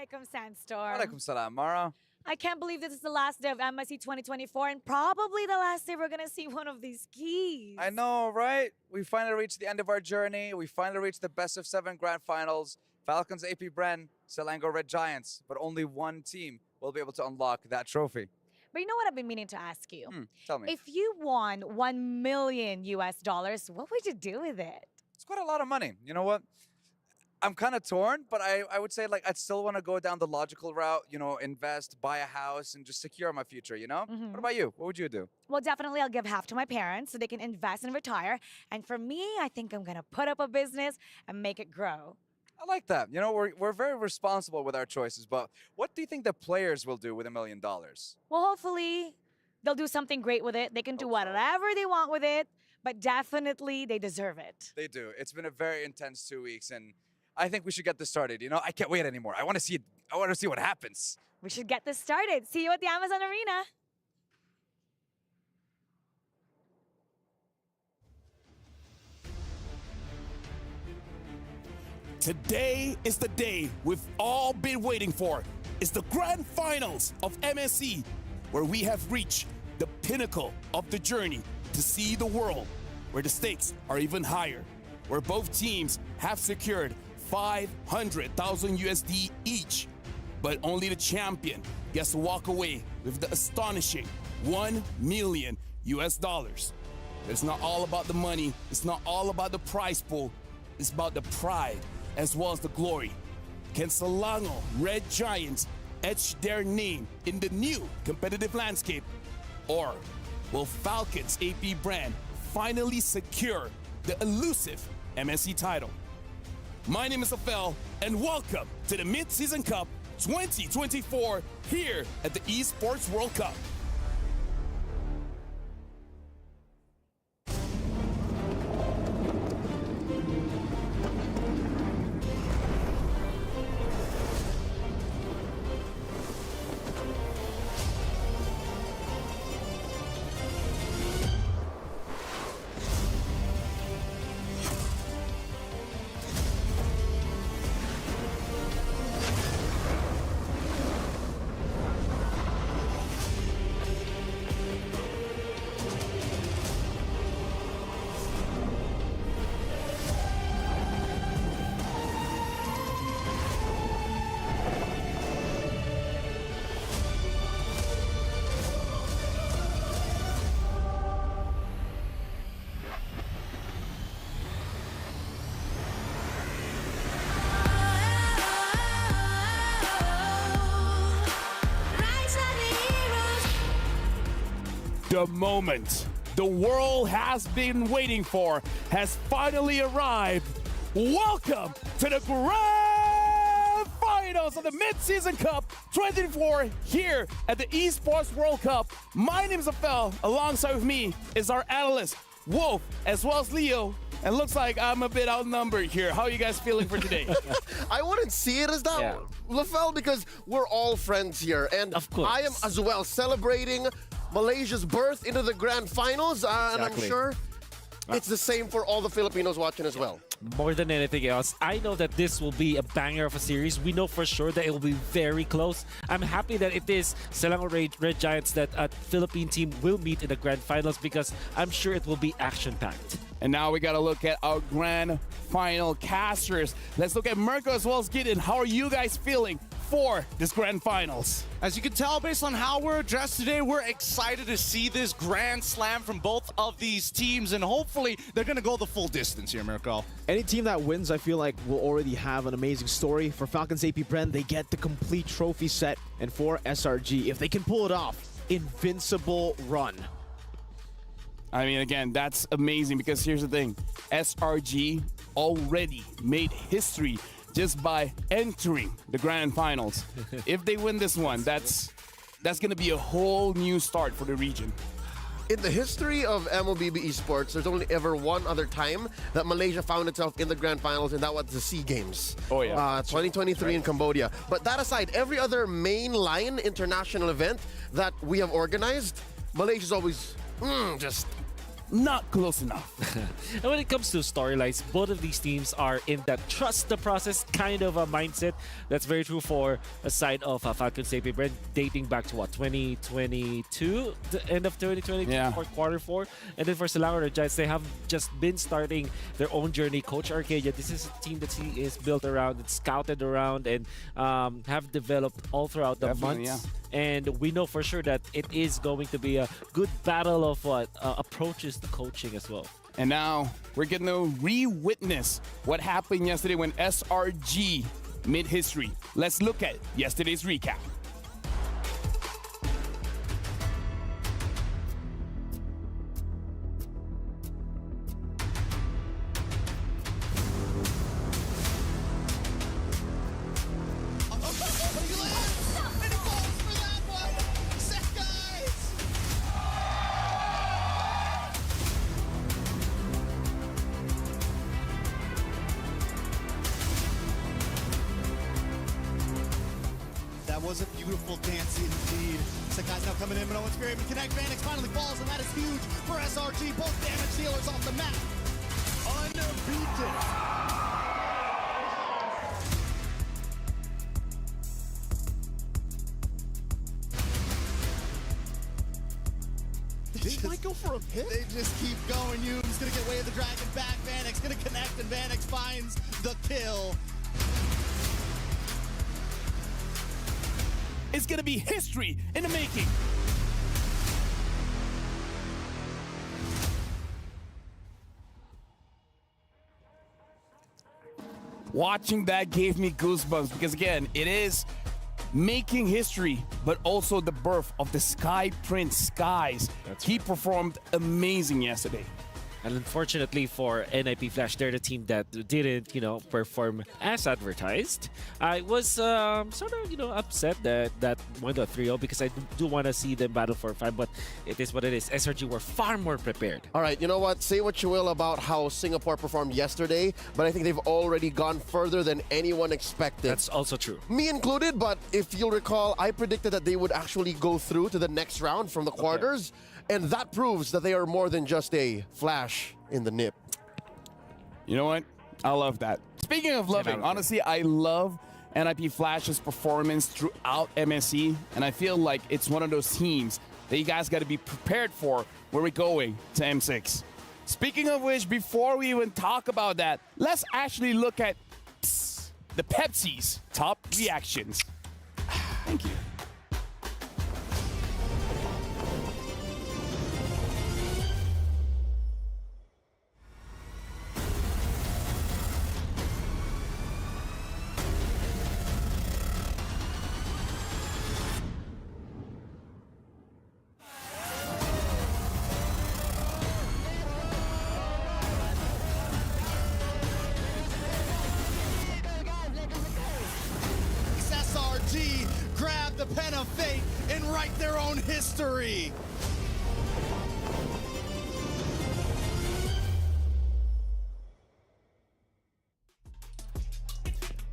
Assalamualaikum, Sandstorm. Walaikum salam, Mara. I can't believe this is the last day of MSC 2024 and probably the last day we're going to see one of these keys. I know, right? We finally reached the end of our journey. We finally reached the best of 7 grand finals. Falcons, AP Bren, Selangor Red Giants. But only one team will be able to unlock that trophy. But you know what I've been meaning to ask you? Tell me. If you won $1 million US, what would you do with it? It's quite a lot of money. You know what? I'm kind of torn, but I would say like I'd still want to go down the logical route, you know, invest, buy a house, and just secure my future, you know? What about you? What would you do? Well, definitely I'll give half to my parents so they can invest and retire. And for me, I think I'm going to put up a business and make it grow. I like that. You know, we're very responsible with our choices, but what do you think the players will do with $1 million? Well, hopefully they'll do something great with it. They can do whatever they want with it, but definitely they deserve it. They do. It's been a very intense 2 weeks, and I think we should get this started. You know, I can't wait anymore. I want to see it. I want to see what happens. We should get this started. See you at the Amazon Arena. Today is the day we've all been waiting for. It's the grand finals of MSC, where we have reached the pinnacle of the journey to see the world, where the stakes are even higher, where both teams have secured 500,000 USD each, but only the champion gets to walk away with the astonishing $1 million US. It's not all about the money, it's not all about the prize pool, it's about the pride as well as the glory. Can Selangor Red Giants etch their name in the new competitive landscape? Or will Falcons AP brand finally secure the elusive MSC title? My name is Afel, and welcome to the Mid-Season Cup 2024 here at the Esports World Cup. The moment the world has been waiting for has finally arrived. Welcome to the grand finals of the Mid-Season Cup 2024 here at the Esports World Cup. My name is Afel. Alongside with me is our analyst, Wolf, as well as Leo. And looks like I'm a bit outnumbered here. How are you guys feeling for today? I wouldn't see it as that, Lafel, because we're all friends here. And Of course. I am as well celebrating Malaysia's birth into the grand finals. And I'm sure it's the same for all the Filipinos watching as well. More than anything else, I know that this will be a banger of a series. We know for sure that it will be very close. I'm happy that it is Selangor Red Giants that a Philippine team will meet in the grand finals because I'm sure it will be action-packed. And now we got to look at our grand final casters. Let's look at Mirko as well as Gideon. How are you guys feeling for this grand finals? As you can tell based on how we're dressed today, we're excited to see this grand slam from both of these teams, and hopefully they're going to go the full distance here, Mirko. Any team that wins, I feel like, will already have an amazing story. For Falcons AP Bren, they get the complete trophy set. And for SRG, if they can pull it off, invincible run. I mean, again, that's amazing because here's the thing. SRG already made history just by entering the grand finals. If they win this one, that's going to be a whole new start for the region. In the history of MLBB Esports, there's only ever one other time that Malaysia found itself in the grand finals, and that was the SEA Games. Oh, yeah. 2023 in Cambodia. But that aside, every other mainline international event that we have organized, Malaysia's always just not close enough. And when it comes to storylines, both of these teams are in that trust the process kind of a mindset. That's very true for a side of Falcons AP Brand, dating back to what, 2022, the end of 2022 Yeah. for quarter 4. And then for Selangor Red Giants, they have just been starting their own journey. Coach Arcadia, this is a team that he is built around, it's scouted around, and have developed all throughout the Definitely, months. And we know for sure that it is going to be a good battle of approaches to coaching as well. And now we're getting to re-witness what happened yesterday when SRG made history. Let's look at yesterday's recap. That was a beautiful dance indeed. Sakai's now coming in, but no one's fearing him. Connect, Vanix finally falls, and that is huge for SRG. Both damage dealers off the map. Unbeaten. They might go for a hit. They just keep going. Yoon's gonna get way of the dragon back. Vanix gonna connect, and Vanix finds the kill. It's gonna be history in the making. Watching that gave me goosebumps because again, it is making history, but also the birth of the Sky Prince Skies. He performed amazing yesterday. And unfortunately for NIP Flash, they're the team that didn't, perform as advertised. I was sort of, upset that went to 3-0 because I do want to see them battle for 5, but it is what it is. SRG were far more prepared. All right, you know what? Say what you will about how Singapore performed yesterday, but I think they've already gone further than anyone expected. That's also true. Me included, but if you'll recall, I predicted that they would actually go through to the next round from the quarters, and that proves that they are more than just a flash in the nip. You know what? I love that. Speaking of loving, honestly, I love NIP Flash's performance throughout MSC, and I feel like it's one of those teams that you guys got to be prepared for when we're going to M6. Speaking of which, before we even talk about that, let's actually look at the Pepsi's top reactions. Thank you. SRG grab the pen of fate and write their own history.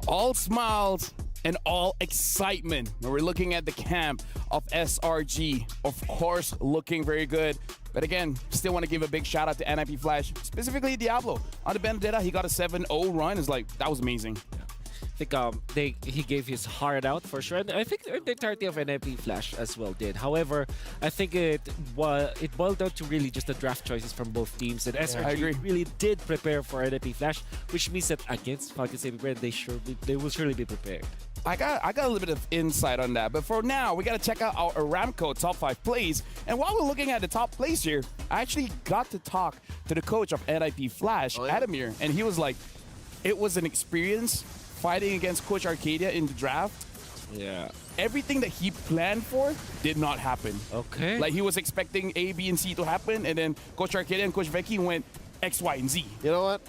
All smiles and all excitement when we're looking at the camp of SRG. Of course, looking very good. But again, still want to give a big shout out to NIP Flash, specifically Diablo. On the Benedetta, he got a 7-0 run. It's like, that was amazing. I think he gave his heart out for sure, and I think the entirety of NIP Flash as well did. However, I think it boiled down to really just the draft choices from both teams, and I agree. SRG really did prepare for NIP Flash, which means that against Falcons AP Brand, they will surely be prepared. I got a little bit of insight on that, but for now, we got to check out our Aramco top 5 plays. And while we're looking at the top plays here, I actually got to talk to the coach of NIP Flash, Adamir, and he was like, it was an experience fighting against Coach Arcadia in the draft. Yeah. Everything that he planned for did not happen. Okay. Like he was expecting A, B, and C to happen, and then Coach Arcadia and Coach Vecchi went X, Y, and Z. You know what?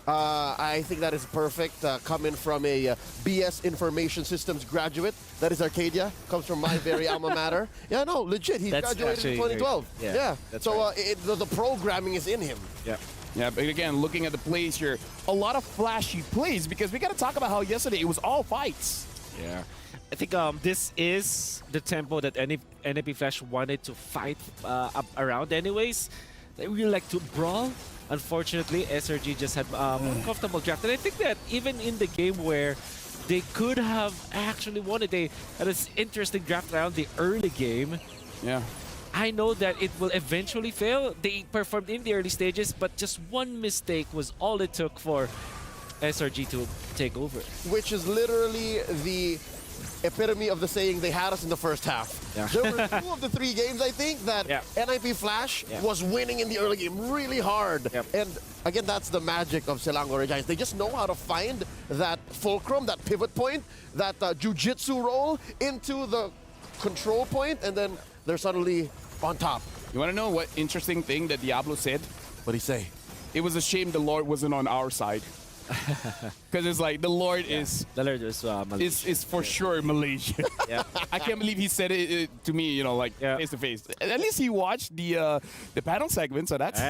I think that is perfect. Coming from a BS Information Systems graduate, that is Arcadia, comes from my very alma mater. Yeah, no, legit. He That's graduated in actually 2012. very- Yeah. that's So right. the programming is in him. Yeah. Yeah, but again, looking at the plays here, a lot of flashy plays because we got to talk about how yesterday it was all fights. Yeah. I think this is the tempo that NIP Flash wanted to fight up around anyways. they really like to brawl. Unfortunately, SRG just had uncomfortable draft. And I think that even in the game where they could have actually won it, they had this interesting draft around the early game. Yeah. I know that it will eventually fail. They performed in the early stages, but just one mistake was all it took for SRG to take over. Which is literally the epitome of the saying they had us in the first half. Yeah. There were 2 of the 3 games, I think, that NIP Flash was winning in the early game really hard. Yep. And again, that's the magic of Selangor Red Giants. They just know how to find that fulcrum, that pivot point, that jiu-jitsu roll into the control point, and then they're suddenly on top. You want to know what interesting thing that Diablo said? What'd he say? It was a shame the Lord wasn't on our side. Because it's like the Lord is The Lord was Malaysian. is for sure Malaysian. Yeah. I can't believe he said it to me, you know, like face to face. At least he watched the panel segment, so that's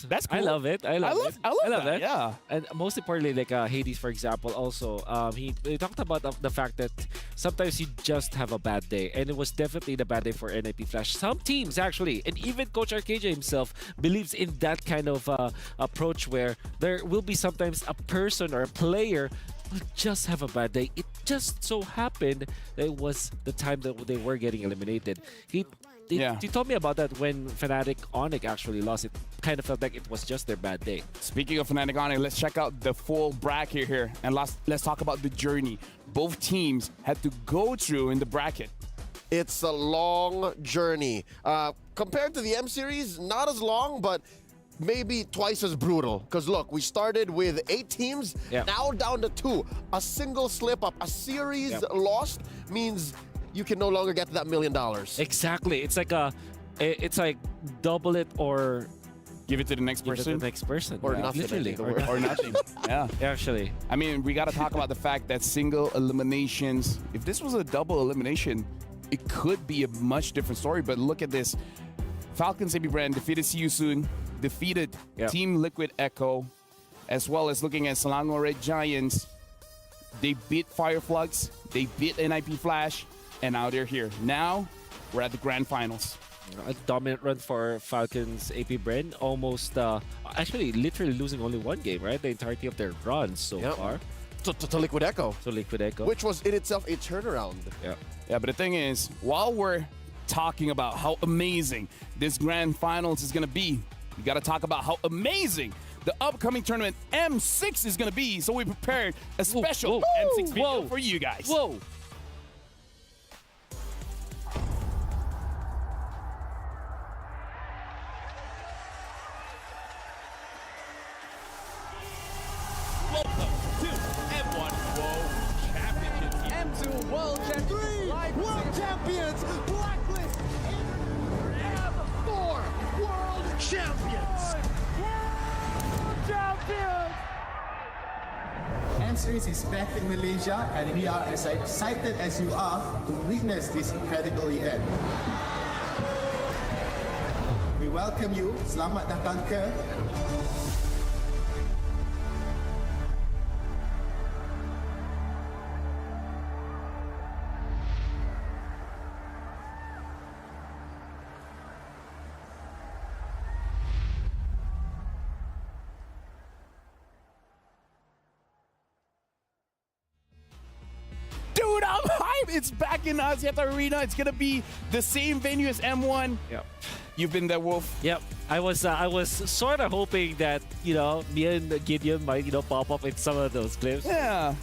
That's cool. I love it. I love that. Yeah. And most importantly, like Hades, for example, also he talked about the fact that sometimes you just have a bad day, and it was definitely the bad day for NIP Flash. Some teams actually, and even Coach Arcadia himself believes in that kind of approach where there will be sometimes a person or a player will just have a bad day. It just so happened that it was the time that they were getting eliminated. He told me about that when Fnatic Onyx actually lost. It kind of felt like it was just their bad day. Speaking of Fnatic Onyx, let's check out the full bracket here, and let's talk about the journey both teams had to go through in the bracket. It's a long journey. Compared to the M Series, not as long, but maybe twice as brutal. Because look, we started with 8 teams, now down to 2. A single slip up, a series lost means you can no longer get to that $1 million. Exactly. It's like double it or give it to the next give it to person. the next person. Or nothing, Literally. I think, Or nothing. Yeah. Actually. I mean, we got to talk about the fact that single eliminations, if this was a double elimination, it could be a much different story. But look at this. Falcons AB Brand defeated See You Soon, defeated Team Liquid Echo, as well as looking at Selangor Red Giants. They beat Fireflugs, they beat NIP Flash, and now they're here. Now, we're at the grand finals. A dominant run for Falcons AP Brand. Almost, actually, literally losing only one game, right? The entirety of their runs so far. To Liquid Echo. So Liquid Echo. Which was in itself a turnaround. Yeah, but the thing is, while we're talking about how amazing this grand finals is going to be, we got to talk about how amazing the upcoming tournament M6 is going to be. So we prepared a special M6 video for you guys. Whoa! Welcome to M1 World Championship. M2 World Champions. 3 World Champions. Blacklist. M4 World Champions. M-Series is back in Malaysia, and we are as excited as you are to witness this incredible event. We welcome you. Selamat datang ke Dude, I'm hyped. It's back in Axiata Arena. It's going to be the same venue as M1. Yep. You've been there, Wolf. Yep. I was sort of hoping that, me and Gideon might, pop up in some of those clips. Yeah.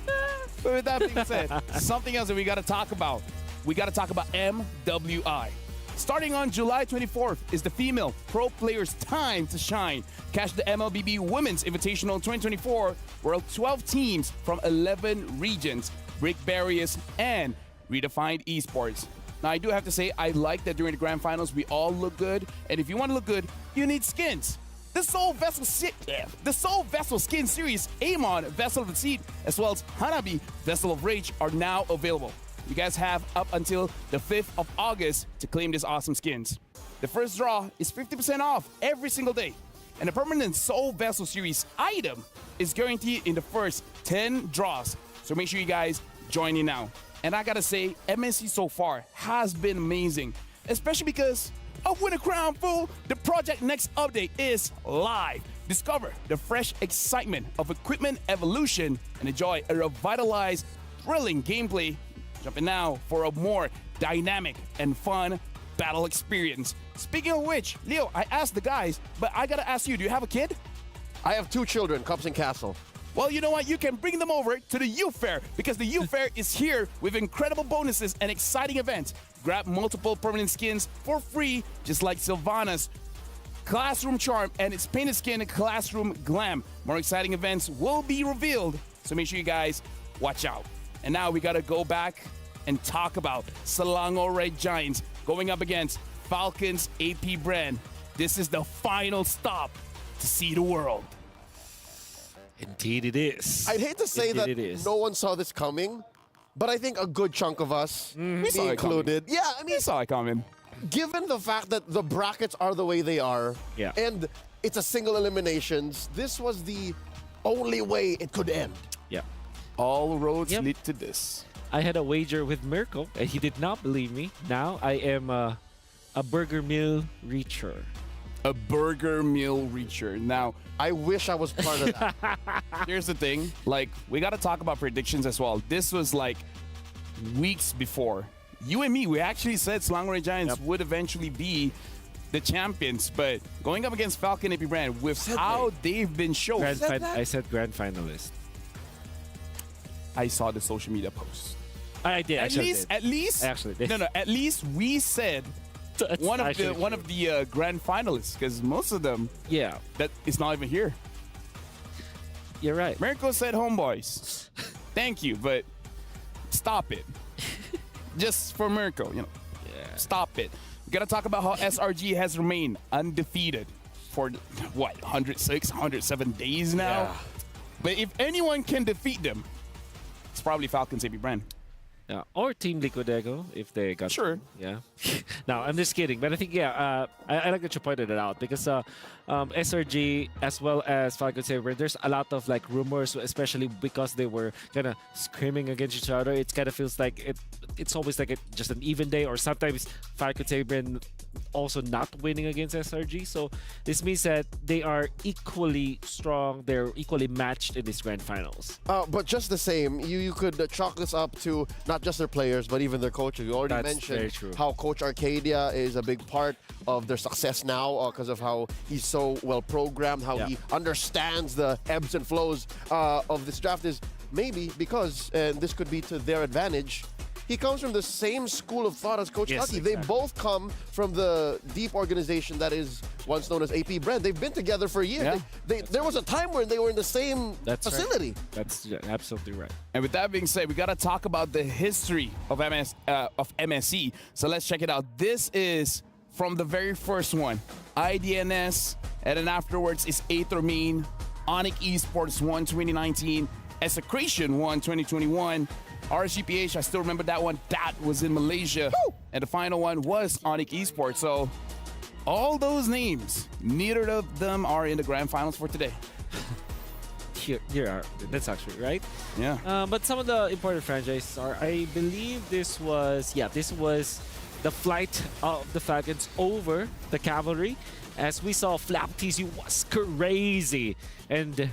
But with that being said, something else that we got to talk about. We got to talk about MWI. Starting on July 24th is the female pro players' time to shine. Catch the MLBB Women's Invitational 2024, where 12 teams from 11 regions break barriers and redefine esports. Now, I do have to say, I like that during the grand finals, we all look good. And if you want to look good, you need skins. The Soul Vessel Skin Series, Amon Vessel of the Seed, as well as Hanabi Vessel of Rage are now available. You guys have up until the 5th of August to claim these awesome skins. The first draw is 50% off every single day. And the permanent Soul Vessel Series item is guaranteed in the first 10 draws. So make sure you guys join in now. And I gotta say, MSC so far has been amazing, especially because of Win a Crown Fool, the Project Next update is live. Discover the fresh excitement of equipment evolution and enjoy a revitalized, thrilling gameplay. Jumping now for a more dynamic and fun battle experience. Speaking of which, Leo, I asked the guys, but I gotta ask you, do you have a kid? I have 2 children, Cups and Castle. Well, you know what? You can bring them over to the Youth Fair because the Youth Fair is here with incredible bonuses and exciting events. Grab multiple permanent skins for free, just like Sylvana's Classroom Charm and its painted skin Classroom Glam. More exciting events will be revealed, so make sure you guys watch out. And now we gotta go back and talk about Selangor Red Giants going up against Falcons AP Brand. This is the final stop to see the world. Indeed it is. I'd hate to say Indeed that it is. no one saw this coming, but I think a good chunk of us, me saw it coming. included. Yeah, I mean, I saw it coming. given the fact that the brackets are the way they are, Yeah. and it's a single eliminations, this was the only way it could end. Yeah. All roads Yep. lead to this. I had a wager with Mirko, and he did not believe me. Now I am a burger meal reacher. A burger meal reacher. Now, I wish I was part of that. here's the thing. Like, we got to talk about predictions as well. This was like weeks before. You and me, we actually said Selangor Giants would eventually be the champions, but going up against Falcon AP Brand with how they've been shown. I said grand finalist. I saw the social media post. I did. At least, I actually did. No, at least we said That's one of actually the grand finalists, because most of them Yeah, that is not even here. you're right. Mirko said homeboys. Thank you, but stop it. Just for Mirko, you know. Yeah. Stop it. We gotta talk about how SRG has remained undefeated for what, 106, 107 days now. Yeah. But if anyone can defeat them, it's probably Falcons AP Brand. Yeah, or Team Liquidego if they got Sure. Yeah. No, I'm just kidding. But I think I like that you pointed it out because SRG as well as Falcon Saber, there's a lot of like rumors, especially because they were kind of screaming against each other. It kind of feels like it's always like just an even day, or sometimes Falcon Saber also not winning against SRG. So this means that they are equally strong. They're equally matched in these grand finals. But just the same, you could chalk this up to not just their players, but even their coaches. You already That's very mentioned true. how Coach Arcadia is a big part of their success now because of how he's so well programmed, how he understands the ebbs and flows of this draft is maybe because, and this could be to their advantage, he comes from the same school of thought as Coach Yes, Lucky. exactly. They both come from the deep organization that is once known as AP Brand. They've been together for years. Yeah. There was a time when they were in the same That's right. facility. That's absolutely right. And with that being said, we gotta talk about the history of MSC. So let's check it out. This is from the very first one, IDNS, and then afterwards is Aethermine, Onyx Esports won 2019, Execration won 2021, RSGPH, I still remember that one. That was in Malaysia. Woo! And the final one was Onyx Esports. So all those names, neither of them are in the grand finals for today. Here are. That's actually right. Yeah. But some of the important franchises are, I believe this was the flight of the Falcons over the Cavalry. As we saw, Flap TC was crazy. And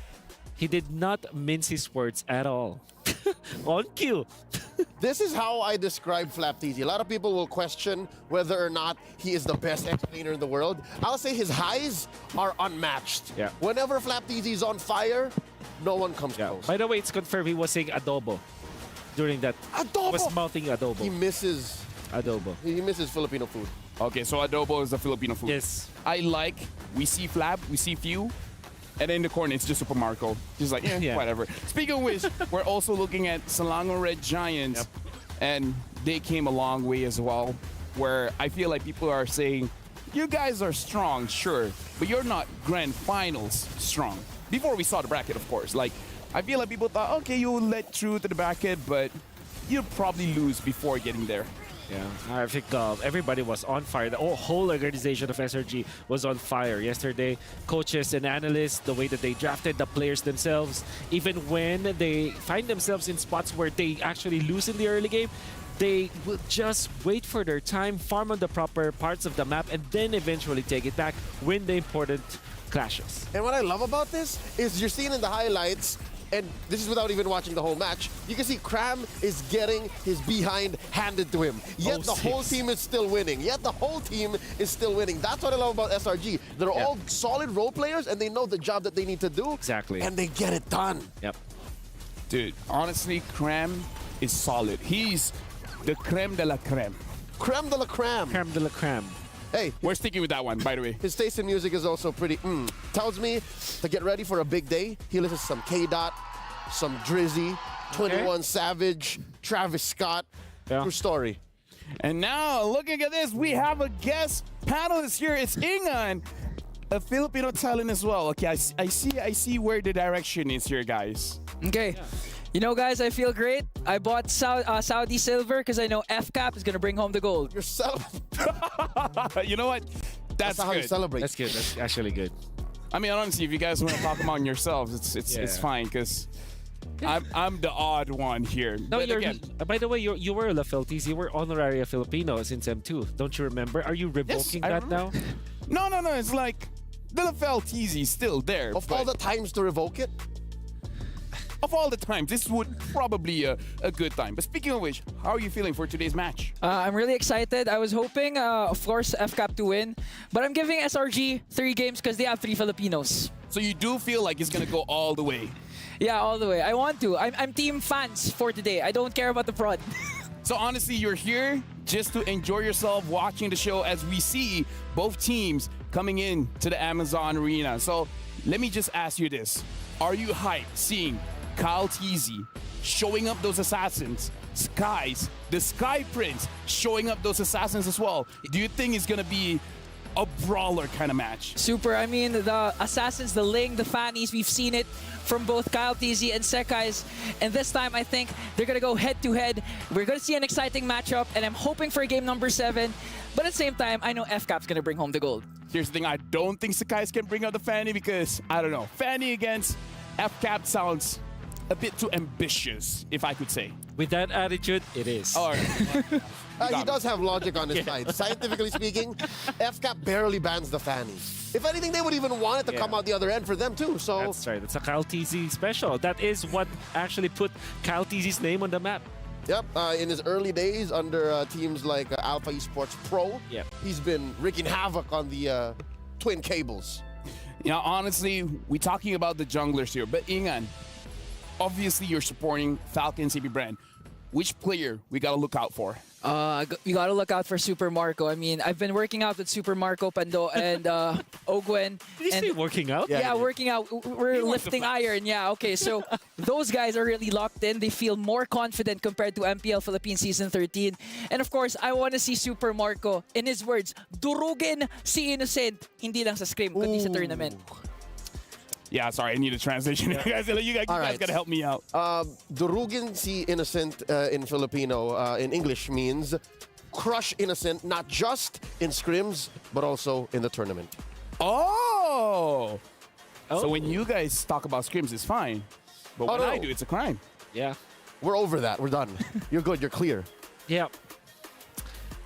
he did not mince his words at all. On cue. This is how I describe Flapteasy. A lot of people will question whether or not he is the best explainer in the world. I'll say his highs are unmatched. Yeah. Whenever Flapteasy is on fire, no one comes close. By the way, it's confirmed he was saying adobo during that. Adobo! Was mouthing adobo. He misses Filipino food. Okay, so adobo is the Filipino food. Yes. We see Flap, we see Few, and then in the corner, it's just Super Marco. Just like, Yeah. whatever. Speaking of which, we're also looking at Selangor Red Giants, and they came a long way as well, where I feel like people are saying, you guys are strong, sure, but you're not grand finals strong. Before we saw the bracket, of course. Like, I feel like people thought, okay, you'll let through to the bracket, but you'll probably lose before getting there. Yeah, I think everybody was on fire. The whole organization of SRG was on fire yesterday. Coaches and analysts, the way that they drafted the players themselves, even when they find themselves in spots where they actually lose in the early game, they will just wait for their time, farm on the proper parts of the map, and then eventually take it back, win the important clashes. And what I love about this is you're seeing in the highlights, and this is without even watching the whole match, you can see Cram is getting his behind handed to him. Yet the whole team is still winning. That's what I love about SRG. They're all solid role players, and they know the job that they need to do. Exactly. And they get it done. Yep. Dude, honestly, Cram is solid. He's the creme de la creme. Creme de la creme. Creme de la creme. Hey, We're sticking with that one, by the way. his taste in music is also pretty, tells me to get ready for a big day. He listens to some K-Dot, some Drizzy, 21 Savage, Travis Scott. Yeah. True story. And now, looking at this, we have a guest panelist here. It's Ingan, a Filipino talent as well. Okay, I see where the direction is here, guys. Okay. You know, guys, I feel great. I bought Saudi silver because I know FCAP is going to bring home the gold. You're You know what? That's how you good. celebrate. That's good. That's actually good. I mean, honestly, if you guys want to talk among yourselves, it's fine because I'm the odd one here. No, But you're. again, By the way, you were Lafeltis. You were honorary a Filipino since M2. Don't you remember? Are you revoking I that now? remember. No. It's like the Lafeltis is still there. Of all the times to revoke it, of all the times, this would probably a good time. But speaking of which, how are you feeling for today's match? I'm really excited. I was hoping, of course, FCAP to win. But I'm giving SRG 3 games because they have 3 Filipinos. So you do feel like it's gonna go all the way. Yeah, all the way. I want to. I'm team fans for today. I don't care about the prod. So honestly, you're here just to enjoy yourself watching the show as we see both teams coming in to the Amazon Arena. So let me just ask you this. Are you hyped seeing Kyle Teasy showing up those assassins, the Sky Prince showing up those assassins as well? Do you think it's gonna be a brawler kind of match? Super. I mean, the Assassins, the Ling, the Fannies, we've seen it from both Kyle TZ and Sekai's. And this time, I think they're going to go head-to-head. We're going to see an exciting matchup, and I'm hoping for game number 7. But at the same time, I know FCAP's going to bring home the gold. Here's the thing, I don't think Sekai's can bring out the Fanny because, I don't know, Fanny against FCAP sounds a bit too ambitious, if I could say. With that attitude, it is. All right. he does have logic on his side. Scientifically speaking, FCAP barely bans the Fanny. If anything, they would even want it to come out the other end for them too. So That's right. That's a Kyle TZ special. That is what actually put Kyle TZ's name on the map. Yep, in his early days under teams like Alpha Esports Pro, Yep. he's been wreaking havoc on the twin cables. You know, honestly, we're talking about the junglers here, but Ingan, obviously you're supporting Falcon CP brand. Which player we gotta look out for? You gotta look out for Super Marco. I mean, I've been working out with Super Marco, Pando, and Ogwen. Did you say working out? Yeah, working out. We're lifting iron. Yeah, okay. So those guys are really locked in. They feel more confident compared to MPL Philippines Season 13. And of course, I want to see Super Marco, in his words, durugin si Innocent. Hindi lang sa scrim, kundi sa tournament. Yeah, sorry, I need a translation. You guys right. gotta help me out. Durugin si Innocent in Filipino, in English, means crush Innocent, not just in scrims, but also in the tournament. Oh! So when you guys talk about scrims, it's fine. But when I do, it's a crime. Yeah. We're over that. We're done. You're good. You're clear. Yeah.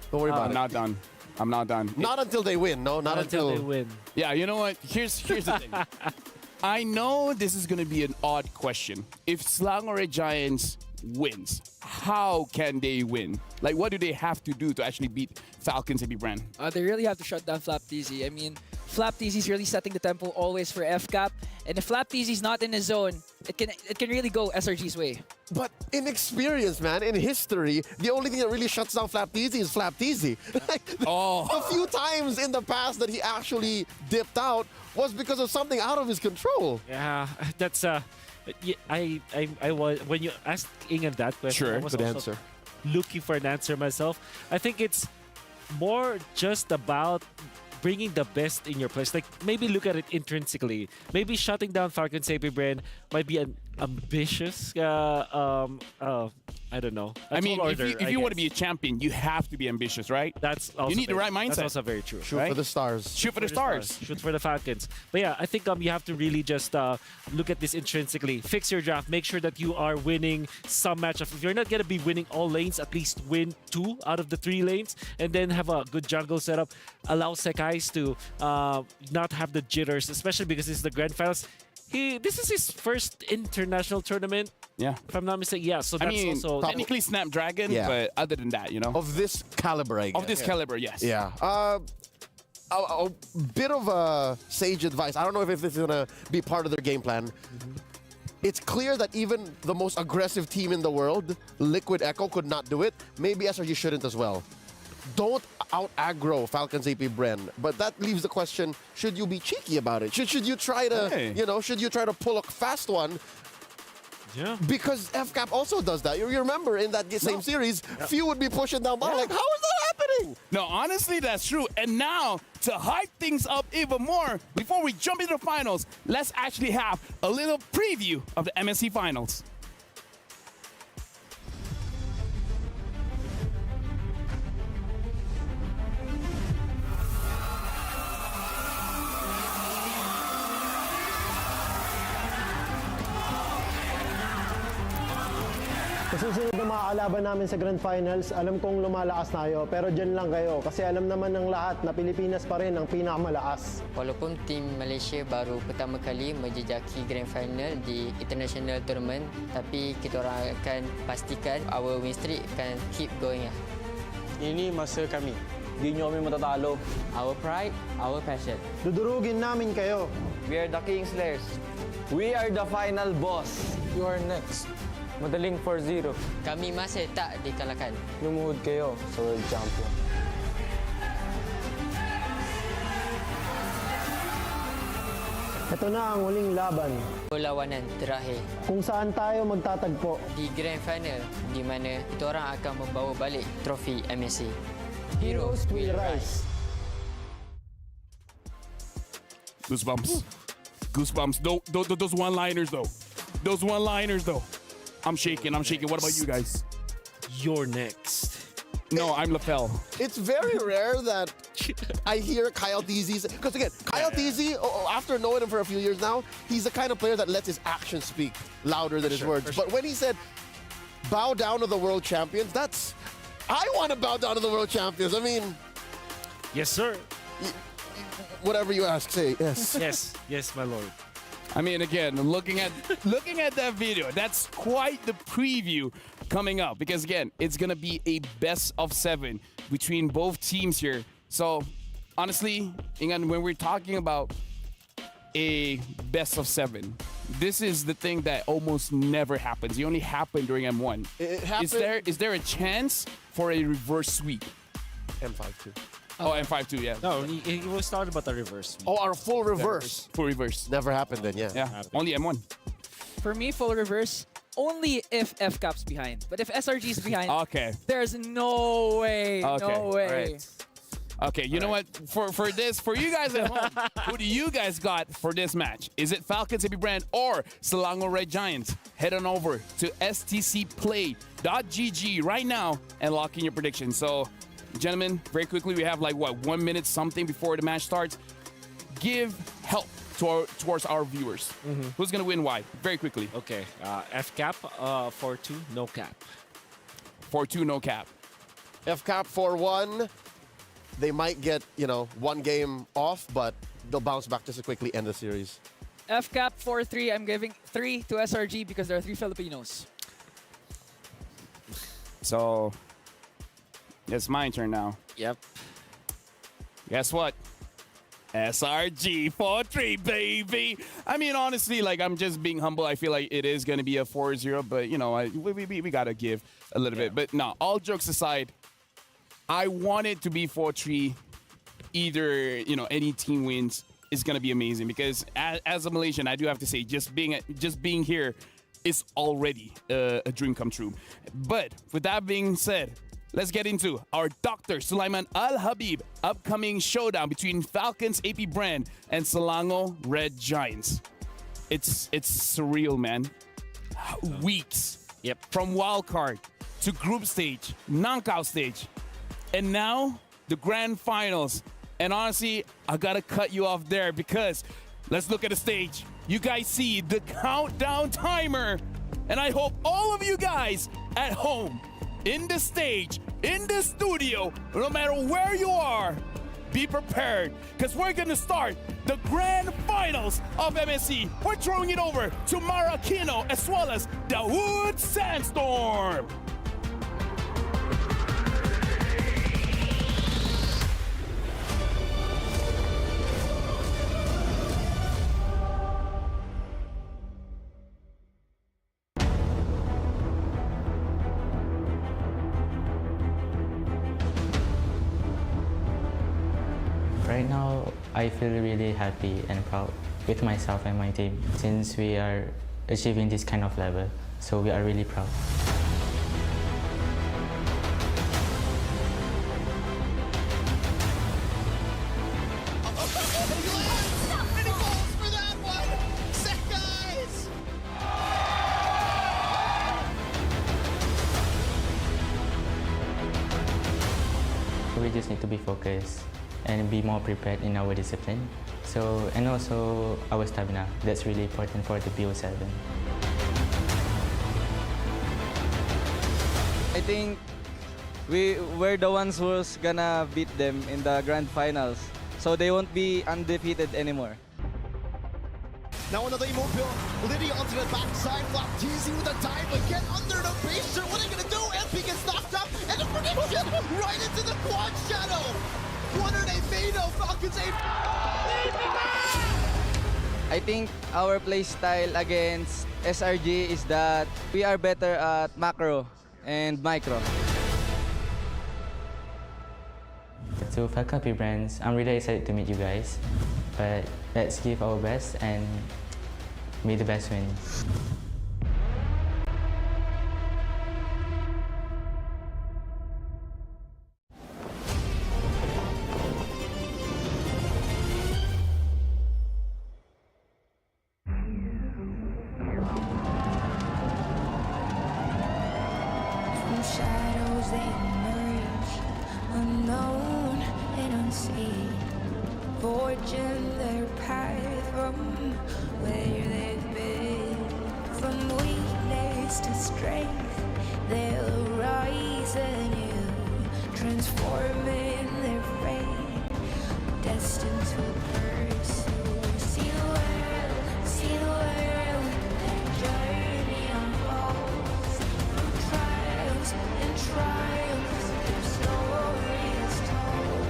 Don't worry about I'm it. not done. I'm not done. Not until they win. No, not Until they win. Yeah, you know what? Here's the thing. I know this is going to be an odd question. If Selangor Giants wins, how can they win? Like, what do they have to do to actually beat Falcons CP brand? They really have to shut down Flap TZ. I mean, Flap TZ is really setting the tempo always for FCAP. And if Flap TZ is not in his zone, it can really go SRG's way. But in experience, man, in history, the only thing that really shuts down Flap TZ is Flap TZ. The few times in the past that he actually dipped out was because of something out of his control. Yeah, that's I was when you asked Ingan that question. Sure, I was good also answer. looking for an answer myself. I think it's more just about bringing the best in your place. Like, maybe look at it intrinsically. Maybe shutting down Falcon CP brand might be an ambitious I don't know. I mean, tall if order, I you want to guess. be a champion, you have to be ambitious, right? That's also You need the very- right mindset. That's also very true. Shoot Right? for the stars. Shoot for the stars. Shoot for the Falcons. But yeah, I think you have to really just look at this intrinsically. Fix your draft. Make sure that you are winning some matchup. If you're not going to be winning all lanes, at least win 2 out of the 3 lanes. And then have a good jungle setup. Allow Sekais to not have the jitters, especially because this is the grand finals. This is his first international tournament, Yeah. if I'm not mistaken. Yeah, so I that's mean, also... technically Snapdragon, Yeah. but other than that, Of this caliber, I guess. of this caliber, yes. Yeah. A bit of sage advice. I don't know if this is going to be part of their game plan. It's clear that even the most aggressive team in the world, Liquid Echo, could not do it. Maybe SRG shouldn't as well. Don't out-aggro Falcons AP Bren. But that leaves the question, should you be cheeky about it? Should you try to, should you try to pull a fast one? Yeah. Because FCAP also does that. You remember in that same series, few would be pushing down bottom. Like, how is that happening? No, honestly, that's true. And now, to hype things up even more, before we jump into the finals, let's actually have a little preview of the MSC finals. Sa susunod na mga kalaban namin sa Grand Finals, alam kong lumalakas tayo, pero dyan lang kayo kasi alam naman ng lahat na Pilipinas pa rin ang pinakamalakas. Walaupun tim Malaysia baru pertama kali menjejaki Grand Final di International Tournament, tapi kita orang akan pastikan our win streak akan keep going. Ini masa kami. Di nyo kami matatalo. Our pride, our passion. Dudurugin namin kayo. We are the Kingslayers. We are the final boss. You are next. Madaling 4-0. Kami masih tak dikalahkan. Lumuhod kayo sa World Champion. Ito na ang huling laban. Perlawanan terakhir Kung saan tayo magtatagpo. di Grand Final di mana kita orang akan membawa balik trofi MSC. Heroes will rise. Goosebumps. Goosebumps. Those one-liners, though. Those one-liners, though. I'm shaking. What about you guys? You're next. No, I'm Lapel. It's very rare that I hear Kyle DZ. Because again, Kyle DZ, after knowing him for a few years now, he's the kind of player that lets his actions speak louder than his words. But when he said, bow down to the world champions, I want to bow down to the world champions. I mean, Yes, sir. whatever you ask, say yes. Yes, my lord. I mean, again, looking at that video, that's quite the preview coming up. Because again, it's gonna be a best of 7 between both teams here. So honestly, Ingan, when we're talking about a best of 7, this is the thing that almost never happens. It only happened during M1. It happened. Is there a chance for a reverse sweep? M5 too. Oh, M5 too, yeah. No, he was talking about the reverse. Oh, our full reverse. Full reverse. Never happened then, yeah. Yeah, only M1. For me, full reverse, only if FCAP's behind. But if SRG's behind, Okay. there's no way. Okay, No way. alright. Okay, you know what? For you guys at home, who do you guys got for this match? Is it Falcons AP Brand or Selangor Red Giants? Head on over to stcplay.gg right now and lock in your predictions. So, gentlemen, very quickly, we have like, what, 1 minute something before the match starts. Give help towards our viewers. Who's going to win why? Very quickly. Okay, FCAP 4-2, no cap. 4-2, no cap. FCAP 4-1. They might get, one game off, but they'll bounce back just to quickly end the series. FCAP 4-3, I'm giving 3 to SRG because there are 3 Filipinos. So, it's my turn now. Yep. Guess what? SRG 4-3, baby. I mean, honestly, like, I'm just being humble. I feel like it is going to be a 4-0, but, we got to give a little bit. But no, all jokes aside, I want it to be 4-3. Either, any team wins is going to be amazing because as a Malaysian, I do have to say, just being here is already a dream come true. But with that being said, let's get into our Dr. Sulaiman Al-Habib upcoming showdown between Falcons AP Brand and Selangor Red Giants. It's surreal, man. Weeks Yep. from wildcard to group stage, knockout stage, and now the grand finals. And honestly, I gotta cut you off there because let's look at the stage. You guys see the countdown timer. And I hope all of you guys at home, in the stage, in the studio, no matter where you are, be prepared because we're gonna start the grand finals of MSC. We're throwing it over to Maracino as well as the Wood Sandstorm. Right now, I feel really happy and proud with myself and my team since we are achieving this kind of level. So we are really proud. We just need to be focused and be more prepared in our discipline. So, and also our stamina. That's really important for the BO7. I think we're the ones who's gonna beat them in the grand finals. So they won't be undefeated anymore. Now another immobile. Lydia onto the backside, flop teasing with a dive again under the base. What are they gonna do? MP gets knocked up and the prediction right into the quad shadow. What are they made of? Falcons aim. I think our play style against SRG is that we are better at macro and micro. To FCAP brands, I'm really excited to meet you guys. But let's give our best and may the best win. Shadows they emerge, unknown and unseen, forging their path from where they've been. From weakness to strength, they'll rise anew, transforming their fate, destined to pursue. See the world, their journey unfolds. Trials and triumphs, their story is told.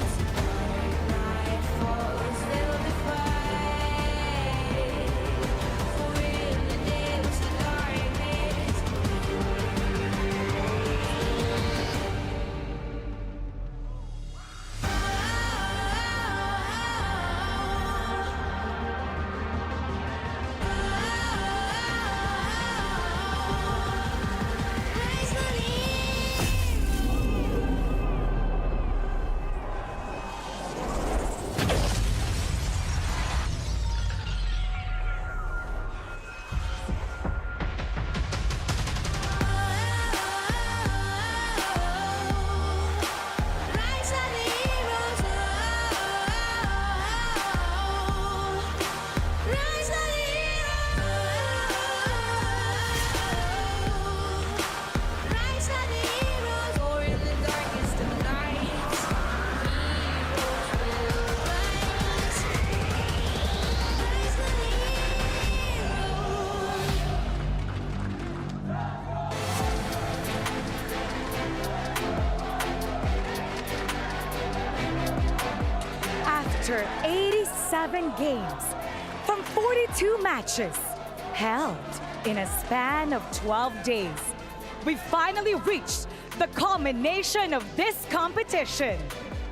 As the dark night falls, they'll defy. For in the depths of darkness, After 87 games from 42 matches held in a span of 12 days, we finally reached the culmination of this competition.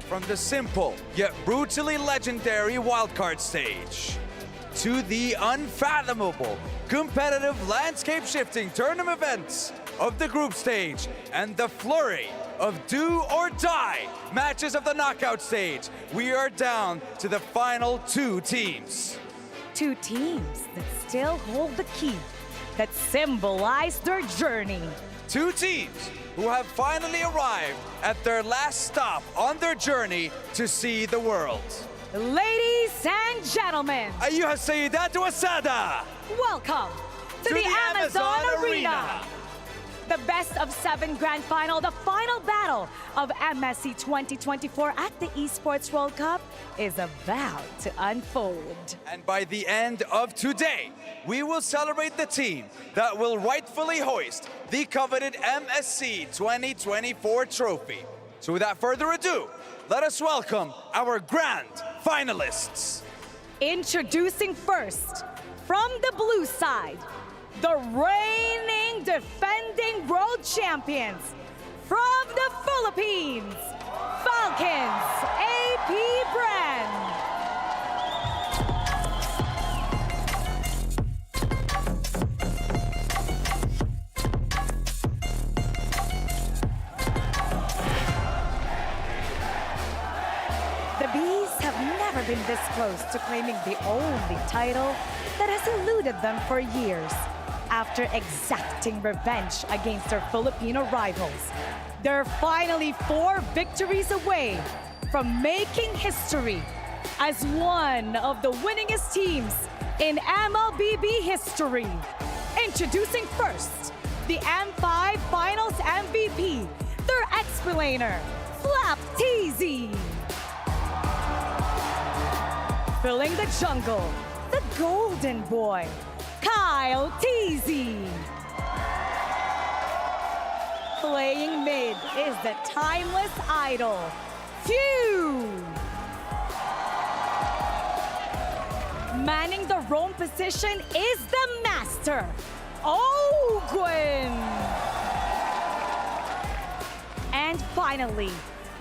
From the simple yet brutally legendary wildcard stage to the unfathomable, competitive landscape-shifting tournament events of the group stage and the flurry of do-or-die matches of the knockout stage, we are down to the final two teams. Two teams that still hold the key that symbolize their journey. two teams who have finally arrived at their last stop on their journey to see the world. Ladies and gentlemen, أيها السيدات والسادة, welcome to the Amazon Arena. The best of 7 grand final, the final battle of MSC 2024 at the Esports World Cup is about to unfold. And by the end of today, we will celebrate the team that will rightfully hoist the coveted MSC 2024 trophy. So without further ado, let us welcome our grand finalists. Introducing first, from the blue side, the reigning defending world champions from the Philippines, Falcons AP brand. The Bees have never been this close to claiming the only title that has eluded them for years. After exacting revenge against their Filipino rivals, they're finally 4 victories away from making history as one of the winningest teams in MLBB history. Introducing first, the M5 Finals MVP, their explainer, Flap TZ. Filling the jungle, the golden boy, Kyle TZ. Playing mid is the timeless idol, Few. Manning the roam position is the master, Ogwin. And finally,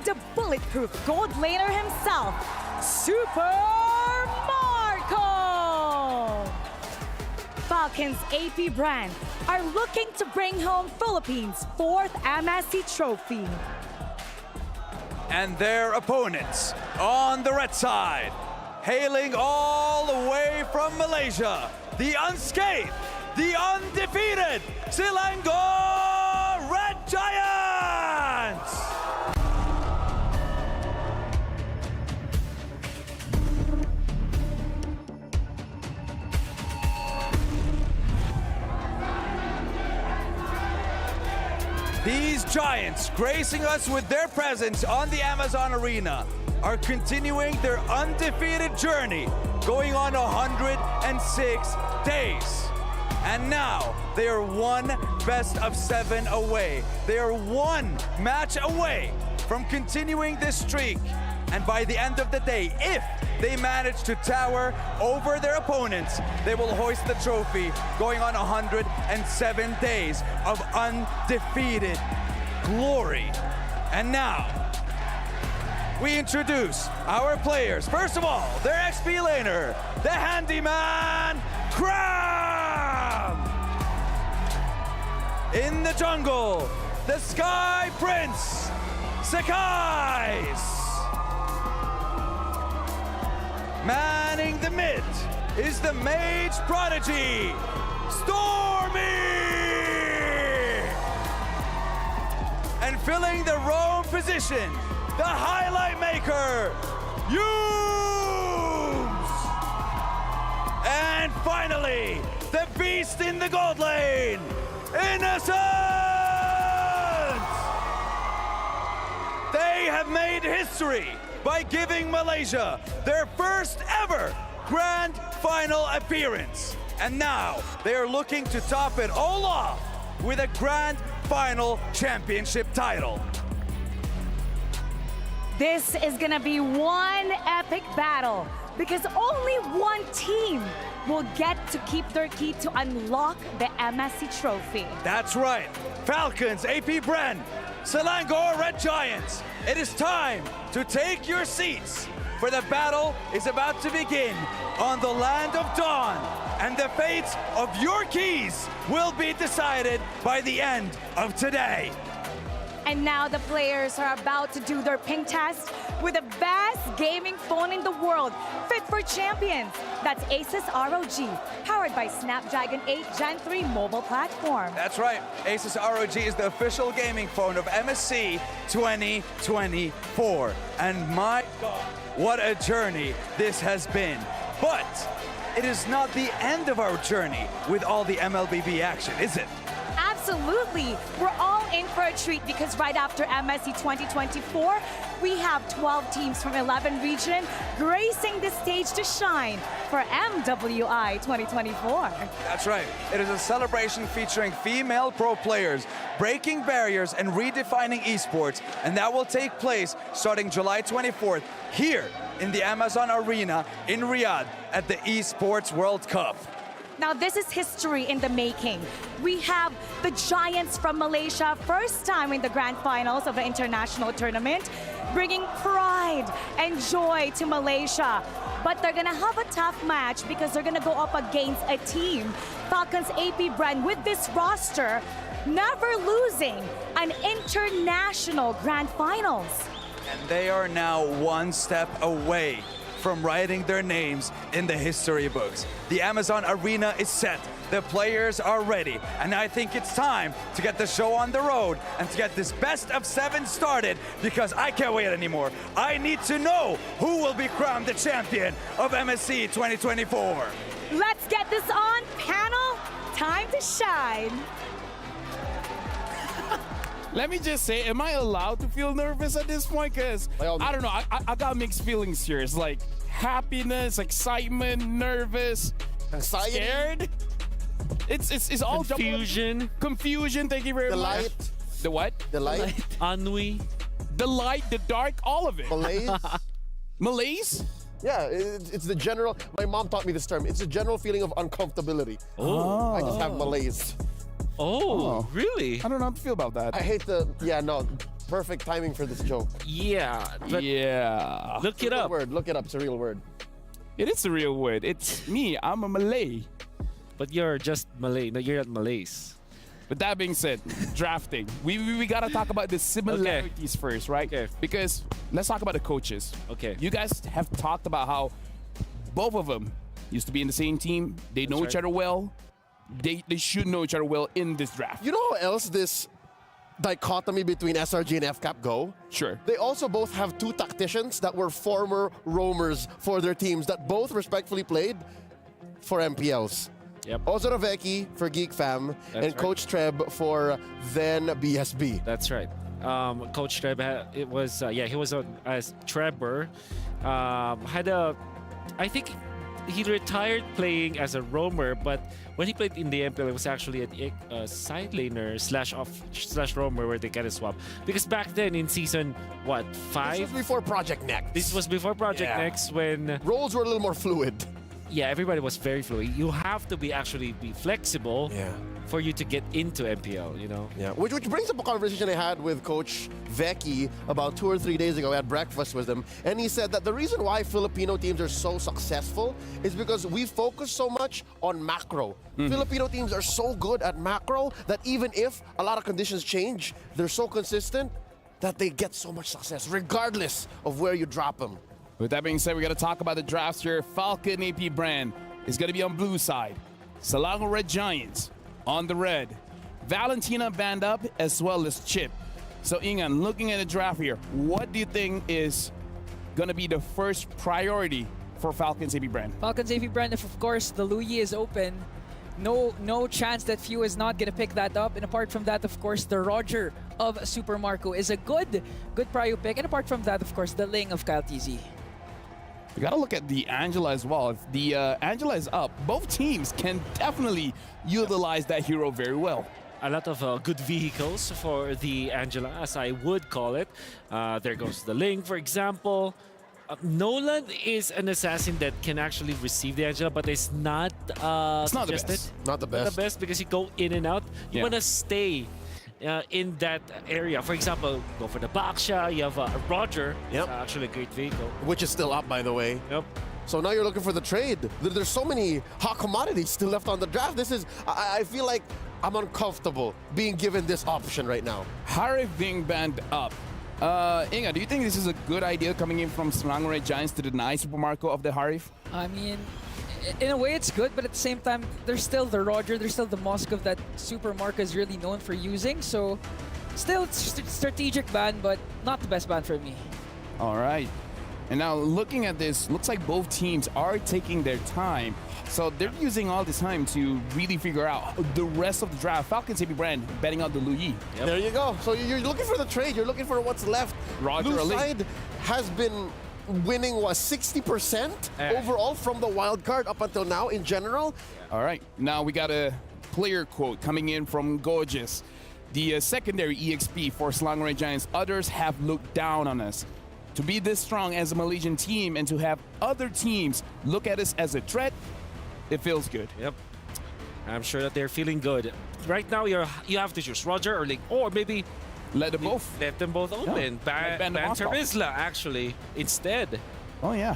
the bulletproof gold laner himself, Super Marco. Falcons AP brand are looking to bring home Philippines' 4th MSC trophy. And their opponents on the red side, hailing all the way from Malaysia, the unscathed, the undefeated Selangor Red Giants! These Giants, gracing us with their presence on the Amazon Arena, are continuing their undefeated journey, going on 106 days. And now, they are 1 best of 7 away. They are 1 match away from continuing this streak. And by the end of the day, if they manage to tower over their opponents, they will hoist the trophy, going on 107 days of undefeated glory. And now, we introduce our players. First of all, their XP laner, the handyman, Cram! In the jungle, the Sky Prince, Sakai's. Manning the mid is the Mage Prodigy, Stormy! And filling the roam position, the highlight maker, Yooms! And finally, the beast in the gold lane, Innocent! They have made history by giving Malaysia their first ever grand final appearance. And now they are looking to top it all off with a grand final championship title. This is gonna be one epic battle because only one team will get to keep their key to unlock the MSC trophy. That's right. Falcons, AP Bren, Selangor Red Giants. It is time to take your seats, for the battle is about to begin on the land of dawn, and the fates of your keys will be decided by the end of today. And now the players are about to do their ping test with the best gaming phone in the world, fit for champions. That's Asus ROG, powered by Snapdragon 8 Gen 3 mobile platform. That's right. Asus ROG is the official gaming phone of MSC 2024. And my God, what a journey this has been. But it is not the end of our journey with all the MLBB action, is it? Absolutely. We're all in for a treat because right after MSC 2024, we have 12 teams from 11 regions gracing the stage to shine for MWI 2024. That's right. It is a celebration featuring female pro players, breaking barriers and redefining esports, and that will take place starting July 24th here in the Amazon Arena in Riyadh at the Esports World Cup. Now, this is history in the making. We have the Giants from Malaysia, first time in the grand finals of the international tournament, bringing pride and joy to Malaysia. But they're gonna have a tough match because they're gonna go up against a team, Falcons AP brand, with this roster, never losing an international grand finals. And they are now one step away from writing their names in the history books. The Amazon Arena is set, the players are ready, and I think it's time to get the show on the road and to get this best of 7 started because I can't wait anymore. I need to know who will be crowned the champion of MSC 2024. Let's get this on, panel. Time to shine. Let me just say, am I allowed to feel nervous at this point? Because, I don't know, I got mixed feelings here. It's like happiness, excitement, nervous, Anxiety. scared. It's all Confusion. Confusion, thank you very The much. light. The what? The light. Ennui. The light, the dark, all of it. Malaise. Malaise? Yeah, it's the general, my mom taught me this term, it's a general feeling of uncomfortability. Oh. I just have malaise. Oh, really? I don't know how to feel about that. I hate the, yeah, no, perfect timing for this joke. Yeah. But yeah. look it up. Look it up, it's a real word. It is a real word. It's me. I'm a Malay. But you're just Malay. No, you're not Malays. With that being said, drafting. We gotta talk about the similarities first, right? Okay. Because let's talk about the coaches. Okay. You guys have talked about how both of them used to be in the same team. They know each other well. They should know each other well in this draft. You know how else this dichotomy between SRG and FCAP go? Sure. They also both have 2 tacticians that were former roamers for their teams that both respectfully played for MPLs. Yep. Ozorovecki for Geek Fam and right. Coach Treb for then BSB. That's right. Coach Treb, it was, he was on as Trevor. I think he retired playing as a roamer, but when he played in the MPL, it was actually a side laner / roamer where they kind of swap. Because back then in season, 5? This was before Project Next. This was before Project Next when... Roles were a little more fluid. Yeah, everybody was very fluid. You have to be flexible Yeah. for you to get into MPL, you know? Yeah, which brings up a conversation I had with Coach Vecchi about 2 or 3 days ago. I had breakfast with him, and he said that the reason why Filipino teams are so successful is because we focus so much on macro. Filipino teams are so good at macro that even if a lot of conditions change, they're so consistent that they get so much success, regardless of where you drop them. With that being said, we got to talk about the drafts here. Falcon AP brand is going to be on blue side. Selangor Red Giants on the red. Valentina band up as well as Chip. So Ingan, looking at the draft here, what do you think is going to be the first priority for Falcons AP brand? Falcons AP brand, if of course the Luyi is open, no chance that Few is not gonna pick that up. And apart from that, of course, the Roger of Super Marco is a good prio pick. And apart from that, of course, the Ling of Kyle TZ. We got to look at the Angela as well. If the Angela is up, both teams can definitely utilize that hero very well. A lot of good vehicles for the Angela, as I would call it. There goes the Ling, for example. Nolan is an assassin that can actually receive the Angela, but it's not It's not the suggested. best. Not the Not best. the best because you go in and out. You Yeah. want to stay in that area. For example, go for the Baksha. You have Roger. Yep. It's actually a great vehicle. Which is still up, by the way. Yep. So now you're looking for the trade. There's so many hot commodities still left on the draft. This is, I feel like I'm uncomfortable being given this option right now. Harif being banned up. Inga, do you think this is a good idea coming in from Selangor Red Giants to deny Super Marco of the Harif? I mean, in a way it's good, but at the same time, there's still the Roger, there's still the Moskov that Super Marco is really known for using. So, still it's strategic ban, but not the best ban for me. All right. And now looking at this, looks like both teams are taking their time. So they're using all this time to really figure out the rest of the draft. Falcons AP Brand betting out the Luyi. There you go. So you're looking for the trade. You're looking for what's left. Roger Blue Ali. side has been winning, what, 60% overall from the wild card up until now in general. All right. Now we got a player quote coming in from Gorgeous. The secondary EXP for Selangor Red Giants. Others have looked down on us. To be this strong as a Malaysian team and to have other teams look at us as a threat, it feels good. Yep. I'm sure that they're feeling good. Right now, you have to choose Roger or Link, or maybe let them both. Let them both open. Ban Terizla, actually, instead. Oh, yeah.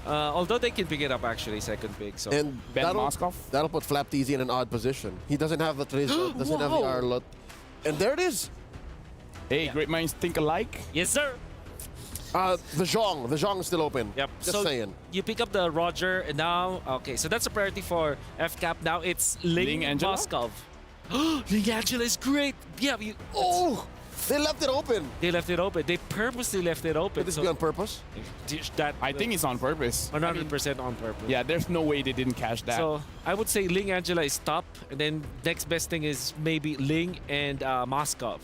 Although they can pick it up, actually, second pick. So. And that'll put Flapteasy in an odd position. He doesn't have the Terizla, doesn't have the Arlot. And there it is. Hey, great minds think alike. Yes, sir. The Zhong is still open. Yep. Just so saying. You pick up the Roger, and now, okay, so that's a priority for FCAP. Now it's Ling Moskov. Ling Angela is great. Yeah. They left it open. They left it open. They purposely left it open. Could this be on purpose? I think it's on purpose. 100% on purpose. Yeah, there's no way they didn't catch that. So I would say Ling Angela is top, and then next best thing is maybe Ling and Moskov.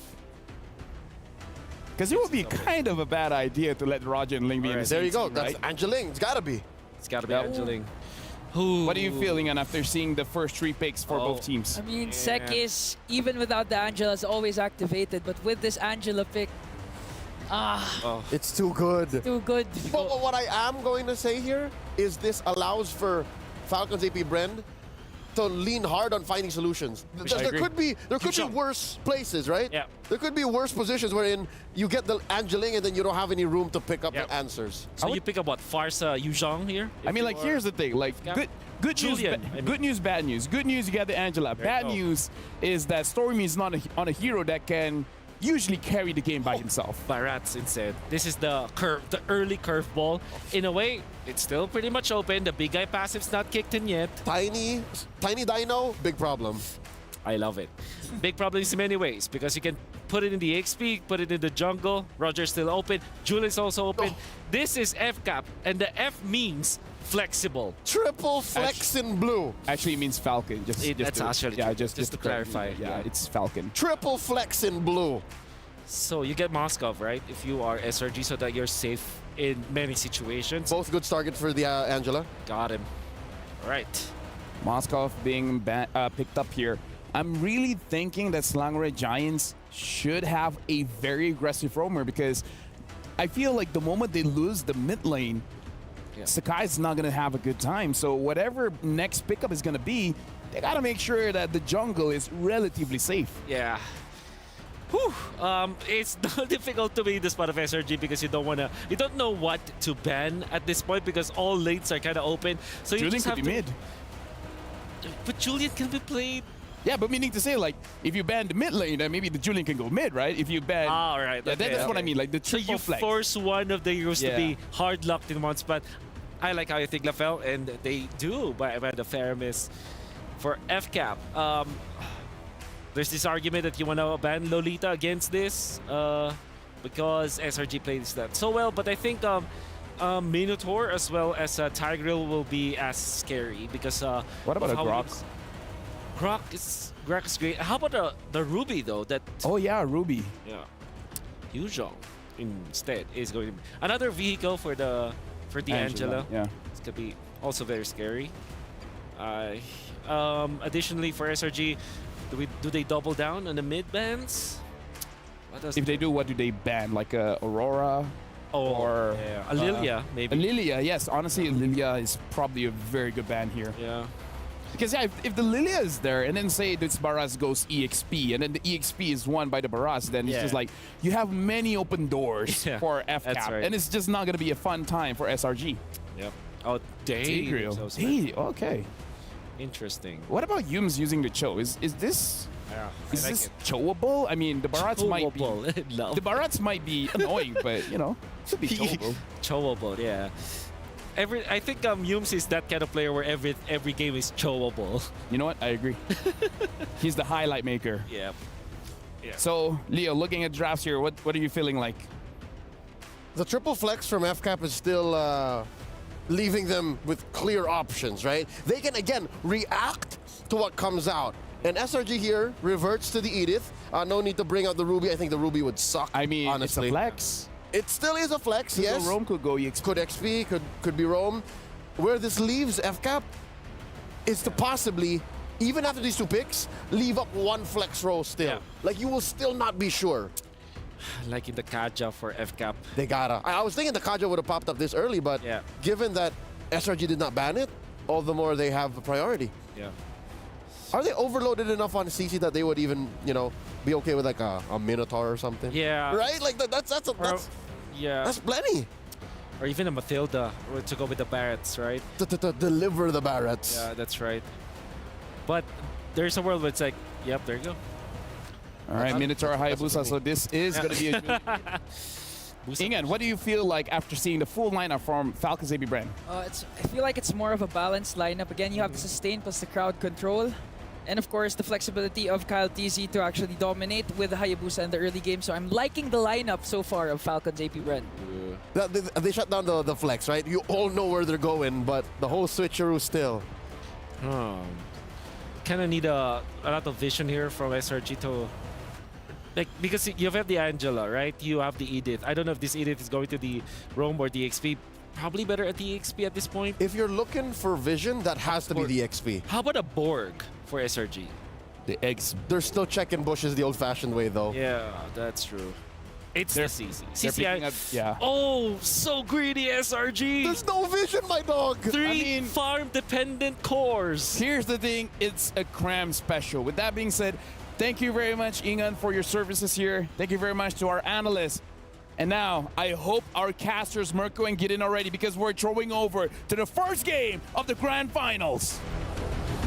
Because it would be kind of a bad idea to let Roger and Ling be in the same There you go. team, That's right? Angeling. It's gotta be. It's gotta be Angeling. What are you feeling after seeing the first 3 picks for both teams? I mean, Sek is, even without the Angela, is always activated. But with this Angela pick, it's too good. Too good. But what I am going to say here is this allows for Falcons AP Bren to lean hard on finding solutions. There could be worse places, right? Yeah. There could be worse positions wherein you get the Angeling and then you don't have any room to pick up the answers. So you pick up what? Farsa Yuzhong here? I mean, like, here's the thing. Like, good news, good news, bad news. Good news, you got the Angela. Bad news is that Stormy is not on a hero that can usually carry the game by himself. Barats instead. This is the early curveball. In a way, it's still pretty much open. The big guy passive's not kicked in yet. Tiny Dino, big problem. I love it. Big problems in many ways because you can put it in the XP, put it in the jungle. Roger's still open. Julian's also open. This is FCAP, and the F means flexible. Triple flex in blue. Actually, it means Falcon. Just to clarify. Yeah, it's Falcon. Triple flex in blue. So you get Moskov, right? If you are SRG, so that you're safe in many situations. Both good targets for the Angela. Got him. All right. Moskov being picked up here. I'm really thinking that Selangor Red Giants should have a very aggressive roamer because I feel like the moment they lose the mid lane, Sakai's not going to have a good time. So whatever next pickup is going to be, they got to make sure that the jungle is relatively safe. Yeah. Whew. It's difficult to be in the spot of SRG because you don't know what to ban at this point because all lanes are kind of open. So Julian you just have could be mid. But Julian can be played. Yeah, but meaning to say, like, if you ban the mid lane, then maybe the Julian can go mid, right? If you ban... All right. Yeah, that's what I mean, like the So triple you flex. force one of the heroes to be hard locked in one spot. I like how you think, Lafel, and they do by the fair miss for FCAP. There's this argument that you want to ban Lolita against this because SRG plays that so well, but I think Minotaur as well as Tigreal will be as scary because what about a Grok? Grok is great. How about the Ruby though? Oh yeah, Ruby. Yeah, Yuzhong instead is going to be another vehicle for the Angela. Yeah, it's gonna be also very scary. Additionally for SRG, do they double down on the mid bans? If they do, what do they ban? Like Aurora? Or Lilia, maybe. Lilia, yes. Honestly, Lilia is probably a very good ban here. Yeah. Because if the Lilia is there, and then say this Baras goes EXP, and then the EXP is won by the Baras, then it's just like, you have many open doors for FCAP, right. and it's just not going to be a fun time for SRG. Yep. Oh, Tigreal. Hey, okay. Interesting. What about Yums using the Cho? Is this Yeah, Is this chowable? I mean, the Barats might be... No. The Barats might be annoying, but, you know, it should be chowable. Chowable, yeah. I think Yums is that kind of player where every game is chowable. You know what? I agree. He's the highlight maker. Yeah. So, Leo, looking at drafts here, what are you feeling like? The triple flex from FCAP is still leaving them with clear options, right? They can, again, react to what comes out. And SRG here reverts to the Edith. No need to bring out the Ruby. I think the Ruby would suck, I mean, honestly. it's a flex. It still is a flex, yes. Could go Rome, could go EXP. Could XP, could be Rome. Where this leaves FCAP is to possibly, even after these two picks, leave up one flex row still. Yeah. Like, you will still not be sure. Like in the Kaja for FCAP. They gotta. I was thinking the Kaja would have popped up this early, but given that SRG did not ban it, all the more they have a priority. Yeah. Are they overloaded enough on CC that they would even, you know, be okay with like a Minotaur or something? Yeah. Right? Like that's plenty. Or even a Matilda to go with the Barretts, right? To deliver the Barretts. Yeah, that's right. But there's a world where it's like, yep, there you go. All right, Minotaur Hayabusa. So this is going to be a Ingan, what do you feel like after seeing the full lineup from Falcons AB brand? I feel like it's more of a balanced lineup. Again, you have the sustain plus the crowd control. And of course, the flexibility of Kyle TZ to actually dominate with Hayabusa in the early game. So I'm liking the lineup so far of Falcons AP brand. They shut down the flex, right? You all know where they're going, but the whole switcheroo still. Kind of need a lot of vision here from SRG to... Like, because you have the Angela, right? You have the Edith. I don't know if this Edith is going to the Rome or the XP. Probably better at the XP at this point. If you're looking for vision, that has to be the XP. How about a Borg for SRG? The eggs. They're still checking bushes the old-fashioned way, though. Yeah, that's true. It's the CC. CCI. Yeah. Oh, so greedy SRG. There's no vision, my dog. Three farm-dependent cores. Here's the thing. It's a cram special. With that being said, thank you very much, Ingan, for your services here. Thank you very much to our analysts. And now, I hope our casters, Mirko and get in already because we're throwing over to the first game of the Grand Finals.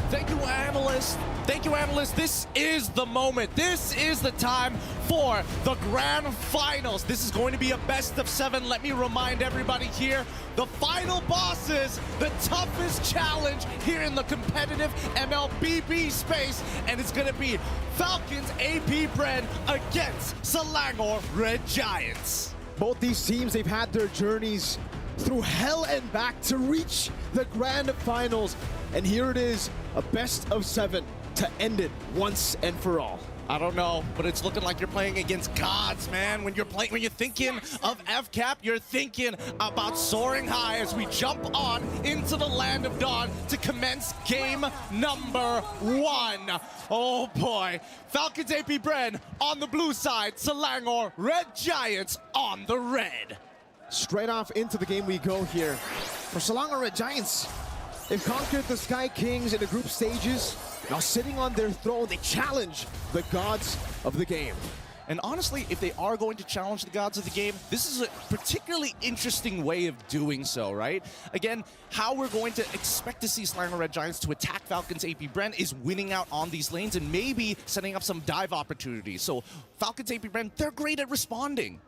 Thank you, analysts. Thank you, analysts. This is the moment. This is the time for the Grand Finals. This is going to be a best of 7. Let me remind everybody here, the final bosses, the toughest challenge here in the competitive MLBB space. And it's going to be Falcons AP Bred against Selangor Red Giants. Both these teams, they've had their journeys through hell and back to reach the Grand Finals. And here it is, a best of 7 to end it once and for all. I don't know, but it's looking like you're playing against gods, man. When you're thinking of FCAP, you're thinking about soaring high as we jump on into the land of dawn to commence game number 1. Oh boy, Falcons AP Bren on the blue side, Selangor Red Giants on the red. Straight off into the game we go here. For Selangor Red Giants, they've conquered the Sky Kings in the group stages. Now sitting on their throne, they challenge the gods of the game. And honestly, if they are going to challenge the gods of the game, this is a particularly interesting way of doing so, right? Again, how we're going to expect to see Selangor Red Giants to attack Falcons AP Bren is winning out on these lanes and maybe setting up some dive opportunities. So Falcons AP Bren, they're great at responding.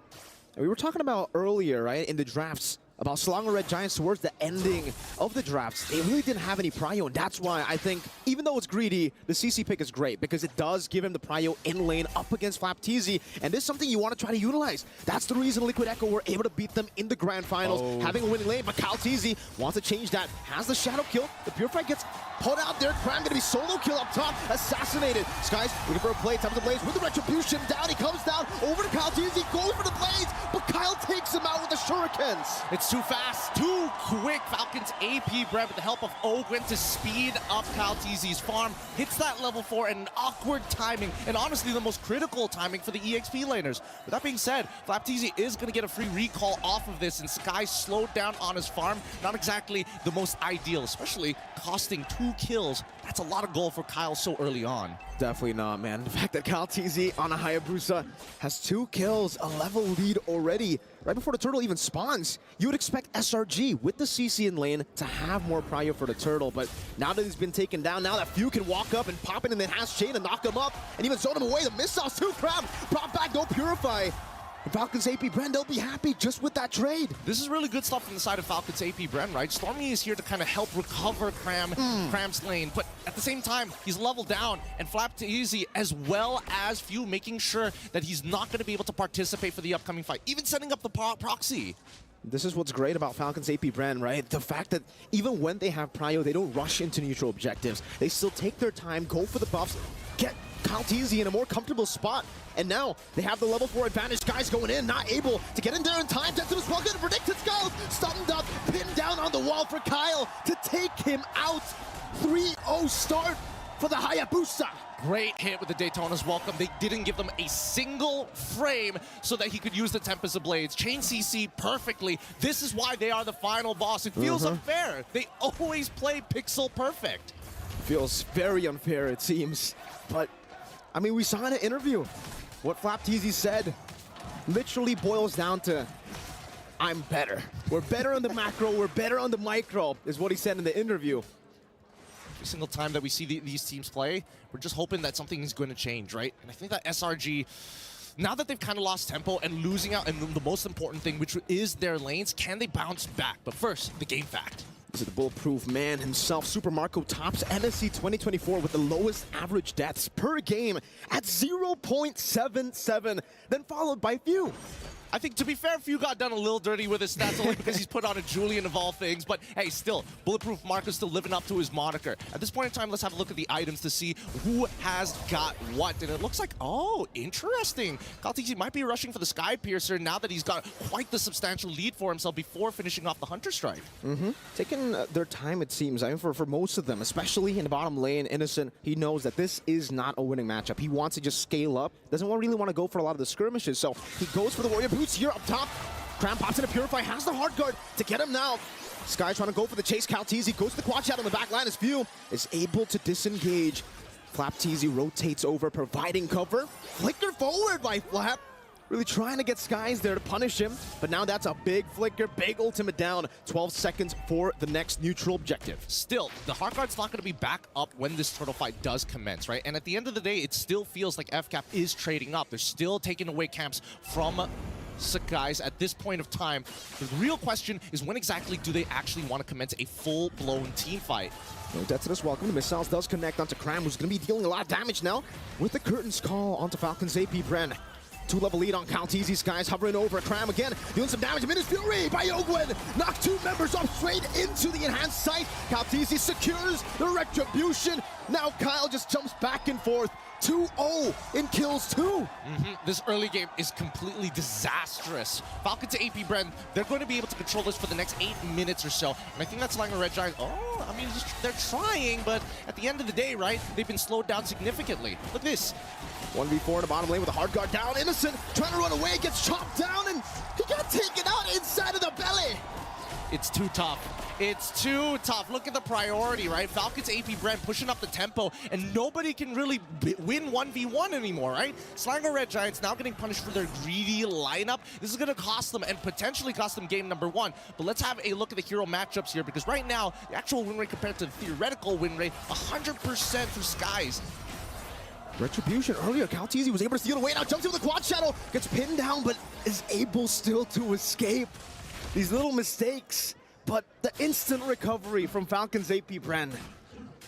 We were talking about earlier, right, in the drafts, about Selangor Red Giants towards the ending of the drafts. They really didn't have any prio, and that's why I think, even though it's greedy, the CC pick is great, because it does give him the prio in lane up against FCAP TZ, and this is something you want to try to utilize. That's the reason Liquid Echo were able to beat them in the Grand Finals, having a winning lane, but Kyle TZ wants to change that, has the Shadow kill, the Purified gets put out there, Cram gonna be solo kill up top, assassinated. Skies looking for a play, time to Blaze with the Retribution, down, he comes down, over to Kyle TZ, goes for the Blaze, but Kyle takes him out with the Shurikens. It's too fast, too quick. Falcons AP Bred with the help of Ogwen to speed up Kyle TZ's farm. Hits that level 4 and an awkward timing, and honestly the most critical timing for the EXP laners. With that being said, FCAP TZ is going to get a free recall off of this, and Sky slowed down on his farm. Not exactly the most ideal, especially costing 2 kills. That's a lot of goal for Kyle so early on. Definitely not, man. The fact that Kyle TZ on a Hayabusa has 2 kills, a level lead already. right before the turtle even spawns, you would expect SRG with the CC in lane to have more prio for the turtle, but now that he's been taken down, now that Few can walk up and pop in and then has Chain and knock him up and even zone him away. The missiles too, Crab brought back, no Purify. And Falcons AP Bren, they'll be happy just with that trade. This is really good stuff from the side of Falcons AP Bren, right? Stormy is here to kind of help recover Cram's lane, but at the same time, he's leveled down, and FlapTeasy, as well as Few, making sure that he's not going to be able to participate for the upcoming fight, even setting up the proxy. This is what's great about Falcons AP Bren, right? The fact that even when they have prio, they don't rush into neutral objectives. They still take their time, go for the buffs, get FlapTeasy in a more comfortable spot. And now they have the level 4 advantage. Sky's going in, not able to get in there in time. Denton well good, predicted Skiles, stunned up, pinned down on the wall for Kyle to take him out. 3-0 start for the Hayabusa. Great hit with the Daytona's welcome. They didn't give them a single frame so that he could use the Tempest of Blades. Chain CC perfectly. This is why they are the final boss. It feels unfair. They always play pixel perfect. Feels very unfair, it seems. But, I mean, we saw in an interview what FlapTeasy said literally boils down to, I'm better. We're better on the macro, we're better on the micro, is what he said in the interview. Every single time that we see these teams play, we're just hoping that something is going to change, right? And I think that SRG, now that they've kind of lost tempo and losing out, and the most important thing, which is their lanes, can they bounce back? But first, the game fact. This is the bulletproof man himself. Super Marco tops MSC 2024 with the lowest average deaths per game at 0.77, then followed by Few. I think, to be fair, Few got done a little dirty with his stats only because he's put on a Julian of all things. But hey, still, Bulletproof Marco's still living up to his moniker. At this point in time, let's have a look at the items to see who has got what. And it looks like, oh, interesting. FlapTeasy might be rushing for the Sky Piercer now that he's got quite the substantial lead for himself before finishing off the Hunter Strike. Taking their time, it seems. I mean, for most of them, especially in the bottom lane, Innocent, he knows that this is not a winning matchup. He wants to just scale up. Doesn't really want to go for a lot of the skirmishes. So he goes for the Warrior Boots here up top. Cram pops in a Purify, has the hard guard to get him now. Sky trying to go for the chase. FlapTeasy goes to the quad shot on the back line as Few is able to disengage. FlapTeasy rotates over, providing cover. Flicker forward by Flap. Really trying to get Skies there to punish him, but now that's a big flicker, big ultimate down. 12 seconds for the next neutral objective. Still, the hard guard's not going to be back up when this turtle fight does commence, right? And at the end of the day, it still feels like FCAP is trading up. They're still taking away camps from Skies at this point of time. The real question is, when exactly do they actually want to commence a full-blown team fight? No Detonus welcome. The missiles does connect onto Cram, who's going to be dealing a lot of damage now with the Curtains call onto Falcons AP Bren. 2-level lead on FlapTeasy. Skies hovering over Cram again, doing some damage. Minus Fury by Ogwen. Knock 2 members off straight into the enhanced sight. FlapTeasy secures the retribution. Now Kyle just jumps back and forth. 2-0 in kills too. This early game is completely disastrous. Falcons to AP Bren, they're going to be able to control this for the next 8 minutes or so. And I think that's Langer Red Giant. Oh, I mean, they're trying, but at the end of the day, right, they've been slowed down significantly. Look at this. 1v4 in the bottom lane with a hard guard down. Innocent trying to run away, gets chopped down, and he got taken out inside of the belly. It's too tough. It's too tough. Look at the priority, right? Falcons AP Bren pushing up the tempo, and nobody can really win 1v1 anymore, right? Slanger Red Giants now getting punished for their greedy lineup. This is going to cost them and potentially cost them game number 1. But let's have a look at the hero matchups here, because right now, the actual win rate compared to the theoretical win rate, 100% for Skies. Retribution earlier, FlapTeasy was able to steal away, now jumps into the quad shadow, gets pinned down, but is able still to escape. These little mistakes, but the instant recovery from Falcons AP Bren.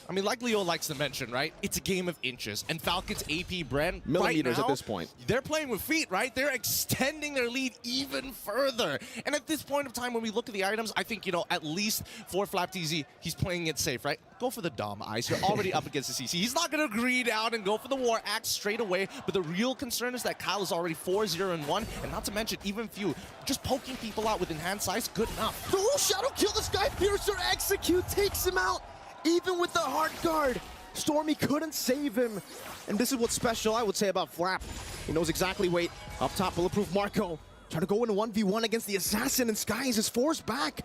I mean, like Leo likes to mention, right? It's a game of inches. And Falcons AP Bren, millimeters right now, at this point. They're playing with feet, right? They're extending their lead even further. And at this point of time, when we look at the items, I think, you know, at least for FlapTeasy, he's playing it safe, right? Go for the Dom Eyes. You're already up against the CC. He's not going to greed out and go for the War Axe straight away. But the real concern is that Kyle is already 4-0-1. And not to mention, even Few, just poking people out with enhanced size, good enough. Oh, Shadow kill the Sky Piercer, execute, takes him out. Even with the hard guard, Stormy couldn't save him. And this is what's special, I would say, about Flap. He knows exactly, wait, up top, Bulletproof Marco. Trying to go into 1v1 against the Assassin, and Skies is forced back.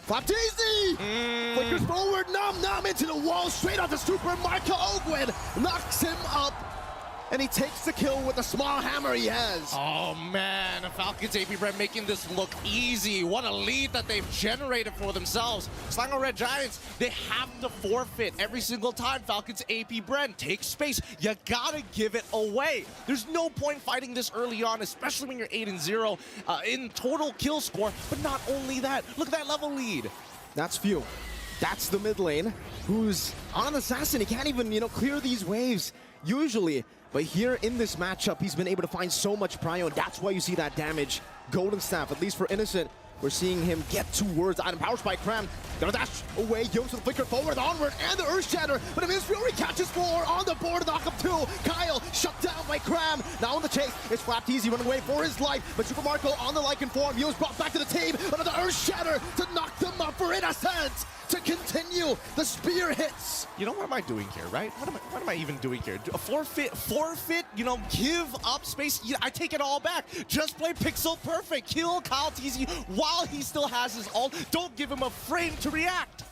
FlapTeasy! Flickers forward, nom into the wall, straight onto Super Marco. Ogwen knocks him up. And he takes the kill with the small hammer he has. Oh man, Falcons AP Brent making this look easy. What a lead that they've generated for themselves. Slango Red Giants, they have to forfeit every single time Falcons AP Brent takes space. You gotta give it away. There's no point fighting this early on, especially when you're 8-0 in total kill score. But not only that, look at that level lead. That's few. That's the mid lane, who's on an assassin. He can't even, clear these waves usually. But here in this matchup, he's been able to find so much prio, and that's why you see that damage. Golden Staff, at least for Innocent, we're seeing him get towards item. Power Spike, Cram, gonna dash away, Yomes with the flicker forward, onward, and the Earth Shatter. But Miss Fury catches 4 on the board, knock up 2. Kyle shut down by Cram. Now on the chase, it's FlapTeasy running away for his life. But Super Marco on the Lycan form. Yomes brought back to the team. Another Earth Shatter to knock them up for Innocent. To continue, the spear hits. What am I doing here, right? What am I even doing here? A forfeit, give up space. I take it all back. Just play pixel perfect. Kill Kyle Teasy while he still has his ult. Don't give him a frame to react.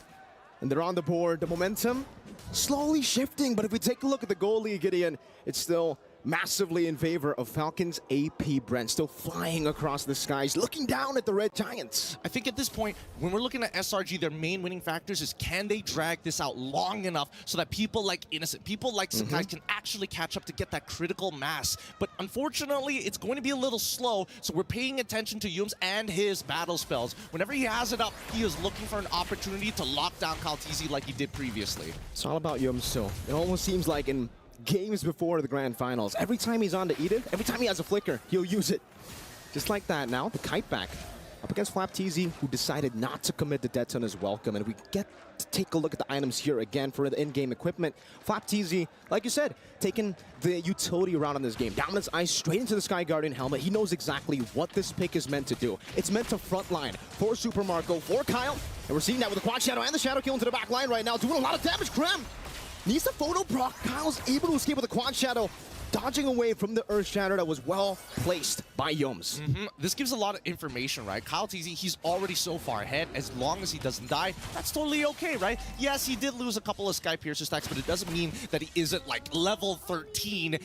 And they're on the board. The momentum slowly shifting, but if we take a look at the goalie, Gideon, it's still massively in favor of Falcons AP Brent, still flying across the skies, looking down at the Red Giants. I think at this point, when we're looking at SRG, their main winning factors is can they drag this out long enough so that people like Innocent, people like Sakai can actually catch up to get that critical mass. But unfortunately, it's going to be a little slow, so we're paying attention to Yums and his battle spells. Whenever he has it up, he is looking for an opportunity to lock down Kaltizi like he did previously. It's all about Yums, so it almost seems like in games before the grand finals, every time he's on to Eden, every time he has a flicker, he'll use it. Just like that. Now the kite back up against FlapTeasy, who decided not to commit the dead ton as welcome, and we get to take a look at the items here again for the in-game equipment. FlapTeasy, like you said, taking the utility route on this game. Dominance Ice straight into the Sky Guardian helmet. He knows exactly what this pick is meant to do. It's meant to frontline for Super Marco, for Kyle, and we're seeing that with the Quad Shadow and the Shadow Kill into the back line right now, doing a lot of damage. Krem needs the photo proc. Kyle's able to escape with a Quad Shadow, dodging away from the Earth Shatter that was well placed by Yums. This gives a lot of information, right? Kyle TZ, he's already so far ahead. As long as he doesn't die, that's totally okay, right? Yes, he did lose a couple of Sky Piercer stacks, but it doesn't mean that he isn't like level 13,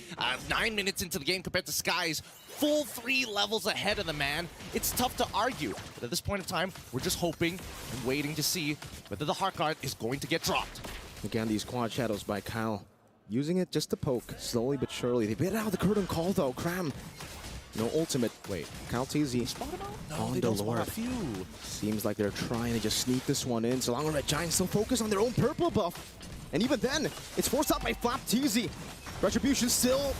9 minutes into the game compared to Sky's full 3 levels ahead of the man. It's tough to argue, but at this point in time, we're just hoping and waiting to see whether the Heart Guard is going to get dropped. Again, these Quad Shadows by Kyle, using it just to poke, slowly but surely. They bit out the curtain call though. Cram, no ultimate. Wait, Kyle TZ on the Lord. Seems like they're trying to just sneak this one in. So long as Red Giants still focus on their own purple buff. And even then, it's forced out by FlapTeasy. Retribution still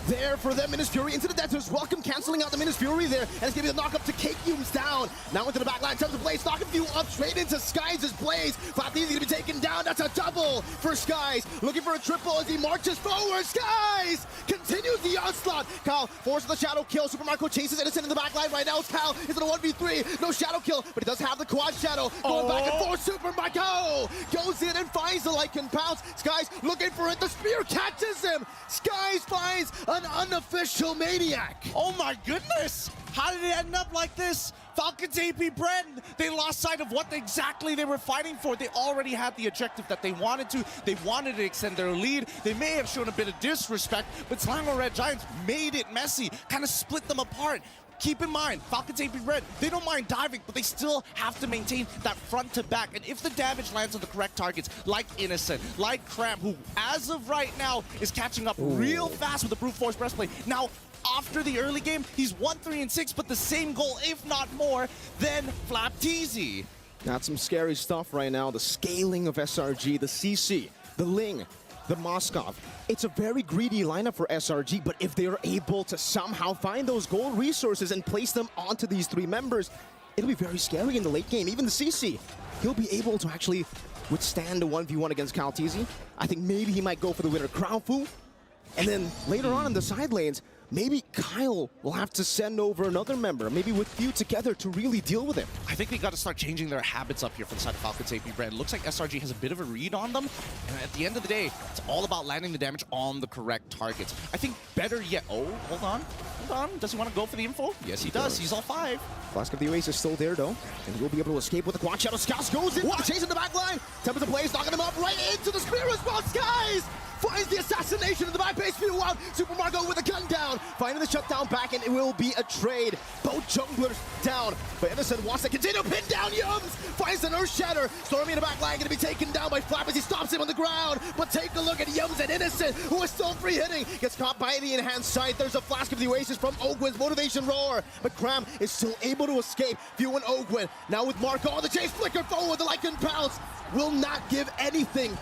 there for them. Minus Fury into the Deathers. Welcome, canceling out the Minus Fury there. And it's going to be the knock-up to Cake Yums down. Now into the back line. Tons of Blaze. Knocking you up straight into Skies' Blaze. FlapTeasy going to be taken down. That's a double for Skies. Looking for a triple as he marches forward. Skies continues the onslaught. Kyle forces the Shadow Kill. Super Marco chases Innocent in the back line right now. Kyle is in a 1v3. No Shadow Kill, but he does have the Quad Shadow. Going back and forth. Super Marco goes in and finds the Lycan Pounce. Skies looking for it. The spear catches him. Skies finds an unofficial Maniac. Oh my goodness! How did it end up like this? Falcons AP Brent, they lost sight of what exactly they were fighting for. They already had the objective that they wanted to. They wanted to extend their lead. They may have shown a bit of disrespect, but Slango Red Giants made it messy, kind of split them apart. Keep in mind, Falcons AP Red, they don't mind diving, but they still have to maintain that front to back. And if the damage lands on the correct targets, like Innocent, like Cramp, who as of right now is catching up real fast with the Brute Force Breastplate. Now, after the early game, he's 1-3-6, but the same goal, if not more, than FlapTeasy. That's some scary stuff right now. The scaling of SRG, the CC, the Ling, the Moskov. It's a very greedy lineup for SRG, but if they're able to somehow find those gold resources and place them onto these 3 members, it'll be very scary in the late game. Even the CC, he'll be able to actually withstand a 1v1 against Kaltizi. I think maybe he might go for the winner, Crown Fu. And then later on in the side lanes, maybe Kyle will have to send over another member, maybe with few together to really deal with him. I think they got to start changing their habits up here for the side of Falcons AP Brand. It looks like SRG has a bit of a read on them. And at the end of the day, it's all about landing the damage on the correct targets. I think better yet... Oh, hold on. Hold on. Does he want to go for the info? Yes, he does. He's all 5. Flask of the Oasis is still there, though. And he'll be able to escape with the Quad Shadow. Scouse goes in. Chasing the back line. Tempest of Blaze knocking him up right into the spear as well. Skies finds the assassination in the back base view out. Super Marco with a gun down, finding the shutdown back, and it will be a trade. Both junglers down, but Innocent wants to continue to pin down Yums. Finds an Earth Shatter. Stormy in the back line, gonna be taken down by Flap as he stops him on the ground. But take a look at Yums and Innocent, who is still free hitting. Gets caught by the enhanced sight. There's a flask of the Oasis from Ogwin's motivation roar, but Cram is still able to escape. Few and Ogwin now with Marco. The chase flicker forward. The Lycan pounce will not give anything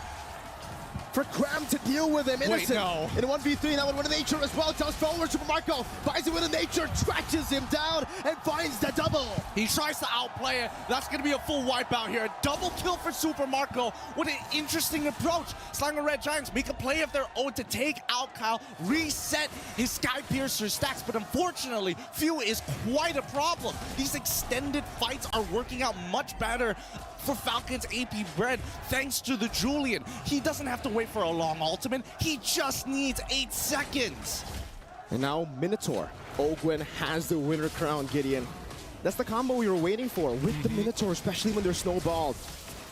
for Cram to deal with him. Innocent in a 1v3, now with a nature as well. Jumps forward, Super Marco buys it with a nature, scratches him down, and finds the double. He tries to outplay it. That's going to be a full wipeout here. A double kill for Super Marco. What an interesting approach. Slanger Red Giants make a play of their own to take out Kyle, reset his Sky Piercer stacks, but unfortunately, Few is quite a problem. These extended fights are working out much better for Falcon's AP Bread, thanks to the Julian. He doesn't have to wait for a long ultimate. He just needs 8 seconds. And now Minotaur. Ogwin has the winner crown, Gideon. That's the combo we were waiting for with the Minotaur, especially when they're snowballed.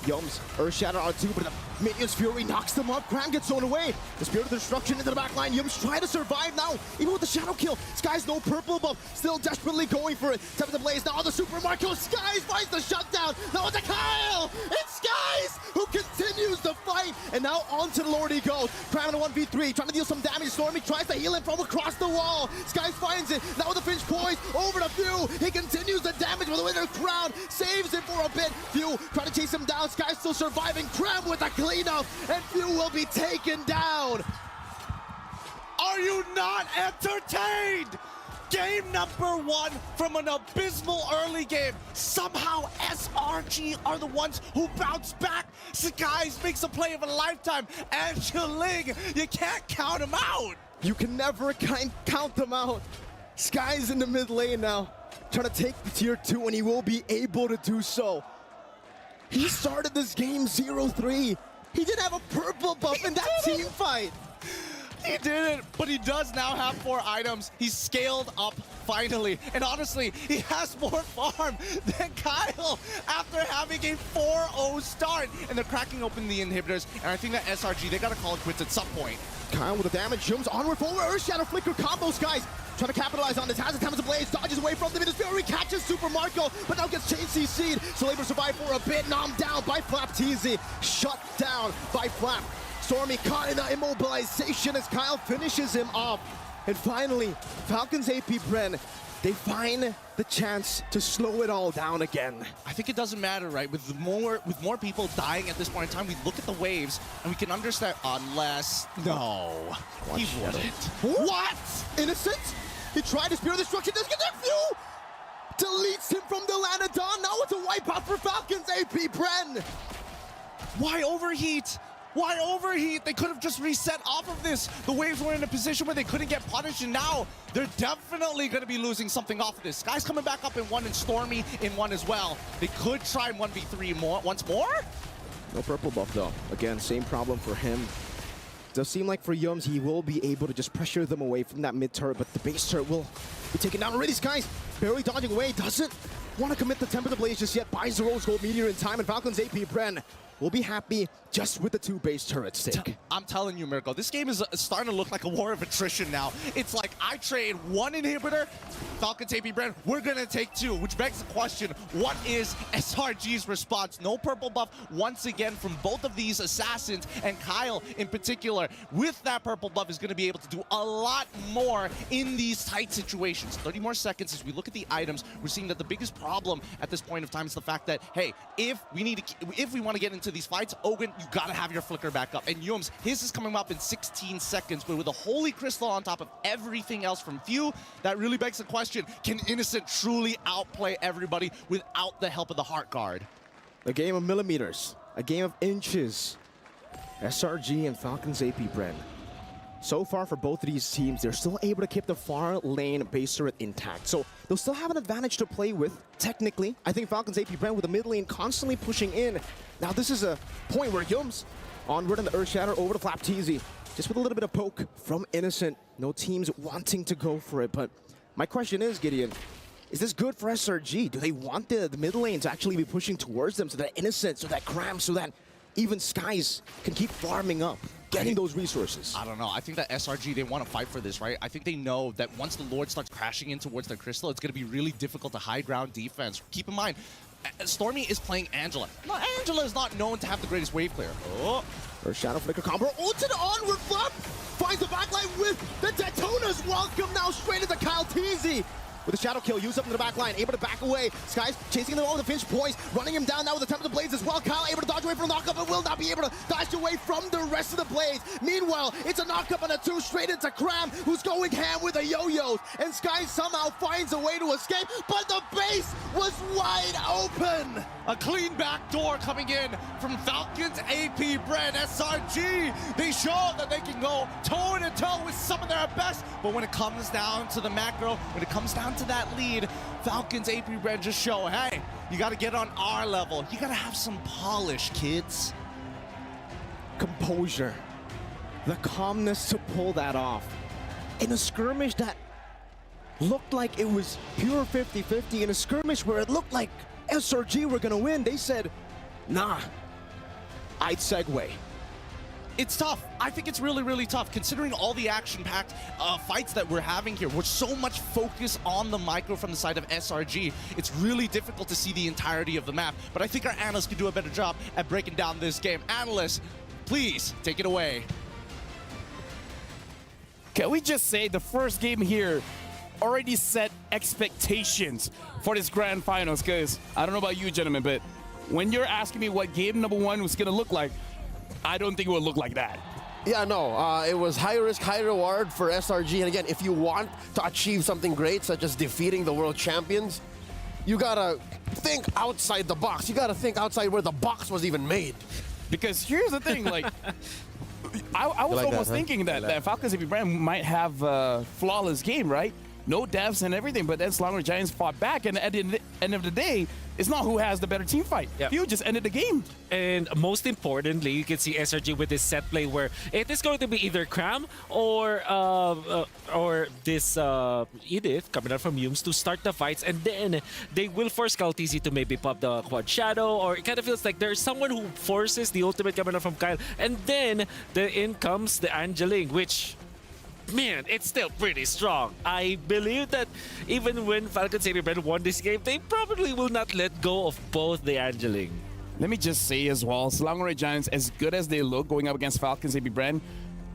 Yums, Earth Shatter R2, but the Minion's Fury knocks them up. Cram gets thrown away. The Spirit of Destruction into the back line. Yums try to survive now, even with the Shadow Kill. Sky's no purple buff, still desperately going for it. Tap the blaze now on the Super Marco. Skies finds the shutdown. Now it's a Kyle. It's Skies who continues the fight. And now onto the Lord he goes. Cram in a 1v3, trying to deal some damage. Stormy tries to heal him from across the wall. Skies finds it. Now with the Finch poise over to Few. He continues the damage with the winner crown. Saves him for a bit. Few trying to chase him down. Sky's still surviving. Cram with a cleanup, and Few will be taken down. Are you not entertained? Game number 1 from an abysmal early game. Somehow SRG are the ones who bounce back. Skies makes a play of a lifetime. And Chiling, you can't count him out. You can never count them out. Sky's in the mid lane now, trying to take the tier 2, and he will be able to do so. He started this game 0-3. He didn't have a purple buff in that team fight. He didn't, but he does now have 4 items. He's scaled up finally. And honestly, he has more farm than Kyle after having a 4-0 start. And they're cracking open the inhibitors. And I think that SRG, they gotta call it quits at some point. Kyle with the damage, jumps onward forward. Earth Shadow Flicker combos, guys. Trying to capitalize on this, has the time as a blaze, dodges away from them, Fury catches Super Marco, but now gets chain CC'd. So able to survive for a bit, knocked down by Flap TZ. Shut down by Flap. Stormy caught in the immobilization as Kyle finishes him off. And finally, Falcons AP Bren, they find the chance to slow it all down again. I think it doesn't matter, right? With more people dying at this point in time, we look at the waves and we can understand, unless, no, he wouldn't. What? Innocent? He tried to Spirit of Destruction, doesn't get that Few! Deletes him from the land of Dawn, now it's a wipeout for Falcons AP Bren! Why overheat? Why overheat? They could have just reset off of this. The waves were in a position where they couldn't get punished, and now they're definitely going to be losing something off of this. Sky's coming back up in 1 and Stormy in 1 as well. They could try 1v3 once more. No purple buff though. Again, same problem for him. Does seem like for Yums, he will be able to just pressure them away from that mid turret, but the base turret will be taken down already. Sky's barely dodging away, doesn't want to commit the Temper the Blaze just yet, buys the Rose Gold Meteor in time, and Falcons AP Bren will be happy just with the 2 base turrets take. I'm telling you, Mirko, this game is starting to look like a war of attrition now. It's like I trade 1 inhibitor, Falcons AP Bren, we're gonna take 2, which begs the question, what is SRG's response? No purple buff once again from both of these assassins, and Kyle in particular, with that purple buff, is gonna be able to do a lot more in these tight situations. 30 more seconds as we look at the items, we're seeing that the biggest problem at this point of time is the fact that, hey, if we want to get into these fights, Ogun, you gotta have your flicker back up. And Yums, his is coming up in 16 seconds, but with a Holy Crystal on top of everything else from Few, that really begs the question, can Innocent truly outplay everybody without the help of the Heart Guard? A game of millimeters, a game of inches. SRG and Falcons AP Bren. So far for both of these teams, they're still able to keep the far lane base turret intact. So they'll still have an advantage to play with, technically. I think Falcons AP Bren with the mid lane constantly pushing in. Now this is a point where Yums onward in the Earth Shatter over to Flap TZ. Just with a little bit of poke from Innocent. No teams wanting to go for it, but my question is, Gideon, is this good for SRG? Do they want the mid lane to actually be pushing towards them so that Innocent, so that Cram, so that even Skies can keep farming up? getting those resources? I don't know. I think that SRG, they want to fight for this, right? I think they know that once the Lord starts crashing in towards their crystal, it's going to be really difficult to high ground defense. Keep in mind, Stormy is playing Angela. No, Angela is not known to have the greatest wave clear. Oh. Or Shadow Flicker combo. Moonton onward flip! Finds the backline with the Daytonas. Welcome now straight into Kyle Teasy. With a shadow kill, used up in the back line, able to back away. Sky's chasing them all with the Finch poise, running him down now with the Temple of the Blades as well. Kyle able to dodge away from the knockup, but will not be able to dodge away from the rest of the Blades. Meanwhile, it's a knockup on a 2 straight into Cram, who's going ham with the yo-yos. And Sky somehow finds a way to escape, but the base was wide open. A clean back door coming in from Falcons, AP, Brand, SRG. They show that they can go toe-to-toe with some of their best, but when it comes down to the macro, when it comes down to that lead, Falcons, AP, Brand just show, hey, you got to get on our level. You got to have some polish, kids. Composure. The calmness to pull that off. In a skirmish that looked like it was pure 50-50, in a skirmish where it looked like SRG were gonna win, they said, nah, I'd segue. It's tough. I think it's really, really tough considering all the action-packed fights that we're having here. We're so much focus on the micro from the side of SRG. It's really difficult to see the entirety of the map, but I think our analysts can do a better job at breaking down this game. Analysts, please take it away. Can we just say the first game here already set expectations for this grand finals? Because I don't know about you, gentlemen, but when you're asking me what game number 1 was going to look like, I don't think it would look like that. Yeah, no, it was high risk, high reward for SRG. And again, if you want to achieve something great, such as defeating the world champions, you gotta think outside the box. You gotta think outside where the box was even made. Because here's the thing, like, I was like almost that, huh? thinking that Falcons AP Brand might have a flawless game, right? No deaths and everything, but then Slaughter Giants fought back, and at the end of the day, it's not who has the better team fight. Yep. You just ended the game. And most importantly, you can see SRG with this set play where it is going to be either Cram or this Edith coming out from Humes to start the fights, and then they will force Kaltisi to maybe pop the quad shadow, or it kind of feels like there's someone who forces the ultimate coming out from Kyle, and then in comes the Angeling, which, man, it's still pretty strong. I believe that even when Falcons AP Brand won this game, they probably will not let go of both the Angeling. Let me just say as well, Slaughter Giants, as good as they look going up against Falcons AP Brand,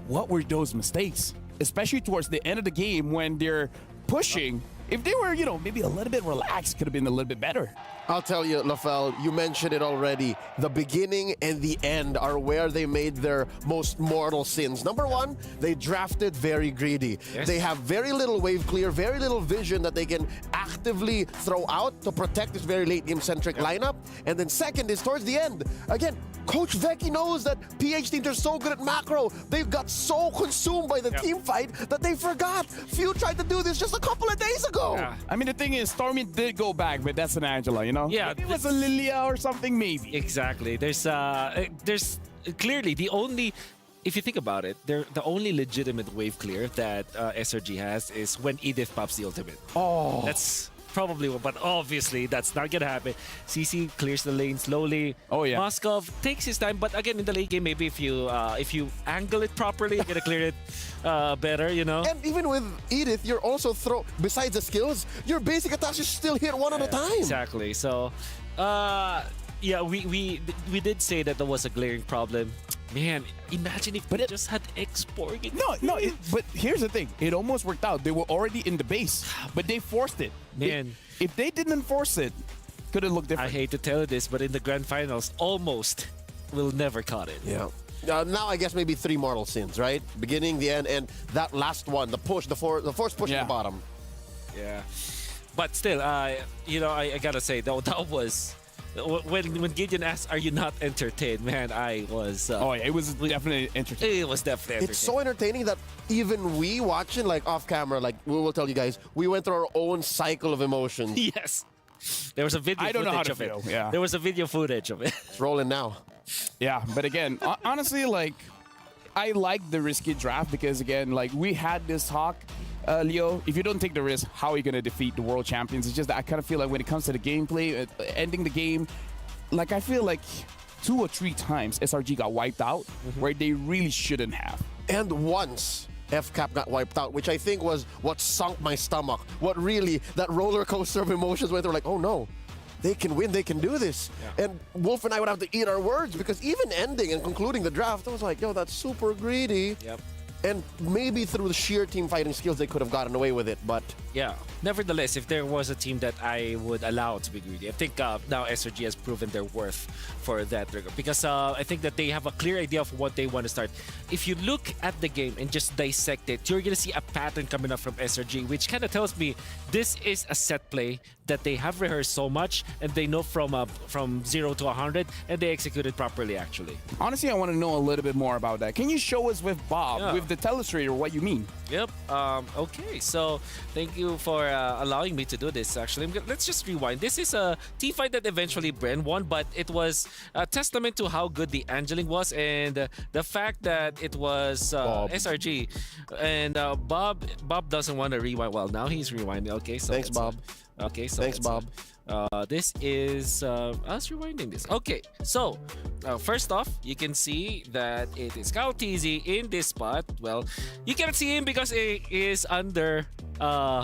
what were those mistakes? Especially towards the end of the game when they're pushing. If they were, maybe a little bit relaxed, could have been a little bit better. I'll tell you, Lafel, you mentioned it already. The beginning and the end are where they made their most mortal sins. Number 1, they drafted very greedy. Yes. They have very little wave clear, very little vision that they can actively throw out to protect this very late game-centric lineup. And then second is towards the end. Again, Coach Vecchi knows that PH teams are so good at macro. They've got so consumed by the team fight that they forgot. Few tried to do this just a couple of days ago. Yeah. I mean, the thing is, Stormy did go back, but that's an Angela, Yeah, maybe it was a Lilia or something, maybe. Exactly. There's clearly the only, if you think about it, the only legitimate wave clear that SRG has is when Edith pops the ultimate. Oh. That's probably one, but obviously that's not gonna happen. CC clears the lane slowly. Oh yeah. Moskov takes his time, but again in the late game, maybe if you angle it properly, you're gonna clear it better, And even with Edith, you're also besides the skills, your basic attacks still hit one at a time. Exactly. So, yeah, we did say that there was a glaring problem. Man, imagine if they just had X-Borg. But here's the thing. It almost worked out. They were already in the base, but they forced it. Man. If they didn't force it, could it look different? I hate to tell you this, but in the grand finals, almost will never caught it. Yeah. Now I guess maybe 3 mortal sins, right? Beginning, the end, and that last one, the push, the force push at the bottom. Yeah. But still, I gotta say, that was... When Gideon asked, "Are you not entertained?" Man, I was. It was definitely entertaining. It was definitely entertaining. It's so entertaining that even we watching, like off camera, like we will tell you guys, we went through our own cycle of emotions. Yes. There was a video I don't know how footage to of feel. it. Yeah. There was a video footage of it. It's rolling now. Yeah, but again, honestly, like, I like the risky draft because, again, like, we had this talk, Leo, if you don't take the risk, how are you going to defeat the world champions? It's just that I kind of feel like when it comes to the gameplay, ending the game, like, I feel like 2 or 3 times SRG got wiped out where they really shouldn't have. And once FCAP got wiped out, which I think was what sunk my stomach. What really, that roller coaster of emotions where they were like, oh no, they can win, they can do this. Yeah. And Wolf and I would have to eat our words because even ending and concluding the draft, I was like, yo, that's super greedy. Yep. And maybe through the sheer team fighting skills, they could have gotten away with it, but... Yeah. Nevertheless, if there was a team that I would allow to be greedy, I think now SRG has proven their worth for that regard. Because I think that they have a clear idea of what they want to start. If you look at the game and just dissect it, you're going to see a pattern coming up from SRG, which kind of tells me this is a set play that they have rehearsed so much and they know from 0 to 100 and they executed properly, actually. Honestly, I want to know a little bit more about that. Can you show us with Bob, with the telestrator, what you mean? Yep. Okay. So thank you for allowing me to do this. Actually, let's just rewind. This is a team fight that eventually Bren won, but it was a testament to how good the angeling was and the fact that it was SRG and Bob doesn't want to rewind. Well, now he's rewinding. Okay. So thanks, Bob. Okay. So thanks, Bob. This is us rewinding this. Okay, so first off, you can see that it is Kyle TZ in this spot. Well, you cannot see him because he is under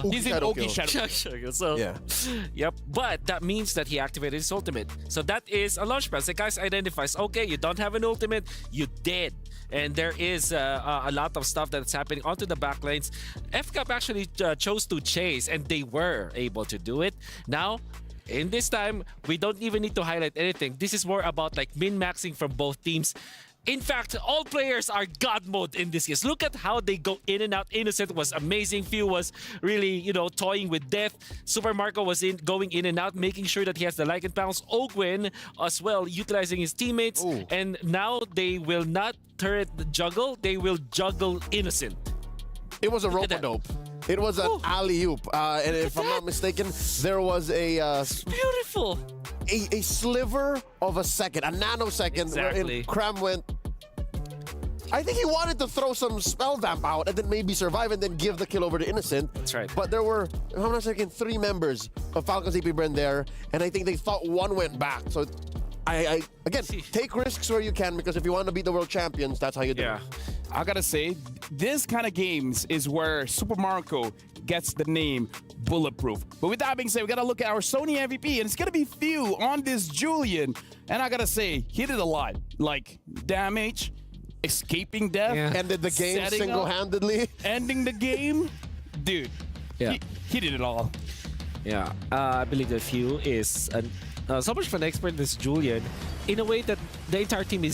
he's in Oki Shadow. So yeah. Yep, but that means that he activated his ultimate. So that is a launch pad. So guys identifies, okay, you don't have an ultimate, you did. And there is a lot of stuff that's happening onto the backlines. FCAP actually chose to chase, and they were able to do it. Now, in this time, we don't even need to highlight anything. This is more about like min-maxing from both teams. In fact, all players are God mode in this case. Look at how they go in and out. Innocent was amazing. Few was really, toying with death. Super Marco was going in and out, making sure that he has the like and pounce. Ogwin as well, utilizing his teammates. Ooh. And now they will not turret juggle. They will juggle Innocent. It was a rope-a-dope. It was an alley-oop. And if I'm not mistaken, there was a... Beautiful. A sliver of a second, a nanosecond, wherein Cram went... I think he wanted to throw some spell damp out and then maybe survive and then give the kill over to Innocent. That's right. But there were, if I'm not mistaken, 3 members of Falcons AP Bren there, and I think they thought one went back. So, again, take risks where you can, because if you want to beat the world champions, that's how you do it. I gotta say, this kind of games is where Super Marco gets the name bulletproof. But with that being said, we gotta look at our Sony MVP, and it's gonna be few on this Julian. And I gotta say, he did a lot. Like, damage, escaping death, ended the game single-handedly, ending the game. Dude, he did it all. Yeah, I believe that few is so much of an expert in this Julian, in a way that the entire team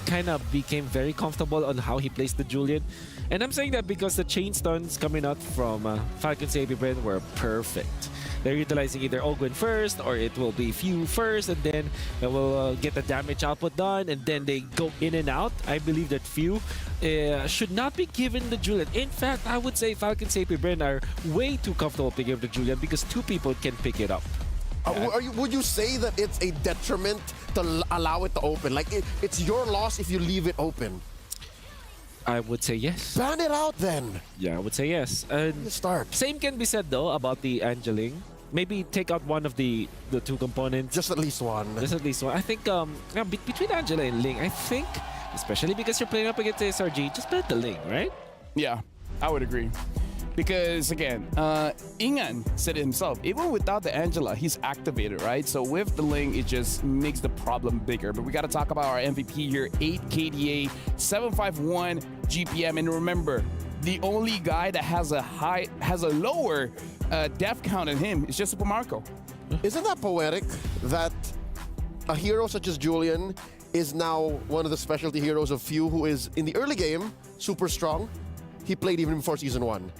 kind of became very comfortable on how he plays the Julian. And I'm saying that because the chain stuns coming out from Falcons AP Bren were perfect. They're utilizing either Ogwin first, or it will be Few first, and then they will get the damage output done, and then they go in and out. I believe that Few should not be given the Julian. In fact, I would say Falcons AP Bren are way too comfortable picking up the Julian because 2 people can pick it up. Would you say that it's a detriment to allow it to open? Like, it's your loss if you leave it open? I would say yes. Ban it out then. Yeah, I would say yes. And start. Same can be said though about the angeling. Maybe take out one of the 2 components. Just at least one. Just at least one. I think between Angela and Ling, I think, especially because you're playing up against the SRG, just bet the Ling, right? Yeah, I would agree. Because again, Ingan said it himself, even without the Angela, he's activated, right? So with the Ling, it just makes the problem bigger. But we got to talk about our MVP here, 8 KDA, 751 GPM. And remember, the only guy that has a lower death count than him is just Super Marco. Isn't that poetic that a hero such as Julian is now one of the specialty heroes of Few, who is in the early game super strong? He played even before Season 1.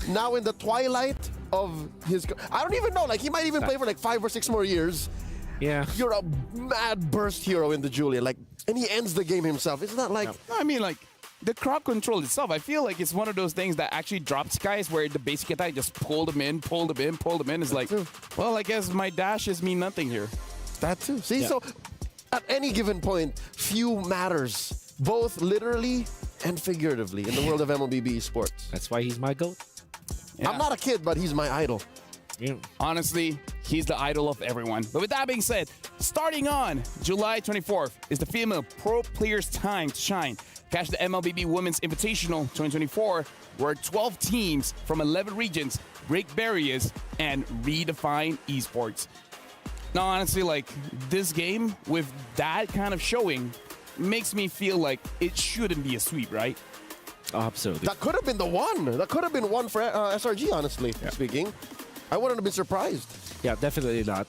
Now in the twilight of his... I don't even know, like he might even play for like 5 or 6 more years. Yeah. You're a mad burst hero in the Julian, like, and he ends the game himself. Isn't that like... I mean, like, the crowd control itself, I feel like it's one of those things that actually drops guys where the basic attack just pulled them in. It's like, well, I guess my dashes mean nothing here. That too. See, so at any given point, Few matters, both literally and figuratively in the world of MLBB esports. That's why he's my GOAT. Yeah. I'm not a kid, but he's my idol. Honestly, he's the idol of everyone. But with that being said, starting on July 24th is the female pro players' time to shine. Catch the MLBB Women's Invitational 2024, where 12 teams from 11 regions break barriers and redefine esports. Now, honestly, like, this game with that kind of showing makes me feel like it shouldn't be a sweep, right? Absolutely. That could have been the one. That could have been one for SRG, honestly speaking. I wouldn't have been surprised. Yeah, definitely not.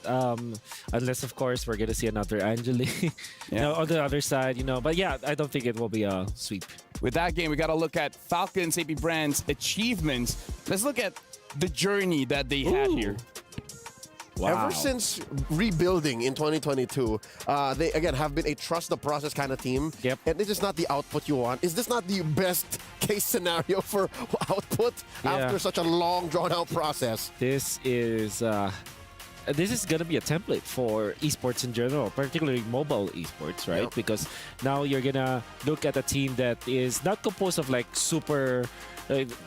Unless, of course, we're going to see another Angeli on the other side, But yeah, I don't think it will be a sweep. With that game, we got to look at Falcons AP Brand's achievements. Let's look at the journey that they had here. Wow. Ever since rebuilding in 2022, they, again, have been a trust the process kind of team. Yep. And this is not the output you want. Is this not the best case scenario for output after such a long, drawn-out process? This is going to be a template for esports in general, particularly mobile esports, right? Yep. Because now you're going to look at a team that is not composed of like super...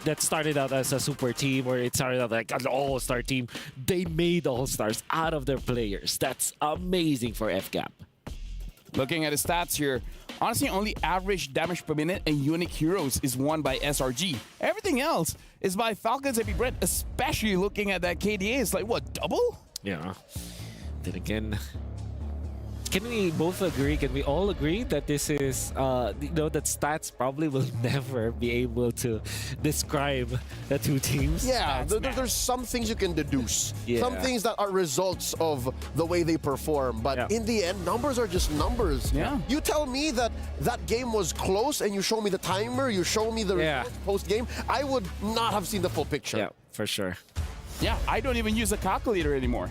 that started out as a super team, or it started out like an all-star team. They made all-stars out of their players. That's amazing for FCAP. Looking at the stats here, honestly, only average damage per minute and unique heroes is won by SRG. Everything else is by Falcons AP Brand, especially looking at that KDA. It's like, what, double? Yeah. Then again... Can we both agree, can we all agree that this is, that stats probably will never be able to describe the two teams? Yeah, there's some things you can deduce. Yeah. Some things that are results of the way they perform. But in the end, numbers are just numbers. Yeah. You tell me that that game was close and you show me the timer, you show me the results post-game, I would not have seen the full picture. Yeah, for sure. Yeah, I don't even use a calculator anymore.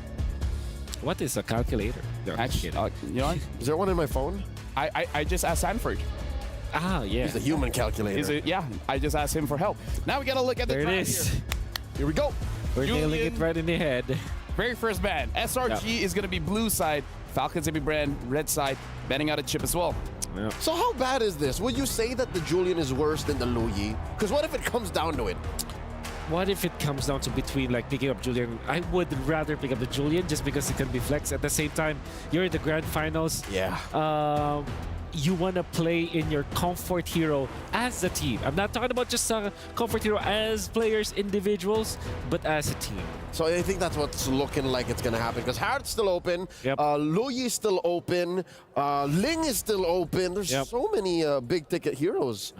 What is a calculator? No, Actually, you know what? Is there one in my phone? I just asked Sanford. Ah, yeah. He's a human calculator. Yeah, I just asked him for help. Now we got to look at the There it draft is. here. Here we go. We're nailing it right in the head. Very first ban. SRG is going to be blue side. Falcons AP Brand, red side. Banning out a chip as well. Yeah. So how bad is this? Would you say that the Julian is worse than the Luyi? Because what if it comes down to it? What if it comes down to between like picking up Julian? I would rather pick up the Julian just because it can be flex. At the same time, you're in the grand finals. Yeah. You want to play in your comfort hero as a team. I'm not talking about just a comfort hero as players, individuals, but as a team. So I think that's what's looking like it's going to happen. Because Harrod's still open. Yep. Luyi is still open. Ling is still open. There's so many big-ticket heroes.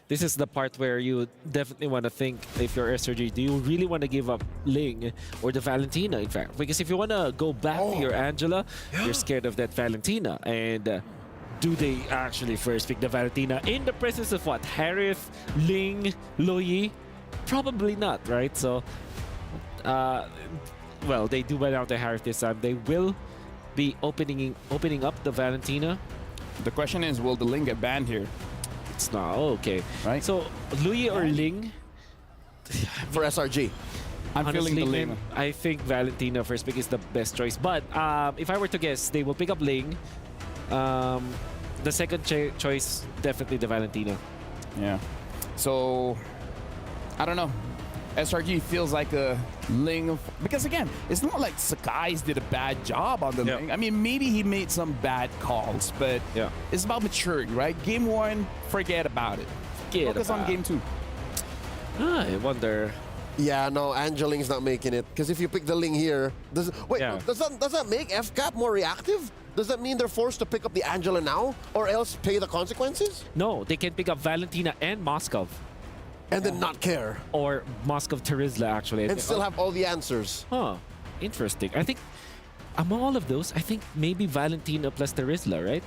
This is the part where you definitely want to think, if you're SRG, do you really want to give up Ling or the Valentina, in fact? Because if you want to go back to your Angela, you're scared of that Valentina. And do they actually first pick the Valentina in the presence of what? Harith, Ling, Luyi? Probably not, right? So, well, they do went out to Harith this time. They will be opening up the Valentina. The question is, will the Ling get banned here? It's not. Oh, okay. Right. So, Luyi or Ling? For SRG. I'm feeling the Ling. I think Valentina first pick is the best choice. But if I were to guess, they will pick up Ling. The second choice, definitely the Valentina. Yeah. So, I don't know. SRG feels like a Ling. Because again, it's not like Sakai's did a bad job on the Ling. I mean, maybe he made some bad calls, but it's about maturity, right? Game 1, forget about it. Focus on game 2. I wonder. Yeah, no, Angeling's not making it. Because if you pick the Ling here, does that make FCAP more reactive? Does that mean they're forced to pick up the Angela now, or else pay the consequences? No, they can pick up Valentina and Moskov. And then not care. Or Moskov Terizla, actually. And still have all the answers. Huh. Interesting. I think among all of those, I think maybe Valentina plus Terizla, right?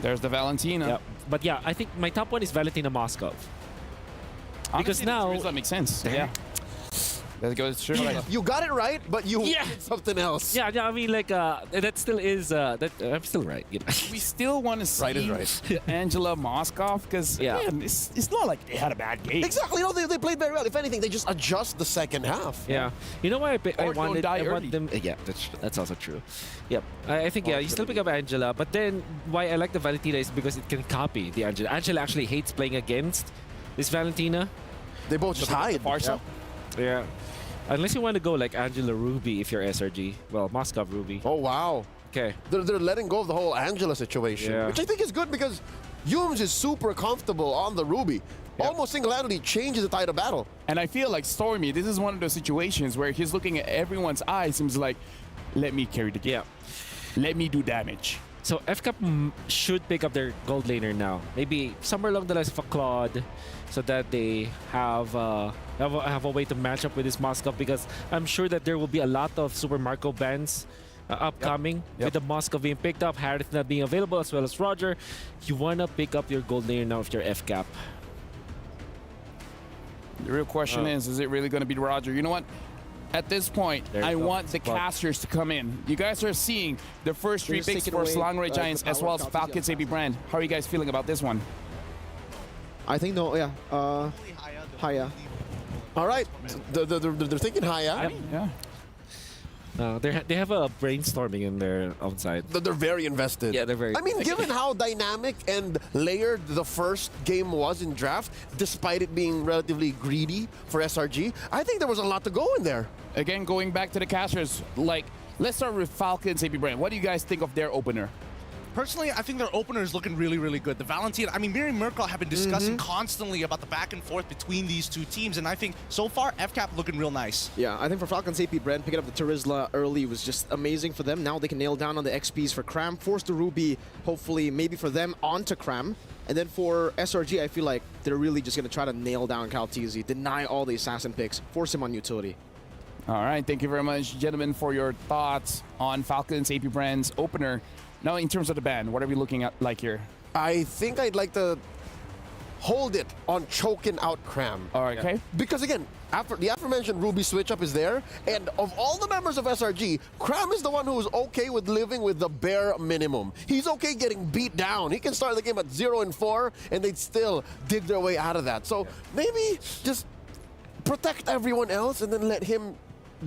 There's the Valentina. Yeah. But yeah, I think my top one is Valentina Moskov. Because honestly, now... Terizla makes sense. Yeah. Let's go straight away. You got it right, but you did something else. Yeah, I mean, like, that still is... I'm still right, you know. We still want to see Angela Moskov, because it's not like they had a bad game. Exactly. No, they played very well. If anything, they just adjust the second half. Yeah. You know why I want them... Yeah, that's also true. Yep. I think, you still pick up Angela, but then why I like the Valentina is because it can copy the Angela. Angela actually hates playing against this Valentina. They both just hide. Yeah. Unless you want to go like Angela Ruby if you're SRG. Well, Moscow Ruby. Oh, wow. Okay. They're letting go of the whole Angela situation, Yeah. which I think is good because Yums is super comfortable on the Ruby. Almost single-handedly changes the tide of battle. And I feel like Stormy, this is one of those situations where he's looking at everyone's eyes and he's like, let me carry the game. Yeah. Let me do damage. So FCAP should pick up their gold laner now. Maybe somewhere along the lines of a Claude, so that they have a way to match up with this Moscow, because I'm sure that there will be a lot of Super Marco bans upcoming with the Moscow being picked up, Harith not being available, as well as Roger. You wanna pick up your gold laner now if you're FCAP. The real question is it really going to be Roger? You know what? At this point, I want the casters to come in. You guys are seeing the first three picks for Slangre Giants as well as Falcons AB brand. How are you guys feeling about this one? I think no, yeah. Haya. All right. They're thinking Haya. Yeah. They have a brainstorming in their own side. They're very invested. Yeah, they're very. I mean, given how dynamic and layered the first game was in draft, despite it being relatively greedy for SRG, I think there was a lot to go in there. Again, going back to the casters, like, let's start with Falcons AB brand. What do you guys think of their opener? Personally, I think their opener is looking really, really good. The Valentina, I mean, Miri Merkel have been discussing constantly about the back and forth between these two teams, and I think so far, FCAP looking real nice. Yeah, I think for Falcons AP brand, picking up the Terizla early was just amazing for them. Now they can nail down on the XPs for Cram, force the Ruby, hopefully, maybe for them, onto Cram. And then for SRG, I feel like they're really just going to try to nail down Calteezy, deny all the assassin picks, force him on utility. All right, thank you very much, gentlemen, for your thoughts on Falcons AP brand's opener. Now, in terms of the ban, what are we looking at like here? I think I'd like to hold it on choking out Cram. All right, okay. Because again, after the aforementioned Ruby switch up is there, and of all the members of SRG, Cram is the one who is okay with living with the bare minimum. He's okay getting beat down. He can start the game at 0-4, and they'd still dig their way out of that. So maybe just protect everyone else and then let him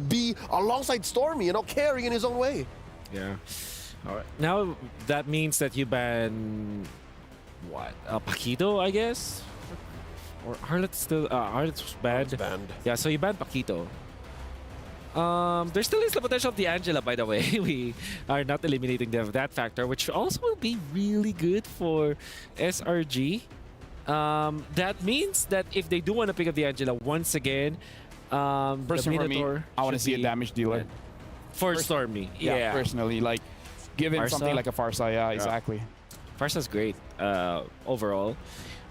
be alongside Stormy, carry in his own way. Yeah. All right. Now that means that you ban what? Paquito, I guess. Or Harlot's still Harlot's banned. Yeah, so you ban Paquito. There still is the potential of the Angela, by the way. We are not eliminating that factor, which also will be really good for SRG. That means that if they do want to pick up the Angela once again, Personally, for me, I want to see a damage dealer. For Stormy. Yeah, personally, like, give him Farsa? something like a Farsa. Yeah, exactly. Farsa's great overall.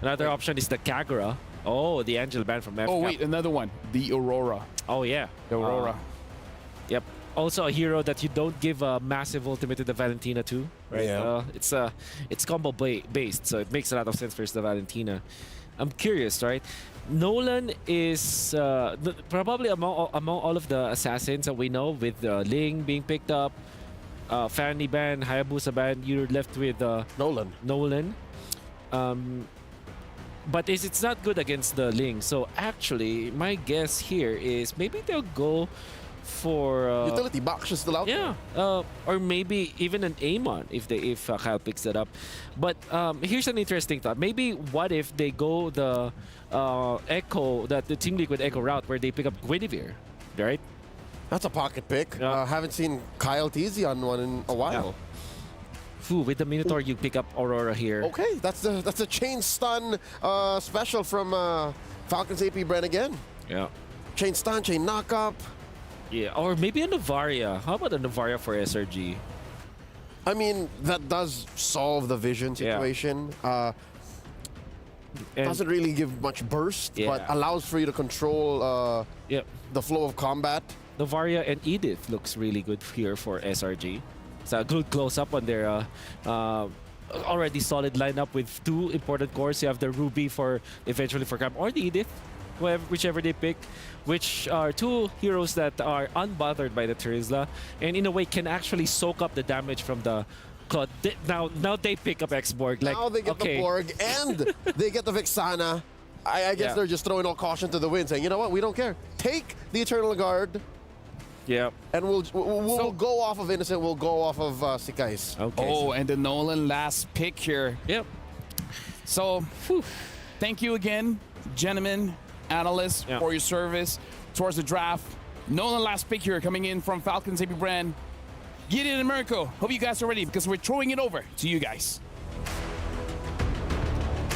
Another option is the Kagura. Oh, the Angel ban from FCAP. Oh, wait, another one. The Aurora. Oh, yeah. The Aurora. Yep. Also a hero that you don't give a massive ultimate to the Valentina too, right? Yeah. It's combo based, so it makes a lot of sense versus the Valentina. I'm curious, right? Nolan is probably among all of the assassins that we know, with Ling being picked up, Fanny ban, Hayabusa ban. You're left with Nolan. But it's not good against the Ling. So actually, my guess here is maybe they'll go for utility box is still out there. Or maybe even an Amon if Kyle picks that up. But here's an interesting thought. Maybe what if they go the Echo, the Team Liquid Echo route, where they pick up Guinevere, right? That's a pocket pick. Haven't seen Kyle Teasy on one in a while. Ooh, with the Minotaur, you pick up Aurora here. Okay, that's a chain stun special from Falcons AP brand again. Yeah. Chain stun, chain knockup. Yeah, or maybe a Navaria. How about a Navaria for SRG? I mean, that does solve the vision situation. Doesn't really give much burst, but allows for you to control the flow of combat. Navaria and Edith looks really good here for SRG. It's a good close-up on their already solid lineup with two important cores. You have the Ruby eventually for Cam, or the Edith, whichever they pick, which are two heroes that are unbothered by the Terizla, and in a way can actually soak up the damage from the Claude. Now they pick up X-Borg. Now they get the Borg and they get the Vixana. I guess they're just throwing all caution to the wind, saying, you know what, we don't care. Take the Eternal Guard. Yeah. And we'll go off of Innocent, we'll go off of Sikais. Okay. Oh, and the Nolan last pick here. Yep. So, thank you again, gentlemen, analysts, for your service towards the draft. Nolan last pick here coming in from Falcons AP brand. Gideon and Mirko, hope you guys are ready because we're throwing it over to you guys.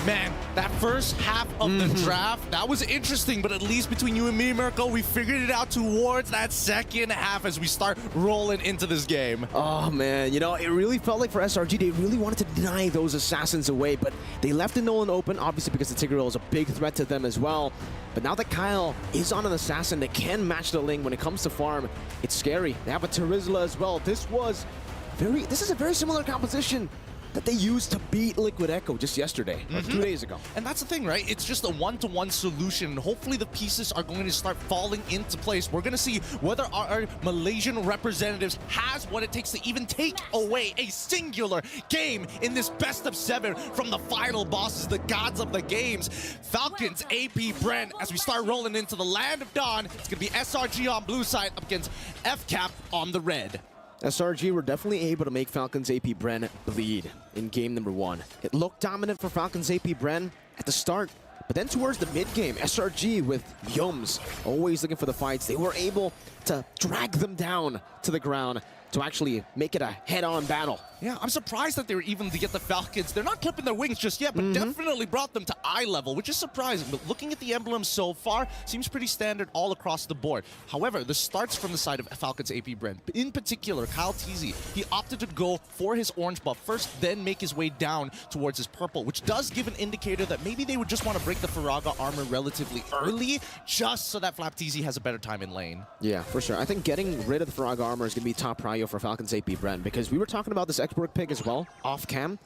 Man, that first half of the draft, that was interesting, but at least between you and me, Mirko, we figured it out towards that second half as we start rolling into this game. Oh man, you know, it really felt like for SRG, they really wanted to deny those assassins away, but they left the Nolan open, obviously because the Tigreal is a big threat to them as well. But now that Kyle is on an assassin that can match the Ling when it comes to farm, it's scary. They have a Terizla as well. This is a very similar composition that they used to beat Liquid Echo just yesterday, or 2 days ago. And that's the thing, right? It's just a one-to-one solution. And hopefully the pieces are going to start falling into place. We're going to see whether our Malaysian representatives has what it takes to even take away a singular game in this best of 7 from the final bosses, the gods of the games. Falcons, AP, Brent, as we start rolling into the land of dawn, it's going to be SRG on blue side up against FCAP on the red. SRG were definitely able to make Falcons AP Bren bleed in game number 1. It looked dominant for Falcons AP Bren at the start, but then towards the mid-game, SRG with Yoms always looking for the fights, they were able to drag them down to the ground to actually make it a head-on battle. Yeah, I'm surprised that they were able to get the Falcons. They're not clipping their wings just yet, but definitely brought them to eye level, which is surprising. But looking at the emblems so far, seems pretty standard all across the board. However, this starts from the side of Falcons AP Brent. In particular, Kyle Teasy, he opted to go for his orange buff first, then make his way down towards his purple, which does give an indicator that maybe they would just want to break the Faraga armor relatively early, just so that Flap Teasy has a better time in lane. Yeah, for sure. I think getting rid of the Faraga armor is going to be top prio for Falcons AP Brent, because we were talking about this Exborg pick as well, off cam.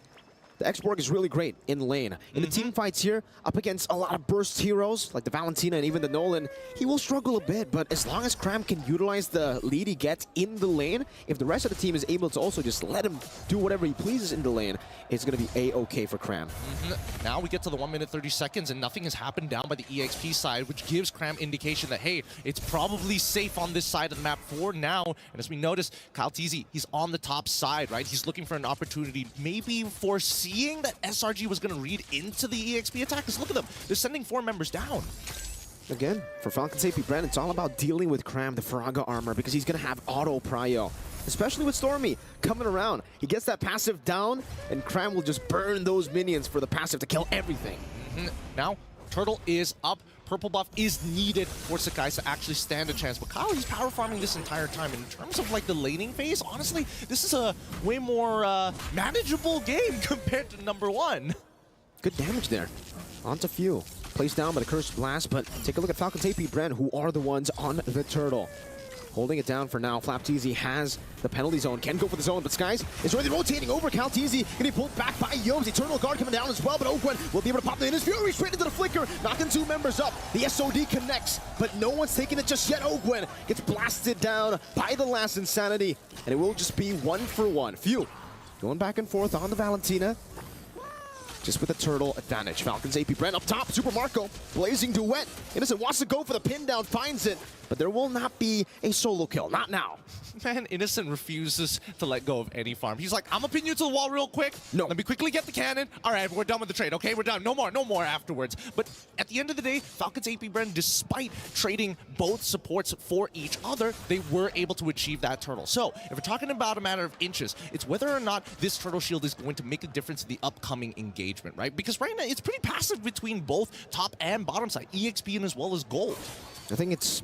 The Exborg is really great in lane. In the team fights here, up against a lot of burst heroes, like the Valentina and even the Nolan, he will struggle a bit, but as long as Cram can utilize the lead he gets in the lane, if the rest of the team is able to also just let him do whatever he pleases in the lane, it's going to be A-okay for Cram. Now we get to the 1 minute 30 seconds and nothing has happened down by the EXP side, which gives Cram indication that, hey, it's probably safe on this side of the map for now. And as we notice, Kyle Teasy, he's on the top side, right? He's looking for an opportunity, maybe foreseeing that SRG was going to read into the EXP attack. Because look at them, they're sending 4 members down. Again, for Falcons AP Brent, it's all about dealing with Cram, the Faraga armor, because he's going to have auto prio. Especially with Stormy coming around. He gets that passive down, and Cram will just burn those minions for the passive to kill everything. Now, Turtle is up. Purple buff is needed for Sakai to actually stand a chance. But Kyle, he's power farming this entire time. In terms of like the laning phase, honestly, this is a way more manageable game compared to number 1. Good damage there. Onto Few. Placed down by the Cursed Blast, but take a look at Falcons AP Brent, who are the ones on the Turtle. Holding it down for now. Flap Teasy has the penalty zone. Can go for the zone, but Skies is really rotating over. Cal Teasy getting pulled back by Yomes. Eternal Guard coming down as well, but Ogwen will be able to pop the Innis Fury straight into the flicker, knocking 2 members up. The SOD connects, but no one's taking it just yet. Ogwen gets blasted down by the last Insanity, and it will just be 1 for 1. Few going back and forth on the Valentina. Just with a turtle advantage. Falcons AP Brent up top. Super Marco blazing duet. Innocent wants to go for the pin down, finds it, but there will not be a solo kill. Not now. Man, Innocent refuses to let go of any farm. He's like, I'm gonna pin you to the wall real quick. No. Let me quickly get the cannon. All right, we're done with the trade. Okay, we're done. No more afterwards. But at the end of the day, Falcons AP Brent, despite trading both supports for each other, they were able to achieve that turtle. So if we're talking about a matter of inches, it's whether or not this turtle shield is going to make a difference in the upcoming engagement, right? Because right now, it's pretty passive between both top and bottom side, EXP and as well as gold. I think it's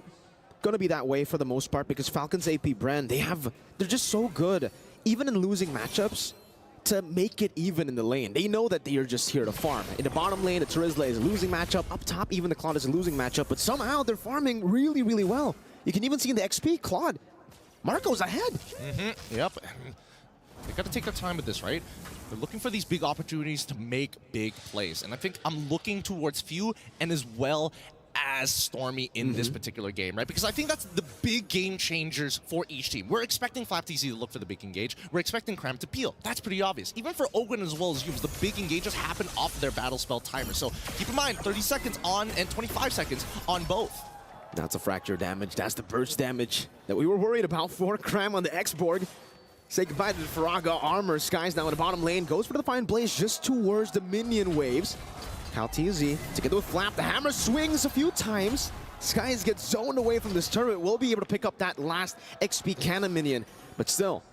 going to be that way for the most part because Falcons AP Brand, they're just so good, even in losing matchups, to make it even in the lane. They know that they are just here to farm. In the bottom lane, the Terizla is a losing matchup. Up top, even the Claude is a losing matchup, but somehow they're farming really, really well. You can even see in the XP, Claude, Marco's ahead. Yep. They got to take their time with this, right? They're looking for these big opportunities to make big plays. And I think I'm looking towards Few and as well as Stormy in this particular game, right? Because I think that's the big game changers for each team. We're expecting Flap TC to look for the big engage. We're expecting Cram to peel. That's pretty obvious. Even for Ogwen as well as Yums, the big engages happen off of their battle spell timer. So keep in mind, 30 seconds on and 25 seconds on both. That's a fracture damage. That's the burst damage that we were worried about for Cram on the Exborg. Say goodbye to the Faraga armor. Skies now in the bottom lane. Goes for the Fine Blaze just towards the minion waves. Kaltizi to get to a flap. The hammer swings a few times. Skies get zoned away from this turret. We'll be able to pick up that last XP cannon minion. But still,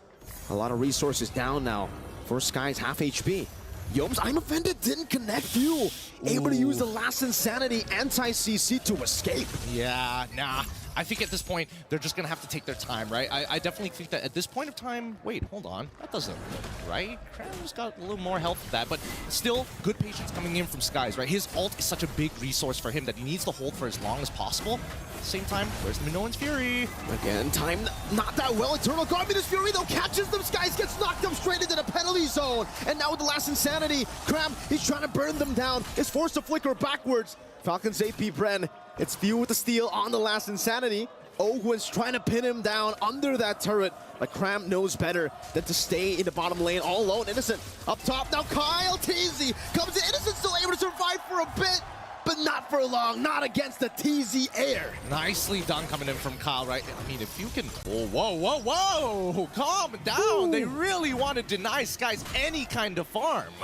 a lot of resources down now for Skies, half HP. Yoms, I'm offended, didn't connect you. Able to use the last Insanity anti-CC to escape. Yeah, nah. I think at this point, they're just going to have to take their time, right? I definitely think that at this point of time, wait, hold on. That doesn't look right. Kram's got a little more health of that, but still good patience coming in from Skies, right? His ult is such a big resource for him that he needs to hold for as long as possible. At the same time, where's the Minoan's Fury? Again, time not that well. Eternal Guard, this Fury though catches them. Skies gets knocked up straight into the penalty zone. And now with the last Insanity, Kram, he's trying to burn them down. Is forced to flicker backwards. Falcons AP Bren, it's Few with the steal on the last Insanity. Ogwen's trying to pin him down under that turret, but Kram knows better than to stay in the bottom lane all alone. Innocent up top now. Kyle TZ comes in. Innocent still able to survive for a bit, but not for long. Not against the TZ air. Nicely done coming in from Kyle, right? I mean, if you can... Whoa. Calm down. Ooh. They really want to deny Skies any kind of farm.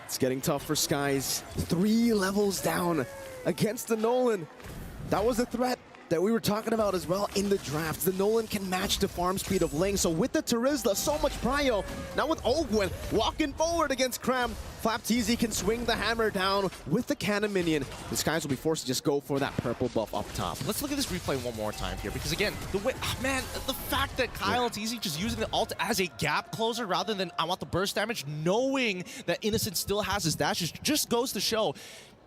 It's getting tough for Skies. 3 levels down against the Nolan. That was a threat that we were talking about as well in the draft. The Nolan can match the farm speed of Ling. So with the Terizla, so much prio. Now with Ogwen walking forward against Kram, Flap TZ can swing the hammer down with the cannon minion. The Skies will be forced to just go for that purple buff up top. Let's look at this replay one more time here, because again, the way, man, the fact that Kyle TZ just using the ult as a gap closer rather than I want the burst damage, knowing that Innocent still has his dashes, just goes to show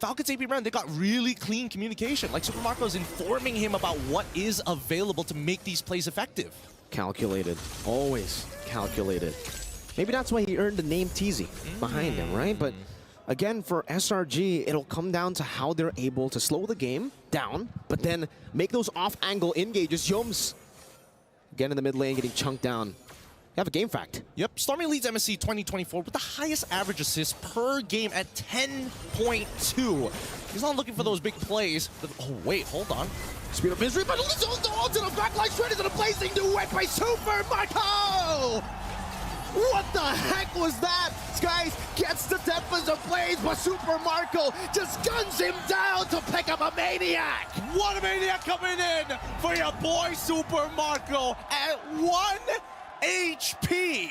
Falcons AP Bren, they got really clean communication. Like Super Marco's informing him about what is available to make these plays effective. Calculated, always calculated. Maybe that's why he earned the name TZ behind him, right? But again, for SRG, it'll come down to how they're able to slow the game down, but then make those off-angle engages. Yoms, again in the mid lane, getting chunked down. You have a game fact. Yep, Stormy leads MSC 2024 with the highest average assists per game at 10.2. He's not looking for those big plays. Oh, wait, hold on. Speed of misery, but it's all to the backline straight into the blazing duet by Super Marco! What the heck was that? Skies gets the Tempest of Blaze, but Super Marco just guns him down to pick up a Maniac! What a Maniac coming in for your boy Super Marco at 1 HP.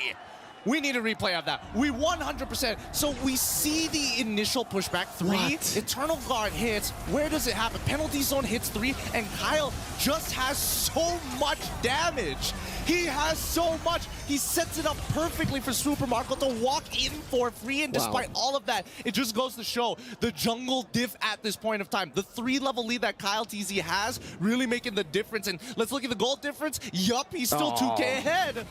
We need a replay of that. We 100%. So we see the initial pushback 3. What? Eternal Guard hits. Where does it happen? Penalty zone hits 3, and Kyle just has so much damage. He has so much. He sets it up perfectly for Super Marco to walk in for free, and despite all of that, it just goes to show the jungle diff at this point of time. The 3-level lead that Kyle TZ has really making the difference. And let's look at the gold difference. Yup, he's still 2K ahead.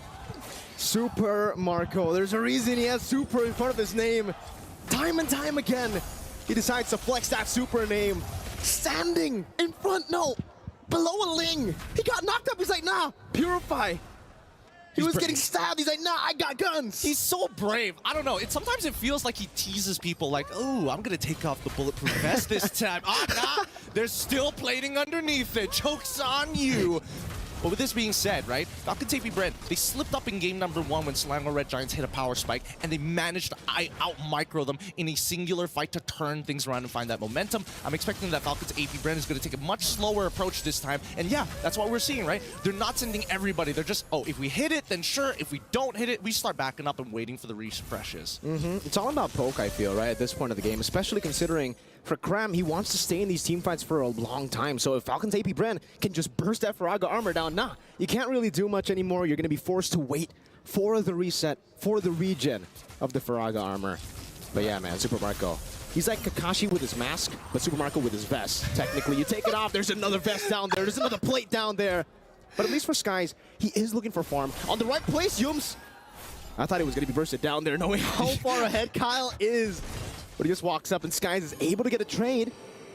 Super Marco. There's a reason he has Super in front of his name. Time and time again, he decides to flex that Super name. Standing in front, no, below a Ling. He got knocked up. He's like, nah, Purify. He was getting stabbed. He's like, nah, I got guns. He's so brave. I don't know. Sometimes it feels like he teases people like, oh, I'm going to take off the bulletproof vest this time. Nah, there's still plating underneath it. Joke's on you. But with this being said, right, Falcons AP Bren, they slipped up in game number 1 when Selangor Red Giants hit a power spike, and they managed to out-micro them in a singular fight to turn things around and find that momentum. I'm expecting that Falcons AP Bren is going to take a much slower approach this time, and yeah, that's what we're seeing, right? They're not sending everybody. They're just, oh, if we hit it, then sure. If we don't hit it, we start backing up and waiting for the refreshes. It's all about poke, I feel, right, at this point of the game, especially considering for Kram, he wants to stay in these team fights for a long time. So if Falcons AP Bren can just burst that Faraga armor down, nah, you can't really do much anymore. You're going to be forced to wait for the reset, for the regen of the Faraga armor. But yeah, man, Super Marco. He's like Kakashi with his mask, but Super Marco with his vest. Technically, you take it off, there's another vest down there, there's another plate down there. But at least for Skies, he is looking for farm. On the right place, Yums. I thought he was going to be bursted down there, knowing how far ahead Kyle is. But he just walks up, and Skies is able to get a trade.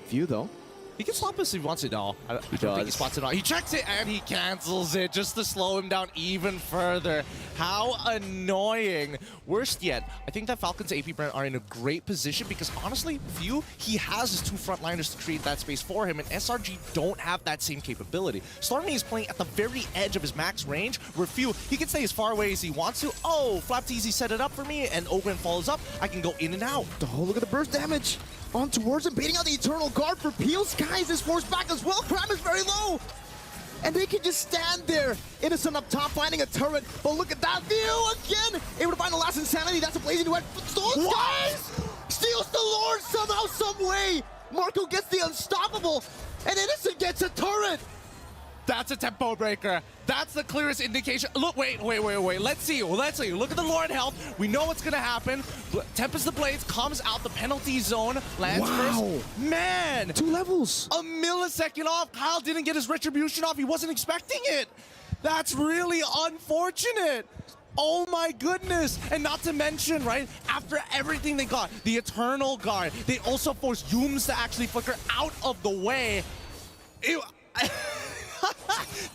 Few, though. He can stop us if he wants it all. I don't think he spots it all. He checks it and he cancels it just to slow him down even further. How annoying. Worst yet, I think that Falcons AP Bren are in a great position because honestly, Few, he has his 2 frontliners to create that space for him, and SRG don't have that same capability. Stormy is playing at the very edge of his max range, where Few, he can stay as far away as he wants to. Oh, Flap TZ set it up for me, and Ogren follows up. I can go in and out. Oh, look at the burst damage. on towards him, baiting out the Eternal Guard for Peel. Skies is forced back as well. Cram is very low. And they can just stand there. Innocent up top, finding a turret. But look at that view again. Able to find the last Insanity. That's a blazing duet. Stolen Skies! Steals the Lord somehow, some way. Marco gets the unstoppable. And Innocent gets a turret. That's a tempo breaker. That's the clearest indication. Look, wait. Let's see. Look at the Lord health. We know what's gonna happen. Tempest the Blades comes out the penalty zone. Lands first. Man! 2 levels. A millisecond off. Kyle didn't get his retribution off. He wasn't expecting it. That's really unfortunate. Oh my goodness. And not to mention, right, after everything they got, the Eternal Guard, they also forced Yums to actually flicker out of the way.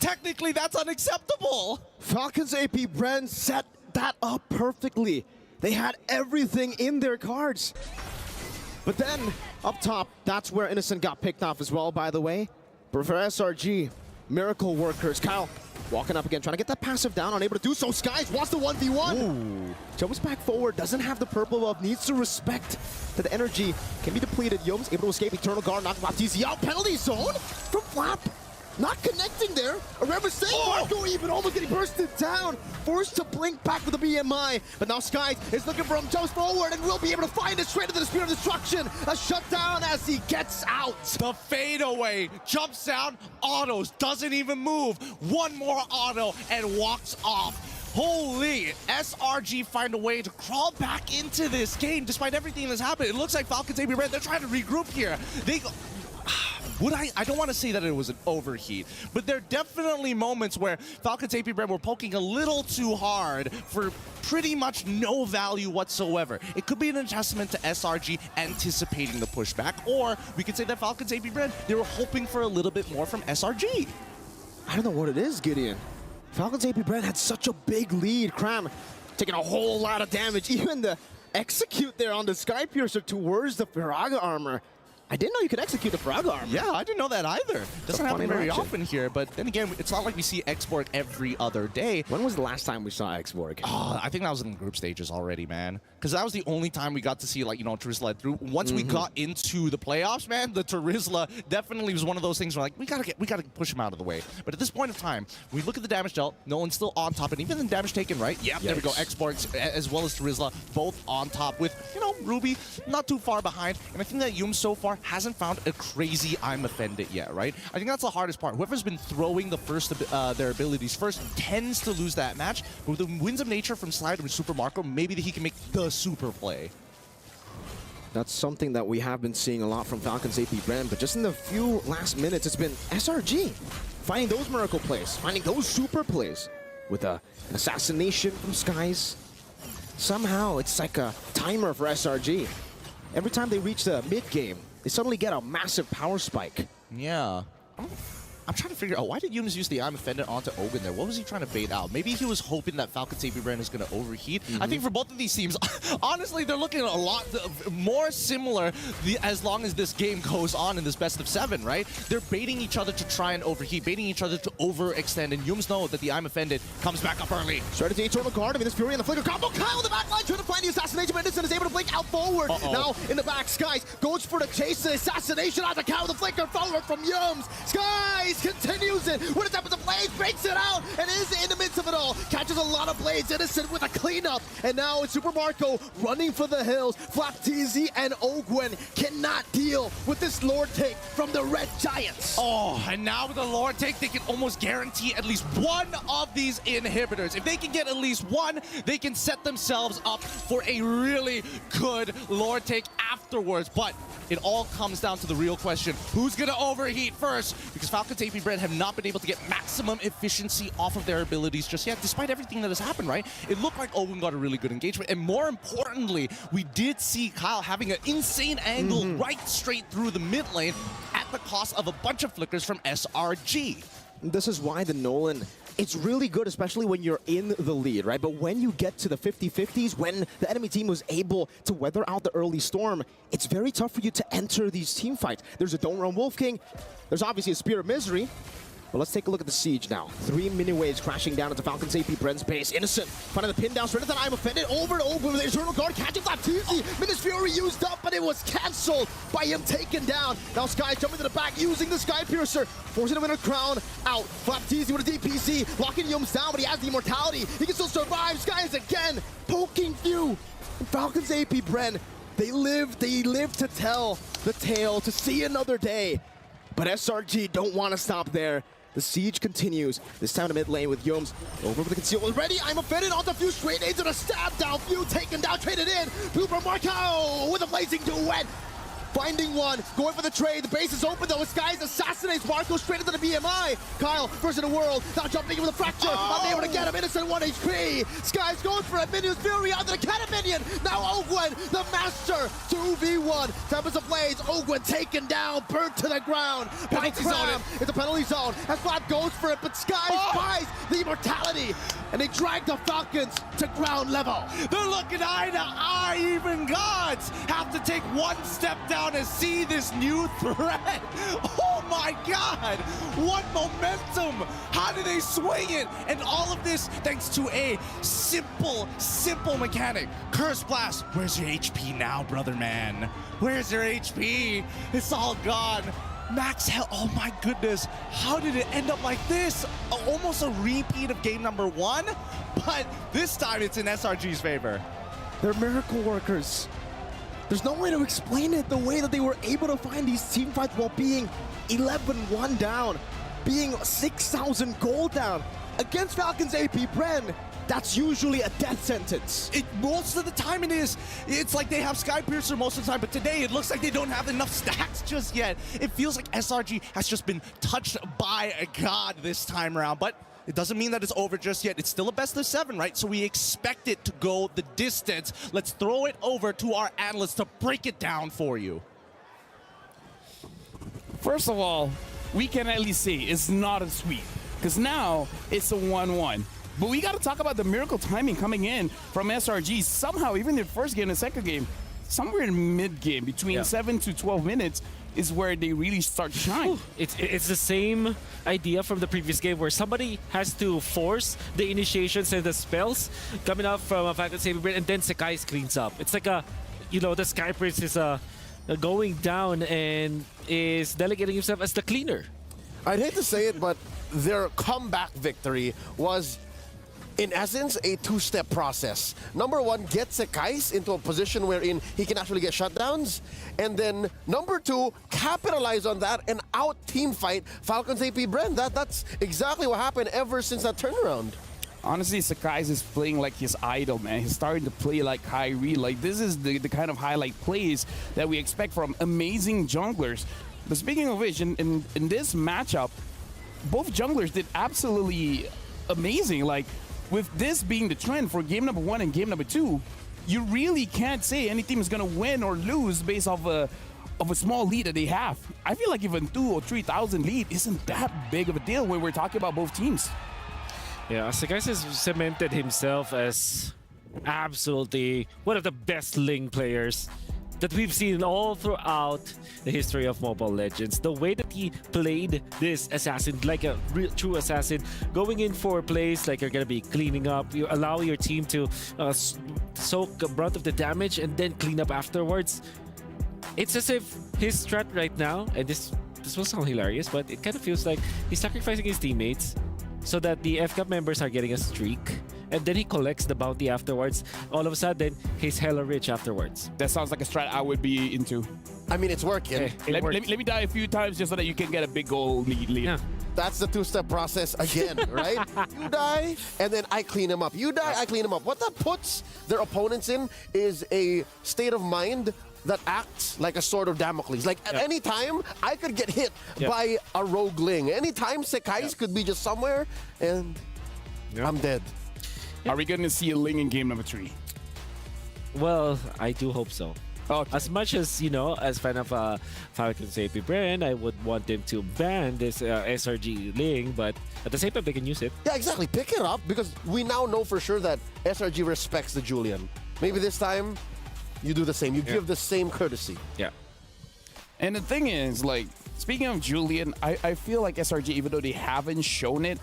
Technically, that's unacceptable. Falcons AP Brand set that up perfectly. They had everything in their cards. But then, up top, that's where Innocent got picked off as well, by the way. But for SRG, Miracle Workers, Kyle walking up again, trying to get that passive down, unable to do so. Skies wants the 1v1. Ooh. Jumps back forward, doesn't have the purple buff, needs to respect that the energy can be depleted. Yoms able to escape Eternal Guard, knock TZ out. Penalty zone from Flap. Not connecting there. A rare mistake. Marco even almost getting bursted down. Forced to blink back with the BMI. But now Skies is looking for him, jumps forward, and will be able to find it straight into the Spear of Destruction. A shutdown as he gets out. The fadeaway jumps down, autos, doesn't even move. One more auto and walks off. Holy, SRG find a way to crawl back into this game despite everything that's happened. It looks like Falcons AB Red, they're trying to regroup here. They go. I don't want to say that it was an overheat, but there are definitely moments where Falcons AP Brand were poking a little too hard for pretty much no value whatsoever. It could be an adjustment to SRG anticipating the pushback, or we could say that Falcons AP Brand, they were hoping for a little bit more from SRG. I don't know what it is, Gideon. Falcons AP Brand had such a big lead. Cram taking a whole lot of damage. Even the execute there on the Sky Piercer towards the Firaga armor. I didn't know you could execute the Firaga armor. Yeah, I didn't know that either. Doesn't happen very often here, but then again, it's not like we see Xborg every other day. When was the last time we saw Xborg? Oh, I think that was in the group stages already, man. Because that was the only time we got to see, like, you know, Terizla through. Once we got into the playoffs, man, the Terizla definitely was one of those things where, like, we gotta push him out of the way. But at this point of time, we look at the damage dealt, Nolan's still on top, and even the damage taken, right? Yep, there we go. Xborg as well as Terizla, both on top with, you know, Ruby not too far behind. And I think that Yum so far hasn't found a crazy I'm offended yet, right? I think that's the hardest part. Whoever's been throwing the first their abilities first tends to lose that match. But with the Winds of Nature from Slide with Super Marco, maybe he can make the super play. That's something that we have been seeing a lot from Falcons AP Brand, but just in the few last minutes, it's been SRG finding those miracle plays, finding those super plays with an assassination from Skies. Somehow, it's like a timer for SRG. Every time they reach the mid-game, they suddenly get a massive power spike. Yeah. I'm trying to figure out, why did Yums use the I'm offended onto Ogun there? What was he trying to bait out? Maybe he was hoping that Falcons AP Brand is going to overheat. I think for both of these teams, honestly, they're looking a lot more similar as long as this game goes on in this best of 7, right? They're baiting each other to try and overheat, baiting each other to overextend, and Yums know that the I'm offended comes back up early. Straight into the Eternal Guard, I mean, this Fury and the Flicker combo. Kyle in the back line trying to find the assassination, but Innocent is able to blink out forward. Now in the back, Skies goes for the chase, the assassination on the Kyle, the Flicker forward from Yums. Skies continues it. What happens to Blades? Breaks it out and is in the midst of it all. Catches a lot of Blades. Innocent with a cleanup. And now it's Super Marco running for the hills. Flap TZ and Ogwen cannot deal with this Lord take from the Red Giants. Oh, and now with the Lord take, they can almost guarantee at least one of these inhibitors. If they can get at least one, they can set themselves up for a really good Lord take afterwards. But it all comes down to the real question, who's going to overheat first? Because Falcons AP Brand have not been able to get maximum efficiency off of their abilities just yet, despite everything that has happened, right? It looked like Owen got a really good engagement, and more importantly, we did see Kyle having an insane angle right straight through the mid lane at the cost of a bunch of flickers from SRG. This is why the Nolan, it's really good, especially when you're in the lead, right? But when you get to the 50-50s, when the enemy team was able to weather out the early storm, it's very tough for you to enter these team fights. There's a Don't Run Wolf King. There's obviously a Spear of Misery. But let's take a look at the siege now. 3 mini waves crashing down into Falcon's AP Bren's base. Innocent finding the pin down straight at that I'm offended. Over and over with the Eternal Guard catching that Teasy. Minus Fury used up, but it was cancelled by him taken down. Now Sky jumping to the back using the Sky Piercer. Forcing him in a crown out. Flap Teasy with a DPC. Locking Yums down, but he has the immortality. He can still survive. Sky is again poking Few. Falcon's AP Bren, they live to tell the tale, to see another day. But SRG don't want to stop there. The siege continues. This time to mid lane with Yums over with the conceal already. I'm offended onto Few, straight into the stab down. Few taken down, traded in. Blooper Marco with a blazing duet. Finding one, going for the trade. The base is open though. Skies assassinates Marco straight into the BMI. Kyle versus the world. Now jumping in with a fracture. Unable to get him. Innocent 1 HP. Skies going for it. Minions Fury onto the Cannon Minion. Now Ogwen, the master. 2v1. Tempest of Blaze. Ogwen taken down. Burnt to the ground. Penalty zone. It's a penalty zone. As Vlad goes for it, but Skies buys the immortality. And they drag the Falcons to ground level. They're looking eye to eye. Even gods have to take one step down and see this new threat. Oh my God, what momentum. How do they swing it? And all of this thanks to a simple mechanic. Curse Blast, where's your HP now, brother man? Where's your HP? It's all gone. Max health, oh my goodness. How did it end up like this? Almost a repeat of game number 1, but this time it's in SRG's favor. They're miracle workers. There's no way to explain it, the way that they were able to find these team fights while being 11-1 down, being 6,000 gold down against Falcon's AP Bren. That's usually a death sentence. Most of the time it is. It's like they have Sky Piercer most of the time, but today it looks like they don't have enough stacks just yet. It feels like SRG has just been touched by a god this time around, but it doesn't mean that it's over just yet. It's still a best of 7, right? So we expect it to go the distance. Let's throw it over to our analysts to break it down for you. First of all, we can at least say it's not a sweep, because now it's a 1-1. But we got to talk about the miracle timing coming in from SRG. Somehow, even the first game and the second game, somewhere in mid-game, between 7 to 12 minutes, is where they really start to shine. It's the same idea from the previous game where somebody has to force the initiations and the spells coming up from a Falcon Saving Brain, and then Sakai's cleans up. It's like the Sky Prince is going down and is delegating himself as the cleaner. I'd hate to say it, but their comeback victory was, in essence, a two-step process. Number 1, get Sekais into a position wherein he can actually get shutdowns. And then number 2, capitalize on that and out-team fight Falcons AP Bren. That's exactly what happened ever since that turnaround. Honestly, Sakai's is playing like his idol, man. He's starting to play like Kyrie. Like, this is the kind of highlight plays that we expect from amazing junglers. But speaking of which, in this matchup, both junglers did absolutely amazing. Like, with this being the trend for game number 1 and game number 2, you really can't say any team is going to win or lose based off a small lead that they have. I feel like even 2,000 or 3,000 lead isn't that big of a deal when we're talking about both teams. Yeah, Sakais has cemented himself as absolutely one of the best Ling players that we've seen all throughout the history of Mobile Legends. The way that he played this assassin, like a real true assassin, going in for plays like you're gonna be cleaning up, you allow your team to soak the brunt of the damage and then clean up afterwards. It's as if his strat right now, and this will sound hilarious, but it kind of feels like he's sacrificing his teammates so that the FCAP members are getting a streak, and then he collects the bounty afterwards. All of a sudden, he's hella rich afterwards. That sounds like a strat I would be into. I mean, it's working. Let me die a few times just so that you can get a big goal lead. Yeah. That's the two-step process again, right? You die, and then I clean him up. You die, I clean him up. What that puts their opponents in is a state of mind that acts like a sword of Damocles. Like, at any time, I could get hit by a rogue Ling. Anytime, Sekais could be just somewhere, and I'm dead. Are we going to see a Ling in game number 3? Well, I do hope so. Okay. As much as, as fan of Falcon's AP brand, I would want them to ban this SRG Ling, but at the same time, they can use it. Yeah, exactly. Pick it up, because we now know for sure that SRG respects the Julian. Maybe this time, you do the same. You give the same courtesy. Yeah. And the thing is, like, speaking of Julian, I feel like SRG, even though they haven't shown it,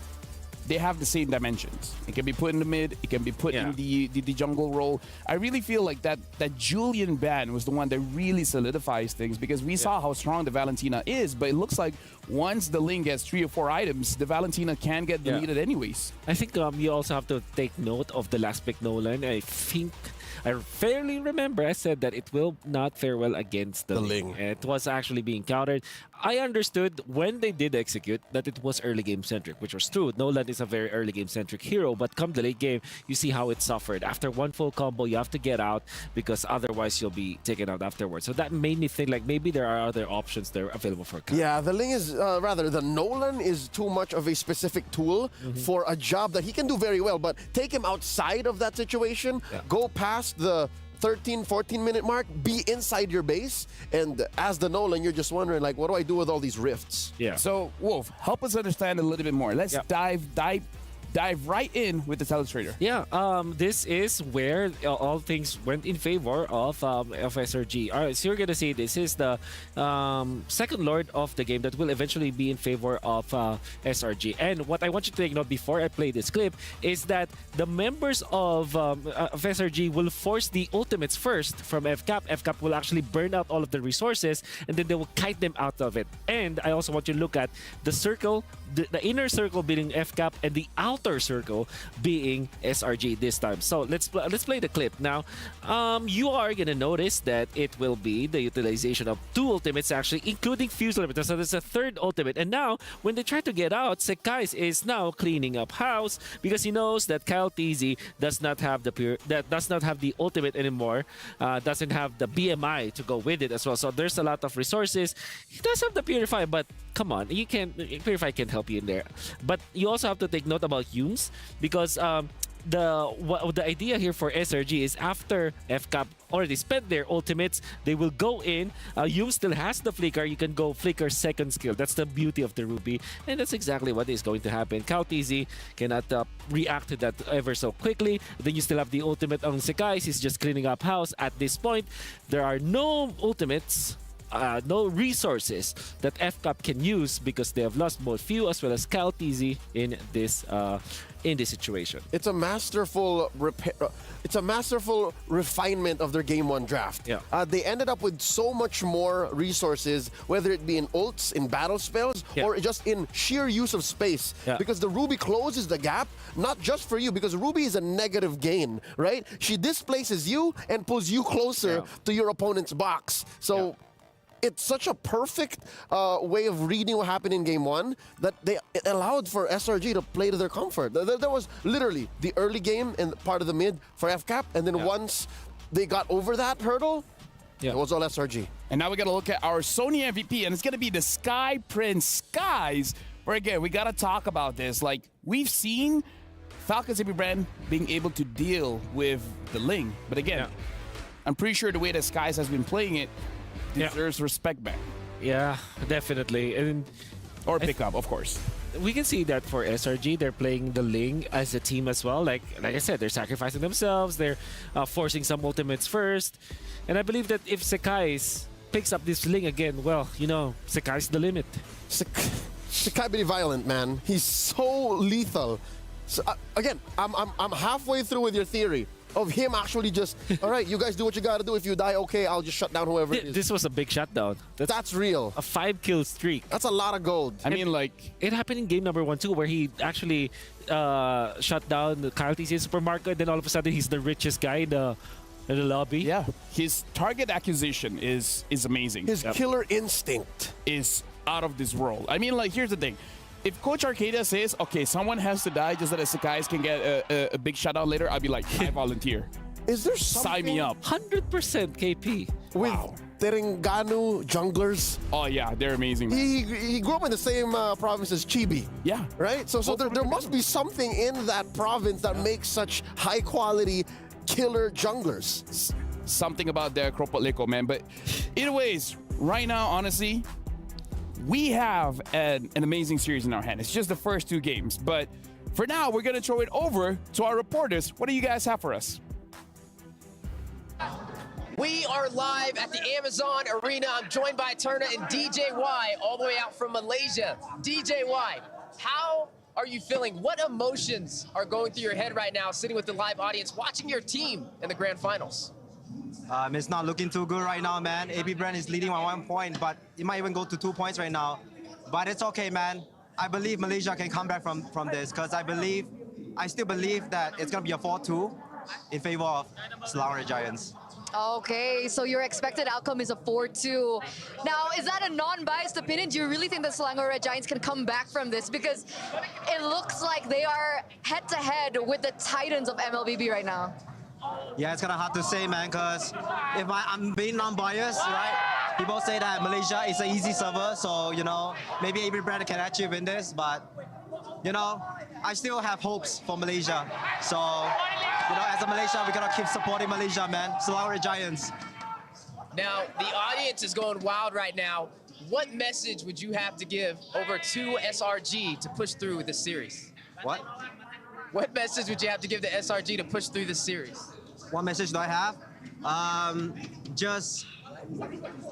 they have the same dimensions. It can be put in the mid, it can be put in the jungle role. I really feel like that Julian ban was the one that really solidifies things, because we saw how strong the Valentina is, but it looks like once the Ling gets 3 or 4 items, the Valentina can get deleted anyways. I think you also have to take note of the last pick Nolan. I think I fairly remember I said that it will not fare well against the Ling. It was actually being countered. I understood when they did execute that it was early game centric, which was true. Nolan is a very early game centric hero, but come the late game, you see how it suffered. After one full combo, you have to get out because otherwise you'll be taken out afterwards. So that made me think like maybe there are other options there available for Kyle. Yeah, the Ling is, the Nolan is too much of a specific tool for a job that he can do very well, but take him outside of that situation, go past the 13, 14-minute mark, be inside your base, and as the Nolan, you're just wondering, like, what do I do with all these rifts? Yeah. So, Wolf, help us understand a little bit more. Let's dive right in with the Telestrator. Yeah, this is where all things went in favor of SRG. All right, so you're gonna see this is the second Lord of the game that will eventually be in favor of SRG. And what I want you to take note before I play this clip is that the members of SRG will force the ultimates first from FCAP. FCAP will actually burn out all of the resources, and then they will kite them out of it. And I also want you to look at the circle, the inner circle being FCAP, and the outer circle being SRG this time. So let's play the clip now. You are gonna notice that it will be the utilization of 2 ultimates actually, including Fuse Limiter. So there's a 3rd ultimate. And now when they try to get out, Sekais is now cleaning up house because he knows that Kyle TZ does not have the ultimate anymore. Doesn't have the BMI to go with it as well. So there's a lot of resources. He does have the Purify, but come on, Purify can't help you in there. But you also have to take note about Yumes, because the idea here for SRG is after FCAP already spent their ultimates, they will go in. Yumes still has the flicker. You can go flicker second skill. That's the beauty of the Ruby, and that's exactly what is going to happen. Kao TZ cannot react to that ever so quickly. Then you still have the ultimate on Sekais. He's just cleaning up house. At this point, there are no ultimates, no resources that FCAP can use because they have lost both Few as well as Kyle TZ in this situation. It's a masterful refinement of their Game 1 draft. Yeah. They ended up with so much more resources, whether it be in ults, in battle spells, or just in sheer use of space. Because the Ruby closes the gap, not just for you, because Ruby is a negative gain, right? She displaces you and pulls you closer to your opponent's box. So it's such a perfect way of reading what happened in Game 1 that it allowed for SRG to play to their comfort. There was literally the early game and part of the mid for FCAP, and then once they got over that hurdle, it was all SRG. And now we got to look at our Sony MVP, and it's going to be the Sky Prince Skies, where again, we got to talk about this. Like, we've seen Falcons AP brand being able to deal with the Ling, but again, I'm pretty sure the way that Skies has been playing it deserves respect back. Yeah, definitely. And or pick up, of course. We can see that for SRG, they're playing the Ling as a team as well. Like I said, they're sacrificing themselves. They're forcing some ultimates first. And I believe that if Sekais picks up this Ling again, well, you know, Sekai's the limit. Sekai be violent, man. He's so lethal. So, again, I'm halfway through with your theory of him actually just, all right, you guys do what you gotta do. If you die, okay, I'll just shut down whoever it is. This was a big shutdown. That's real. A 5-kill streak. That's a lot of gold. I mean, like, it happened in game number 1 too, where he actually shut down the Kyle TZ supermarket. Then all of a sudden, he's the richest guy in the lobby. Yeah, his target acquisition is amazing. His killer instinct is out of this world. I mean, like, here's the thing. If Coach Arcadia says, okay, someone has to die just so that Sekais can get a big shutdown later, I'd be like, I volunteer. Is there something? Sign me up. 100% KP. With Terengganu junglers. Oh, yeah, they're amazing. He grew up in the same province as Chibi. Yeah. Right? So there must be something in that province that makes such high-quality killer junglers. Something about their Kropotliko, man. But anyways, right now, honestly, we have an amazing series in our hand. It's just the first 2 games. But for now, we're going to throw it over to our reporters. What do you guys have for us? We are live at the Amazon Arena. I'm joined by Turner and DJY all the way out from Malaysia. DJY, how are you feeling? What emotions are going through your head right now, sitting with the live audience, watching your team in the grand finals? It's not looking too good right now, man. AB Brand is leading by 1 point, but it might even go to 2 points right now. But it's okay, man. I believe Malaysia can come back from this, because I still believe that it's going to be a 4-2 in favor of Selangor Red Giants. Okay, so your expected outcome is a 4-2. Now, is that a non-biased opinion? Do you really think the Selangor Red Giants can come back from this? Because it looks like they are head-to-head with the Titans of MLBB right now. Yeah, it's kind of hard to say, man, because if I'm being non-biased, right? People say that Malaysia is an easy server, so, you know, maybe AB Brand can actually win this, but, you know, I still have hopes for Malaysia. So, you know, as a Malaysia, we gotta keep supporting Malaysia, man. Selangor Red Giants. Now, the audience is going wild right now. What message would you have to give over to SRG to push through the series? What? What message would you have to give to SRG to push through this series? What message do I have? Just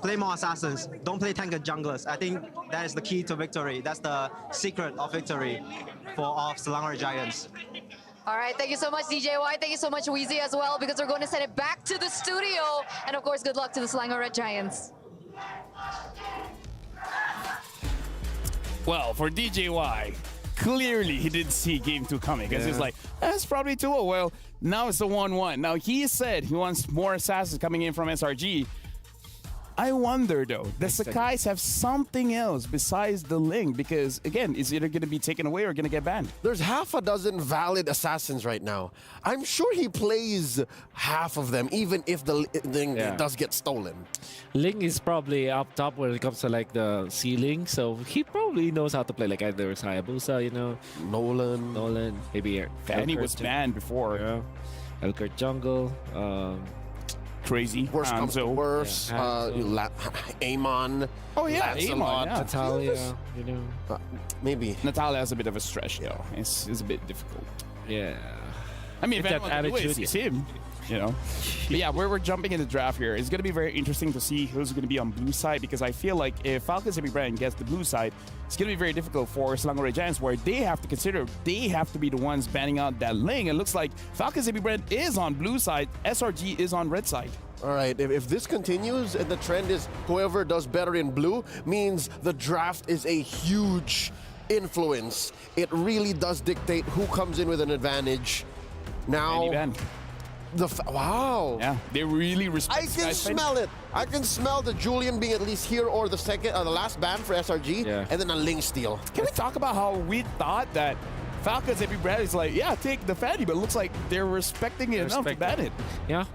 play more assassins. Don't play tank and junglers. I think that is the key to victory. That's the secret of victory of Selangor Giants. All right, thank you so much, DJY. Thank you so much, Weezy, as well, because we're going to send it back to the studio. And of course, good luck to the Selangor Red Giants. Well, for DJY, clearly he didn't see game 2 coming, because he's like, that's probably 2-0. Well, now it's a 1-1. Now, he said he wants more assassins coming in from SRG. I wonder, though, does Sakai's have something else besides the Ling? Because, again, is either going to be taken away or going to get banned? There's half a dozen valid assassins right now. I'm sure he plays half of them, even if the Ling does get stolen. Ling is probably up top when it comes to like the ceiling, so he probably knows how to play like either Hayabusa, you know, Nolan, maybe Fanny was banned before. Yeah. Elkert Jungle. Crazy. Worst comes to worst. Amon. Oh, yeah. Amon. Yeah. Natalia, you know. Maybe. Natalia has a bit of a stretch, though. It's a bit difficult. Yeah. I mean, if that anyone can do it, it's him. You know? But yeah, we're jumping in the draft here. It's going to be very interesting to see who's going to be on blue side, because I feel like if Falcons AB Brand gets the blue side, it's going to be very difficult for Selangor Red Giants, where they have to consider they have to be the ones banning out that Ling. It looks like Falcons AB Brand is on blue side, SRG is on red side. All right, if this continues and the trend is whoever does better in blue, means the draft is a huge influence. It really does dictate who comes in with an advantage. Now, wow. Yeah, they really respect I can smell it. I can smell the Julian being at least here, or the second, or the last ban for SRG, and then a Ling steal. Can we talk about how we thought that Falcons AB Brand is like, yeah, take the Fanny, but it looks like they're respecting it enough to ban it. Yeah.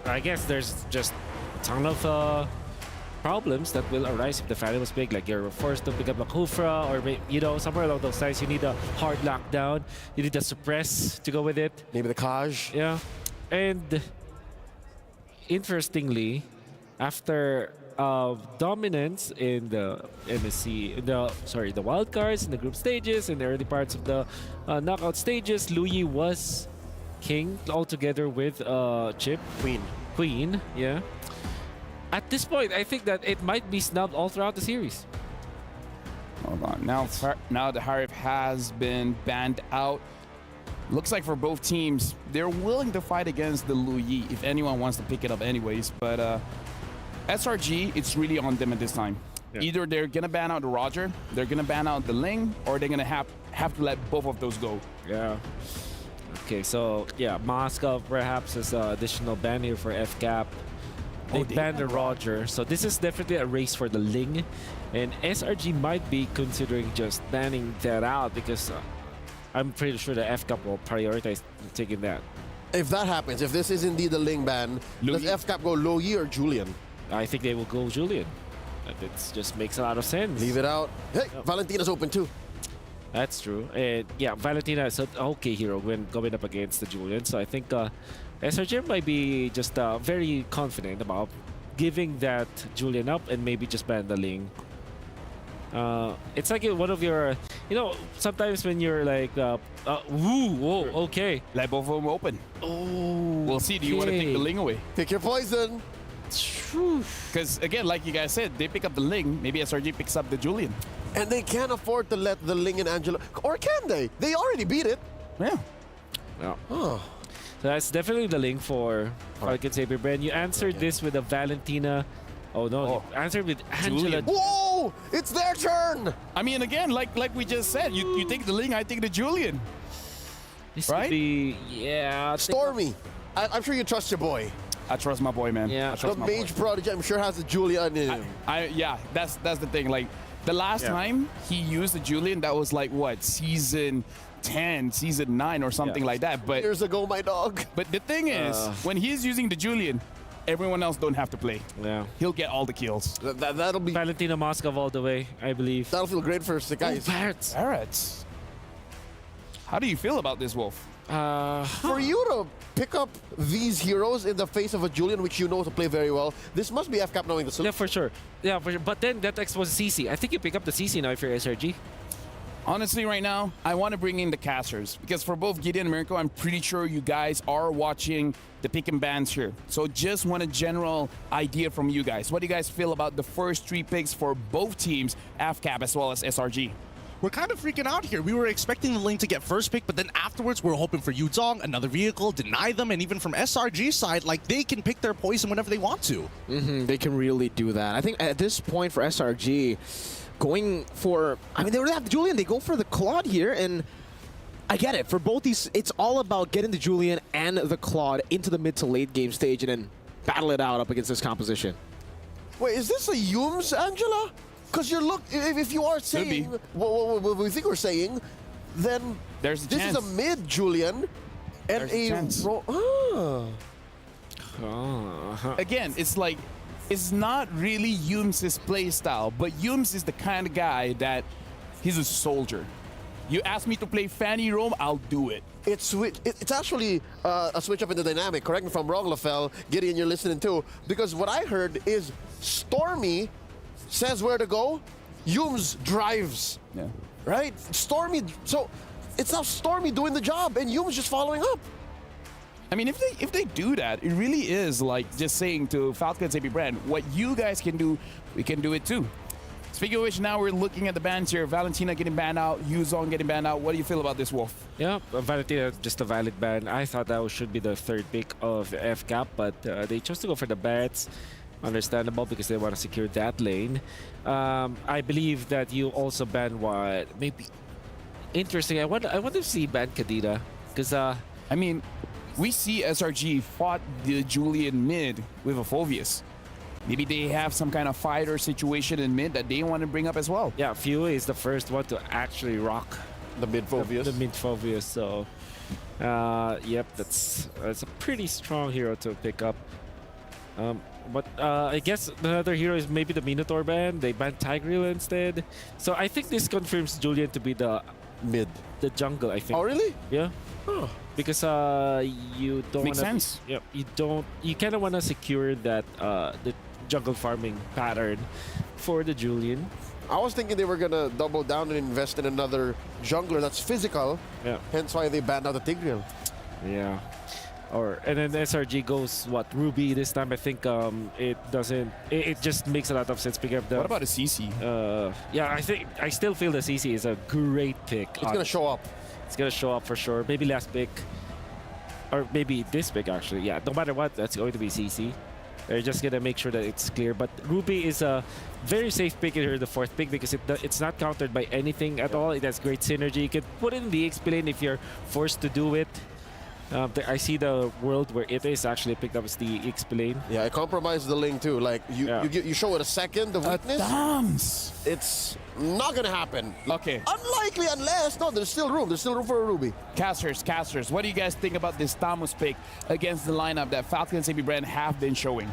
I guess there's just a ton of problems that will arise if the Fanny was big. Like you're forced to pick up a Kufra, or you know, somewhere along those lines. You need a hard lockdown. You need a suppress to go with it. Maybe the Kaj. Yeah. And interestingly, after dominance in the MSC, the wild cards in the group stages, in the early parts of the knockout stages, Luyi was king altogether with Chip. Queen, yeah. At this point, I think that it might be snubbed all throughout the series. Hold on. Now the Harif has been banned out. Looks like for both teams, they're willing to fight against the Luyi if anyone wants to pick it up anyways. But SRG, it's really on them at this time. Yeah. Either they're going to ban out the Roger, they're going to ban out the Ling, or they're going to have to let both of those go. Yeah. Okay, so yeah, Moscow perhaps is an additional ban here for FCAP. They banned the Roger, so this is definitely a race for the Ling. And SRG might be considering just banning that out, because I'm pretty sure the FCAP will prioritize taking that. If that happens, if this is indeed the Ling ban, does FCAP go Luyi or Julian? I think they will go Julian. It just makes a lot of sense. Leave it out. Hey, Valentina's open too. That's true. And yeah, Valentina is an okay hero when going up against the Julian. So I think SRG might be just very confident about giving that Julian up and maybe just ban the Ling. It's like one of your, sometimes when you're like, okay. Let both of them open. Oh, we'll see. Do you want to take the Ling away? Pick your poison. Because again, like you guys said, they pick up the Ling. Maybe SRG picks up the Julian. And they can't afford to let the Ling and Angela, or can they? They already beat it. Yeah. Oh. So that's definitely the link for Falcon Saber Brand. You answered this with a Valentina. Oh no, you answered with Angela. Julian. Whoa! It's their turn! I mean, again, like we just said, you take the Ling, I take the Julian. This right? Could be, yeah. Stormy. I'm sure you trust your boy. I trust my boy, man. Yeah. The Mage Prodigy, I'm sure, has a Julian in him. Yeah, that's the thing. Like, the last time he used the Julian, that was like, what, season 10, season 9 or something like that. But years ago, my dog. But the thing is, when he's using the Julian, everyone else don't have to play. Yeah. He'll get all the kills. That'll be Valentina Moskov all the way, I believe. That'll feel great for guys. Barretts. Barretts. How do you feel about this, Wolf? For you to pick up these heroes in the face of a Julian, which you know to play very well, this must be FCAP knowing the solution. Yeah, for sure. Yeah, for sure. But then that X was CC. I think you pick up the CC now if you're SRG. Honestly, right now, I want to bring in the casters because for both Gideon and Mirko, I'm pretty sure you guys are watching the pick and bans here. So just want a general idea from you guys. What do you guys feel about the first 3 picks for both teams, FCAP as well as SRG? We're kind of freaking out here. We were expecting the Ling to get first pick, but then afterwards we're hoping for Yuzong, another vehicle, deny them, and even from SRG side, like they can pick their poison whenever they want to. They can really do that. I think at this point for SRG, going for, I mean, they already have the Julian, they go for the Claude here, and I get it. For both these, it's all about getting the Julian and the Claude into the mid to late game stage and then battle it out up against this composition. Wait, is this a Yums, Angela? Because if you are saying what we think we're saying, then there's a this chance. is a mid Julian and There's a chance. Again, it's like, it's not really Yums' play style, but Yums is the kind of guy that he's a soldier. You ask me to play Fanny Rome, I'll do it. It's actually a switch up in the dynamic. Correct me if I'm wrong, LaFell. Gideon, you're listening too. Because what I heard is Stormy says where to go, Yums drives. Yeah. Right? Stormy, so it's now Stormy doing the job and Yums just following up. I mean, if they do that, it really is like just saying to Falcon Saber Brand, what you guys can do, we can do it too. Speaking of which, now we're looking at the bans here. Valentina getting banned out, Yuzong getting banned out. What do you feel about this, Wolf? Yeah, Valentina, just a valid ban. I thought that should be the 3rd pick of FCAP, but they chose to go for the Barretts. Understandable because they want to secure that lane. I believe that you also ban what maybe interesting. I want to see ban Kadena because I mean, we see SRG fought the Julian mid with a Phoveus. Maybe they have some kind of fighter situation in mid that they want to bring up as well. Yeah, Few is the first one to actually rock the mid Phoveus. The mid Phoveus. So, yep, that's a pretty strong hero to pick up. But I guess another hero is maybe the Minotaur ban. They banned Tigreal instead. So I think this confirms Julian to be the mid, the jungle. I think. Oh really? Yeah. Oh. Because you don't makes wanna, sense. Yeah. You kind of want to secure that the jungle farming pattern for the Julian. I was thinking they were gonna double down and invest in another jungler that's physical. Yeah. Hence why they banned out the Tigreal. Yeah. And then SRG goes Ruby this time. I think it doesn't. It just makes a lot of sense. Picking up the. What about a CC? Yeah, I still feel the CC is a great pick. It's gonna show up. It's gonna show up for sure. Maybe last pick, or maybe this pick actually. Yeah, no matter what, that's going to be CC. They're just gonna make sure that it's clear. But Ruby is a very safe pick here, the 4th pick, because it's not countered by anything at all. It has great synergy. You can put in the EXP lane if you're forced to do it. I see the world where it is actually picked up as the EXP lane. Yeah, I compromised the link too. Like you show it a second, the weakness. It's not gonna happen. Okay. Unlikely unless there's still room. There's still room for a Ruby. Casters. What do you guys think about this Tamus pick against the lineup that Falcon Saber Brand have been showing?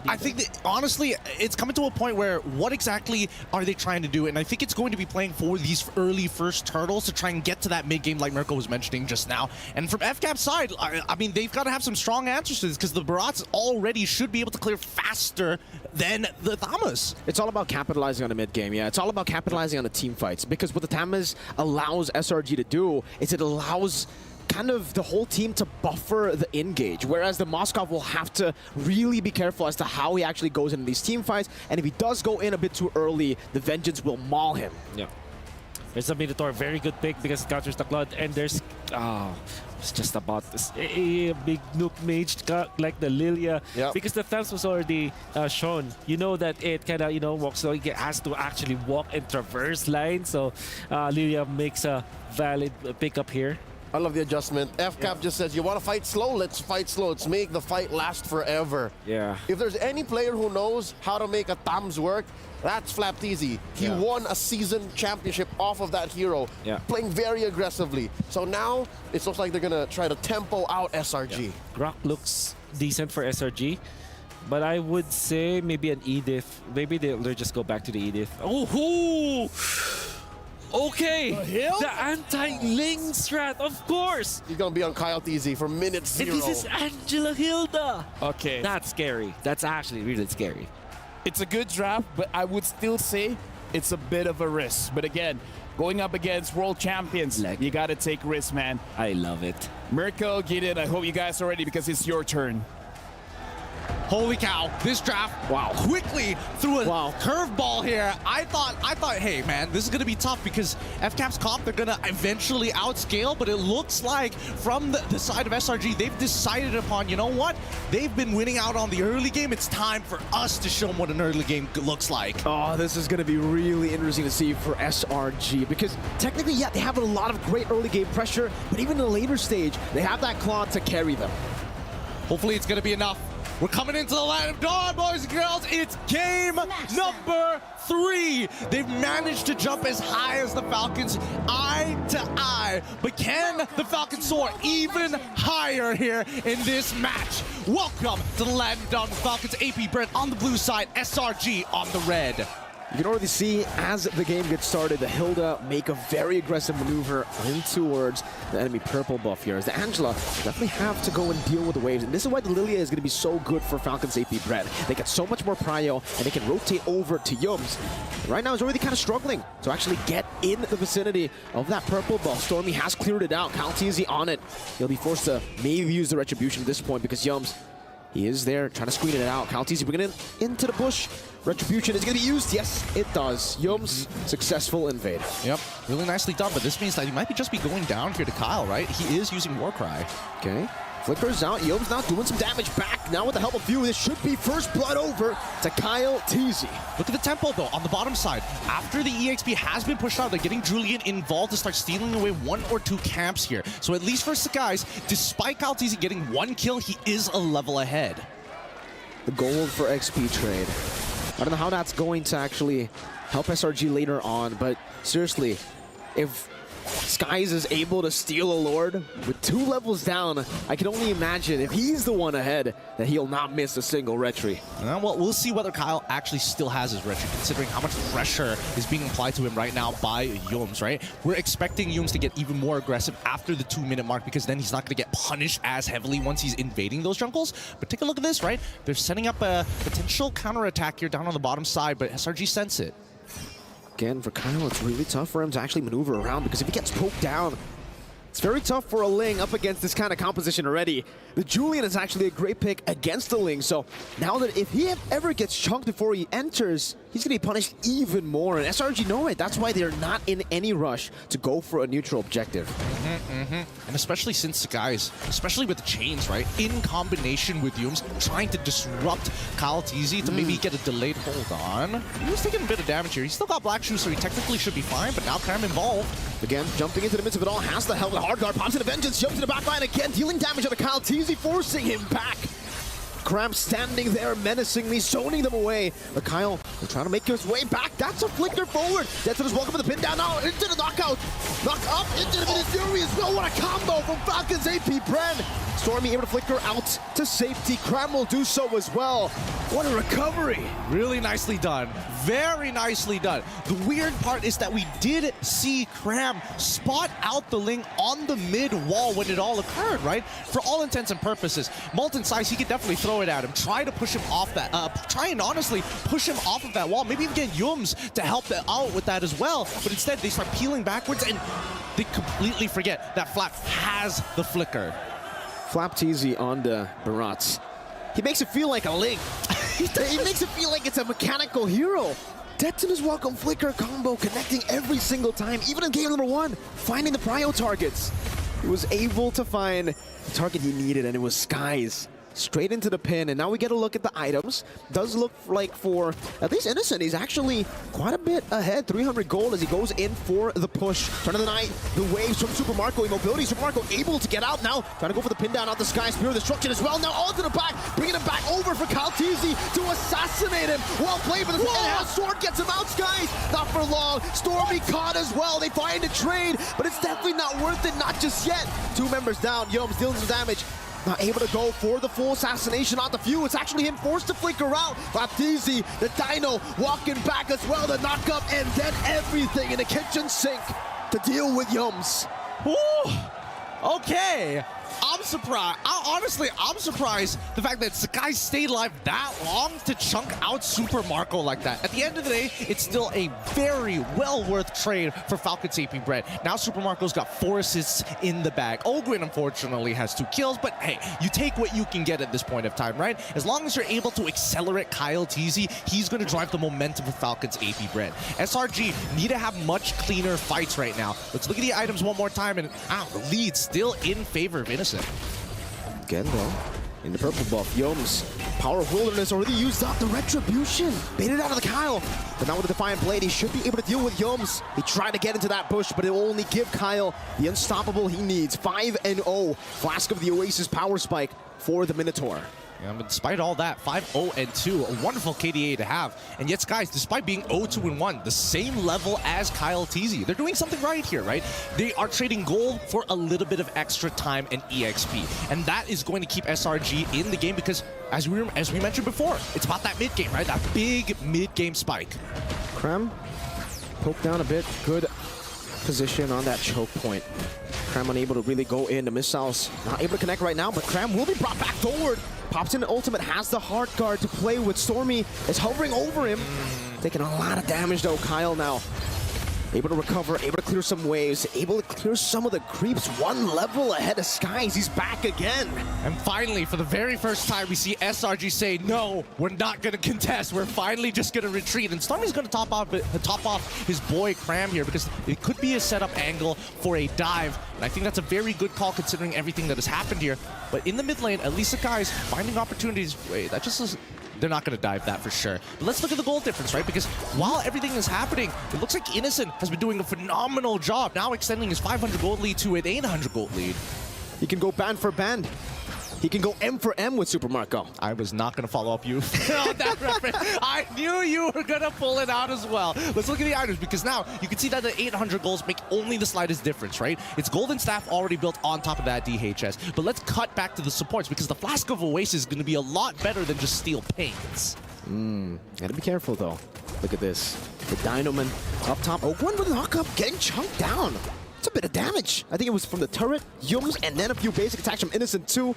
I think that, honestly, it's coming to a point where what exactly are they trying to do? And I think it's going to be playing for these early first turtles to try and get to that mid-game like Mirko was mentioning just now. And from FCAP's side, I mean, they've got to have some strong answers to this because the Barats already should be able to clear faster than the Thamas. It's all about capitalizing on the mid-game, yeah. It's all about capitalizing on the team fights because what the Thamas allows SRG to do is it allows kind of the whole team to buffer the engage, whereas the Moskov will have to really be careful as to how he actually goes into these team fights, and if he does go in a bit too early, the Vengeance will maul him. Yeah. There's a Minotaur, very good pick because it counters the Cloud, and there's... Oh, it's just about this. A big nuke mage like the Lilia, because the Thames was already shown. You know that it kind of, you know, walks, so it has to actually walk and traverse lines, so Lilia makes a valid pickup here. I love the adjustment. FCAP just says, you want to fight slow? Let's fight slow. Let's make the fight last forever. Yeah. If there's any player who knows how to make a Thams work, that's Flapteasy. He won a season championship off of that hero, playing very aggressively. So now it looks like they're going to try to tempo out SRG. Grok looks decent for SRG, but I would say maybe an Edith. Maybe they'll just go back to the Edith. Oh, okay, the anti-Ling strat, of course. He's going to be on Kyle TZ for minute 0. And this is Angela Hilda. Okay. That's scary. That's actually really scary. It's a good draft, but I would still say it's a bit of a risk. But again, going up against world champions, you got to take risks, man. I love it. Mirko, Gideon, I hope you guys are ready because it's your turn. Holy cow, this draft, quickly threw a curveball here. I thought, hey man, this is gonna be tough because FCAP's comp, they're gonna eventually outscale, but it looks like from the side of SRG, they've decided upon, you know what? They've been winning out on the early game. It's time for us to show them what an early game looks like. Oh, this is gonna be really interesting to see for SRG because technically, yeah, they have a lot of great early game pressure, but even in the later stage, they have that Claude to carry them. Hopefully it's gonna be enough. We're coming into the land of dawn, boys and girls. It's game number 3. They've managed to jump as high as the Falcons, eye to eye. But can the Falcons soar even higher here in this match? Welcome to the land of dawn with Falcons. AP Brent on the blue side, SRG on the red. You can already see as the game gets started, the Hilda make a very aggressive maneuver in towards the enemy purple buff here. As the Angela definitely have to go and deal with the waves. And this is why the Lilia is going to be so good for Falcons AP Brett. They get so much more prio and they can rotate over to Yums. Right now, he's already kind of struggling to actually get in the vicinity of that purple buff. Stormy has cleared it out. Kaltizi on it. He'll be forced to maybe use the Retribution at this point because Yums, he is there trying to screen it out. Kaltizi bringing it into the bush. Retribution is going to be used. Yes, it does. Yums, successful invade. Yep, really nicely done, but this means that he might just be going down here to Kyle, right? He is using Warcry. Okay. Flickers out. Yums now doing some damage back. Now with the help of Few, this should be first blood over to Kyle TZ. Look at the tempo, though, on the bottom side. After the EXP has been pushed out, they're getting Julian involved to start stealing away 1 or 2 camps here. So at least for Sakai's, despite Kyle TZ getting 1 kill, he is a level ahead. The gold for XP trade. I don't know how that's going to actually help SRG later on, but seriously, if Skies is able to steal a Lord with 2 levels down, I can only imagine if he's the one ahead that he'll not miss a single retry. Well, we'll see whether Kyle actually still has his retry, considering how much pressure is being applied to him right now by Yums, right? We're expecting Yums to get even more aggressive after the 2-minute mark because then he's not going to get punished as heavily once he's invading those jungles. But take a look at this, right? They're setting up a potential counterattack here down on the bottom side, but SRG sense it. Again, for Kyle, it's really tough for him to actually maneuver around because if he gets poked down, it's very tough for a Ling up against this kind of composition already. The Julian is actually a great pick against the Ling, so now that if he ever gets chunked before he enters, he's going to be punished even more. And SRG know it. That's why they're not in any rush to go for a neutral objective. And especially since the guys, especially with the chains, right? In combination with Yums, trying to disrupt Kyle TZ to maybe get a delayed hold on. He was taking a bit of damage here. He's still got Black Shoes, so he technically should be fine, but now Cram involved. Again, jumping into the midst of it all, has the help. The hard guard pops into Vengeance, jumps to the back line again, dealing damage on Kyle TZ, forcing him back. Cramp standing there menacingly, zoning them away. But Kyle will try to make his way back. That's a flicker forward. Death is welcome with the pin down now into the knockout. Knock up into the Fury as well. What a combo from Falcons AP Bren. Stormy able to flicker out to safety. Cram will do so as well. What a recovery. Really nicely done. Very nicely done. The weird part is that we did see Cram spot out the Ling on the mid wall when it all occurred, right? For all intents and purposes, Moonton size, he could definitely throw it at him. Try to push him off that, try and honestly push him off of that wall. Maybe even get Yums to help out with that as well. But instead, they start peeling backwards and they completely forget that Flap has the flicker. Flap easy on the Barats. He makes it feel like a Ling. He makes it feel like it's a mechanical hero. Detona's welcome flicker combo connecting every single time, even in game number 1, finding the prio targets. He was able to find the target he needed, and it was Skies. Straight into the pin, and now we get a look at the items. Does look like for at least Innocent, he's actually quite a bit ahead. 300 gold as he goes in for the push. Turn of the night, the waves from Super Marco, immobility. Super Marco able to get out now, trying to go for the pin down out the sky. Spear of Destruction as well. Now onto the back, bringing him back over for Kyle Teasy to assassinate him. Well played, but the enhanced sword gets him out, Skies. Not for long. Stormy caught as well. They find a trade, but it's definitely not worth it, not just yet. 2 members down. Yoms dealing some damage. Not able to go for the full assassination on the few. It's actually him forced to flicker out. Baptiste, the Dino, walking back as well. The knock-up, and then everything in the kitchen sink to deal with Yums. Ooh, okay. I'm surprised. Honestly, I'm surprised the fact that Sakai stayed alive that long to chunk out Super Marco like that. At the end of the day, it's still a very well worth trade for Falcons AP Bread. Now Super Marco's got 4 assists in the bag. Ogwin, unfortunately, has 2 kills, but hey, you take what you can get at this point of time, right? As long as you're able to accelerate Kyle Teasy, he's going to drive the momentum for Falcons AP Bread. SRG need to have much cleaner fights right now. Let's look at the items one more time, and the lead still in favor of Innocent. Again, though, in the purple buff, Yoms, Power of Wilderness already used up the Retribution. Baited out of the Kyle, but now with the Defiant Blade, he should be able to deal with Yoms. He tried to get into that push, but it will only give Kyle the unstoppable he needs. 5-0, Flask of the Oasis Power Spike for the Minotaur. Yeah, but despite all that, 5-0-2, a wonderful KDA to have. And yet, guys, despite being 0-2-1, the same level as Kyle Teasy, they're doing something right here, right? They are trading gold for a little bit of extra time and EXP. And that is going to keep SRG in the game because, as we mentioned before, it's about that mid-game, right? That big mid-game spike. Cram, poke down a bit. Good position on that choke point. Cram unable to really go in. The missiles not able to connect right now, but Cram will be brought back forward. Pops in the ultimate, has the heart guard to play with. Stormy is hovering over him. Taking a lot of damage though, Kyle now. Able to recover, able to clear some waves, able to clear some of the creeps. 1 level ahead of Skies, he's back again. And finally, for the very first time, we see SRG say, no, we're not gonna contest. We're finally just gonna retreat. And Stormy's gonna top off his boy Cram here because it could be a setup angle for a dive. And I think that's a very good call considering everything that has happened here. But in the mid lane, at least the guys finding opportunities. Wait, that just is... They're not going to dive that for sure. But let's look at the gold difference, right? Because while everything is happening, it looks like Innocent has been doing a phenomenal job, now extending his 500 gold lead to an 800 gold lead. He can go band for band. He can go M for M with Super Marco. I was not going to follow up you on that reference. I knew you were going to pull it out as well. Let's look at the items because now you can see that the 800 golds make only the slightest difference, right? It's Golden Staff already built on top of that DHS. But let's cut back to the supports because the Flask of Oasis is going to be a lot better than just Steel Paints. Gotta be careful though. Look at this. The Dynoman up top. Oh, one with a knock-up, getting chunked down. It's a bit of damage. I think it was from the turret, Yums, and then a few basic attacks from Innocent too.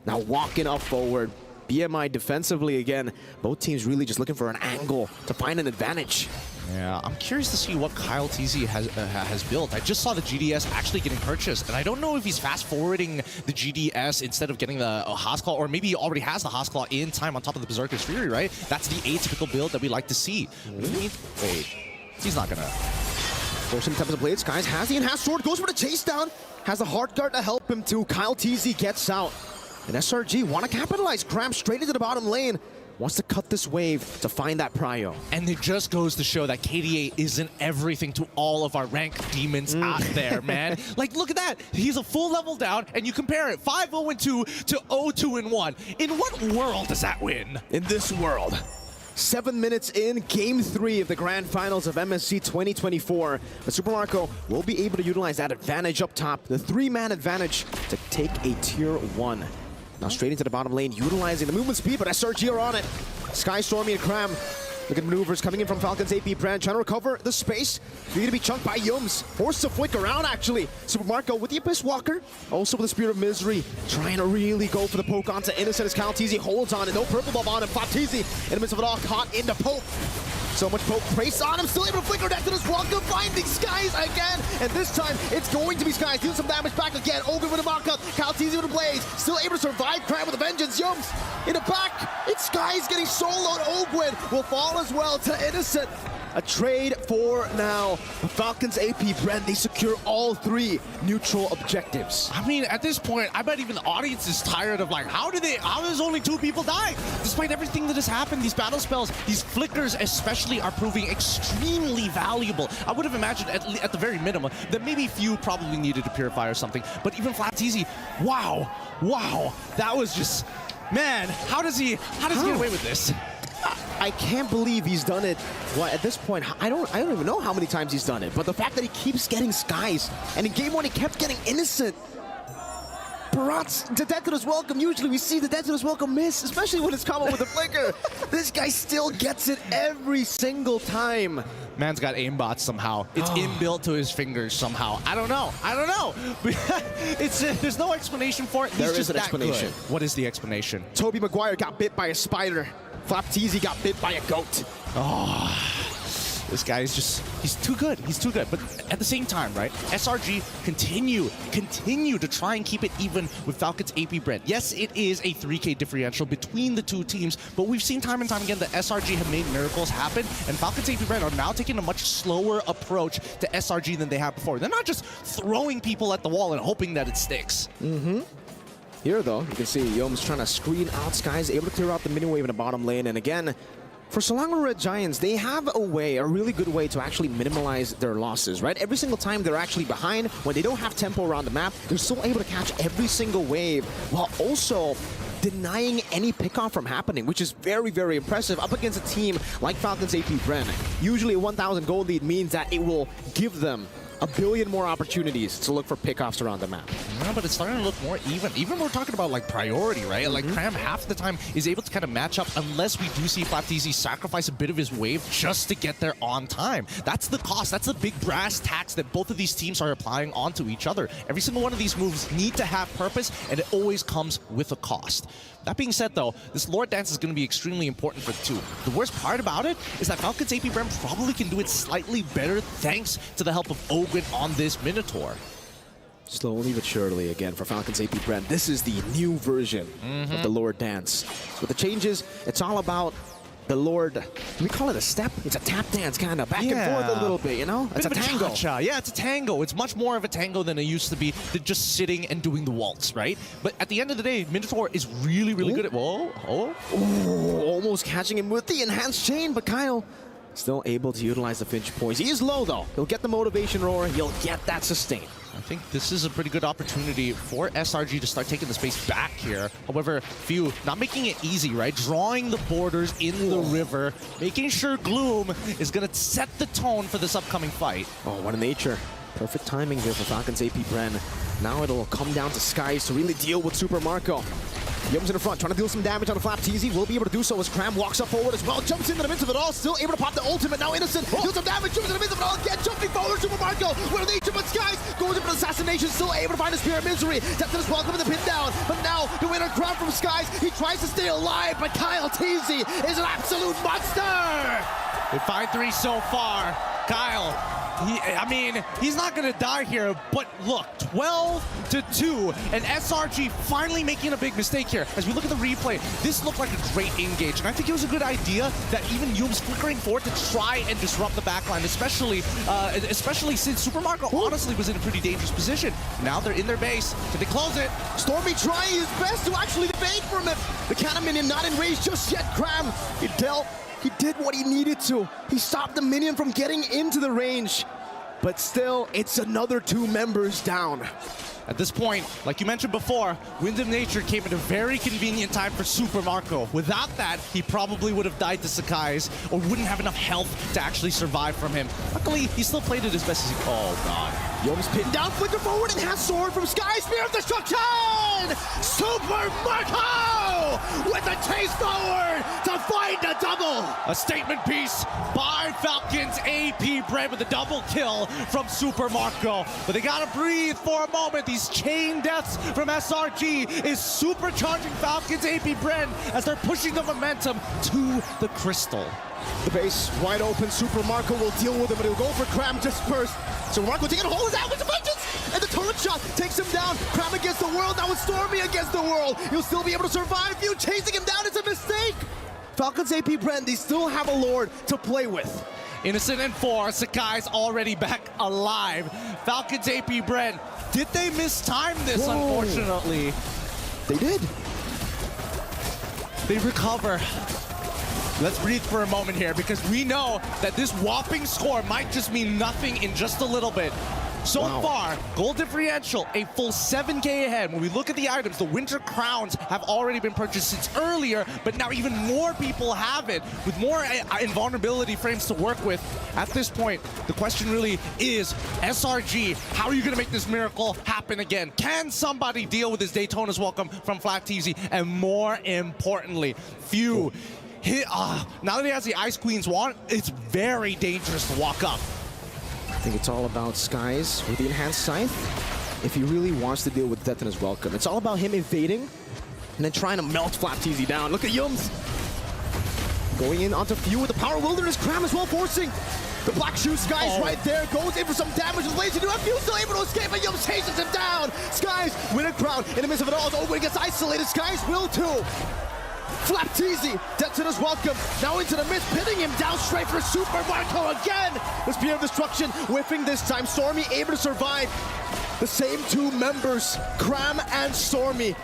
Now walking up forward. BMI defensively again. Both teams really just looking for an angle to find an advantage. Yeah, I'm curious to see what Kyle TZ has built. I just saw the GDS actually getting purchased, and I don't know if he's fast-forwarding the GDS instead of getting the Haasclaw, or maybe he already has the Haasclaw in time on top of the Berserker's Fury, right? That's the atypical build that we like to see. Wait, he's not gonna... Forcing types of blades. Guys has the enhanced sword, goes for the chase down, has the heart guard to help him too. Kyle TZ gets out. And SRG want to capitalize. Cram straight into the bottom lane. Wants to cut this wave to find that prio. And it just goes to show that KDA isn't everything to all of our ranked demons out there, man. Like, look at that. He's a full level down, and you compare it 5-0-2 to 0-2-1. In what world does that win? In this world. 7 minutes in, Game 3 of the Grand Finals of MSC 2024. But Super Marco will be able to utilize that advantage up top, the 3-man advantage, to take a Tier 1. Now straight into the bottom lane, utilizing the movement speed, but SRG are on it. Sky, Stormy, and Cram. Look at maneuvers coming in from Falcon's AP brand, trying to recover the space. Going to be chunked by Yums. Forced to flick around, actually. Super Marco with the Abyss Walker. Also with the Spirit of Misery. Trying to really go for the poke onto Innocent as Calteezy holds on it. No purple buff on him. Flapteezy in the midst of it all, caught in the poke. So much poke placed on him. Still able to flicker that to this Walker. Finding Skies again. And this time, it's going to be Skies. Dealing some damage back again. Ogre with a mock-up. Calteezy with a blaze. Still able to survive. Cram with a vengeance. Yums in the back. It's Skies getting soloed. Ogwin will fall as well to Innocent. A trade for now. The Falcons AP brand, they secure all 3 neutral objectives. I mean, at this point, I bet even the audience is tired of like, how does only 2 people die? Despite everything that has happened, these battle spells, these flickers especially are proving extremely valuable. I would have imagined at the very minimum that maybe few probably needed to purify or something, but even Flapteezy, wow, that was just, man, how does he get away with this? I can't believe he's done it. Well, at this point, I don't even know how many times he's done it. But the fact that he keeps getting Skies, and in Game 1 he kept getting Innocent. Barat's the death to his welcome. Usually we see the death to his welcome miss, especially when it's coming with the flicker. This guy still gets it every single time. Man's got aimbots somehow. It's inbuilt to his fingers somehow. I don't know. There's no explanation for it. There is an explanation. Good. What is the explanation? Tobey Maguire got bit by a spider. Flapteezy got bit by a goat. This guy is just, he's too good. He's too good. But at the same time, right, SRG continue to try and keep it even with Falcon's AP brand. Yes, it is a 3K differential between the 2 teams, but we've seen time and time again that SRG have made miracles happen, and Falcon's AP brand are now taking a much slower approach to SRG than they have before. They're not just throwing people at the wall and hoping that it sticks. Here, though, you can see Yums trying to screen out Skies, able to clear out the mini wave in the bottom lane. And again, for Selangor Red Giants, they have a really good way to actually minimize their losses, right? Every single time they're actually behind, when they don't have tempo around the map, they're still able to catch every single wave while also denying any pickoff from happening, which is very, very impressive up against a team like Falcons AP Bren. Usually a 1,000 gold lead means that it will give them a billion more opportunities to look for pickoffs around the map. No, but it's starting to look more even. Even we're talking about like priority, right? Like Cram half the time is able to kind of match up unless we do see Flapteezy sacrifice a bit of his wave just to get there on time. That's the cost. That's the big brass tacks that both of these teams are applying onto each other. Every single one of these moves need to have purpose, and it always comes with a cost. That being said, though, this Lord Dance is going to be extremely important for the 2. The worst part about it is that Falcon's AP Brem probably can do it slightly better thanks to the help of Ogwin on this Minotaur. Slowly but surely, again, for Falcons AP Brand, this is the new version of the Lord Dance. With the changes, it's all about the Lord, do we call it a step? It's a tap dance, kind of back and forth a little bit, you know? It's a tango. Yeah, it's a tango. It's much more of a tango than it used to be, than just sitting and doing the waltz, right? But at the end of the day, Minotaur is really, really good at... Almost catching him with the enhanced chain, but Kyle still able to utilize the Finch poise. He is low, though. He'll get the motivation roar. He'll get that sustain. I think this is a pretty good opportunity for SRG to start taking the space back here. However, Few not making it easy, right? Drawing the borders in the river, making sure Gloom is going to set the tone for this upcoming fight. Oh, what a nature. Perfect timing here for Falcons AP Bren. Now it'll come down to Skies to really deal with Super Marco. Yums in the front, trying to deal some damage on the Flapteezy. Will be able to do so as Cram walks up forward as well. Jumps into the midst of it all, still able to pop the ultimate. Now Innocent, deals some damage, jumps in the midst of it all again, jumping forward, Super Marco. Where are they? But Skies goes in for the assassination, still able to find a Spirit of Misery. That's in his welcome with the pin down. But now the winner Cram from Skies, he tries to stay alive, but Calteezy is an absolute monster! With 5-3 so far, Kyle, he's not going to die here, but look, 12-2, and SRG finally making a big mistake here. As we look at the replay, this looked like a great engage, and I think it was a good idea that even Yum's flickering forward to try and disrupt the backline, especially since Super Marco honestly was in a pretty dangerous position. Now they're in their base. Can they close it? Stormy trying his best to actually evade from it. The Cannon Minion not in range just yet. Cram, he did what he needed to. He stopped the minion from getting into the range. but still, it's another 2 members down. At this point, like you mentioned before, Wind of Nature came at a very convenient time for Super Marco. Without that, he probably would have died to Sakai's or wouldn't have enough health to actually survive from him. Luckily, he still played it as best as he could. Oh, God. Youm's pinned down, flicker forward, and has sword from Sky, Spear of Destruction! Super Marco with a chase forward to find a double! A statement piece by Falcons AP Brand with a double kill from Super Marco. But they gotta breathe for a moment. These chain deaths from SRG is supercharging Falcons AP Brand as they're pushing the momentum to the crystal. The base wide open, Super Marco will deal with him, but he'll go for Cram just first. So Marco taking a hold of that with the vengeance! And the turret shot takes him down. Cram against the world, now it's Stormy against the world. He'll still be able to survive. You chasing him down is a mistake! Falcons AP Brand, they still have a Lord to play with. Innocent and 4, Sakai's already back alive. Falcons AP Brand, did they mistime this, unfortunately? They did. They recover. Let's breathe for a moment here because we know that this whopping score might just mean nothing in just a little bit. So far, goal differential, a full 7K ahead. When we look at the items, the Winter Crowns have already been purchased since earlier, but now even more people have it with more invulnerability frames to work with. At this point, the question really is, SRG, how are you going to make this miracle happen again? Can somebody deal with this Daytona's welcome from Flat TZ? And more importantly, Few. Now that he has the Ice Queen's wand, it's very dangerous to walk up. I think it's all about Skies with the Enhanced Scythe. If he really wants to deal with Death in his welcome, it's all about him evading and then trying to melt Flat TZ down. Look at Youm's going in onto Few with the Power Wilderness. Cram as well, forcing the Black Shoe. Skies right there, goes in for some damage with Lazy Do. Few still able to escape, but Youm chases him down. Skies win a crown in the midst of it all. Over, he gets isolated. Skies will too. Flap TZ, Death in his welcome, now into the mist, pinning him down straight for Super Marco again! The Spear of Destruction, whiffing this time. Stormy able to survive. The same 2 members, Cram and Stormy.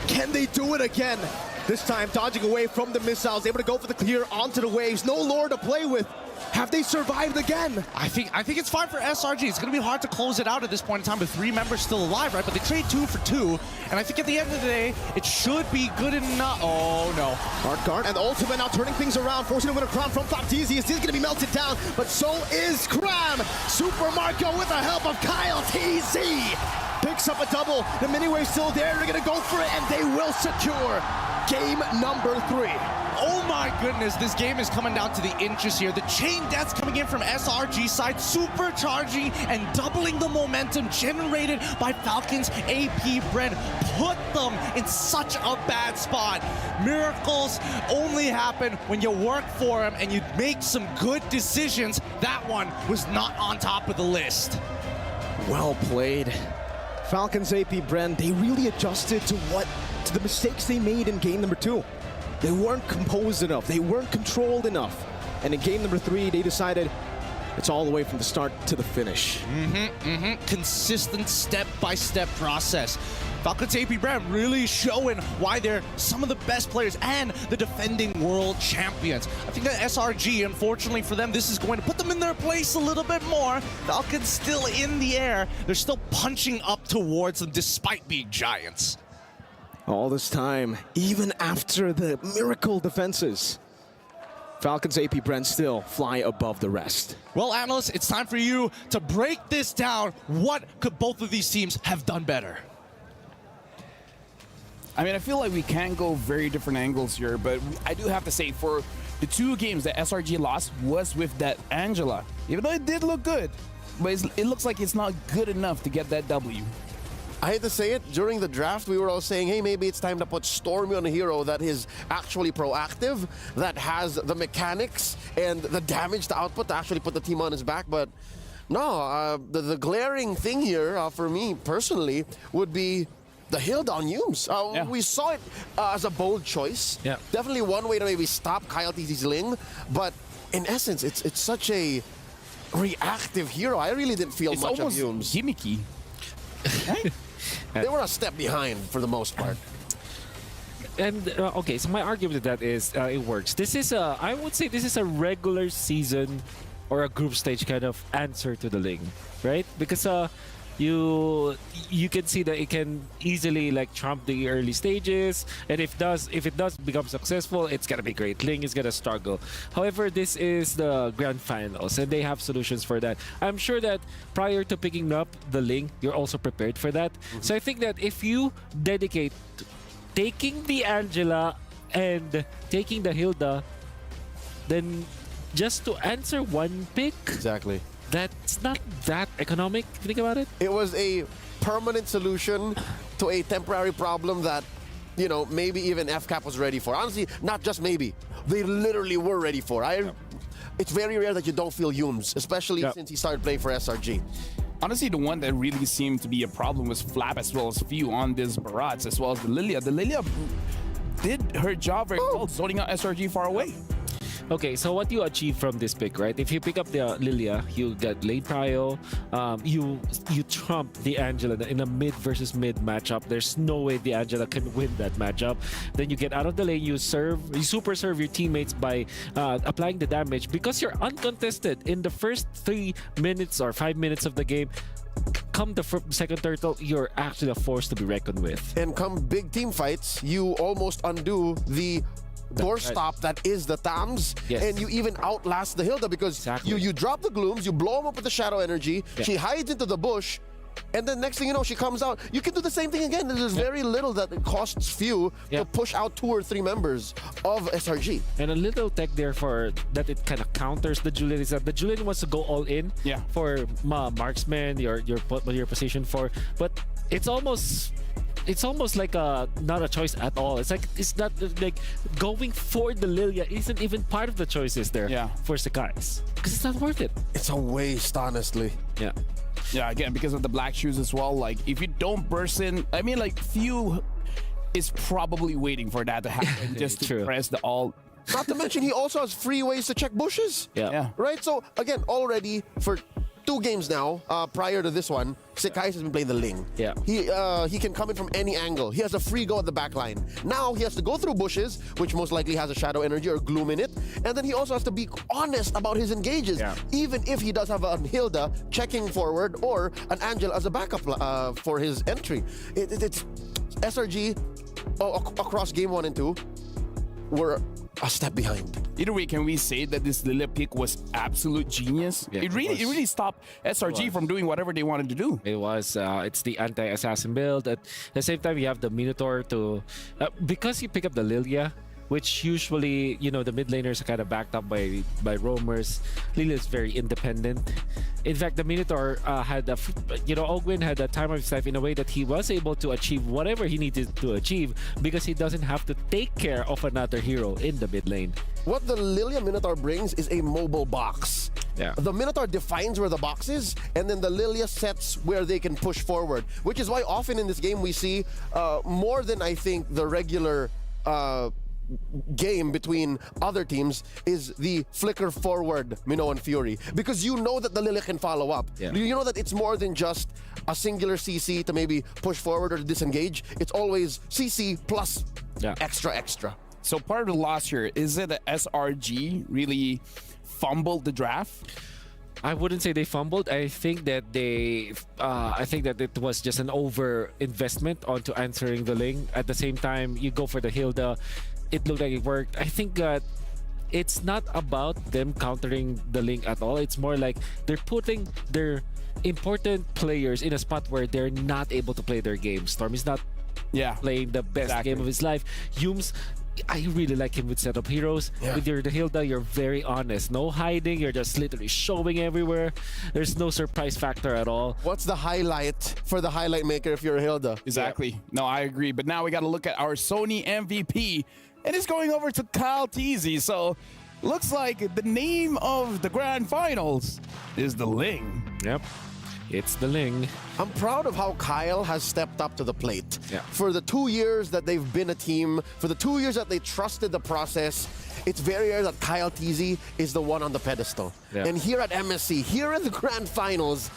Can they do it again? This time, dodging away from the missiles, able to go for the clear onto the waves. No lore to play with. Have they survived again? I think it's fine for SRG. It's going to be hard to close it out at this point in time with 3 members still alive, right? But they trade 2 for 2. And I think at the end of the day, it should be good enough. Oh, no. Hard guard and the ultimate now turning things around, forcing to win a crown from Flap TZ. He's going to be melted down, but so is Cram. Super Marco with the help of Kyle TZ. Picks up a double. The mini-wave's still there. They're going to go for it, and they will secure game number 3. Oh my goodness, this game is coming down to the inches here. The chain deaths coming in from SRG side, supercharging and doubling the momentum generated by Falcons AP Brand. Put them in such a bad spot. Miracles only happen when you work for them and you make some good decisions. That one was not on top of the list. Well played. Falcons AP Brand, they really adjusted to the mistakes they made in game number 2. They weren't composed enough. They weren't controlled enough. And in game number 3, they decided it's all the way from the start to the finish. Consistent step-by-step process. Falcons AP Brand really showing why they're some of the best players and the defending world champions. I think that SRG, unfortunately for them, this is going to put them in their place a little bit more. Falcons still in the air. They're still punching up towards them despite being giants. All this time, even after the miracle defenses, Falcons AP Brand still fly above the rest. Well, analysts, it's time for you to break this down. What could both of these teams have done better? I mean, I feel like we can go very different angles here, but I do have to say for the 2 games that SRG lost was with that Angela. Even though it did look good, but it looks like it's not good enough to get that W. I hate to say it, during the draft, we were all saying, hey, maybe it's time to put Stormy on a hero that is actually proactive, that has the mechanics and the damage to output to actually put the team on his back. But no, the glaring thing here for me personally would be the hill down Youm's. We saw it as a bold choice. Definitely one way to maybe stop Kyle TZ's Ling, but in essence, it's such a reactive hero. I really didn't feel much of Youm's. Gimmicky. They were a step behind for the most part. And okay, so my argument with that is it works. This is I would say this is a regular season or a group stage kind of answer to the Ling, right? Because you can see that it can easily like trump the early stages, and if it does become successful, it's gonna be great. Ling is gonna struggle. However, this is the grand finals and they have solutions for that. I'm sure that prior to picking up the Ling, you're also prepared for that. So I think that if you dedicate taking the Angela and taking the Hilda, then just to answer one pick, exactly, that's not that economic if you think about it. It was a permanent solution to a temporary problem that, you know, maybe even FCAP was ready for. Honestly, not just maybe. They literally were ready for. It's very rare that you don't feel Humes, especially since he started playing for SRG. Honestly, the one that really seemed to be a problem was Flap as well as Few on this Barats, as well as the Lilia. The Lilia did her job very well, zoning out SRG far away. Okay, so what you achieve from this pick, right? If you pick up the Lilia, you get late prio. You trump the Angela in a mid versus mid matchup. There's no way the Angela can win that matchup. Then you get out of the lane, you super serve your teammates by applying the damage. Because you're uncontested in the first 3 minutes or 5 minutes of the game, come the second turtle, you're actually a force to be reckoned with. And come big team fights, you almost undo the doorstop that is the Tams, and you even outlast the Hilda because you drop the glooms, you blow them up with the shadow energy, she hides into the bush, and then next thing you know, she comes out. You can do the same thing again. There's very little that it costs Few to push out 2 or 3 members of SRG. And a little tech there for that it kind of counters the Julian is that the Julian wants to go all in for marksman, your position for, but it's almost like not a choice at all. It's not like going for the Lilia isn't even part of the choices there for Sakai's because it's not worth it. It's a waste, honestly. Yeah, again, because of the black shoes as well. Like, if you don't burst in, I mean, like, Few is probably waiting for that to happen just to press the alt. Not to mention, he also has free ways to check bushes. Right? So, again, already for 2 games now, prior to this one, Sekai has been playing the Ling. He can come in from any angle. He has a free go at the back line. Now he has to go through bushes, which most likely has a shadow energy or gloom in it. And then he also has to be honest about his engages, even if he does have a Hilda checking forward or an Angel as a backup for his entry. It's SRG across game 1 and 2 were a step behind. Either way, can we say that this Lilia pick was absolute genius? It really stopped SRG from doing whatever they wanted to do. It was. It's the anti-assassin build. At the same time, you have the Minotaur to because you pick up the Lilia, which usually, you know, the mid laners are kind of backed up by roamers. Lilia is very independent. In fact, the Minotaur had a, Ogwin had a time of his life in a way that he was able to achieve whatever he needed to achieve because he doesn't have to take care of another hero in the mid lane. What the Lilia Minotaur brings is a mobile box. The Minotaur defines where the box is, and then the Lilia sets where they can push forward, which is why often in this game we see more than I think the regular game between other teams is the flicker forward Minoan Fury, because you know that the Lilia can follow up. You know that it's more than just a singular CC to maybe push forward or to disengage. It's always CC plus extra. So part of the loss here, is it that SRG really fumbled the draft? I wouldn't say they fumbled. I think that it was just an over investment onto answering the Ling. At the same time, you go for the Hilda. It looked like it worked. I think that it's not about them countering the Ling at all. It's more like they're putting their important players in a spot where they're not able to play their game. Storm is not playing the best game of his life. Humes, I really like him with setup heroes. With the Hilda, you're very honest. No hiding. You're just literally showing everywhere. There's no surprise factor at all. What's the highlight for the highlight maker if you're a Hilda? Exactly. No, I agree. But now we got to look at our Sony MVP. And it's going over to Kyle Teasy. So looks like the name of the grand finals is the Ling. Yep. It's the Ling. I'm proud of how Kyle has stepped up to the plate. For the 2 years that they've been a team, for the 2 years that they trusted the process, it's very rare that Kyle Teasy is the one on the pedestal. And here at MSC, here in the grand finals,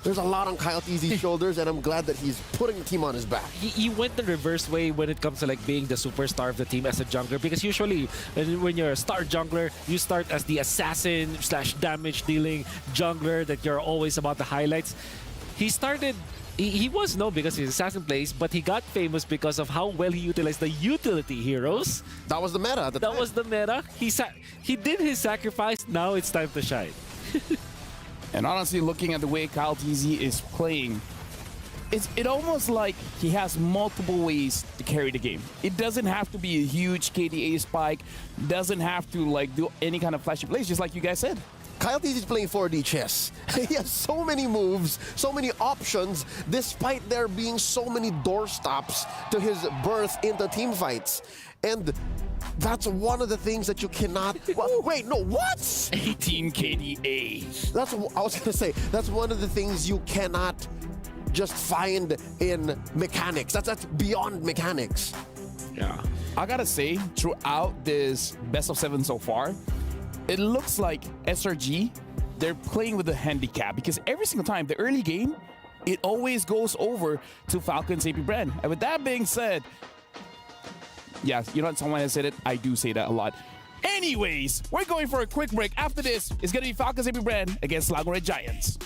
There's a lot on Kyle Teasy's shoulders, and I'm glad that he's putting the team on his back. He went the reverse way when it comes to like being the superstar of the team as a jungler, because usually when you're a star jungler, you start as the assassin / damage dealing jungler that you're always about the highlights. He started. He was known because he's assassin plays, but he got famous because of how well he utilized the utility heroes. That was the meta at the time. That was the meta. He did his sacrifice. Now it's time to shine. And honestly, looking at the way Kyle Teasy is playing, it almost like he has multiple ways to carry the game. It doesn't have to be a huge KDA spike, doesn't have to like do any kind of flashy plays, just like you guys said. Kyle Teasy's playing 4D chess. He has so many moves, so many options, despite there being so many doorstops to his birth into team fights. And that's one of the things that you cannot... Well, wait, no, what? 18 KDA. That's what I was going to say. That's one of the things you cannot just find in mechanics. That's beyond mechanics. Yeah. I gotta say, throughout this best of 7 so far, it looks like SRG, they're playing with a handicap, because every single time, the early game, it always goes over to Falcon's AP brand. And with that being said, yeah, you know what, someone has said it, I do say that a lot. Anyways, we're going for a quick break. After this, it's gonna be Falcon's AP brand against Selangor Red Giants.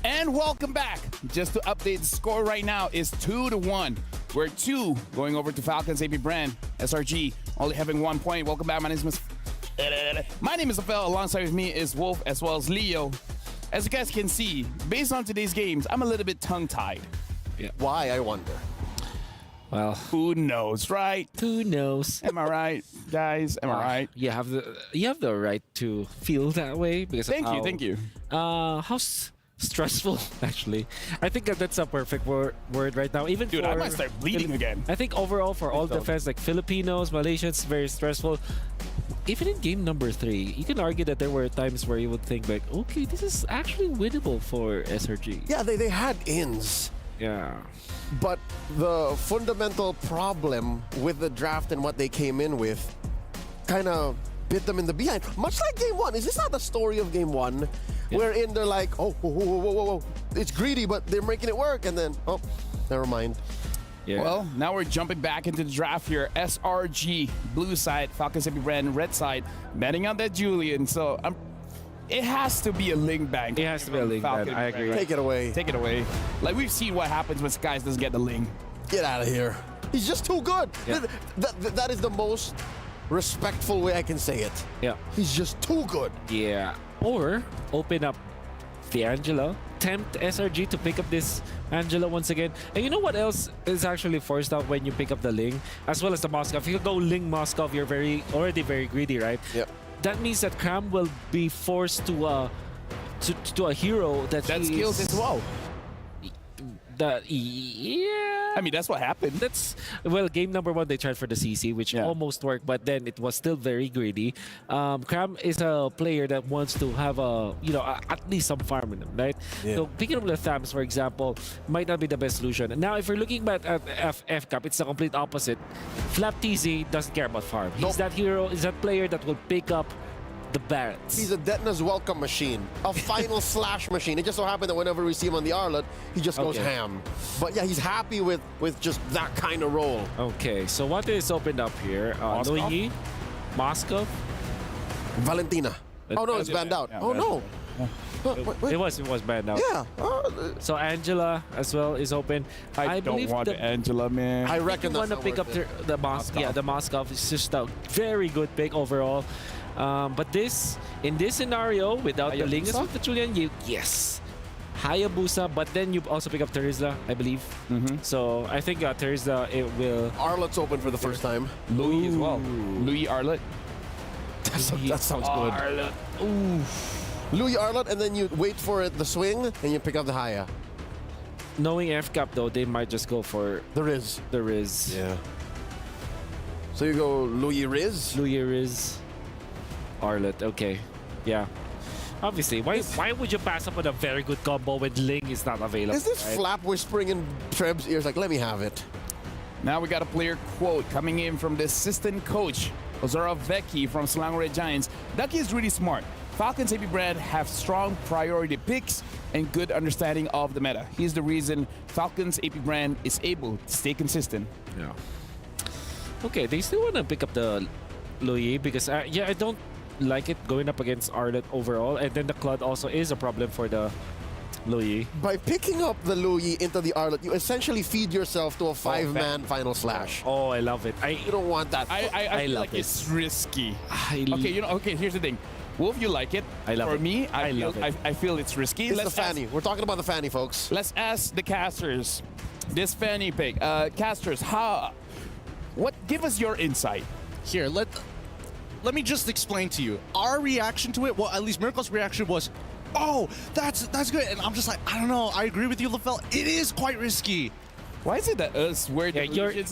And welcome back. Just to update the score right now is 2-1. We're 2 going over to Falcons AP brand. SRG only having 1 point. Welcome back. My name is Afel. Alongside with me is Wolf as well as Leo. As you guys can see, based on today's games, I'm a little bit tongue-tied. Yeah. Why, I wonder? Well, who knows, right? Who knows? Am I right, guys? Am I right? You have the right to feel that way because thank you. How's stressful, actually. I think that's a perfect word right now. Even Dude, for I might start bleeding again. I think overall for all defense, like Filipinos, Malaysians, very stressful. Even in game number 3, you can argue that there were times where you would think like, okay, this is actually winnable for SRG. Yeah, they had ins. Yeah. But the fundamental problem with the draft and what they came in with kind of bit them in the behind. Much like game 1. Is this not the story of game 1? Yeah. Wherein they're like, oh, whoa, whoa, whoa, whoa, whoa. It's greedy, but they're making it work. And then, oh, never mind. Yeah. Well, now we're jumping back into the draft here. SRG, blue side, Falcons AP brand, red side, betting on that Julian. So it has to be a Ling Bang. It has to be a Ling Bang. I agree. Take it away. Take it away. Like we've seen what happens when Skies doesn't get the Ling. Get out of here. He's just too good. Yeah. That is the most respectful way I can say it. Yeah. He's just too good. Yeah. Or open up the Angela, tempt SRG to pick up this Angela once again. And you know what else is actually forced out when you pick up the Ling, as well as the Moskov? If you go Ling Moskov, you're already very greedy, right? Yep. That means that Cram will be forced to a hero that skills as well. Yeah. I mean, that's what happened. Well, game number 1, they tried for the CC, which almost worked, but then it was still very greedy. Cram is a player that wants to have at least some farm in him, right? Yeah. So picking up the Thams, for example, might not be the best solution. Now, if you're looking back at FCAP, it's the complete opposite. Flap TZ doesn't care about farm. He's that hero, is that player that will pick up the Barretts. He's a Detna's welcome machine, a final slash machine. It just so happened that whenever we see him on the Arlet, he just goes ham. But yeah, he's happy with just that kind of role. Okay, so what is opened up here? Louis, Moskov, Valentina. Oh no, it's banned out. Yeah, oh no. It was banned out. Yeah. So Angela as well is open. I don't want the Angela, man. I reckon you want to pick up the Moskov. Yeah, the Moskov is just a very good pick overall. But in this scenario, without the Lingus with the Julian, yes. Hayabusa, but then you also pick up Terizla, I believe. So I think Terizla, it will... Arlet's open for the first time. Louis as well. Louis Arlet. That sounds good. Arlet. Ooh. Louis Arlet, and then you wait for the swing, and you pick up the Haya. Knowing FCAP, though, they might just go for... The Riz. The Riz. Yeah. So you go Louis Riz? Louis Riz. Arlet, okay. Yeah. Obviously, why would you pass up on a very good combo when Ling is not available? Is this Flap whispering in Treb's ears like, let me have it? Now we got a player quote coming in from the assistant coach, Ozora Vecchi from Selangor Red Giants. Ducky is really smart. Falcons AP brand have strong priority picks and good understanding of the meta. He's the reason Falcons AP brand is able to stay consistent. Yeah. Okay, they still want to pick up the Louis because, I don't like it going up against Arlet overall. And then the Claude also is a problem for the Louis. By picking up the Louis into the Arlet, you essentially feed yourself to a 5-man final slash. Oh, I love it. You don't want that. I feel like it's risky. Okay, here's the thing. Wolf, you like it. I love it. For me, I feel it's risky. It's the Fanny. We're talking about the Fanny, folks. Let's ask the casters. This Fanny pick. Casters, give us your insight. Here, let me just explain to you. Our reaction to it, well, at least Miracle's reaction was, oh, that's good. And I'm just like, I don't know. I agree with you, LaFell. It is quite risky. Why is it that us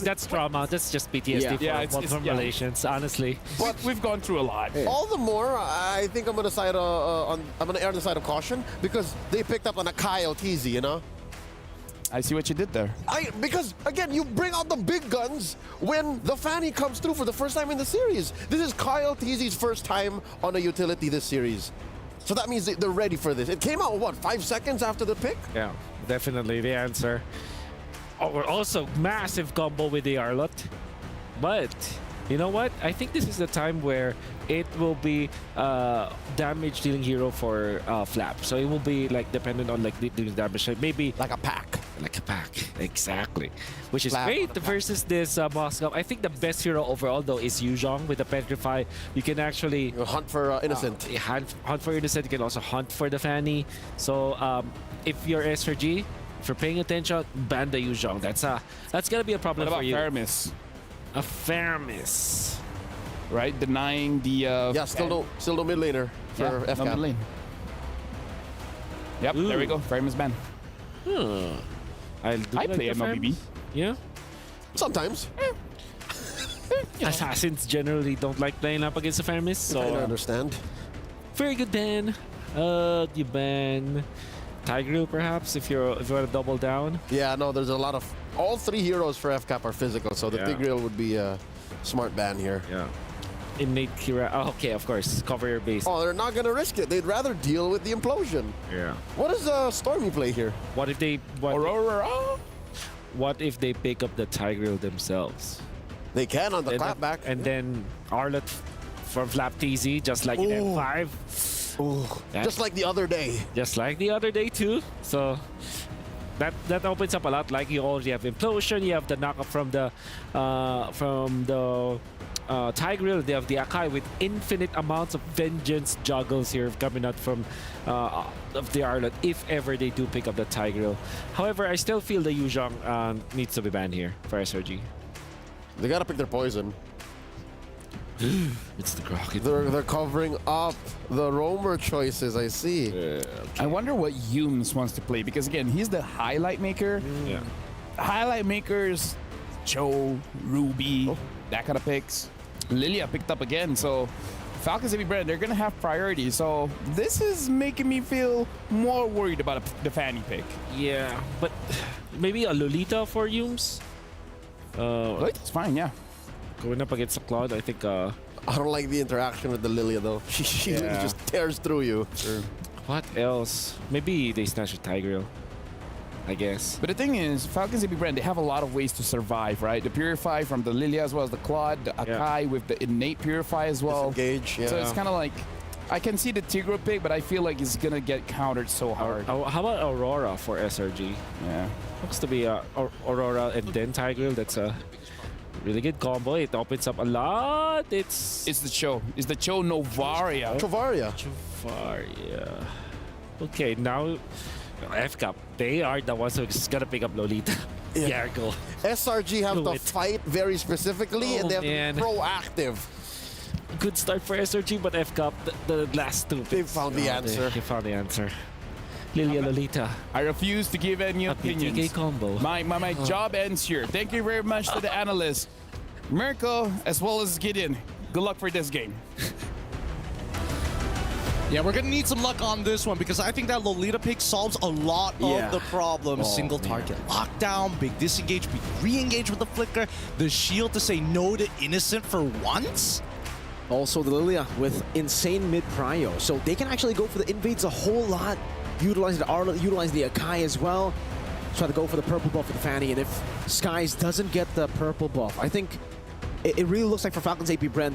that's trauma. That's just PTSD from relations, honestly. But we've gone through a lot. All the more, I think I'm gonna side I'm gonna err on the side of caution because they picked up on a Kyle TZ, you know. I see what you did there. Because again, you bring out the big guns when the Fanny comes through for the first time in the series. This is Kyle TZ's first time on a utility this series. So that means they're ready for this. It came out, what, 5 seconds after the pick? Yeah, definitely the answer. Also, massive combo with the Arlot. But, you know what? I think this is the time where it will be damage dealing hero for Flap. So it will be like dependent on like dealing damage. Maybe like a pack. Like a pack, exactly. Which is Flap great versus this Moskov. I think the best hero overall though is Yuzhong with the Petrify. You can actually hunt for Innocent. Hunt for Innocent. You can also hunt for the Fanny. So if you're SRG, if you're paying attention, ban the Yuzhong. That's gonna be a problem for you. Faramis? A Faramis. Right, denying the... still no mid laner for FCAP. No mid lane. Yep, there we go. Famous ban. I play MLBB. Yeah. Sometimes. Assassins generally don't like playing up against the Famous, so I understand. very good ban. You ban Tigreal perhaps if you want to double down. Yeah, no, there's a lot of all 3 heroes for FCAP are physical, so the Tigreal would be a smart ban here. Yeah. Innate Kira. Oh, okay, of course. Cover your base. Oh, they're not gonna risk it. They'd rather deal with the implosion. Yeah. What does Stormy play here? What if they Aurora? What if they pick up the Tigreal themselves? They can on the clapback. And then Arlet from Flap TZ, just like in M5. Ooh. Just like the other day. Just like the other day too. So that opens up a lot. Like you already have Implosion, you have the knockup from the Tigreal, they have the Akai with infinite amounts of vengeance juggles here coming out from of the Arlet if ever they do pick up the Tigreal. However, I still feel the Yuzhong needs to be banned here for SRG. They gotta pick their poison. It's the Crockett. They're covering up the roamer choices, I see. Okay. I wonder what Yums wants to play, because again, he's the highlight maker. Yeah. Highlight makers, Cho, Ruby, that kind of picks. Lilia picked up again, so Falcons AB Brand, they're gonna have priority. So this is making me feel more worried about the Fanny pick. Yeah, but maybe a Lolita for Yums? Lolita's fine, yeah. Going up against a Cloud, I think... I don't like the interaction with the Lilia, though. She just tears through you. What else? Maybe they snatch a Tigreal, I guess. But the thing is, Falcons AB Brand, they have a lot of ways to survive, right? The Purify from the Lilia as well as the Claude, the Akai with the innate Purify as well. Disengage, yeah. So it's kind of like, I can see the Tigreal pick, but I feel like it's going to get countered so hard. How about Aurora for SRG? Yeah. Looks to be Aurora and then Tigreal. That's a really good combo. It opens up a lot. It's the Cho. It's the Cho Novaria. Chovaria. Okay, now FCAP, they are the ones who's gonna pick up Lolita. Yeah, go. SRG have to fight very specifically, and they have to be proactive. Good start for SRG, but FCAP, the last two. They found the answer. They found the answer. Lilia Lolita. I refuse to give any opinions. PTK combo. My job ends here. Thank you very much to the analysts, Mirko as well as Gideon. Good luck for this game. Yeah, we're going to need some luck on this one because I think that Lolita pick solves a lot of the problems. Single target lockdown, big disengage, big re-engage with the flicker, the shield to say no to Innocent for once. Also the Lilia with insane mid-prio, so they can actually go for the invades a whole lot. Utilize the Arlet, utilize the Akai as well. Try to go for the purple buff for the Fanny, and if Skies doesn't get the purple buff, I think it really looks like for Falcons AP Bren,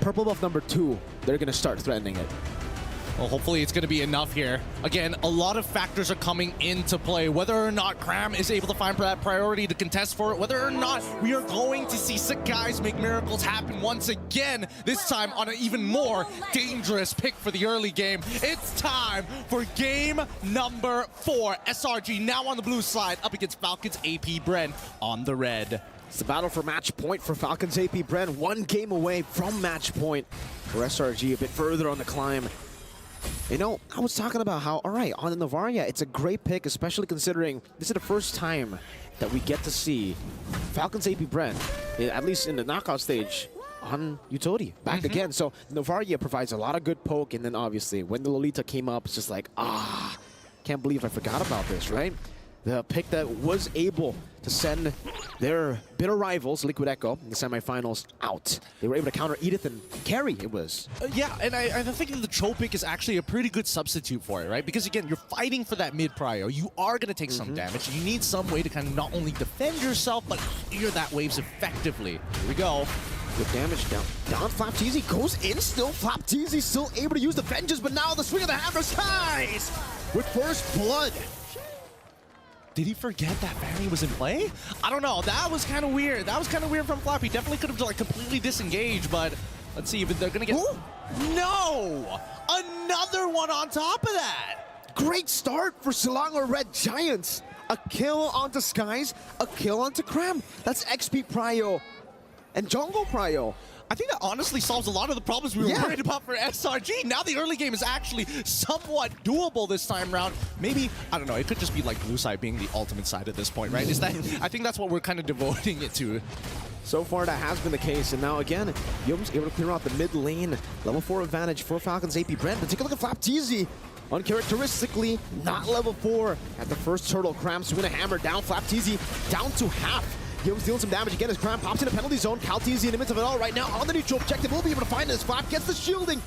purple buff number 2, they're going to start threatening it. Well, hopefully it's going to be enough here. Again, a lot of factors are coming into play. Whether or not Cram is able to find that priority to contest for it, whether or not we are going to see sick guys make miracles happen once again, this time on an even more dangerous pick for the early game. It's time for game number 4. SRG now on the blue side up against Falcons AP Bren on the red. It's the battle for match point for Falcons AP Bren. 1 game away from match point for SRG, a bit further on the climb. You know, I was talking about how, all right, on the Novaria, it's a great pick, especially considering this is the first time that we get to see Falcons AP Bren, at least in the knockout stage, on utility back again. So Novaria provides a lot of good poke, and then obviously when the Lolita came up, it's just like, can't believe I forgot about this, right? The pick that was able to send their bitter rivals, Liquid Echo, in the semifinals out. They were able to counter Edith and carry, it was. Yeah, and I think the Cho pick is actually a pretty good substitute for it, right? Because again, you're fighting for that mid-prio. You are going to take some damage. You need some way to kind of not only defend yourself, but clear that waves effectively. Here we go. Good damage down. Down Flap TZ goes in still. Flap TZ still able to use the vengeance, but now the swing of the hammer Skies with first blood. Did he forget that Fanny was in play? I don't know. That was kind of weird. That was kind of weird from Flap. He definitely could have like completely disengaged, but let's see if they're going to get... Ooh. No! Another one on top of that! Great start for Selangor Red Giants. A kill onto Skies, a kill onto Cram. That's XP Prio and Jungle Prio. I think that honestly solves a lot of the problems we were worried about for SRG. Now the early game is actually somewhat doable this time around. Maybe, I don't know, it could just be like blue side being the ultimate side at this point, right? Is that? I think that's what we're kind of devoting it to. So far, that has been the case, and now again, Yums able to clear out the mid lane. Level 4 advantage for Falcons AP Brent, but take a look at FlapTZ. Uncharacteristically, not level 4 at the first turtle. Cram swing a hammer down, FlapTZ down to half. Yums dealing some damage again as Cram pops in a penalty zone. CalTZ in the midst of it all right now on the neutral objective. We'll be able to find this. Flap gets the shielding.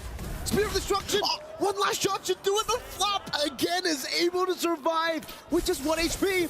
Spear of Destruction. One last shot should do it, but Flap again is able to survive with just 1 HP.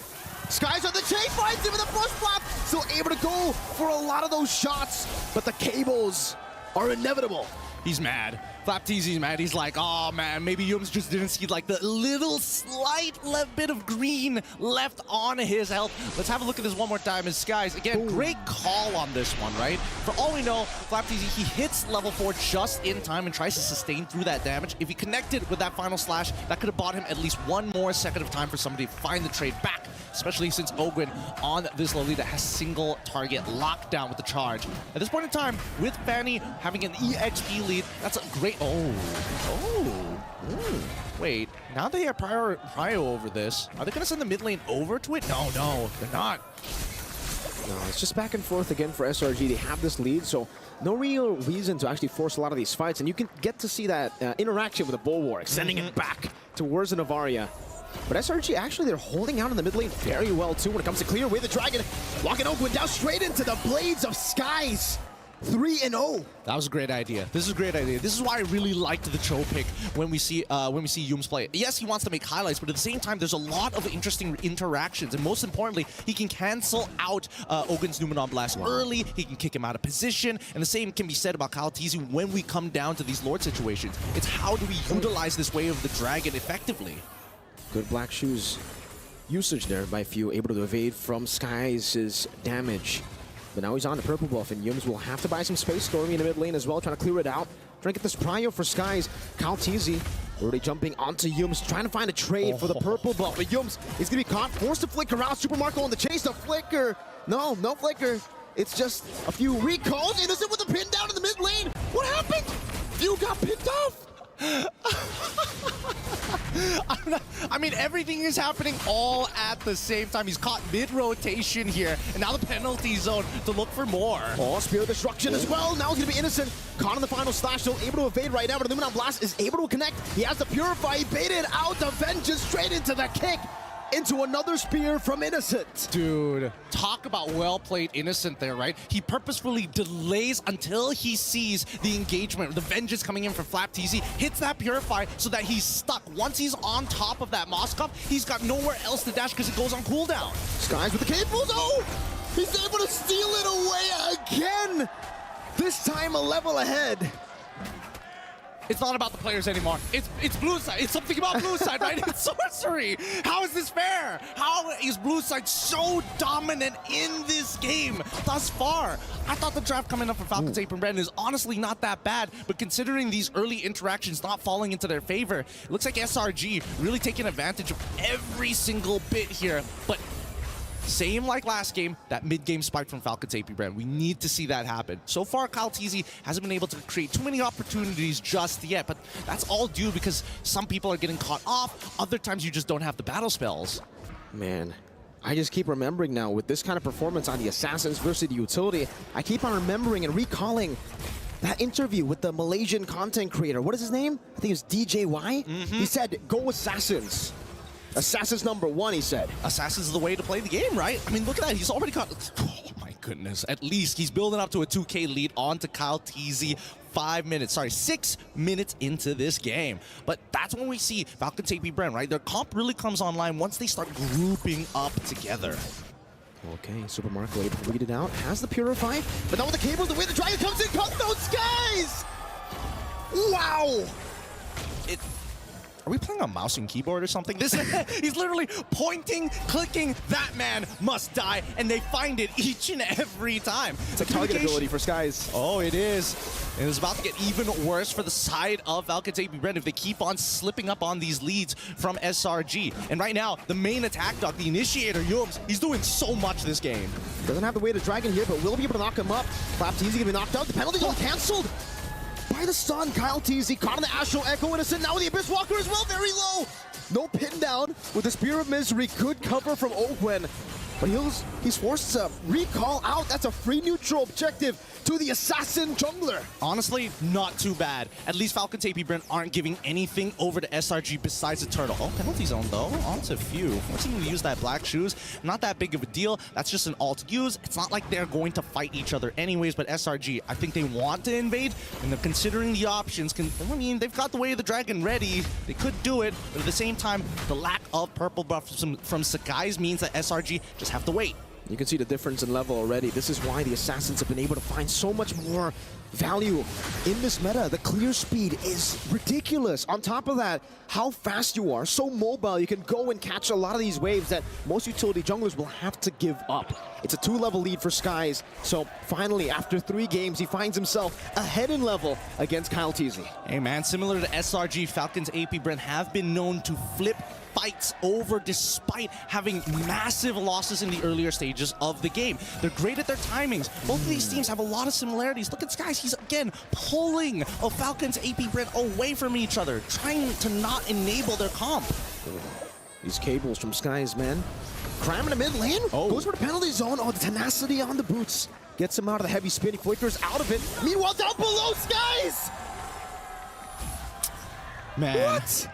Skies on the chase, finds him with a flush Flap. Still able to go for a lot of those shots, but the cables are inevitable. He's mad. FlapTZ's mad. He's like, oh man, maybe Yums just didn't see like the little slight bit of green left on his health. Let's have a look at this one more time. As Skies, again, great call on this one, right? For all we know, FlapTZ, he hits level 4 just in time and tries to sustain through that damage. If he connected with that final slash, that could have bought him at least one more second of time for somebody to find the trade back, especially since Ogwin on this Lolita has single target lockdown with the charge. At this point in time, with Fanny having an EXP lead, that's a great... Wait, now they have prio over this. Are they going to send the mid lane over to it? No, they're not. No, it's just back and forth again for SRG. They have this lead, so no real reason to actually force a lot of these fights. And you can get to see that interaction with the Bulwark, sending it back towards the Navaria. But SRG, actually, they're holding out in the mid lane very well, too, when it comes to clear away the Dragon. Walking Ogwin down straight into the Blades of Skies. 3-0. That was a great idea. This is a great idea. This is why I really liked the Cho pick when we see Yums play. Yes, he wants to make highlights, but at the same time, there's a lot of interesting interactions, and most importantly, he can cancel out Ogwin's Numenon Blast early. He can kick him out of position, and the same can be said about CalTZ when we come down to these Lord situations. It's how do we utilize this Way of the Dragon effectively? Good Black Shoes usage there by Few, able to evade from Skies' damage. But now he's on the purple buff, and Yums will have to buy some space. Stormy in the mid lane as well, trying to clear it out. Trying to get this prio for Skies. CalTZ already jumping onto Yums, trying to find a trade for the purple buff. But Yums is going to be caught, forced to flicker out. Super Marco on the chase, the flicker. No flicker. It's just a few recalls. Innocent with a pin down in the mid lane. What happened? Few got picked off. I mean, everything is happening all at the same time. He's caught mid-rotation here, and now the penalty zone to look for more. Oh, Spear of Destruction as well. Now he's going to be Innocent. Caught in the final slash, still able to evade right now, but the Numenon Blast is able to connect. He has the Purify. He baited out the Vengeance straight into the kick. Into another spear from Innocent. Dude, talk about well-played Innocent there, right? He purposefully delays until he sees the engagement, the Vengeance coming in for FlapTZ, hits that Purify so that he's stuck. Once he's on top of that Moskov, he's got nowhere else to dash because it goes on cooldown. Skies with the cables. Oh! He's able to steal it away again! This time a level ahead. It's not about the players anymore. It's blue side. It's something about blue side, right? It's sorcery. How is this fair? How is blue side so dominant in this game thus far? I thought the draft coming up for Falcons AP Brand is honestly not that bad, but considering these early interactions not falling into their favor, it looks like SRG really taking advantage of every single bit here. But same like last game, that mid-game spike from Falcons AP Brand. We need to see that happen. So far, CalTZ hasn't been able to create too many opportunities just yet, but that's all due because some people are getting caught off. Other times, you just don't have the battle spells. Man, I just keep remembering now with this kind of performance on the Assassins versus the Utility, I keep on remembering and recalling that interview with the Malaysian content creator. What is his name? I think it's DJY. He said, go Assassins. Assassins #1, he said. Assassins is the way to play the game, right? I mean, look at that. He's already got... Oh, my goodness. At least he's building up to a 2K lead onto CalTZ 6 minutes into this game. But that's when we see Falcons AP Brand, right? Their comp really comes online once they start grouping up together. Okay, Super Marco able to read it out. Has the Purify. But now with the cables, the way the Dragon comes in, cut those Skies! Wow! Are we playing on mouse and keyboard or something? This he's literally pointing, clicking, that man must die, and they find it each and every time. It's a target ability for Skies. Oh, it is. And it's about to get even worse for the side of Falcons AP Brent if they keep on slipping up on these leads from SRG. And right now, the main attack dog, the initiator, Yums, he's doing so much this game. Doesn't have the way to Dragon here, but will be able to knock him up. Perhaps easy gonna be knocked out. The penalty's all canceled by the stun. Kyle TZ caught on the Astral Echo Innocent. Now with the Abyss Walker as well, very low. No pin down with the Spear of Misery. Good cover from Ogwen. But he's forced to recall out. That's a free neutral objective to the Assassin Jungler. Honestly, not too bad. At least Falcons AP Brent aren't giving anything over to SRG besides the turtle. Oh, penalty zone though, onto a few. Forcing him to use that black shoes, not that big of a deal. That's just an alt use. It's not like they're going to fight each other anyways, but SRG, I think they want to invade, and they're considering the options. I mean, they've got the Way of the Dragon ready. They could do it, but at the same time, the lack of purple buff from Sakai's means that SRG just have to wait. You can see the difference in level already. This is why the Assassins have been able to find so much more value in this meta. The clear speed is ridiculous. On top of that, how fast you are, so mobile, you can go and catch a lot of these waves that most utility junglers will have to give up. It's a 2-level lead for Skies, so finally, after 3 games, he finds himself ahead in level against Kyle TZ. Hey man, similar to SRG, Falcons AP Brent have been known to flip fights over despite having massive losses in the earlier stages of the game. They're great at their timings. Both of these teams have a lot of similarities. Look at Skies, he's again pulling a Falcons AP Brent away from each other, trying to not enable their comp. These cables from Skies, man. Cram in the mid lane, goes for the penalty zone. Oh, the tenacity on the boots. Gets him out of the heavy spin, he flickers out of it. Meanwhile, down below, Skies! Man. What?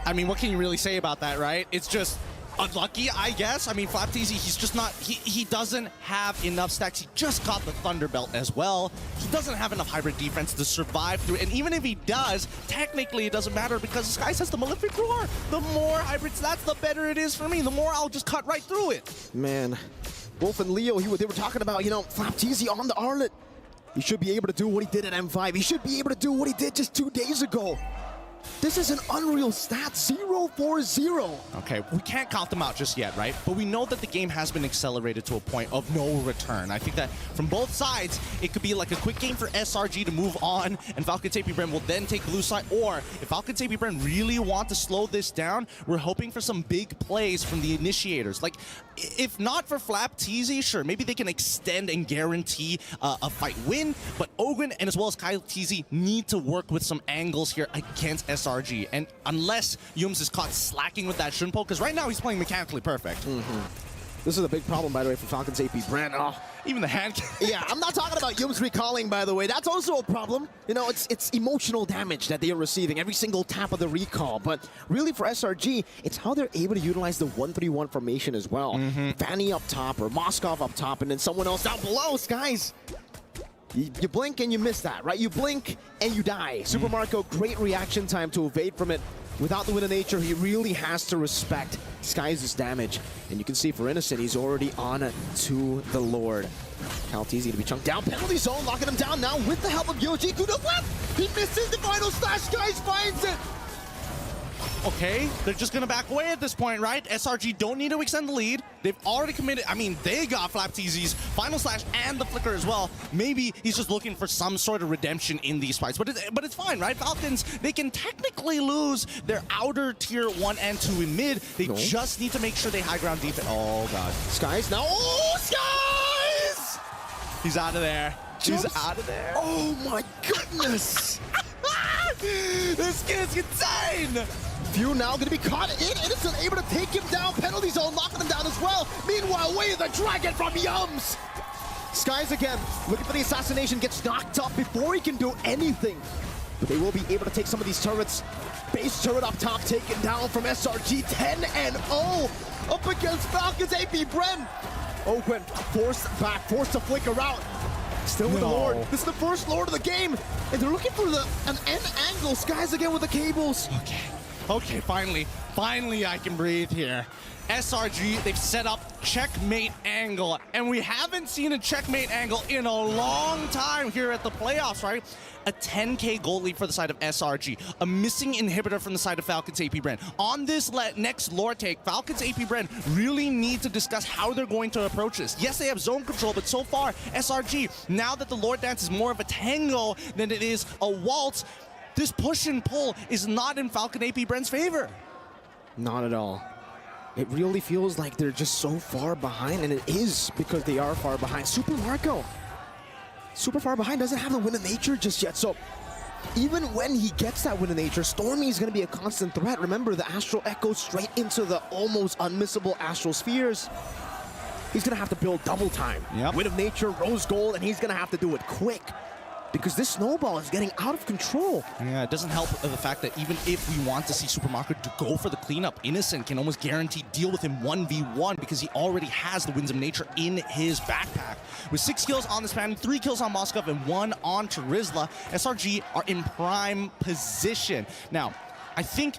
I mean, what can you really say about that, right? It's just unlucky, I guess. I mean, FlapTZ, he's just not, he doesn't have enough stacks. He just got the Thunder Belt as well. He doesn't have enough hybrid defense to survive through it. And even if he does, technically it doesn't matter because Skies has the Malefic Roar. The more hybrid stats, the better it is for me. The more I'll just cut right through it. Man, Wolf and Leo, they were talking about, you know, FlapTZ on the Arlet. He should be able to do what he did at M5. He should be able to do what he did just 2 days ago. This is an unreal stat, 0-4-0. Okay, we can't count them out just yet, right? But we know that the game has been accelerated to a point of no return. I think that from both sides, it could be like a quick game for SRG to move on, and Falcons AP Brent will then take blue side. Or if Falcons AP Brent really want to slow this down, we're hoping for some big plays from the initiators. Like, if not for FlapTZ, sure, maybe they can extend and guarantee a fight win, but Ogren and as well as Kyle TZ need to work with some angles here against SRG. And unless Yums is caught slacking with that Shunpo, because right now he's playing mechanically perfect. This is a big problem, by the way, for Falcons AP Brent. Oh. Even the hand. Yeah, I'm not talking about Yums recalling, by the way. That's also a problem. You know, it's emotional damage that they are receiving every single tap of the recall. But really for SRG, it's how they're able to utilize the 1-3-1 formation as well. Fanny up top or Moskov up top and then someone else down below. Skies, you blink and you miss that, right? You blink and you die. Super Marco, great reaction time to evade from it. Without the Wind of Nature, he really has to respect Skies' damage. And you can see for Innocent, he's already on to the Lord. Kyle TZ to be chunked down. Penalty zone, locking him down now with the help of Yoji. To the left! He misses the final slash. Skies finds it! Okay, they're just gonna back away at this point, right? SRG don't need to extend the lead. They've already committed. I mean, they got FlapTZ's final slash and the flicker as well. Maybe he's just looking for some sort of redemption in these fights, but it's fine, right? Falcons, they can technically lose their outer tier 1 and 2 in mid. They just need to make sure they high ground defense. Oh god, Skies now. Oh, Skies! He's out of there. He's out of there. Oh my goodness! This kid's insane! Few now gonna be caught in. Innocent able to take him down. Penalty zone locking him down as well. Meanwhile, Way of the Dragon from Yums. Skies again looking for the assassination, gets knocked up before he can do anything. But they will be able to take some of these turrets. Base turret up top taken down from SRG. 10-0 up against Falcons AP Brent. Ogwen forced back, forced to flicker out. Still with the Lord. This is the first Lord of the game. And they're looking for an end angle. Skies again with the cables. Okay, finally I can breathe here. SRG, they've set up checkmate angle, and we haven't seen a checkmate angle in a long time here at the playoffs, right? A 10k gold lead for the side of SRG, a missing inhibitor from the side of Falcons AP Bren. On this next lore take, Falcons AP Bren really need to discuss how they're going to approach this. Yes, they have zone control, but so far, SRG, now that the lore dance is more of a tango than it is a waltz, this push and pull is not in Falcon AP Bren's favor. Not at all. It really feels like they're just so far behind, and it is because they are far behind. Super Marco, super far behind, doesn't have the win of nature just yet. So even when he gets that win of nature, Stormy is going to be a constant threat. Remember, the Astral echoes straight into the almost unmissable Astral Spheres. He's going to have to build double time. Win of nature, rose gold, and he's going to have to do it quick, because this snowball is getting out of control. Yeah, it doesn't help the fact that even if we want to see Super Marco to go for the cleanup, Innocent can almost guarantee deal with him 1v1 because he already has the Winds of Nature in his backpack. With 6 kills on the Span, 3 kills on Moskov, and 1 on Terizla, SRG are in prime position. Now, I think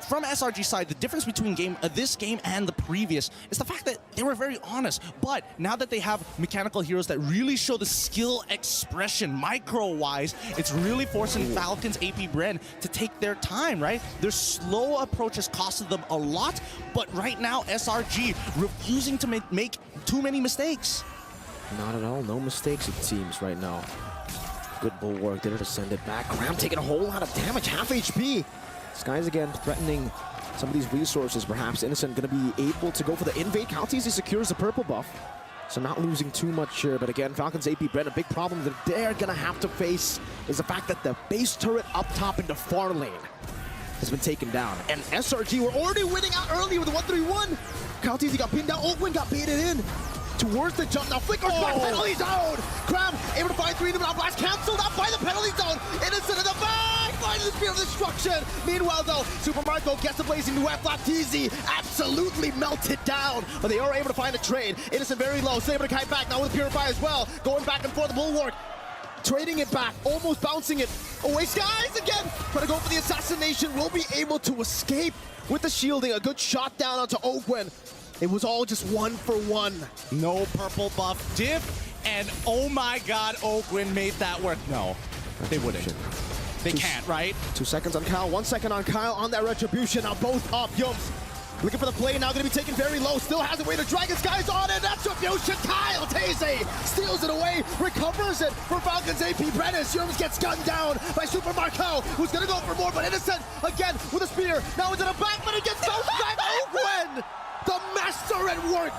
from SRG's side, the difference between this game and the previous is the fact that they were very honest. But now that they have mechanical heroes that really show the skill expression micro-wise, it's really forcing Falcons AP Bren to take their time, right? Their slow approach has costed them a lot, but right now SRG refusing to make too many mistakes. Not at all. No mistakes, it seems, right now. Good bulwark there to send it back. Graham taking a whole lot of damage, half HP. Skies again threatening some of these resources. Perhaps Innocent going to be able to go for the invade. Caltese secures the purple buff, so not losing too much here. But again, Falcons AP Bren, a big problem that they're going to have to face is the fact that the base turret up top in the far lane has been taken down. And SRG were already winning out early with the 1-3-1. Caltese got pinned down. Oakland got baited in towards the jump. Now Flickers back, penalty zone. Crab able to find 3 in the blast, canceled out by the penalty zone. Innocent in the back, finding the spear of destruction. Meanwhile though, Super Marco gets the blazing duet. Flapteezy absolutely melted down, but they are able to find a trade. Innocent very low, still able to kite back now with the Purify as well. Going back and forth, the bulwark. Trading it back, almost bouncing it away. Skies again, trying to go for the assassination. Will be able to escape with the shielding. A good shot down onto Oakwen. It was all just 1-for-1. No purple buff diff, and oh my god, Oakwind made that work. No, they wouldn't. They can't, right? 2 seconds on Kyle, 1 second on Kyle on that retribution. Now both up. Yums looking for the play, now going to be taken very low. Still has a way to Dragon Skies on it. That's Retribution. Kyle Taze steals it away, recovers it for Falcons AP Brennis. Yums gets gunned down by Super Marco, who's going to go for more, but Innocent again with a spear. Now into the back, but it gets bounced back. Oakwen, the master at work.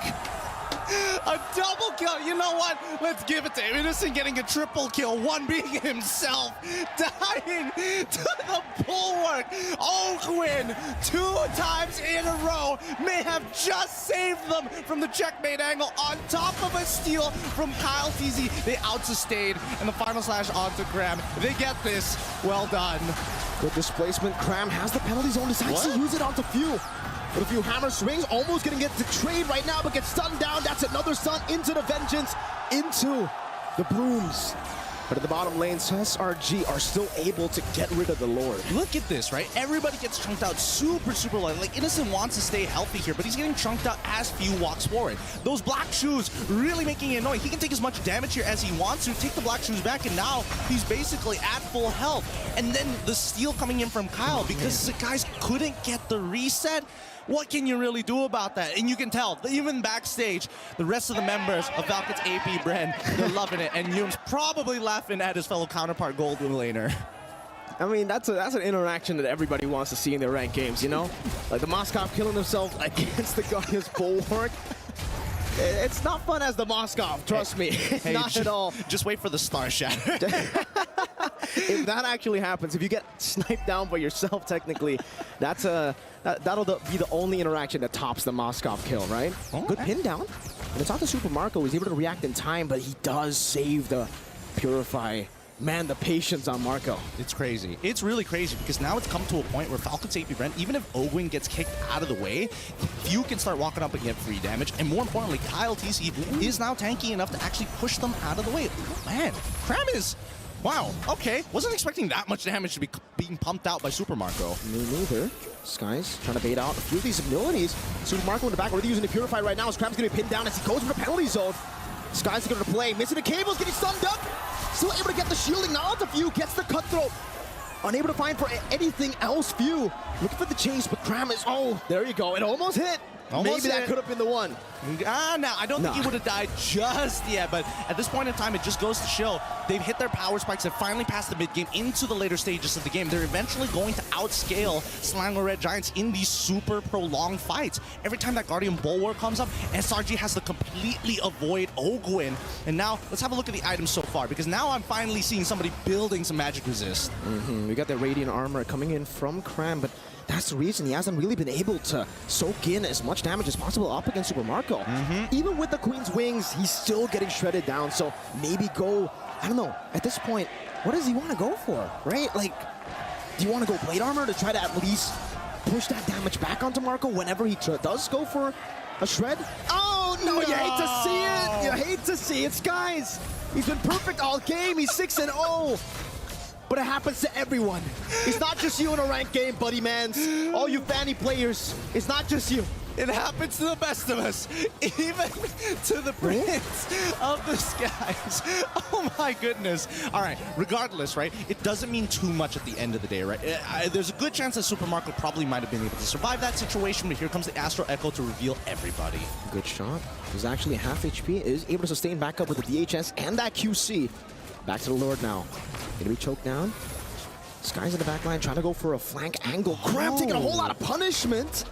A double kill. You know what? Let's give it to him. Innocent getting a triple kill. One being himself. Dying to the bulwark. Oakwind 2 times in a row may have just saved them from the checkmate angle on top of a steal from Kyle Teasy. They out-sustained, and the final slash onto Graham. They get this. Well done. Good displacement. Cram has the penalty zone. Decides to use it onto Few. With a few hammer swings, almost gonna get the trade right now, but gets stunned down. That's another stun into the Vengeance, into the Blooms. But at the bottom lane, SRG are still able to get rid of the Lord. Look at this, right? Everybody gets chunked out super low. Like, Innocent wants to stay healthy here, but he's getting chunked out as Few walks forward. Those black shoes really making it annoying. He can take as much damage here as he wants to, take the black shoes back, and now he's basically at full health. And then the steal coming in from Kyle, because the guys couldn't get the reset. What can you really do about that? And you can tell, even backstage, the rest of the members of Falcons AP Bren, they're loving it. And Yum's probably laughing at his fellow counterpart Goldwyn laner. I mean, that's an interaction that everybody wants to see in their ranked games, you know? Like the Moskov killing himself against the Guardian's bulwark. It's not fun as the Moskov, trust me. Hey, not at all. Just wait for the Star Shatter. If that actually happens, if you get sniped down by yourself, technically, that'll be the only interaction that tops the Moskov kill, right? Good pin down. And it's on to Super Marco. He's able to react in time, but he does save the Purify. Man, the patience on Marco. It's crazy. It's really crazy because now it's come to a point where Falcons AP Bren, even if Owen gets kicked out of the way, Few can start walking up and get free damage. And more importantly, Kyle TC is now tanky enough to actually push them out of the way. Oh, man, Cram is Wow, okay. Wasn't expecting that much damage to be being pumped out by Super Marco. Me neither. Skies trying to bait out a few of these abilities. Super Marco in the back already using the Purify right now. Scrap's going to be pinned down as he goes for the penalty zone. Skies are going to play. Missing the cables, getting summed up. Still able to get the shielding. Now onto Few, gets the cutthroat. Unable to find for anything else. Few looking for the chase, but Cram is, oh, there you go. It almost hit. Almost Maybe that hit. could have been the one. No, I don't think he would have died just yet, but at this point in time, it just goes to show they've hit their power spikes. They've finally passed the mid-game into the later stages of the game. They're eventually going to outscale Slango Red Giants in these super prolonged fights. Every time that Guardian Bulwark comes up, SRG has to completely avoid Ogwin. And now, let's have a look at the items so far, because now I'm finally seeing somebody building some magic resist. We got the Radiant Armor coming in from Cram, but that's the reason he hasn't really been able to soak in as much damage as possible up against Super Marco. Even with the Queen's Wings, he's still getting shredded down, so maybe go, I don't know, at this point, what does he want to go for, right? Like, do you want to go Blade Armor to try to at least push that damage back onto Marco whenever he does go for a shred? Oh, no, you hate to see it. You hate to see it, Skies. He's been perfect all game. He's 6-0. But it happens to everyone. It's not just you in a ranked game, buddy mans. All you Fanny players, it's not just you. It happens to the best of us, even to the Prince of the Skies. Oh my goodness. All right, regardless, right, it doesn't mean too much at the end of the day, right? There's a good chance that Super Marco probably might have been able to survive that situation, but here comes the Astro Echo to reveal everybody. Good shot. He's actually half HP, is able to sustain back up with the DHS and that QC. Back to the Lord now. Gonna be choked down. Skies in the back line trying to go for a flank angle. Cram taking a whole lot of punishment.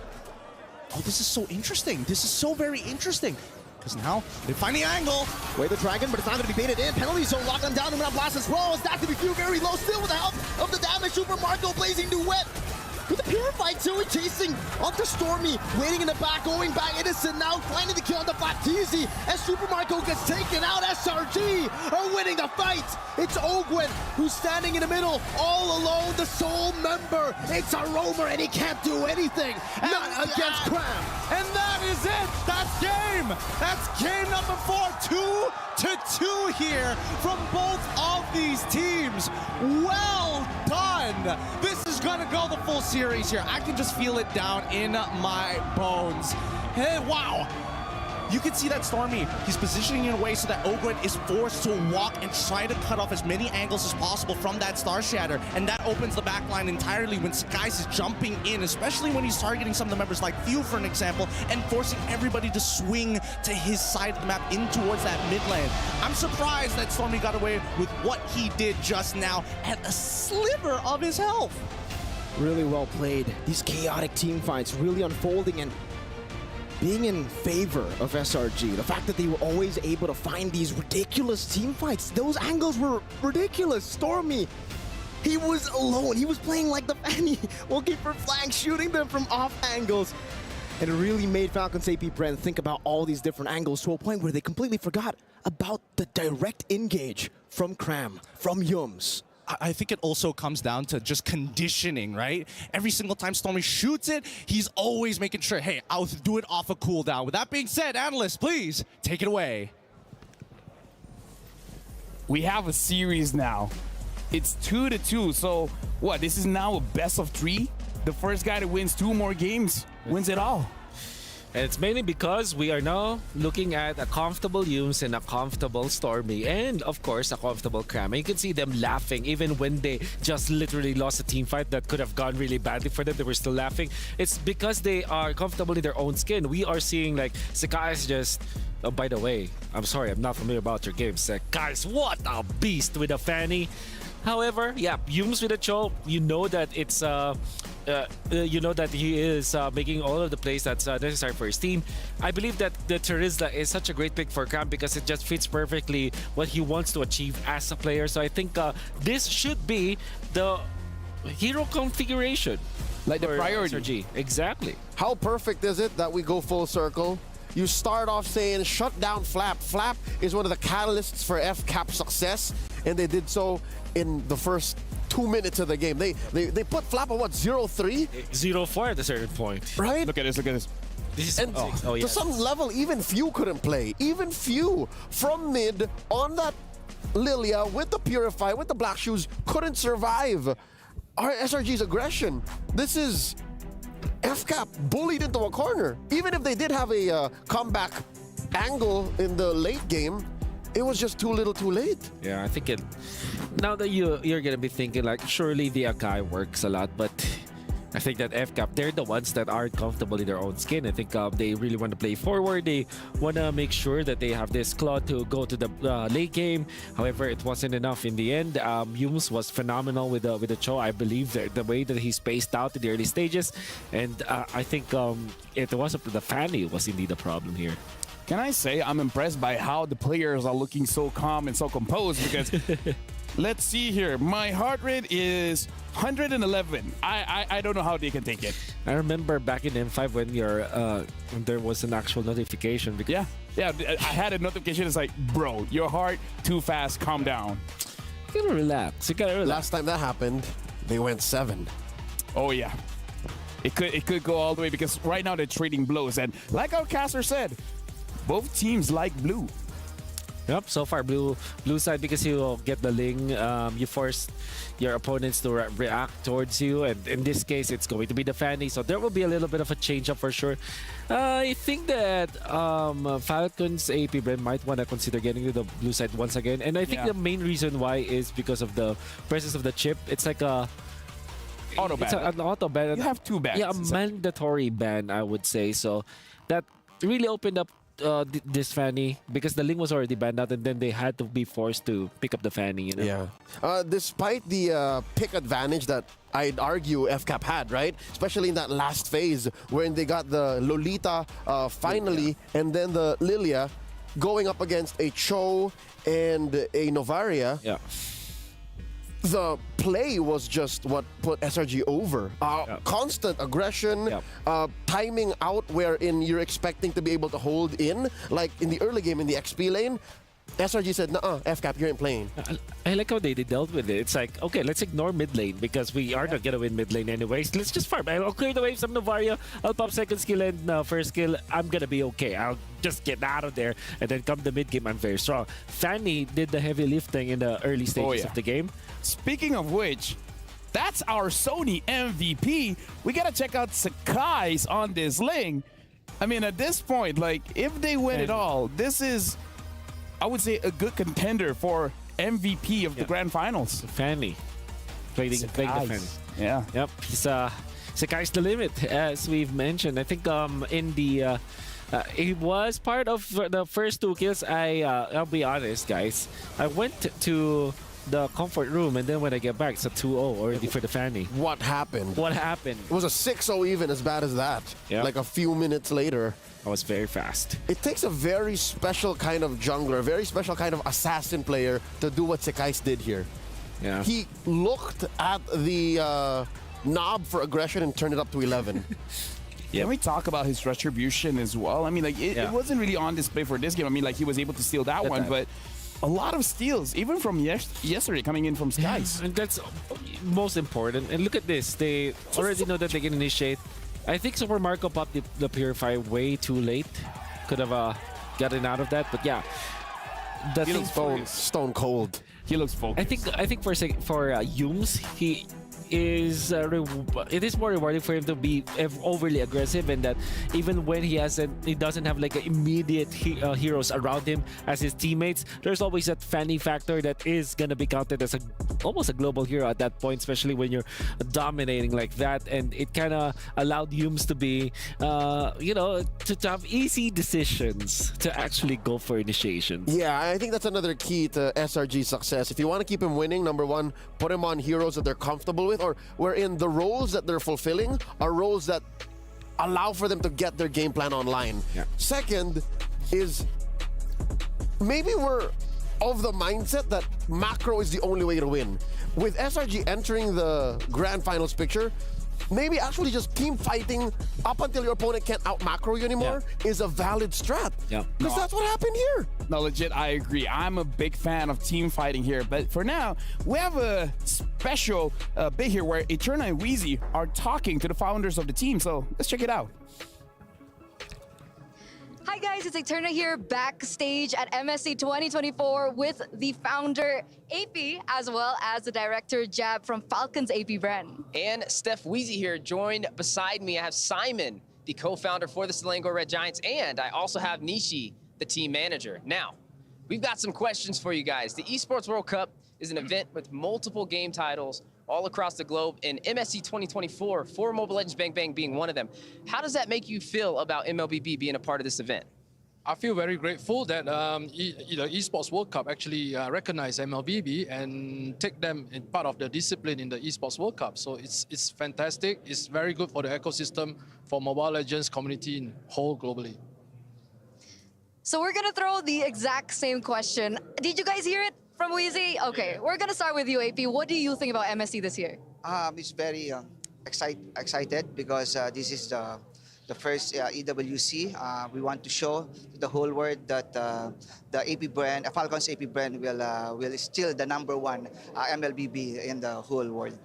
Oh, this is so interesting. This is so very interesting. Because now they find the angle. Way the dragon, but it's not going to be baited in. Penalty zone locked on down. Luminat Blast as well. It's not going to be Few very low. Still with the help of the damage. Super Marco blazing duet. With the Purify too, chasing onto Stormy, waiting in the back, going back, Innocent now, finding the kill on the Baptiste. As Super Marco gets taken out, SRG are winning the fight. It's Ogwin who's standing in the middle, all alone, the sole member. It's a roamer and he can't do anything. Not against Cram. And that is it. That's game. That's game number 4. 2-2 here from both of these teams. Well done. This is going to go the full series here. I can just feel it down in my bones. Hey, wow. You can see that Stormy, he's positioning in a way so that Ogwin is forced to walk and try to cut off as many angles as possible from that Star Shatter, and that opens the backline entirely when Skies is jumping in, especially when he's targeting some of the members like Few, for an example, and forcing everybody to swing to his side of the map in towards that mid lane. I'm surprised that Stormy got away with what he did just now at a sliver of his health. Really well played. These chaotic team fights really unfolding and being in favor of SRG. The fact that they were always able to find these ridiculous team fights. Those angles were ridiculous. Stormy, he was alone. He was playing like the Fanny, looking for flanks, shooting them from off angles. And it really made Falcon's AP Brand think about all these different angles to a point where they completely forgot about the direct engage from Cram, from Yums. I think it also comes down to just conditioning, right? Every single time Stormy shoots it, he's always making sure, hey, I'll do it off a cooldown. With that being said, analysts, please take it away. We have a series now. It's 2-2, so what? This is now a best of 3? The first guy that wins 2 more games wins it all. And it's mainly because we are now looking at a comfortable Yums and a comfortable Stormy, and of course a comfortable Cram. And you can see them laughing even when they just literally lost a team fight that could have gone really badly for them. They were still laughing. It's because they are comfortable in their own skin. We are seeing like Sakai is just... Oh, by the way, I'm sorry, I'm not familiar about your games. Guys, what a beast with a Fanny. However, yeah, Yums with a choke, you know that it's you know that he is making all of the plays that's necessary for his team. I believe that the Terizla is such a great pick for Cram because it just fits perfectly what he wants to achieve as a player. So I think this should be the hero configuration. Like the priority. SRG. Exactly. How perfect is it that we go full circle? You start off saying, shut down FCAP. FCAP is one of the catalysts for FCAP success, and they did so in the first 2 minutes of the game. They put FCAP on what, 0-3? 0-4 at a certain point. Right? Look at this, look at this. This is And to some level, even Few couldn't play. Even Few from mid on that Lilia, with the Purify, with the Black Shoes, couldn't survive our SRG's aggression. This is FCAP bullied into a corner. Even if they did have a comeback angle in the late game, it was just too little too late. Yeah, I think now that you're gonna be thinking like, surely the Akai works a lot, but I think that FCAP, they're the ones that aren't comfortable in their own skin. I think they really want to play forward. They want to make sure that they have this claw to go to the late game. However, it wasn't enough in the end. Yums was phenomenal with the Cho. I believe the way that he spaced out in the early stages. And I think it wasn't the Fanny was indeed the problem here. Can I say I'm impressed by how the players are looking so calm and so composed because let's see here. My heart rate is 111. I don't know how they can take it. I remember back in M5 when when there was an actual notification. Yeah, I had a notification. It's like, bro, your heart too fast. Calm down. You gotta relax. You gotta relax. Last time that happened, they went 7. Oh yeah, it could go all the way because right now they're trading blows and like our caster said, both teams like blue. Yep, so far blue side because you get the Ling, you force your opponents to react towards you, and in this case it's going to be the Fanny, so there will be a little bit of a change up for sure. I think that Falcon's AP Brand might want to consider getting to the blue side once again, and I think the main reason why is because of the presence of the chip. It's like a auto ban. It's an auto ban. You have 2 bans. Yeah, a mandatory ban, I would say. So that really opened up this Fanny because the Ling was already banned out, and then they had to be forced to pick up the Fanny. You know? Yeah. Despite the pick advantage that I'd argue FCAP had, right? Especially in that last phase when they got the Lolita finally, and then the Lilia going up against a Cho and a Novaria. Yeah. The play was just what put SRG over. Constant aggression, timing out wherein you're expecting to be able to hold in. Like in the early game in the XP lane, SRG said, "Nuh-uh, FCAP, you ain't playing." I like how they dealt with it. It's like, okay, let's ignore mid lane because we are not gonna win mid lane anyways. Let's just farm. I'll clear the waves from Novaria. I'll pop second skill and first skill. I'm gonna be okay. I'll just get out of there, and then come the mid game, I'm very strong. Fanny did the heavy lifting in the early stages of the game. Speaking of which, that's our Sony MVP. We gotta check out Sakai's on this lane. I mean, at this point, like, if they win it all, this is, I would say, a good contender for MVP of the Grand Finals. Fanny. Playing the Fanny. Yeah. Yep. Sakai's the limit, as we've mentioned. I think in the he was part of the first 2 kills. I'll be honest, guys. I went to the comfort room, and then when I get back, it's a 2-0 already for the Fanny. What happened? What happened? It was a 6-0 even, as bad as that. Yep. Like a few minutes later. I was very fast. It takes a very special kind of jungler, a very special kind of assassin player to do what Sekais did here. Yeah. He looked at the knob for aggression and turned it up to 11. Can we talk about his retribution as well? I mean, like, it wasn't really on display for this game. I mean, like, he was able to steal that one, but a lot of steals, even from yesterday, coming in from Skies. And that's most important. And look at this. They already know that they can initiate. I think Super Marco popped the Purify way too late. Could have gotten out of that, but yeah. He looks stone cold. He looks focused. I think for Yums, he is it is more rewarding for him to be overly aggressive, and that even when he doesn't have like immediate heroes around him as his teammates, there's always that Fanny factor that is gonna be counted as almost a global hero at that point, especially when you're dominating like that. And it kind of allowed Yums to be to have easy decisions to actually go for initiations. Yeah, I think that's another key to SRG's success. If you want to keep him winning, number one, put him on heroes that they're comfortable with, or wherein the roles that they're fulfilling are roles that allow for them to get their game plan online. Second is maybe we're of the mindset that macro is the only way to win. With SRG entering the Grand Finals picture, maybe actually just team fighting up until your opponent can't out macro you anymore is a valid strat. Because that's what happened here. No, legit, I agree. I'm a big fan of team fighting here. But for now, we have a special bit here where Eterna and Wheezy are talking to the founders of the team. So let's check it out. Hi Hi guys, it's Eterna here backstage at MSC 2024 with the founder AP as well as the director Jab from Falcons AP brand. And Steph Weezy here, joined beside me. I have Simon, the co-founder for the Selangor Red Giants, and I also have Nishi, the team manager. Now, we've got some questions for you guys. The Esports World Cup is an event with multiple game titles all across the globe, and MSC 2024 for Mobile Legends Bang Bang being one of them. How does that make you feel about MLBB being a part of this event? I feel very grateful that the Esports World Cup actually recognized MLBB and take them in part of the discipline in the Esports World Cup. So it's fantastic. It's very good for the ecosystem for Mobile Legends community in whole globally. So we're gonna throw the exact same question. Did you guys hear it from Weezy? Okay, we're gonna start with you, AP. What do you think about MSC this year? It's very excited because this is the first EWC. We want to show to the whole world that the AP brand, Falcons AP brand, will still the #1 MLBB in the whole world.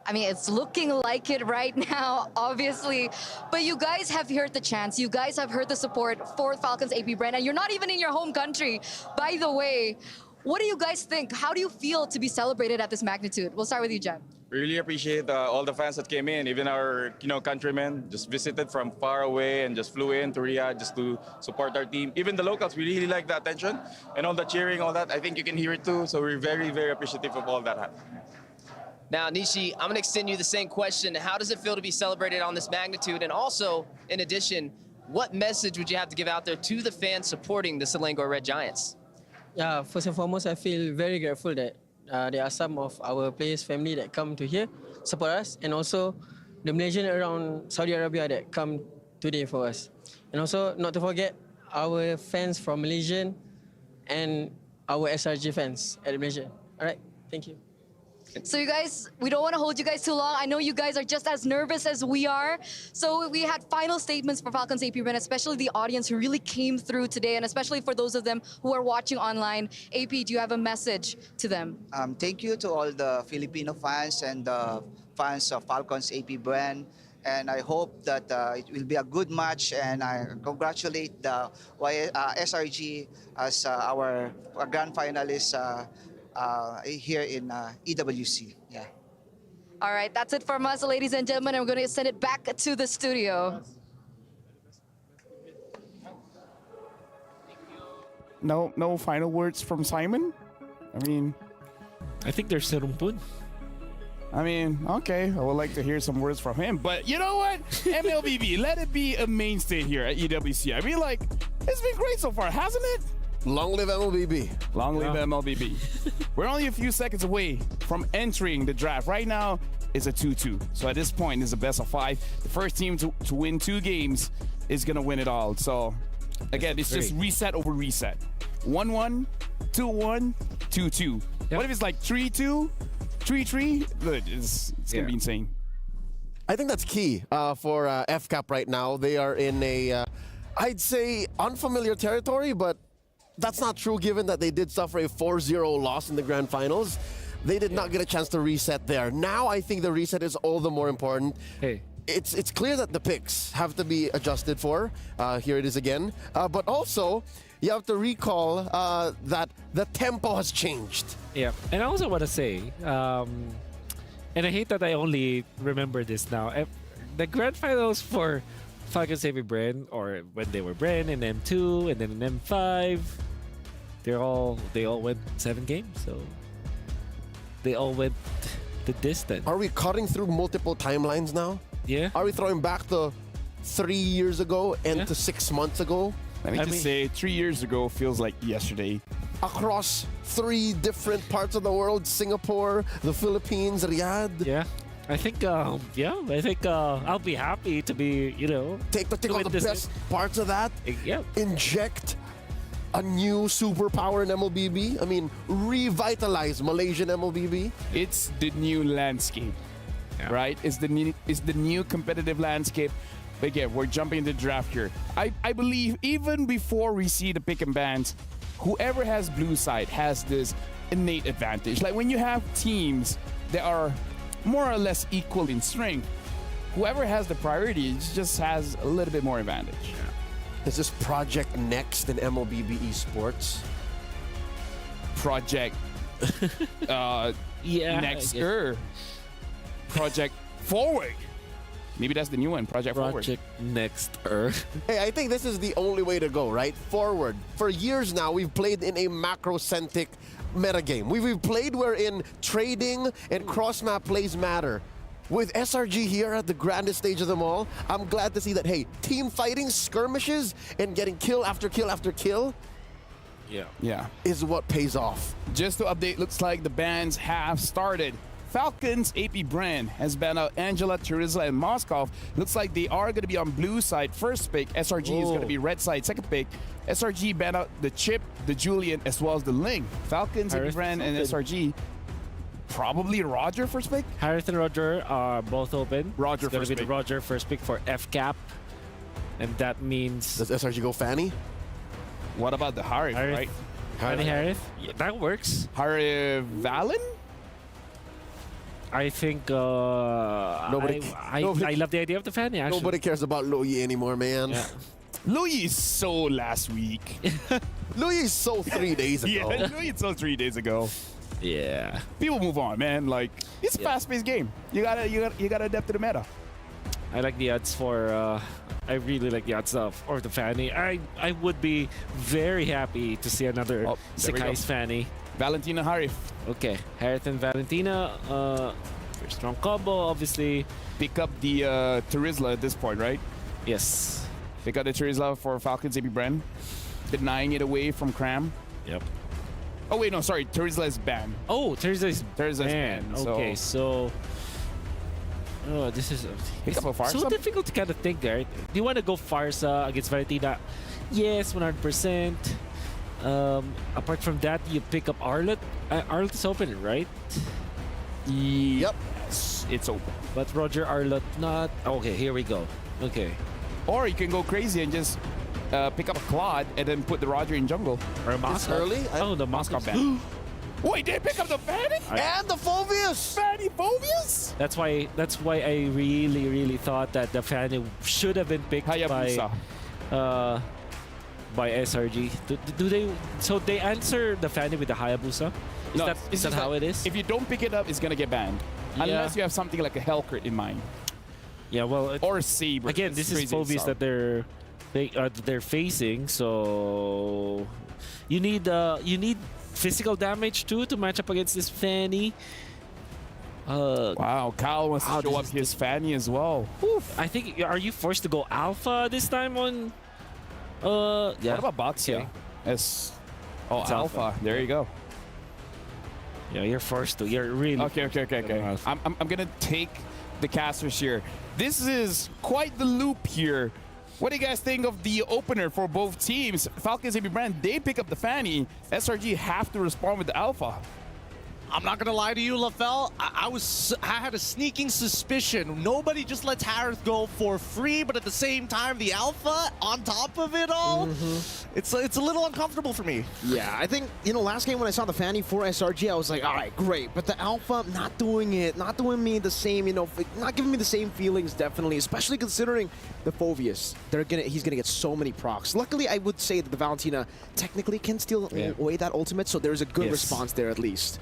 I mean, it's looking like it right now, obviously. But you guys have heard the chants. You guys have heard the support for Falcons AP brand, and you're not even in your home country, by the way. What do you guys think? How do you feel to be celebrated at this magnitude? We'll start with you, Jeb. We really appreciate all the fans that came in, even our countrymen just visited from far away and just flew in to Riyadh just to support our team. Even the locals, we really like the attention and all the cheering, all that. I think you can hear it too. So we're very, very appreciative of all that. Now, Nishi, I'm gonna extend you the same question. How does it feel to be celebrated on this magnitude? And also, in addition, what message would you have to give out there to the fans supporting the Selangor Red Giants? Yeah, first and foremost, I feel very grateful that there are some of our players' family that come to here, support us, and also the Malaysian around Saudi Arabia that come today for us. And also, not to forget, our fans from Malaysian and our SRG fans at Malaysia. All right, thank you. So you guys, we don't want to hold you guys too long. I know you guys are just as nervous as we are. So we had final statements for Falcons AP brand, especially the audience who really came through today, and especially for those of them who are watching online. AP, do you have a message to them? Thank you to all the Filipino fans and the fans of Falcons AP brand. And I hope that it will be a good match, and I congratulate the SRG as our grand finalist here in EWC. Yeah. All right, that's it from us, ladies and gentlemen. And we're going to send it back to the studio. No final words from Simon? I think there's Serumpun. Okay, I would like to hear some words from him. But you know what? MLBB, let it be a mainstay here at EWC. It's been great so far, hasn't it? Long live MLBB. Long live MLBB. We're only a few seconds away from entering the draft. Right now, it's a 2-2. So at this point, it's a best of 5. The first team to win 2 games is going to win it all. So again, it's just reset over reset. 1-1, 2-1, 2-2. What if it's like 3-2, 3-3? Good. It's going to be insane. I think that's key for FCAP right now. They are in a, I'd say, unfamiliar territory, but that's not true given that they did suffer a 4-0 loss in the grand finals. They did not get a chance to reset there. Now I think the reset is all the more important. Hey. It's clear that the picks have to be adjusted for. Here it is again. But also, you have to recall that the tempo has changed. Yeah, and I also want to say, and I hate that I only remember this now, the grand finals for Falcons AP brand, or when they were brand in M2 and then in M5, they all went 7 games, so they all went the distance. Are we cutting through multiple timelines now? Yeah. Are we throwing back to 3 years ago and to 6 months ago? Let me just say, 3 years ago feels like yesterday. Across 3 different parts of the world, Singapore, the Philippines, Riyadh. Yeah. I think, I'll be happy to be, take all the best parts of that. Yeah. Inject a new superpower in MLBB. Revitalize Malaysian MLBB. It's the new landscape, right? It's the new competitive landscape. But again, we're jumping into the draft here. I believe even before we see the pick and bans, whoever has blue side has this innate advantage. Like when you have teams that are more or less equal in strength, whoever has the priority just has a little bit more advantage. Is this Project Next in MLBB Esports? Project Nexter. Project Forward. Maybe that's the new one, Project Forward. Nexter. Hey, I think this is the only way to go, right? Forward. For years now, we've played in a macro-centric metagame. We've played wherein trading and cross-map plays matter. With SRG here at the grandest stage of them all, I'm glad to see that, hey, team fighting, skirmishes, and getting kill after kill after kill is what pays off. Just to update, looks like the bans have started. Falcons AP brand has banned out Angela, Teresa, and Moskov. Looks like they are going to be on blue side first pick. SRG is going to be red side second pick. SRG banned out the Chip, the Julian, as well as the Ling. Falcons AP brand and SRG. Probably Roger first pick? Harith and Roger are both open. Roger it's gonna first be pick. the Roger first pick for FCAP. And that means... Does SRG go Fanny? What about the Harith, right? Fanny Harith? Yeah, that works. Harith Valen? I think I love the idea of the Fanny, actually. Nobody cares about Louis anymore, man. Yeah. Louis is so last week. Louis is so 3 days ago. Yeah, Louis is so 3 days ago. Yeah. People move on, man. Like, it's a fast-paced game. You gotta adapt to the meta. I like the odds for I really like the odds of the Fanny. I would be very happy to see another Sekai's Fanny. Valentina Harith. Okay, Harith and Valentina. Very strong combo, obviously. Pick up the Terizla at this point, right? Yes. Pick up the Terizla for Falcons AP brand. Denying it away from Cram. Yep. Oh wait, no, sorry. Terizla is banned. Oh, Terizla is banned. Okay, so this is pick up a Farsa. So difficult to kind of think there. Do you want to go Farsa against Valentina? Yes, 100%. Apart from that, you pick up Arlet. Arlet is open, right? Yep. Yes, it's open. But Roger Arlet not. Okay, here we go. Okay. Or you can go crazy and just pick up a Claude and then put the Roger in jungle. Or a Moskov. Early? Oh, the Moskov ban. Wait, they pick up the Fanny? And the Phobius! Fanny Phobius? That's why I really thought that the Fanny should have been picked by SRG. Do they? So they answer the Fanny with the Hayabusa? Is that how it is? If you don't pick it up, it's gonna get banned. Yeah. Unless you have something like a Hellcrit in mind. Yeah, well, or Saber. Again, this is Phobius that they're facing, so you need physical damage too to match up against this Fanny. Wow, Kyle wants to show up his Fanny as well. Oof. I think, are you forced to go Alpha this time on? Yeah. What about Boxia? Okay. It's Alpha. There you go. Yeah, you're forced to. You're really okay. I'm gonna take the casters here. This is quite the loop here. What do you guys think of the opener for both teams? Falcons AP brand, they pick up the Fanny. SRG have to respond with the Alpha. I'm not gonna lie to you, LaFell. I had a sneaking suspicion. Nobody just lets Harith go for free, but at the same time, the Alpha on top of it all, it's a little uncomfortable for me. Yeah, I think, last game when I saw the Fanny for SRG, I was like, all right, great. But the Alpha, not doing me the same, not giving me the same feelings, definitely, especially considering the Phobius. He's gonna get so many procs. Luckily, I would say that the Valentina technically can steal away that ultimate, so there's a good response there at least.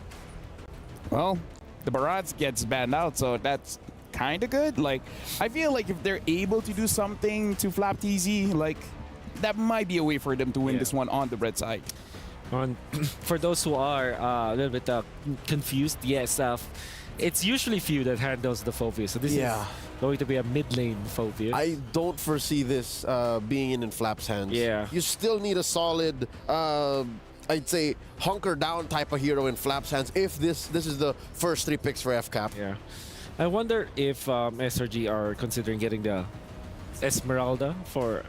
Well, the Barats gets banned out, so that's kind of good. Like, I feel like if they're able to do something to Flap TZ, like, that might be a way for them to win this one on the red side. For those who are a little bit confused, yes, it's usually Few that handles the Phobius, so this is going to be a mid lane Phobius. I don't foresee this being in Flap's hands. Yeah. You still need a solid, I'd say, hunker down type of hero in Flap's hands if this is the first 3 picks for FCAP. Yeah. I wonder if SRG are considering getting the Esmeralda for...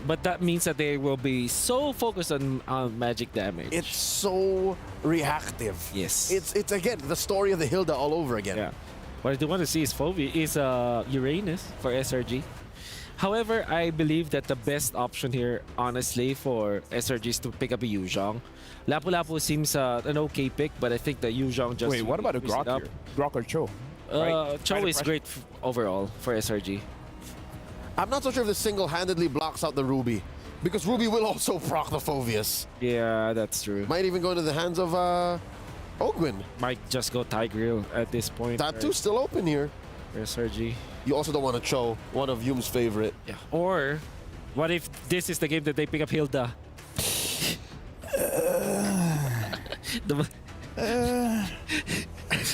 but that means that they will be so focused on magic damage. It's so reactive. Yes. It's again, the story of the Hilda all over again. Yeah. What I do want to see is Uranus for SRG. However, I believe that the best option here, honestly, for SRG is to pick up a Yuzhong. Lapu-Lapu seems an okay pick, but I think that Yuzhong just... Wait, what about a Grok here? Grok or Cho? Cho is great overall for SRG. I'm not so sure if this single-handedly blocks out the Ruby, because Ruby will also proc the Phoveus. Yeah, that's true. Might even go into the hands of Ogwin. Might just go Tigreal at this point. Tattoo's still open here. SRG. You also don't want to Cho, one of Yum's favorite. Yeah. Or, what if this is the game that they pick up Hilda?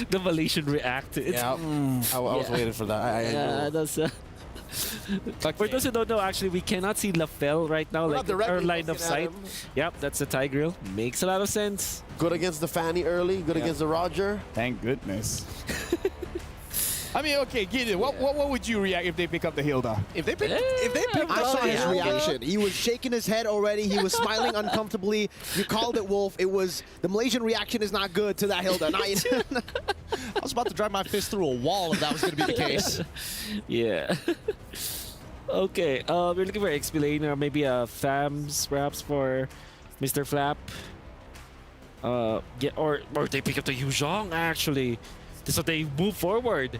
The Malaysian react. Yeah, I was waiting for that. Yeah, that's... For those who don't know, actually, we cannot see Lafell right now, like our line of sight. Yep, that's the Tigreal. Makes a lot of sense. Good against the Fanny early, good against the Roger. Thank goodness. I mean, okay, Gideon, what would you react if they pick up the Hilda? If they pick I saw his reaction. He was shaking his head already. He was smiling uncomfortably. You called it, Wolf. It was the Malaysian reaction is not good to that Hilda. I was about to drive my fist through a wall if that was going to be the case. Yeah. Okay, we're looking for XP lane, or maybe a FAMS perhaps for Mr. Flap. Yeah, or they pick up the Yuzhong actually. So they move forward.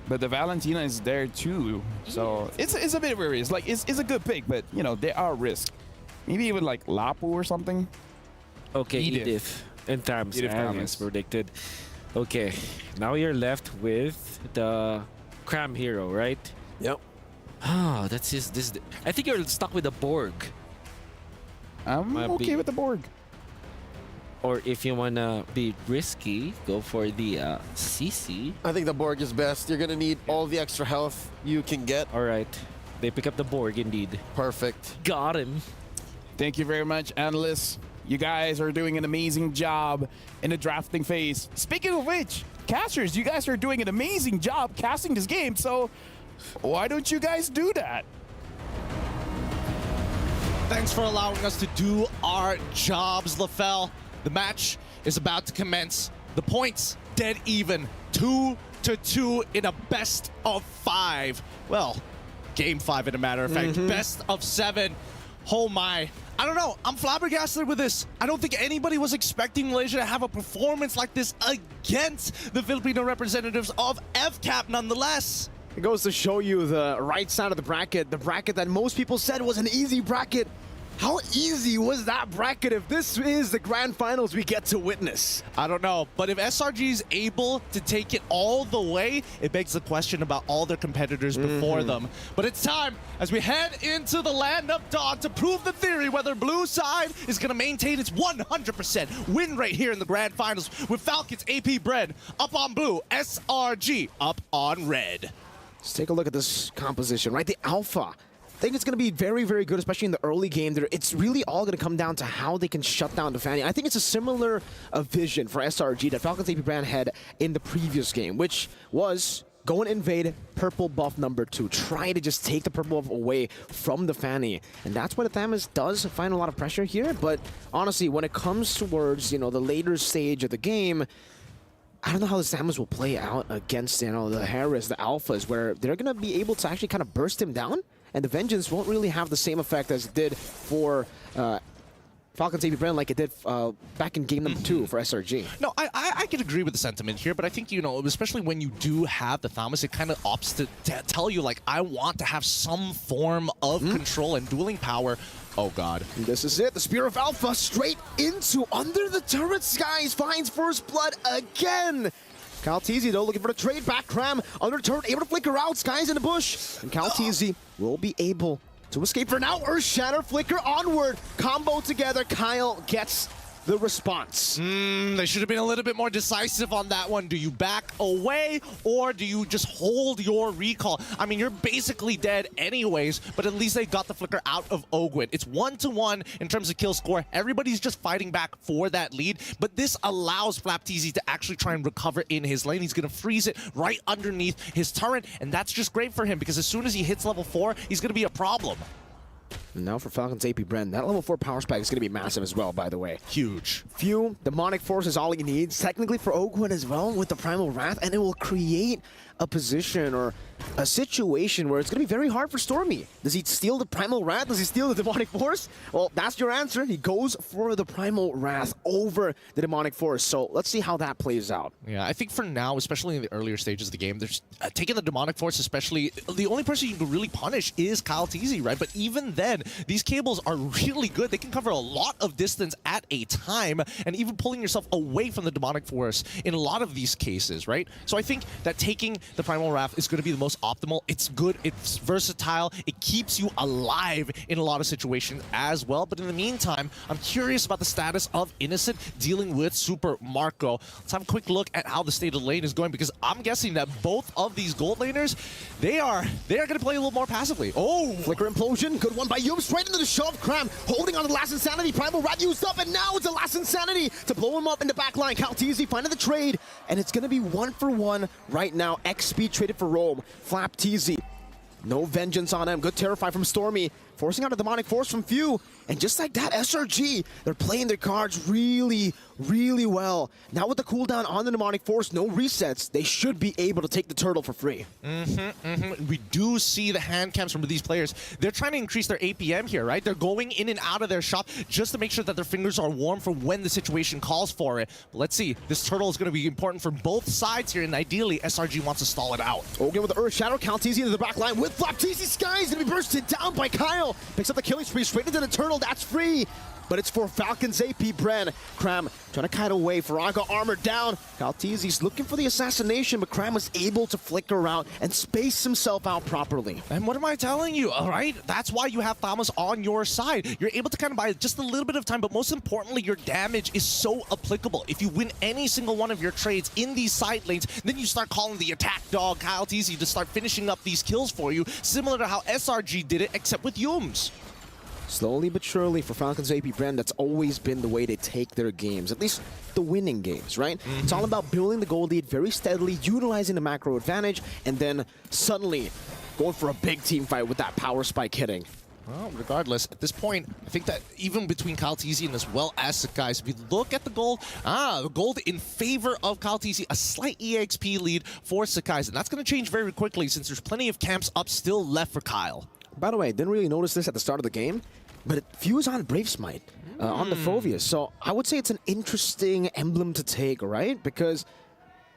But the Valentina is there too, so it's a bit of a risk. Like it's a good pick, but you know there are risks. Maybe even like Lapu or something. Okay, Edith and Thams as predicted. Okay, now you're left with the Cram Hero, right? Yep. Ah, that's just this. I think you're stuck with the Borg. I'm okay with the Borg. Or if you wanna be risky, go for the CC. I think the Borg is best. You're gonna need all the extra health you can get. All right, they pick up the Borg indeed. Perfect. Got him. Thank you very much, analysts. You guys are doing an amazing job in the drafting phase. Speaking of which, casters, you guys are doing an amazing job casting this game. So why don't you guys do that? Thanks for allowing us to do our jobs, Lafell. The match is about to commence. The points dead even, 2-2 in a best of 5. Well, game 5 in a matter of fact, best of 7. Oh my. I don't know. I'm flabbergasted with this. I don't think anybody was expecting Malaysia to have a performance like this against the Filipino representatives of FCAP nonetheless. It goes to show you the right side of the bracket that most people said was an easy bracket. How easy was that bracket if this is the grand finals we get to witness? I don't know, but if SRG is able to take it all the way, it begs the question about all their competitors before them. But it's time as we head into the land of dawn to prove the theory whether blue side is going to maintain its 100% win rate here in the grand finals with Falcons AP Bread up on blue, SRG up on red. Let's take a look at this composition, right? The Alpha. I think it's going to be very, very good, especially in the early game. It's really all going to come down to how they can shut down the Fanny. I think it's a similar vision for SRG that Falcons AP Brand had in the previous game, which was go and invade purple buff number 2. Try to just take the purple buff away from the Fanny. And that's why the Thamus does find a lot of pressure here. But honestly, when it comes towards, you know, the later stage of the game, I don't know how the Samus will play out against, you know, the Harris, the Alphas, where they're going to be able to actually kind of burst him down. And the Vengeance won't really have the same effect as it did for Falcons AP Brand like it did back in game number 2 for SRG. No, I can agree with the sentiment here, but I think, you know, especially when you do have the Thamus, it kind of opts to tell you, like, I want to have some form of control and dueling power. Oh, God. This is it. The Spear of Alpha straight into under the turret skies finds first blood again. Calteezy, though, looking for the trade back. Cram under turret, able to flicker out. Skies in the bush. And Calteezy will be able to escape for now. Earth Shatter, flicker onward. Combo together. Kyle gets the response. They should have been a little bit more decisive on that one. Do you back away or do you just hold your recall? I mean, you're basically dead anyways, but at least they got the flicker out of Ogwin. It's 1-1 in terms of kill score. Everybody's just fighting back for that lead, but this allows Flapteezy to actually try and recover in his lane. He's going to freeze it right underneath his turret, and that's just great for him because as soon as he hits level 4, he's going to be a problem. And now for Falcons AP Bren, that level 4 power spike is going to be massive as well, by the way. Huge. Few, Demonic Force is all he needs. Technically for Ogwin as well with the Primal Wrath, and it will create a position or a situation where it's going to be very hard for Stormy. Does he steal the Primal Wrath? Does he steal the Demonic Force? Well, that's your answer. He goes for the Primal Wrath over the Demonic Force. So let's see how that plays out. Yeah, I think for now, especially in the earlier stages of the game, there's taking the Demonic Force, especially, the only person you can really punish is Kyle TZ, right? But even then, these cables are really good. They can cover a lot of distance at a time, and even pulling yourself away from the Demonic Force in a lot of these cases, right? So I think that taking the Primal Wrath is going to be the most optimal. It's good, it's versatile, it keeps you alive in a lot of situations as well. But in the meantime, I'm curious about the status of Innocent dealing with Super Marco. Let's have a quick look at how the state of the lane is going, because I'm guessing that both of these gold laners, they are going to play a little more passively. Oh! Flicker Implosion, good one by Yum, straight into the shove. Cram holding on to the last Insanity. Primal Wrath used up, and now it's the last Insanity to blow him up in the backline. Kyle TZ finding the trade, and it's going to be 1-for-1 right now. X-Speed traded for Rome. Flap TZ, no vengeance on him. Good Terrify from Stormy, forcing out a Demonic Force from Few. And just like that, SRG, they're playing their cards really, really well. Now with the cooldown on the Demonic Force, no resets, they should be able to take the turtle for free. We do see the hand cams from these players. They're trying to increase their APM here, right? They're going in and out of their shop just to make sure that their fingers are warm for when the situation calls for it. But let's see. This turtle is going to be important for both sides here, and ideally, SRG wants to stall it out. Ogan with the Earth Shadow, Kyle TZ into the back line with Flap. TZ Sky is going to be bursted down by Kyle. Picks up the killing spree straight into the turtle. That's free, but it's for Falcon's AP Bren. Cram trying to kite away. Faraga armor down. Kyle TZ's looking for the assassination, but Cram was able to flicker out and space himself out properly. And what am I telling you, all right? That's why you have Thomas on your side. You're able to kind of buy just a little bit of time, but most importantly, your damage is so applicable. If you win any single one of your trades in these side lanes, then you start calling the attack dog, Kyle TZ, to start finishing up these kills for you, similar to how SRG did it, except with Yums. Slowly but surely for Falcon's AP Brand, that's always been the way they take their games, at least the winning games, right? It's all about building the gold lead very steadily, utilizing the macro advantage, and then suddenly going for a big team fight with that power spike hitting. Well, regardless, at this point, I think that even between Kyle TZ and as well as Sakai, if you look at the gold in favor of Kyle TZ, a slight EXP lead for Sakai, and that's going to change very quickly since there's plenty of camps up still left for Kyle. By the way, didn't really notice this at the start of the game, but it fused on Brave Smite on the Phoveus. So I would say it's an interesting emblem to take, right? Because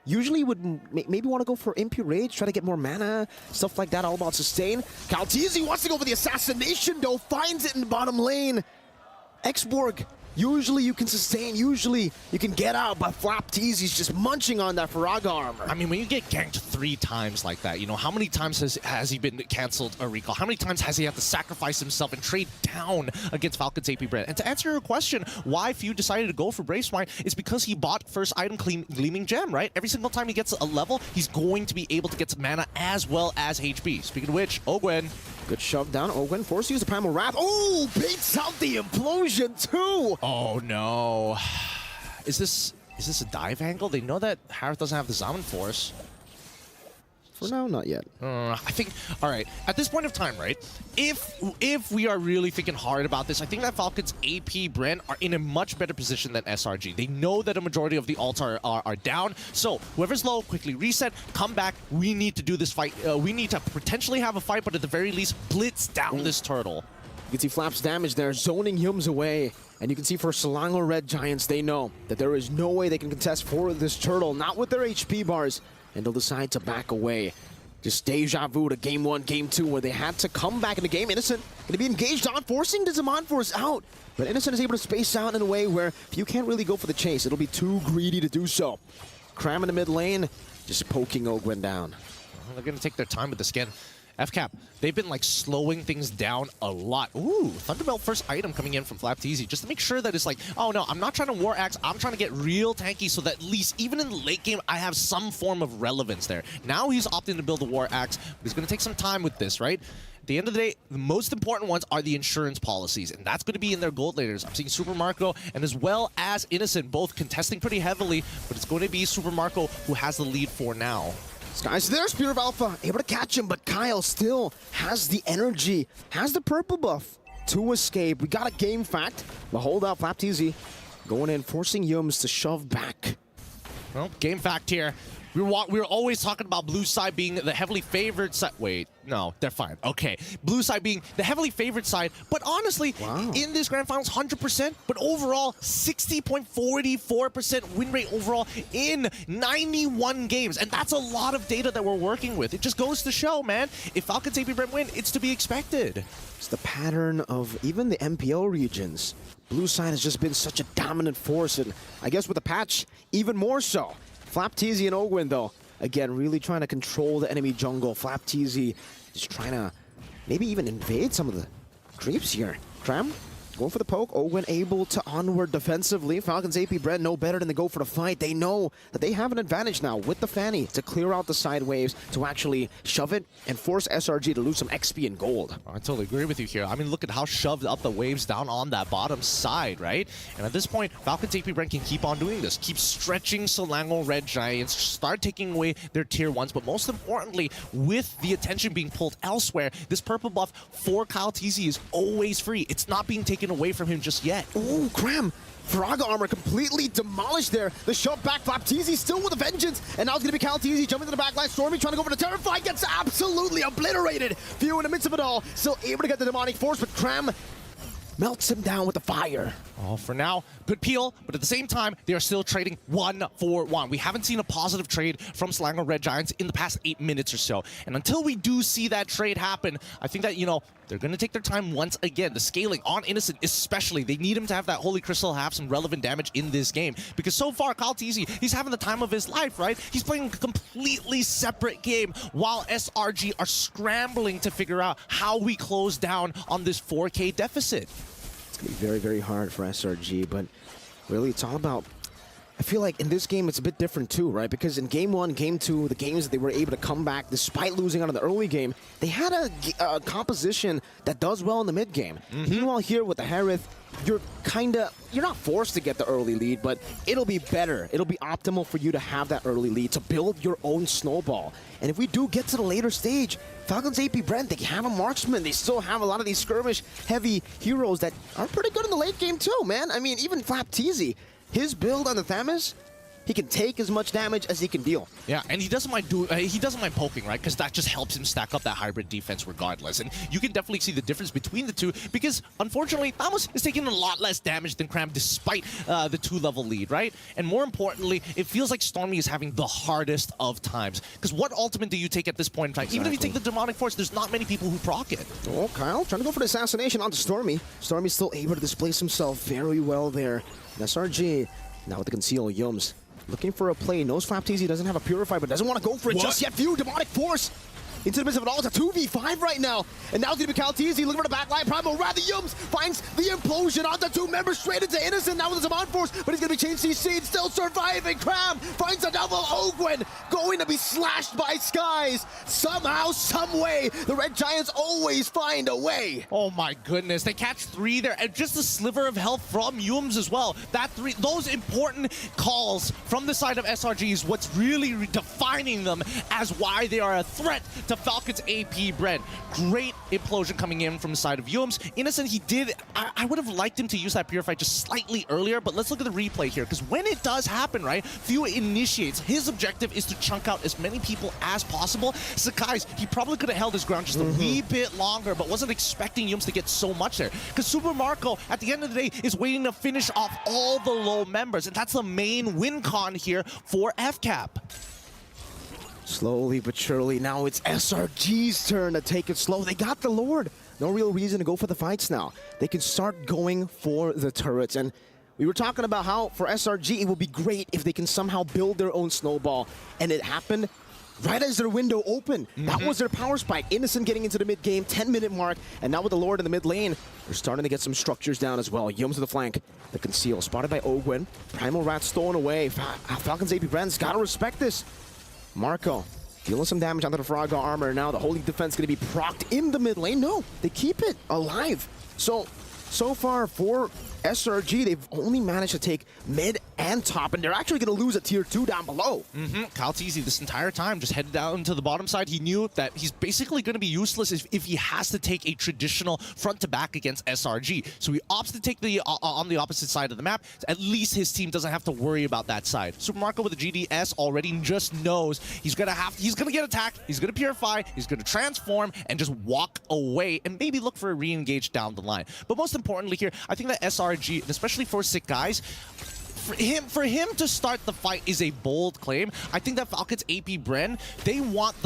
usually you would maybe want to go for Impure Rage, try to get more mana, stuff like that, all about sustain. Kyle TZ wants to go for the assassination, though, finds it in the bottom lane. Xborg, usually you can sustain, usually you can get out, but Flap TZ's just munching on that Faraga armor. I mean, when you get ganked 3 times like that, you know, how many times has he been canceled a recall? How many times has he had to sacrifice himself and trade down against Falcon's AP Brand? And to answer your question, why Few decided to go for Brave Smite is because he bought first item Gleaming Gem, right? Every single time he gets a level, he's going to be able to get some mana as well as HP. Speaking of which, Ogwen. Good shove down. Ogwen forced to use the Primal Wrath. Oh, baits out the implosion too. Oh no. Is this a dive angle? They know that Harith doesn't have the Zaman Force. For now, not yet. I think, all right, at this point of time, right, if we are really thinking hard about this, I think that Falcon's AP Brand are in a much better position than SRG. They know that a majority of the ults are down, so whoever's low, quickly reset, come back. We need to do this fight. We need to potentially have a fight, but at the very least, blitz down this turtle. You can see Flap's damage there, zoning Yums away. And you can see for Selangor Red Giants, they know that there is no way they can contest for this turtle, not with their HP bars. And they'll decide to back away. Just deja vu to game 1, game 2, where they had to come back in the game. Innocent going to be engaged on, forcing the Zaman Force out. But Innocent is able to space out in a way where you can't really go for the chase. It'll be too greedy to do so. Cram in the mid lane, just poking Ogwen down. Well, they're going to take their time with the skin. FCAP, they've been like slowing things down a lot. Ooh, Thunderbelt first item coming in from Flap TZ just to make sure that it's like, oh no, I'm not trying to War Axe, I'm trying to get real tanky so that at least even in the late game, I have some form of relevance there. Now he's opting to build a War Axe, but he's going to take some time with this, right? At the end of the day, the most important ones are the insurance policies, and that's going to be in their gold laners. I'm seeing Super Marco and as well as Innocent both contesting pretty heavily, but it's going to be Super Marco who has the lead for now. Sky's there, Spear of Alpha, able to catch him, but Kyle still has the energy, has the purple buff to escape. We got a game fact, but hold up, Flap TZ going in, forcing Yums to shove back. Well, game fact here. we're always talking about blue side being the heavily favored side. Wait, no, they're fine. Okay, blue side being the heavily favored side, but honestly, in this grand finals, 100%, but overall, 60.44% win rate overall in 91 games, and that's a lot of data that we're working with. It just goes to show, man, if Falcons AP Brent win, it's to be expected. It's the pattern of even the MPL regions. Blue side has just been such a dominant force, and I guess with the patch, even more so. FlapTZ and Ogwin, though, again, really trying to control the enemy jungle. FlapTZ just trying to maybe even invade some of the creeps here. Cram going for the poke. Ogwin able to onward defensively. Falcons AP Brent know better than to go for the fight. They know that they have an advantage now with the Fanny to clear out the side waves, to actually shove it and force SRG to lose some XP and gold. I totally agree with you here. I mean, look at how shoved up the waves down on that bottom side, right? And at this point, Falcons AP Brent can keep on doing this. Keep stretching Selangor Red Giants, start taking away their tier 1s, but most importantly, with the attention being pulled elsewhere, this purple buff for Kyle TZ is always free. It's not being taken away from him just yet. Ooh, Cram! Faraga armor completely demolished there. The shove back, FlapTZ still with a vengeance. And now it's going to be Kyle TZ jumping to the back line. Stormy trying to go for the Terrify, gets absolutely obliterated. Few in the midst of it all, still able to get the demonic force, but Cram melts him down with the fire. Oh, for now, good peel, but at the same time, they are still trading 1-for-1. We haven't seen a positive trade from Selangor Red Giants in the past 8 minutes or so. And until we do see that trade happen, I think that, you know, they're going to take their time once again. The scaling on Innocent especially, they need him to have that Holy Crystal have some relevant damage in this game. Because so far, Kyle TZ, he's having the time of his life, right? He's playing a completely separate game while SRG are scrambling to figure out how we close down on this 4K deficit. It's going to be very, very hard for SRG, but really it's all about... I feel like in this game it's a bit different too, right? Because in Game 1, Game 2, the games that they were able to come back despite losing out in the early game, they had a composition that does well in the mid game. Meanwhile here with the Harith, you're not forced to get the early lead, but it'll be better. It'll be optimal for you to have that early lead, to build your own snowball. And if we do get to the later stage, Falcons AP Brent, they have a marksman. They still have a lot of these skirmish-heavy heroes that are pretty good in the late game too, man. I mean, even FlapTZ, his build on the Thamus, he can take as much damage as he can deal. Yeah, and he doesn't mind poking, right? Because that just helps him stack up that hybrid defense regardless. And you can definitely see the difference between the two because, unfortunately, Thamus is taking a lot less damage than Cram despite the 2-level lead, right? And more importantly, it feels like Stormy is having the hardest of times. Because what ultimate do you take at this point in time? Exactly. Even if you take the Demonic Force, there's not many people who proc it. Oh, Kyle trying to go for the assassination onto Stormy. Stormy's still able to displace himself very well there. And SRG, now with the conceal Yums. Looking for a play. Knows FlapTZ doesn't have a Purify, but doesn't want to go for it just yet. View Demonic Force into the midst of it all. It's a 2v5 right now. And now it's going to be Kyle TZ looking for the backline. Primal rather Yums finds the implosion onto 2 members straight into Innocent. Now with the Demon Force, but he's going to be changed CC, still surviving. Cram finds a double. Ogwin going to be slashed by Skies. Somehow, some way, the Red Giants always find a way. Oh my goodness, they catch 3 there, and just a sliver of health from Yums as well. Those important calls from the side of SRG is what's really defining them as why they are a threat to Falcons AP Brent. Great implosion coming in from the side of Yums. Innocent, I would have liked him to use that Purify just slightly earlier, but let's look at the replay here, because when it does happen, right, Few initiates. His objective is to chunk out as many people as possible. Sakai's, he probably could have held his ground just a wee bit longer, but wasn't expecting Yums to get so much there. Because Super Marco, at the end of the day, is waiting to finish off all the low members, and that's the main win con here for FCAP. Slowly but surely, now it's SRG's turn to take it slow. They got the Lord. No real reason to go for the fights now. They can start going for the turrets. And we were talking about how for SRG, it would be great if they can somehow build their own snowball. And it happened right as their window opened. That was their power spike. Innocent getting into the mid-game, 10-minute mark. And now with the Lord in the mid lane, they're starting to get some structures down as well. Yums to the flank. The conceal spotted by Ogwin. Primal Rat stolen away. Falcons AP Brent's got to respect this. Marco dealing some damage onto the Faraga armor. Now the Holy Defense going to be procced in the mid lane. No, they keep it alive. So far for SRG, they've only managed to take mid and top, and they're actually going to lose a tier 2 down below. Kyle Teasy this entire time just headed down to the bottom side. He knew that he's basically going to be useless if he has to take a traditional front-to-back against SRG. So he opts to take the on the opposite side of the map. At least his team doesn't have to worry about that side. Super Marco with the GDS already just knows he's going to get attacked, he's going to purify, he's going to transform, and just walk away and maybe look for a re-engage down the line. But most importantly here, I think that SRG, and especially for Sick Guys, for him to start the fight is a bold claim. I think that Falcons AP Bren, they want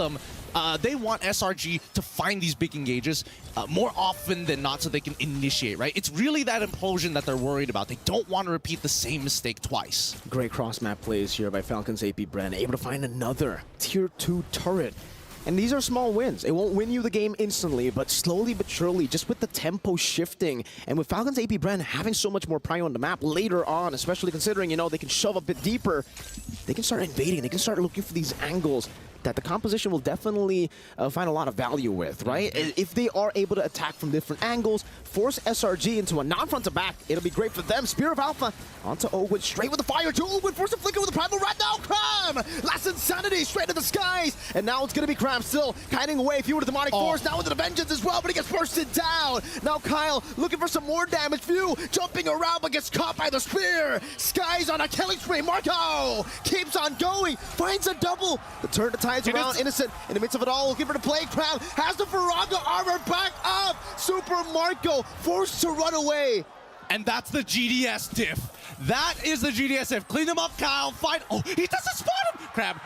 SRG to find these big engages more often than not so they can initiate, right? It's really that implosion that they're worried about. They don't want to repeat the same mistake twice. Great cross-map plays here by Falcons AP Bren, able to find another tier 2 turret. And these are small wins. It won't win you the game instantly, but slowly but surely, just with the tempo shifting, and with Falcons AP Bren having so much more prio on the map later on, especially considering, you know, they can shove a bit deeper, they can start invading, they can start looking for these angles that the composition will definitely find a lot of value with, right? If they are able to attack from different angles, force SRG into a non-front-to-back, it'll be great for them. Spear of Alpha onto Ogwin, straight with the fire to Ogwin, force a flicker with the Primal Rat, now Cram! Last Insanity, straight to the skies, and now it's gonna be Cram still kiting away, Few with the Demonic Force, now with the Vengeance as well, but he gets bursted down. Now Kyle looking for some more damage, Few jumping around but gets caught by the Spear. Skies on a killing spree, Marco keeps on going, finds a double, the turn to tides around Innocent in the midst of it all, looking for the play. Cram has the Faraga armor back up. Super Marco forced to run away. And that's the GDS diff. That is the GDS diff. Clean him up, Kyle. Fight. Oh, he doesn't spot him. Crab.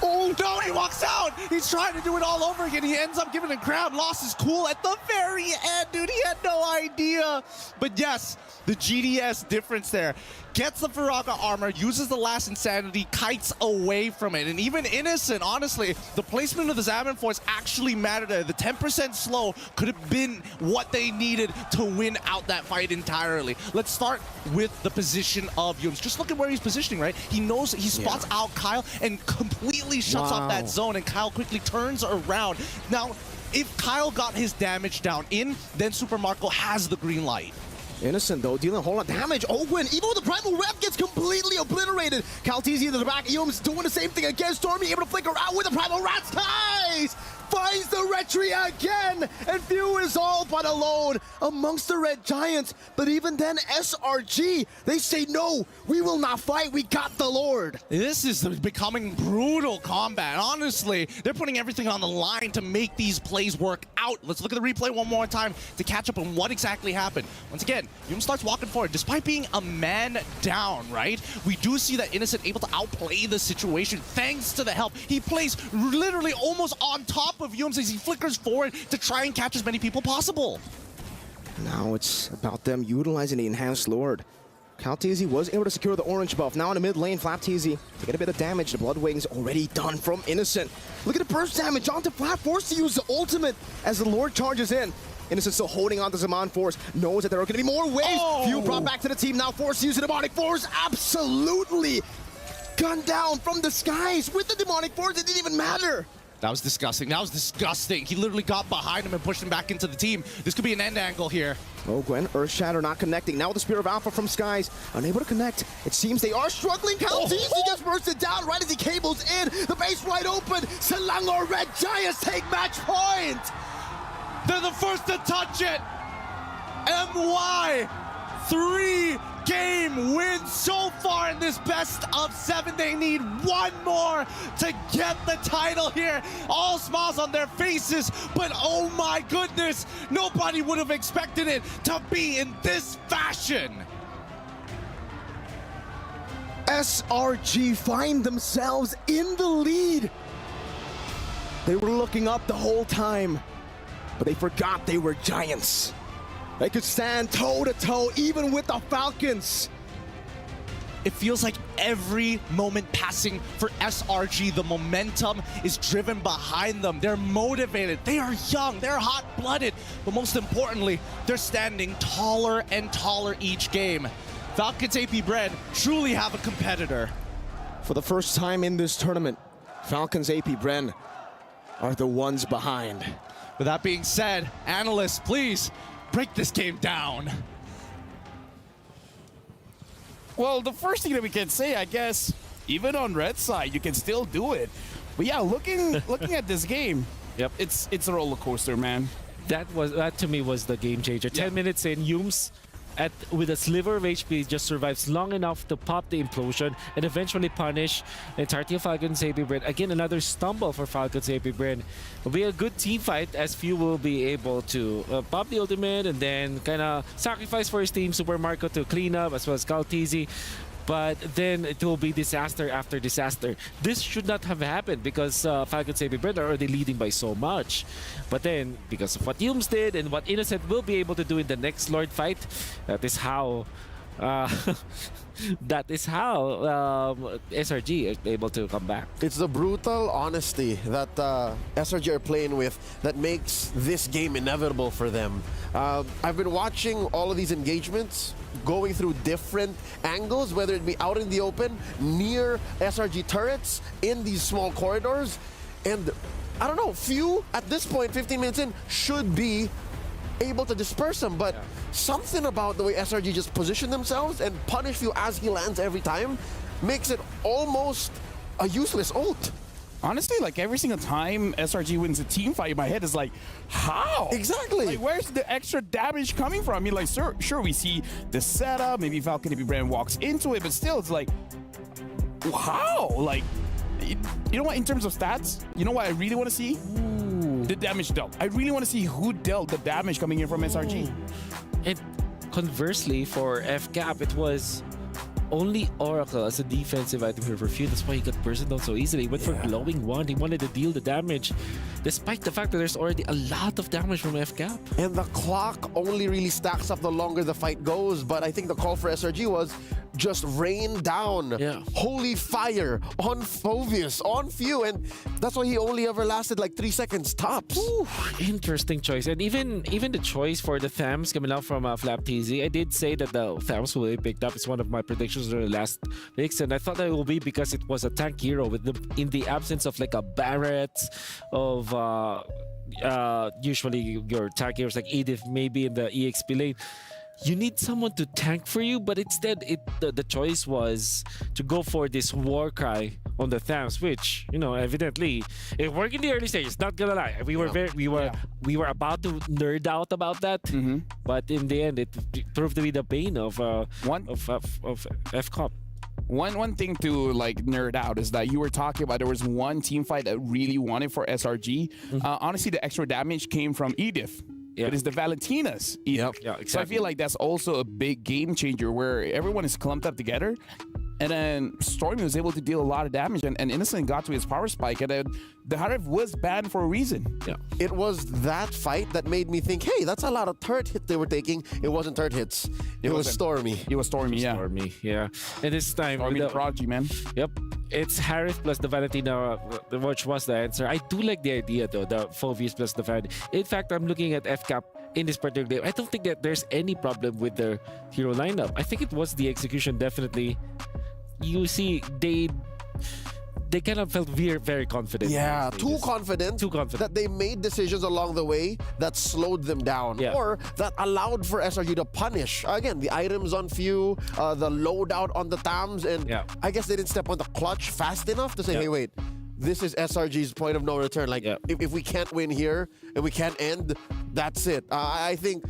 Oh, no, he walks out. He's trying to do it all over again. He ends up giving it Crab. Lost his cool at the very end, dude. He had no idea. But yes, the GDS difference there. Gets the Faraga armor, uses the last Insanity, kites away from it. And even Innocent, honestly, the placement of the Zaman Force actually mattered. The 10% slow could have been what they needed to win out that fight entirely. Let's start with the position of Yums. Just look at where he's positioning, right? He knows, he spots out Kyle and completely shuts off that zone, and Kyle quickly turns around. Now, if Kyle got his damage down in, then Super Marco has the green light. Innocent, though, dealing a whole lot of damage. Ogwin, even with the Primal Rep, gets completely obliterated. Calteezy into the back. Eom's doing the same thing again. Stormy able to flicker out with the Primal Rats. Ties! Finds the Retry again! And Few is all but alone amongst the Red Giants. But even then, SRG, they say, no, we will not fight. We got the Lord. This is becoming brutal combat. Honestly, they're putting everything on the line to make these plays work out. Let's look at the replay one more time to catch up on what exactly happened. Once again, Yum starts walking forward. Despite being a man down, right? We do see that Innocent able to outplay the situation thanks to the help. He plays literally almost on top of Yums as he flickers forward to try and catch as many people possible. Now it's about them utilizing the Enhanced Lord. Calteezy was able to secure the orange buff. Now in the mid lane, Flapteezy to get a bit of damage. The Blood Wings already done from Innocent. Look at the burst damage onto Flap, forced to use the ultimate as the Lord charges in. Innocent still holding on to Zaman Force, knows that there are going to be more waves. Few brought back to the team, now forced to use the Demonic Force. Absolutely gunned down from the skies with the Demonic Force. It didn't even matter. That was disgusting. That was disgusting. He literally got behind him and pushed him back into the team. This could be an end angle here. Oh, Gwen, Earth Shatter not connecting. Now with the Spear of Alpha from Skies, unable to connect. It seems they are struggling. Calteezy gets bursted down right as he cables in. The base wide open. Selangor Red Giants take match point. They're the first to touch it. MY, 3-game win so far in this best of 7. They need one more to get the title here. All smiles on their faces, but oh my goodness, nobody would have expected it to be in this fashion. SRG find themselves in the lead. They were looking up the whole time, but they forgot they were giants. They could stand toe-to-toe even with the Falcons. It feels like every moment passing for SRG, the momentum is driven behind them. They're motivated, they are young, they're hot-blooded, but most importantly, they're standing taller and taller each game. Falcons AP Bren truly have a competitor. For the first time in this tournament, Falcons AP Bren are the ones behind. With that being said, analysts, please break this game down. Well, the first thing that we can say, I guess, even on red side, you can still do it. But yeah, looking at this game, yep, it's a roller coaster, man. That to me was the game changer. 10 minutes in, Yums with a sliver of HP just survives long enough to pop the implosion and eventually punish the entirety of Falcon's AP Brain. Again, another stumble for Falcon's AP Brain. It'll be a good team fight as Few will be able to pop the ultimate and then kind of sacrifice for his team, Super Marco, to clean up, as well as Kaltizi. But then it will be disaster after disaster. This should not have happened because Falcon's AP Brain are already leading by so much. But then, because of what Yums did and what Innocent will be able to do in the next Lord fight, that is how SRG is able to come back. It's the brutal honesty that SRG are playing with that makes this game inevitable for them. I've been watching all of these engagements, going through different angles, whether it be out in the open, near SRG turrets, in these small corridors, and I don't know, Few at this point, 15 minutes in, should be able to disperse him, but something about the way SRG just position themselves and punish Few as he lands every time makes it almost a useless ult. Honestly, like every single time SRG wins a team fight, my head is like, how? Exactly. Like, where's the extra damage coming from? I mean, like, sure, we see the setup, maybe Falcon AP Brand walks into it, but still, it's like, how? Like, you know what, in terms of stats, you know what I really want to see? Ooh. The damage dealt. I really want to see who dealt the damage coming in from SRG. Ooh. And conversely, for FCAP, it was only Oracle as a defensive item here for Few. That's why he got burst down so easily. He went for glowing wand. He wanted to deal the damage, despite the fact that there's already a lot of damage from FCAP. And the clock only really stacks up the longer the fight goes. But I think the call for SRG was just rain down holy fire on Phoveus, on Few, and that's why he only ever lasted like 3 seconds tops. Ooh, interesting choice. And even the choice for the Thams coming out from Flap TZ, I did say that the Thams will be picked up. It's one of my predictions in the last weeks, and I thought that it will be because it was a tank hero with in the absence of like a Barret, of usually your tank heroes like Edith, maybe in the EXP lane. You need someone to tank for you, but instead the choice was to go for this war cry on the Thams, which, you know, evidently it worked in the early stages. Not gonna lie, we were about to nerd out about that, but in the end it proved to be the bane of FCAP. One thing to like nerd out is that you were talking about there was one team fight that really wanted for SRG. Honestly, the extra damage came from Edith. It is the Valentina's. Yeah, exactly. So I feel like that's also a big game changer where everyone is clumped up together. And then Stormy was able to deal a lot of damage, and Innocent got to his power spike, and then the Harif was banned for a reason. Yeah, it was that fight that made me think, hey, that's a lot of turret hit they were taking. It wasn't turret hits. It was Stormy. It was Stormy, yeah. Stormy, yeah. And this time, Stormy the Prodigy, man. Yep. It's Harif plus the Valentina, which was the answer. I do like the idea, though, the Phoveus plus the Valentina. In fact, I'm looking at FCAP in this particular game. I don't think that there's any problem with their hero lineup. I think it was the execution, definitely. You see, they kind of felt very confident. Yeah, too confident that they made decisions along the way that slowed them down, or that allowed for SRG to punish. Again, the items on Few, the loadout on the Thams, and I guess they didn't step on the clutch fast enough to say, hey, wait, this is SRG's point of no return. Like, if we can't win here and we can't end, that's it. I think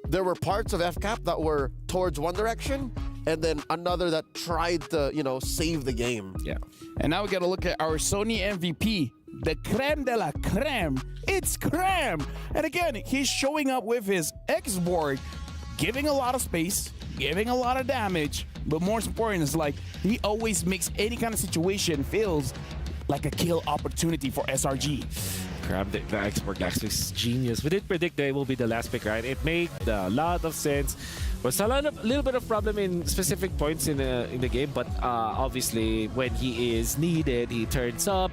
there were parts of FCAP that were towards one direction, and then another that tried to, you know, save the game. Yeah. And now we got to look at our Sony MVP, the creme de la creme. It's creme. And again, he's showing up with his X-board, giving a lot of space, giving a lot of damage, but more important is like he always makes any kind of situation feels like a kill opportunity for SRG. Crab, the export actually is genius. We did predict that it will be the last pick, right? It made a lot of sense. Was a little bit of problem in specific points in the game, but obviously when he is needed, he turns up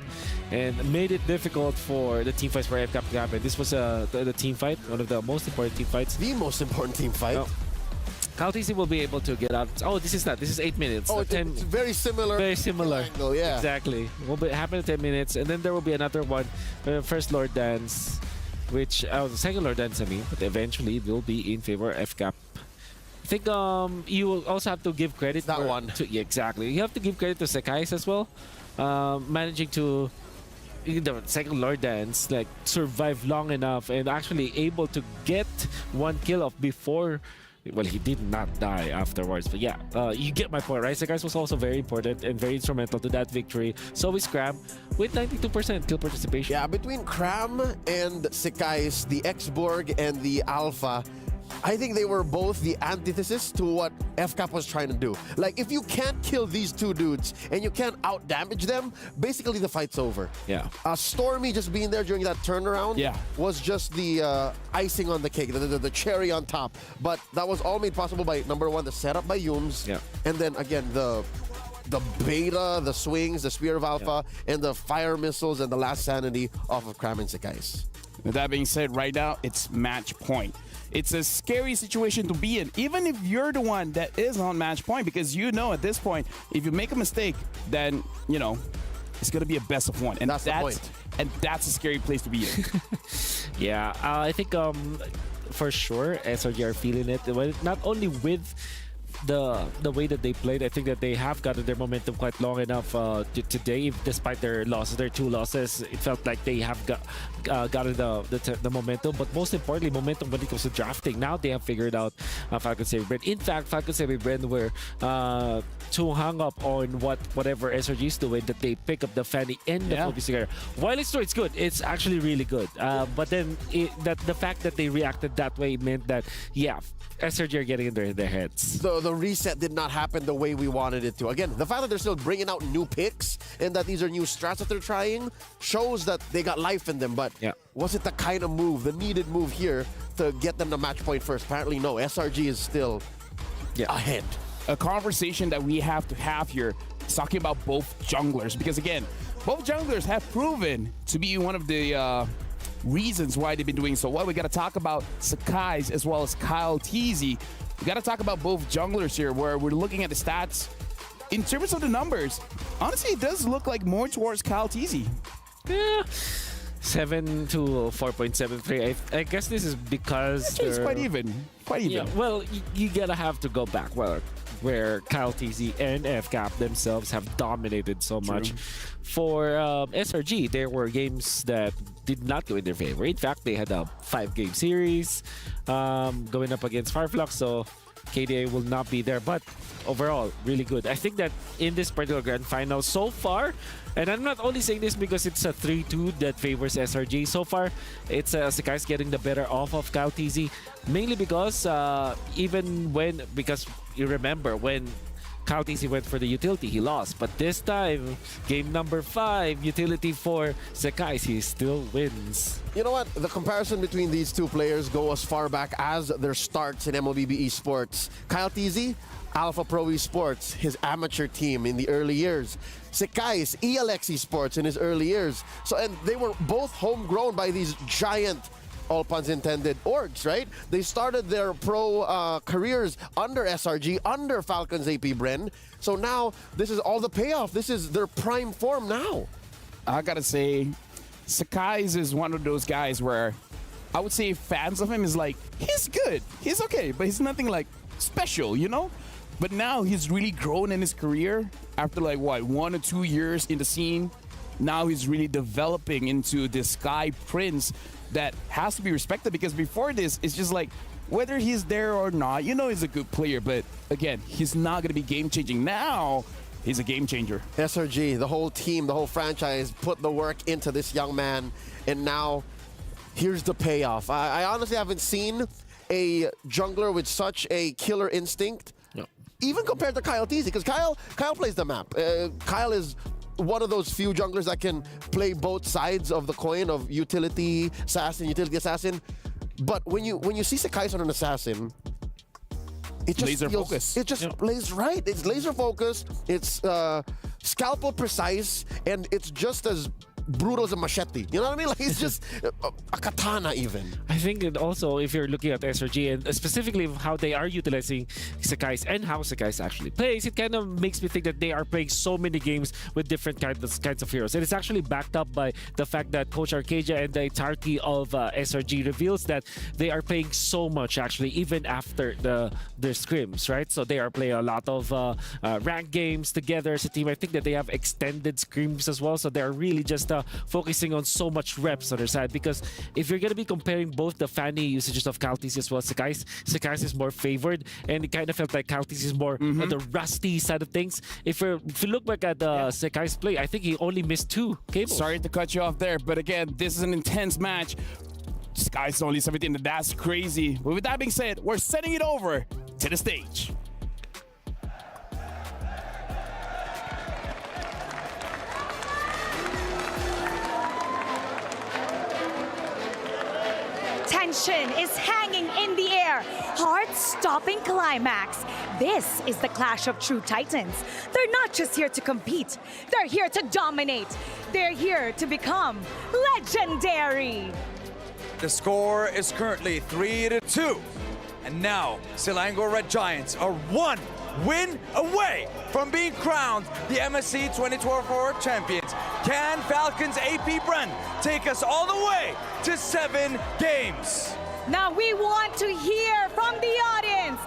and made it difficult for the team fights for FCAP to happen. This was the team fight, one of the most important team fights. The most important team fight. Oh. Kaltizi will be able to get out. Oh, this is 8 minutes. Oh, it's very similar. Very similar. Angle, yeah. Exactly. Will happen in 10 minutes, and then there will be another one. First Lord Dance, which the second Lord Dance, I mean, but eventually it will be in favor of FCAP. think you will also have to give credit That one. Yeah, exactly. You have to give credit to Sekais as well, managing to the second Lord Dance like survive long enough and actually able to get one kill off before. Well, he did not die afterwards, but yeah, you get my point, right? Sekais was also very important and very instrumental to that victory. So is Cram with 92% kill participation. Yeah, between Cram and Sekais, the X-Borg and the Alpha, I think they were both the antithesis to what FCAP was trying to do. Like, if you can't kill these two dudes and you can't out-damage them, basically the fight's over. Yeah. Stormy just being there during that turnaround was just the icing on the cake, the cherry on top. But that was all made possible by, number one, the setup by Yums, and then, again, the beta, the swings, the Spear of Alpha, and the fire missiles and the last sanity off of Cram and Sekais. With that being said, right now, it's match point. It's a scary situation to be in, even if you're the one that is on match point, because you know at this point, if you make a mistake, then, you know, it's going to be a best of one. And that's the point. And that's a scary place to be in. Yeah, I think for sure, SRG are feeling it. Well, not only with the way that they played, I think that they have gotten their momentum quite long enough today. Despite their losses, their 2 losses, it felt like they have gotten the momentum. But most importantly, momentum when it comes to drafting. Now they have figured out Falcon Savvy Brand. In fact, Falcon Savvy Brand were too hung up on whatever SRG is doing that they pick up the Fanny and the Focus together. While it's true, it's good. It's actually really good. But then the fact that they reacted that way meant that, yeah, SRG are getting in their heads. The reset did not happen the way we wanted it to. Again, the fact that they're still bringing out new picks and that these are new strats that they're trying shows that they got life in them. But was it the kind of move, the needed move here to get them to match point first? Apparently no. SRG is still ahead. A conversation that we have to have here is talking about both junglers, because again, both junglers have proven to be one of the reasons why they've been doing so well. We got to talk about Sekais as well as Kyle Teasy. We got to talk about both junglers here, where we're looking at the stats. In terms of the numbers, honestly, it does look like more towards Kyle Teasy. Yeah. 7 to 4.73. I guess this is because it's quite even. Quite even. Yeah, well, you gotta have to go back where Kyle TZ and FCAP themselves have dominated so much. For SRG, there were games that did not go in their favor. In fact, they had a 5-game series going up against Fireflux, so KDA will not be there. But overall, really good. I think that in this particular grand final so far, and I'm not only saying this because it's a 3-2 that favors SRG. So far, it's Sekai's getting the better off of Kyle TZ, mainly because because you remember when Kyle TZ went for the utility, he lost. But this time, game number 5, utility for Sekai, he still wins. You know what? The comparison between these two players go as far back as their starts in MLBB Esports. Kyle TZ, Alpha Pro Esports, his amateur team in the early years. Sekai's ELX Esports in his early years. So, and they were both homegrown by these giant, all puns intended, orgs, right? They started their pro careers under SRG, under Falcon's AP Bren. So now, this is all the payoff. This is their prime form now. I gotta say, Sekai's is one of those guys where I would say fans of him is like, he's good, he's okay, but he's nothing like special, you know? But now he's really grown in his career after like, what, 1 or 2 years in the scene. Now he's really developing into this Sky Prince that has to be respected, because before this, it's just like, whether he's there or not, you know he's a good player, but again, he's not going to be game-changing. Now, he's a game-changer. SRG, the whole team, the whole franchise put the work into this young man, and now here's the payoff. I honestly haven't seen a jungler with such a killer instinct, even compared to Kyle TZ, because Kyle plays the map. Kyle is one of those few junglers that can play both sides of the coin of utility assassin. But when you see Sekai's on an assassin, it just laser focus. It just plays right. It's laser focused. It's scalpel precise, and it's just as brutal as a machete. You know what I mean? Like he's just a katana even. I think it also, if you're looking at SRG and specifically how they are utilizing Sakai's and how Sakai's actually plays, it kind of makes me think that they are playing so many games with different kinds of heroes. And it's actually backed up by the fact that Coach Arcadia and the entirety of SRG reveals that they are playing so much actually, even after the scrims, right? So they are playing a lot of ranked games together as a team. I think that they have extended scrims as well. So they're really just focusing on so much reps on their side, because if you're going to be comparing both the Fanny usages of Kaltis as well as Sakai's is more favored, and it kind of felt like Kaltis is more on the rusty side of things. If you look back at Sakai's play, I think he only missed 2 cables. Sorry to cut you off there, but again, this is an intense match. Sky's only 17, that's crazy. But with that being said, we're sending it over to the stage. Tension is hanging in the air. Heart-stopping climax. This is the clash of true titans. They're not just here to compete. They're here to dominate. They're here to become legendary. The score is currently 3-2. And now, Selangor Red Giants are 1 win away from being crowned the MSC 2024 champions. Can Falcons AP Bren take us all the way to 7 games? Now we want to hear from the audience.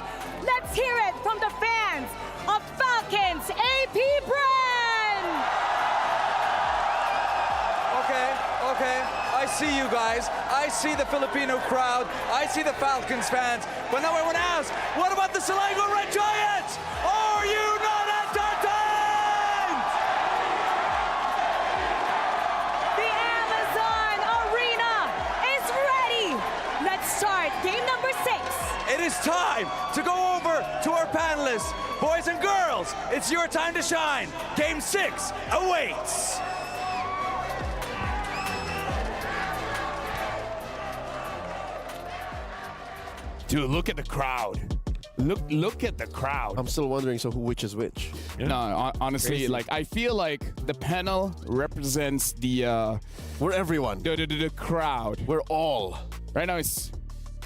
Let's hear it from the fans of Falcons AP Bren. Okay, I see you guys. I see the Filipino crowd. I see the Falcons fans. But now I want to ask, what about the Selangor Red Giants? Are you not entertained? The Amazon Arena is ready. Let's start game number 6. It is time to go over to our panelists. Boys and girls, it's your time to shine. Game 6 awaits. Dude, look at the crowd. Look at the crowd. I'm still wondering, so which is which? Yeah. No, honestly, Crazy. like I feel like the panel represents the we're everyone. The crowd. We're all. Right now it's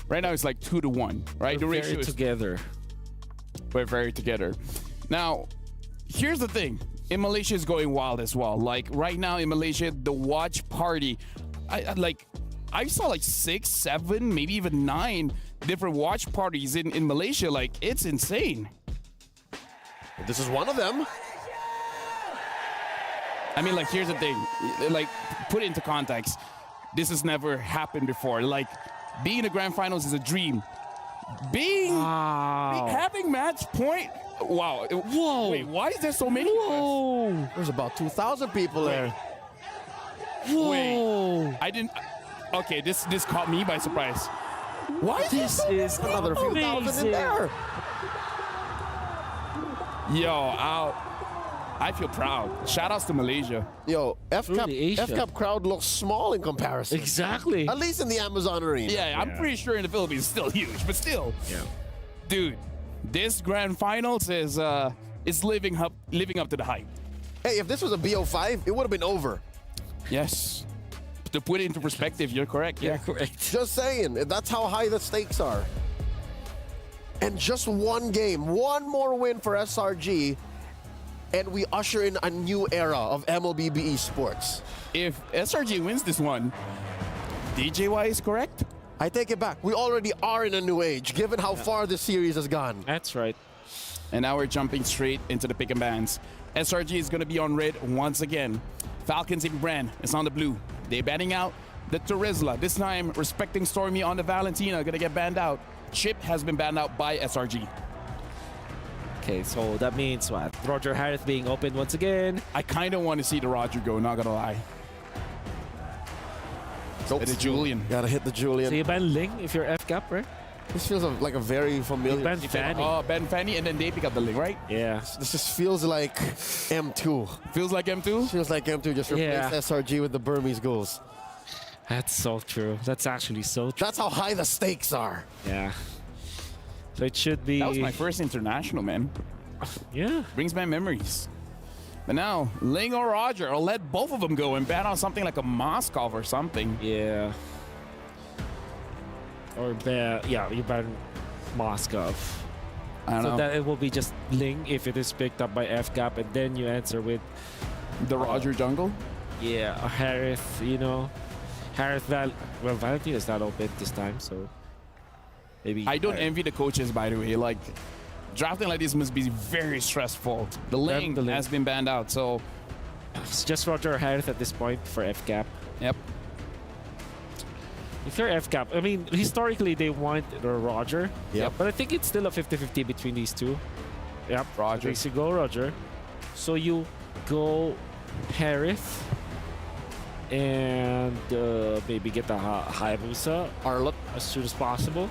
like 2-1, right? We're the ratio very is together. We're very together. Now, here's the thing. In Malaysia is going wild as well. Like right now in Malaysia, the watch party, I saw like 6, 7, maybe even 9 different watch parties in Malaysia. Like, it's insane. This is one of them. I mean, like, here's the thing. Like, put it into context. This has never happened before. Like, being in the grand finals is a dream. Having match point. Wow. Whoa. Wait, why is there so many? Whoa. There's about 2,000 people there. Whoa. Wait, I didn't. Okay, this caught me by surprise. Why This is another few thousand in there? Yo, I feel proud. Shout outs to Malaysia. Yo, Truly Asia. FCAP crowd looks small in comparison. Exactly. At least in the Amazon Arena. Yeah, I'm pretty sure in the Philippines it's still huge, but still. Yeah. Dude, this grand finals is living up to the hype. Hey, if this was a BO5, it would have been over. Yes. To put it into perspective, you're correct. Yeah, correct. Just saying, that's how high the stakes are. And just one game, one more win for SRG, and we usher in a new era of MLBB esports. If SRG wins this one, DJY is correct? I take it back. We already are in a new age, given how far this series has gone. That's right. And now we're jumping straight into the pick and bans. SRG is going to be on red once again. Falcons AP Brand is on the blue. They're banning out the Terizla. This time, respecting Stormy on the Valentina, gonna get banned out. Chip has been banned out by SRG. Okay, so that means what? Roger Harris being opened once again. I kind of want to see the Roger go, not gonna lie. Nope. The Julian. Gotta hit the Julian. So you ban Ling if you're FCAP, right? This feels like a very familiar... You ban Fanny. Oh, ban Fanny, and then they pick up the Ling, right? Yeah. This just feels like M2. Feels like M2? Feels like M2 just replaced SRG with the Burmese goals. That's so true. That's actually so true. That's how high the stakes are. Yeah. So it should be... That was my first international, man. Yeah. Brings back memories. But now, Ling or Roger, or let both of them go and ban on something like a Moskov or something. Yeah. Or you ban Moskov. I don't know. So that it will be just Ling if it is picked up by FCAP, and then you answer with the Roger jungle. Yeah, Harith. You know, Valentine is not open this time, so maybe. I don't envy the coaches, by the way. Like, drafting like this must be very stressful. The Ling has been banned out, so it's just Roger or Harith at this point for FCAP. Yep. If you're FCAP, I mean, historically they want Roger. Yep. But I think it's still a 50-50 between these two. Yep. Roger. So you go Roger. So you go Harith. And maybe get the Hayabusa Arlet as soon as possible.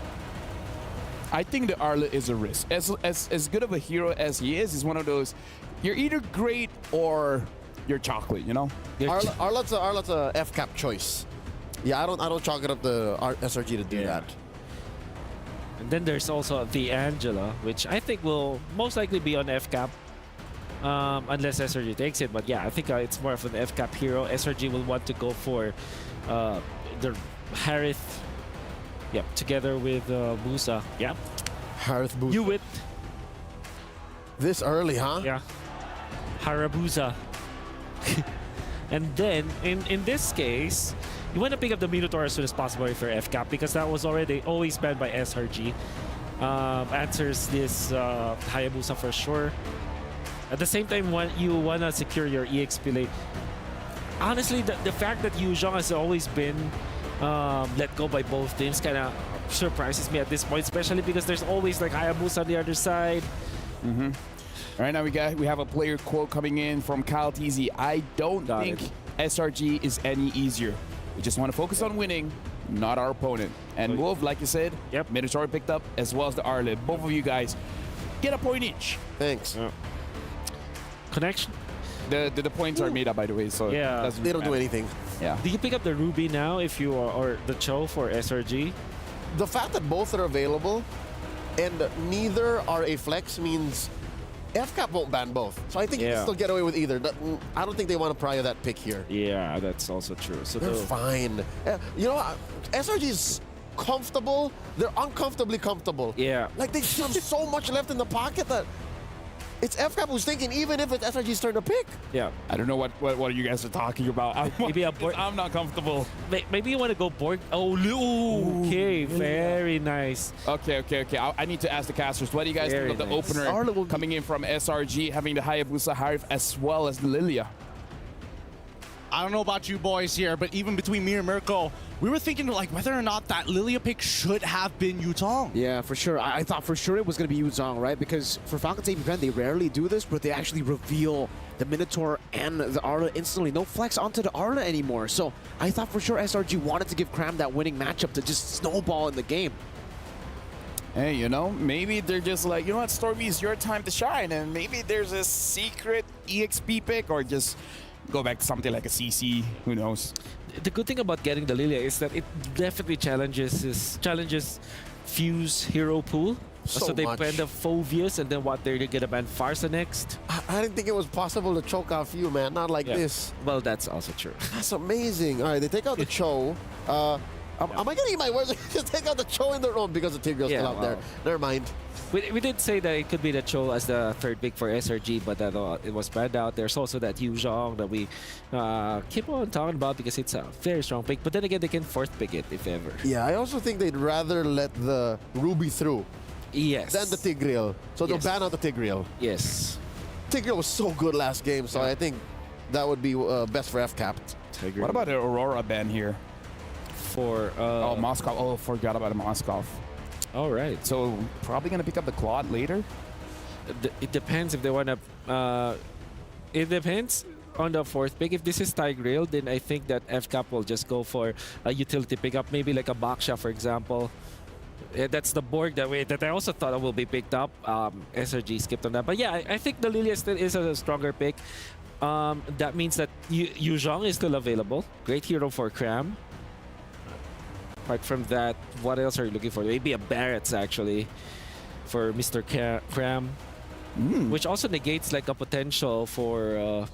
I think the Arlet is a risk. As good of a hero as he is, he's one of those, you're either great or you're chocolate, you know? Arlet's a FCAP choice. Yeah, I don't chalk it up the SRG to do that. And then there's also the Angela, which I think will most likely be on FCAP. Unless SRG takes it, but yeah, I think it's more of an FCAP hero. SRG will want to go for the Harith, together with Musa. Yep. Harith Musa. You it. This early, huh? Yeah. Harabusa. And then, in this case, you want to pick up the Minotaur as soon as possible for FCAP because that was always banned by SRG. Answers this Hayabusa for sure. At the same time, you want to secure your EXP lane. Honestly, the fact that Yu Zhong has always been let go by both teams kind of surprises me at this point, especially because there's always like Hayabusa on the other side. Mm-hmm. Right now we have a player quote coming in from Kyle TZ. I don't think SRG is any easier. We just want to focus on winning, not our opponent. And Wolf, like you said, Minotaur picked up as well as the Arlet. Both of you guys get a point each. Thanks. Connection. The points are made up, by the way, so yeah, they don't do anything. Yeah. Do you pick up the Ruby now if you are, or the Cho for SRG? The fact that both are available and neither are a flex means FCAP won't ban both. So I think you can still get away with either. I don't think they want to prior that pick here. Yeah, that's also true. So they're fine. You know, SRG is comfortable. They're uncomfortably comfortable. Yeah. Like they have so much left in the pocket that it's FCAP who's thinking, even if it's SRG's turn to pick. Yeah. I don't know what you guys are talking about. Maybe I'm not comfortable. Maybe you want to go Borg. Oh, okay. Very nice. Okay. I need to ask the casters, what do you guys think of the opener coming in from SRG, having the Hayabusa Harith as well as Lilia? I don't know about you boys here, but even between me and Mirko, we were thinking like whether or not that Lilia pick should have been Yutong. Yeah, for sure. I thought for sure it was going to be Yuzong, right? Because for Falcons AP Brand, they rarely do this, but they actually reveal the Minotaur and the Arla instantly. No flex onto the Arla anymore. So I thought for sure SRG wanted to give Cram that winning matchup to just snowball in the game. Hey, you know, maybe they're just like, you know what, Stormy, it's your time to shine, and maybe there's a secret EXP pick, or just go back to something like a CC, who knows. The good thing about getting the Lilia is that it definitely challenges Fuse hero pool. So they ban the Phovius, and then what, they're gonna ban Farsa next. I didn't think it was possible to choke off you, man. Not like this. Well, that's also true. That's amazing. All right, they take out the Cho. Am I getting my words? Just take out the Cho in the room because the Tigreal's still out there. Never mind. We did say that it could be the Cho as the third pick for SRG, but that it was banned out. There's also that Yu Zhong that we keep on talking about because it's a very strong pick. But then again, they can fourth pick it if ever. Yeah, I also think they'd rather let the Ruby through. Yes. Than the Tigreal. So they'll ban out the Tigreal. Yes. Tigreal was so good last game, so I think that would be best for FCAP. What about the Aurora ban here? For Moskov. Oh, forgot about Moskov. All right. So probably gonna pick up the Claude later. It depends if they wanna. It depends on the fourth pick. If this is Tigreal, then I think that FCAP will just go for a utility pickup, maybe like a Baksha, for example. That's the Borg that I also thought will be picked up. SRG skipped on that, but yeah, I think the Lilia still is a stronger pick. That means that Yu Zhong is still available. Great hero for Cram. Apart from that, what else are you looking for? Maybe a Barrett's actually for Mr. Cram. which also negates like a potential for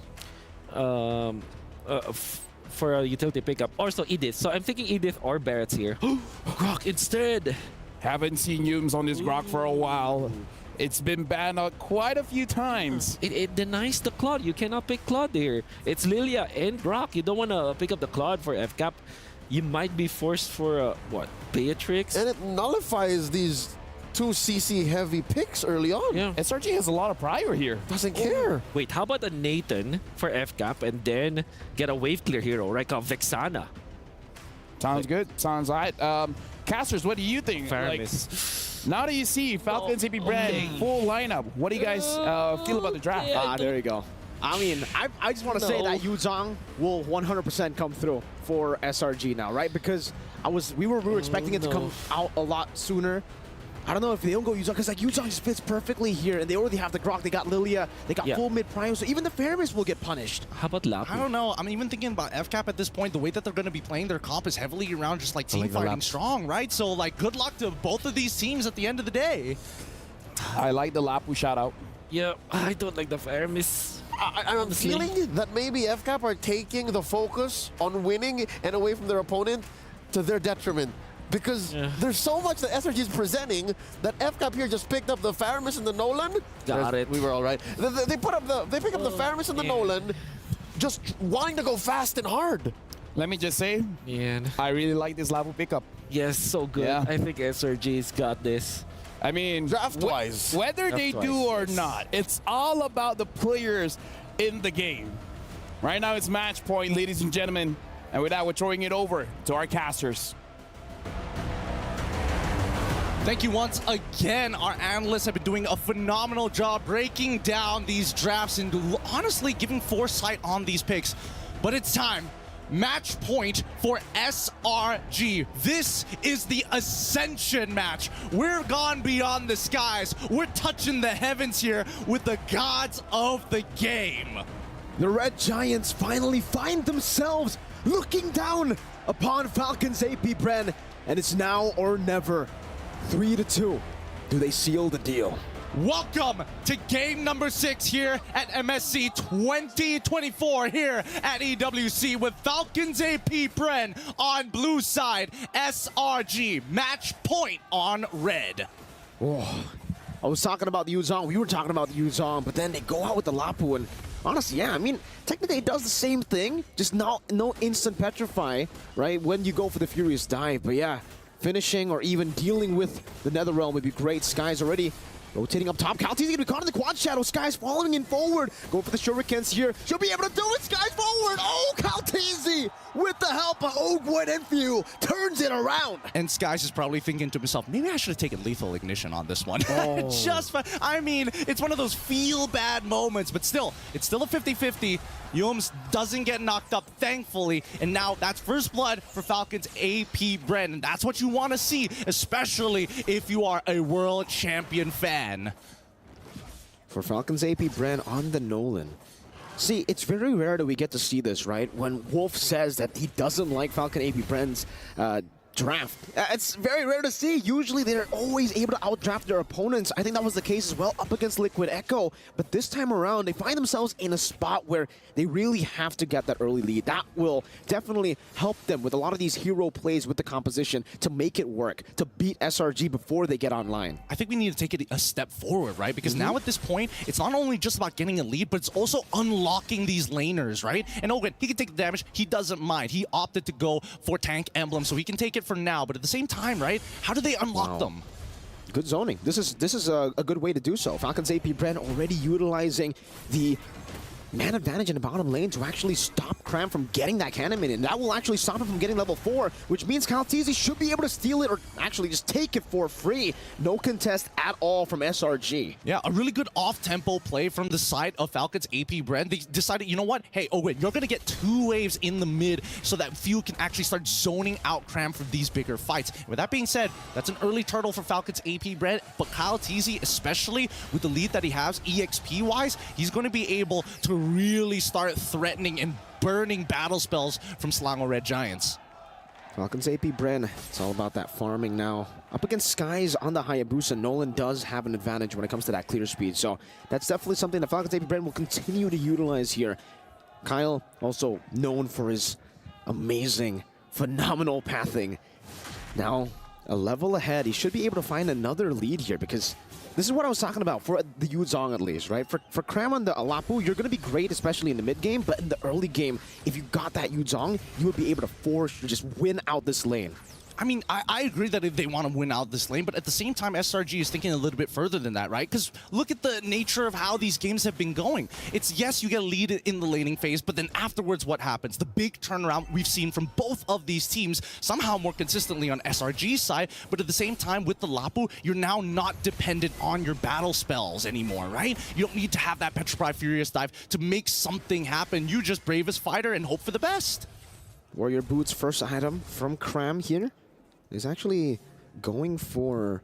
for a utility pickup. Also Edith. So I'm thinking Edith or Barrett's here. Grok instead. Haven't seen Yums on this Grok for a while. It's been banned out quite a few times. It denies the Claude. You cannot pick Claude here. It's Lilia and Grok. You don't want to pick up the Claude for FCAP. You might be forced for what? Beatrix? And it nullifies these 2 CC heavy picks early on. Yeah. SRG has a lot of prior here. Doesn't care. Wait, how about a Nathan for FCAP and then get a wave clear hero, like a Vexana? Sounds good. Sounds right. Casters, what do you think? Faramis. Now that you see Falcons AP Brand full lineup, what do you guys feel about the draft? There you go. I mean, I just want to say that Yuzhong will 100% come through for SRG now, right? Because we were expecting it to come out a lot sooner. I don't know if they don't go Yuzhong, because like Yuzhong just fits perfectly here, and they already have the Grok, they got Lilia, they got full mid prime, so even the Faramis will get punished. How about Lapu? I don't know. I'm even thinking about FCAP at this point. The way that they're going to be playing their comp is heavily around just like team fighting strong, right? So like good luck to both of these teams at the end of the day. I like the Lapu shout out. Yeah, I don't like the Faramis. I'm feeling that maybe FCAP are taking the focus on winning and away from their opponent to their detriment. Because there's so much that SRG is presenting that FCAP here just picked up the Faramis and the Nolan. Got it. We were all right. They pick up the Faramis and the Nolan, just wanting to go fast and hard. Let me just say, I really like this Lapu pickup. Yes, so good. Yeah. I think SRG's got this. I mean, draft-wise. Whether they do or not, it's all about the players in the game. Right now it's match point, ladies and gentlemen. And with that, we're throwing it over to our casters. Thank you once again. Our analysts have been doing a phenomenal job breaking down these drafts and honestly giving foresight on these picks. But it's time. Match point for SRG. This is the Ascension match. We're gone beyond the skies. We're touching the heavens here with the gods of the game. The Red Giants finally find themselves looking down upon Falcons AP Bren, and it's now or never. 3-2. Do they seal the deal? Welcome to game number 6 here at MSC 2024 here at EWC with Falcons AP Bren on blue side, SRG match point on red. Oh, I was talking about the Yuzhong. We were talking about the Yuzhong, but then they go out with the Lapu, and honestly, yeah, I mean, technically it does the same thing, just no instant petrify, right, when you go for the Furious Dive, but yeah, finishing or even dealing with the Netherrealm would be great. Sky's already rotating up top. Kalti's gonna be caught in the quad shadow. Sky's following in forward. Go for the shurikens here. She'll be able to do it. Sky's forward. Oh, Kaltizi with the help of Ogwood and Few turns it around. And Skies is probably thinking to himself, maybe I should have taken Lethal Ignition on this one. Oh. I mean, it's one of those feel-bad moments, but still, it's still a 50-50. Yums doesn't get knocked up, thankfully, and now that's first blood for Falcons AP Bren, and that's what you want to see, especially if you are a world champion fan. For Falcons AP Bren on the Nolan. See, it's very rare that we get to see this, right? When Wolf says that he doesn't like Falcon AP Bren's draft. It's very rare to see. Usually they're always able to outdraft their opponents. I think that was the case as well up against Liquid Echo. But this time around, they find themselves in a spot where they really have to get that early lead. That will definitely help them with a lot of these hero plays with the composition to make it work, to beat SRG before they get online. I think we need to take it a step forward, right? Because now at this point, it's not only just about getting a lead, but it's also unlocking these laners, right? And Owen, he can take the damage. He doesn't mind. He opted to go for tank emblem, so he can take it for now. But at the same time, right? How do they unlock them? Good zoning. This is a good way to do so. Falcons AP Bren already utilizing the man advantage in the bottom lane to actually stop Cram from getting that cannon minion. That will actually stop him from getting level 4, which means Kaltizi should be able to steal it or actually just take it for free. No contest at all from SRG. Yeah, a really good off-tempo play from the side of Falcons AP Bren. They decided, you know what? Hey, Owen, you're going to get 2 waves in the mid so that Few can actually start zoning out Cram for these bigger fights. And with that being said, that's an early turtle for Falcons AP Bren, but Kaltizi, especially with the lead that he has EXP-wise, he's going to be able to really start threatening and burning battle spells from Selangor Red Giants. Falcons AP Bren, it's all about that farming now. Up against Skies on the Hayabusa, Nolan does have an advantage when it comes to that clear speed. So that's definitely something that Falcons AP Bren will continue to utilize here. Kyle, also known for his amazing, phenomenal pathing. Now, a level ahead. He should be able to find another lead here because this is what I was talking about for the Yuzong at least, right? For Cram on the Alapu, you're going to be great, especially in the mid game, but in the early game, if you got that Yuzong, you would be able to force to just win out this lane. I mean, I agree that if they want to win out this lane, but at the same time, SRG is thinking a little bit further than that, right? Because look at the nature of how these games have been going. It's, yes, you get a lead in the laning phase, but then afterwards, what happens? The big turnaround we've seen from both of these teams, somehow more consistently on SRG's side, but at the same time, with the Lapu, you're now not dependent on your battle spells anymore, right? You don't need to have that Petrify Furious Dive to make something happen. You just Bravest Fighter and hope for the best. Warrior Boots' first item from Cram here is actually going for...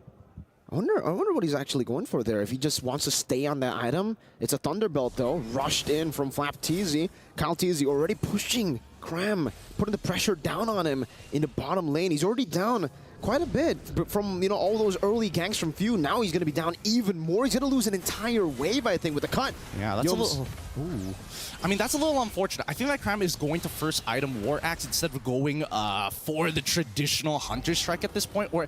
I wonder what he's actually going for there. If he just wants to stay on that item. It's a Thunderbelt, though. Rushed in from FlapTZ. Kyle TZ already pushing Cram, putting the pressure down on him in the bottom lane. He's already down quite a bit from, you know, all those early ganks from Few. Now he's going to be down even more. He's going to lose an entire wave, I think, with the cut. Yeah, that's a little... Ooh. I mean, that's a little unfortunate. I think that Cram is going to first item War Axe instead of going for the traditional Hunter Strike at this point, or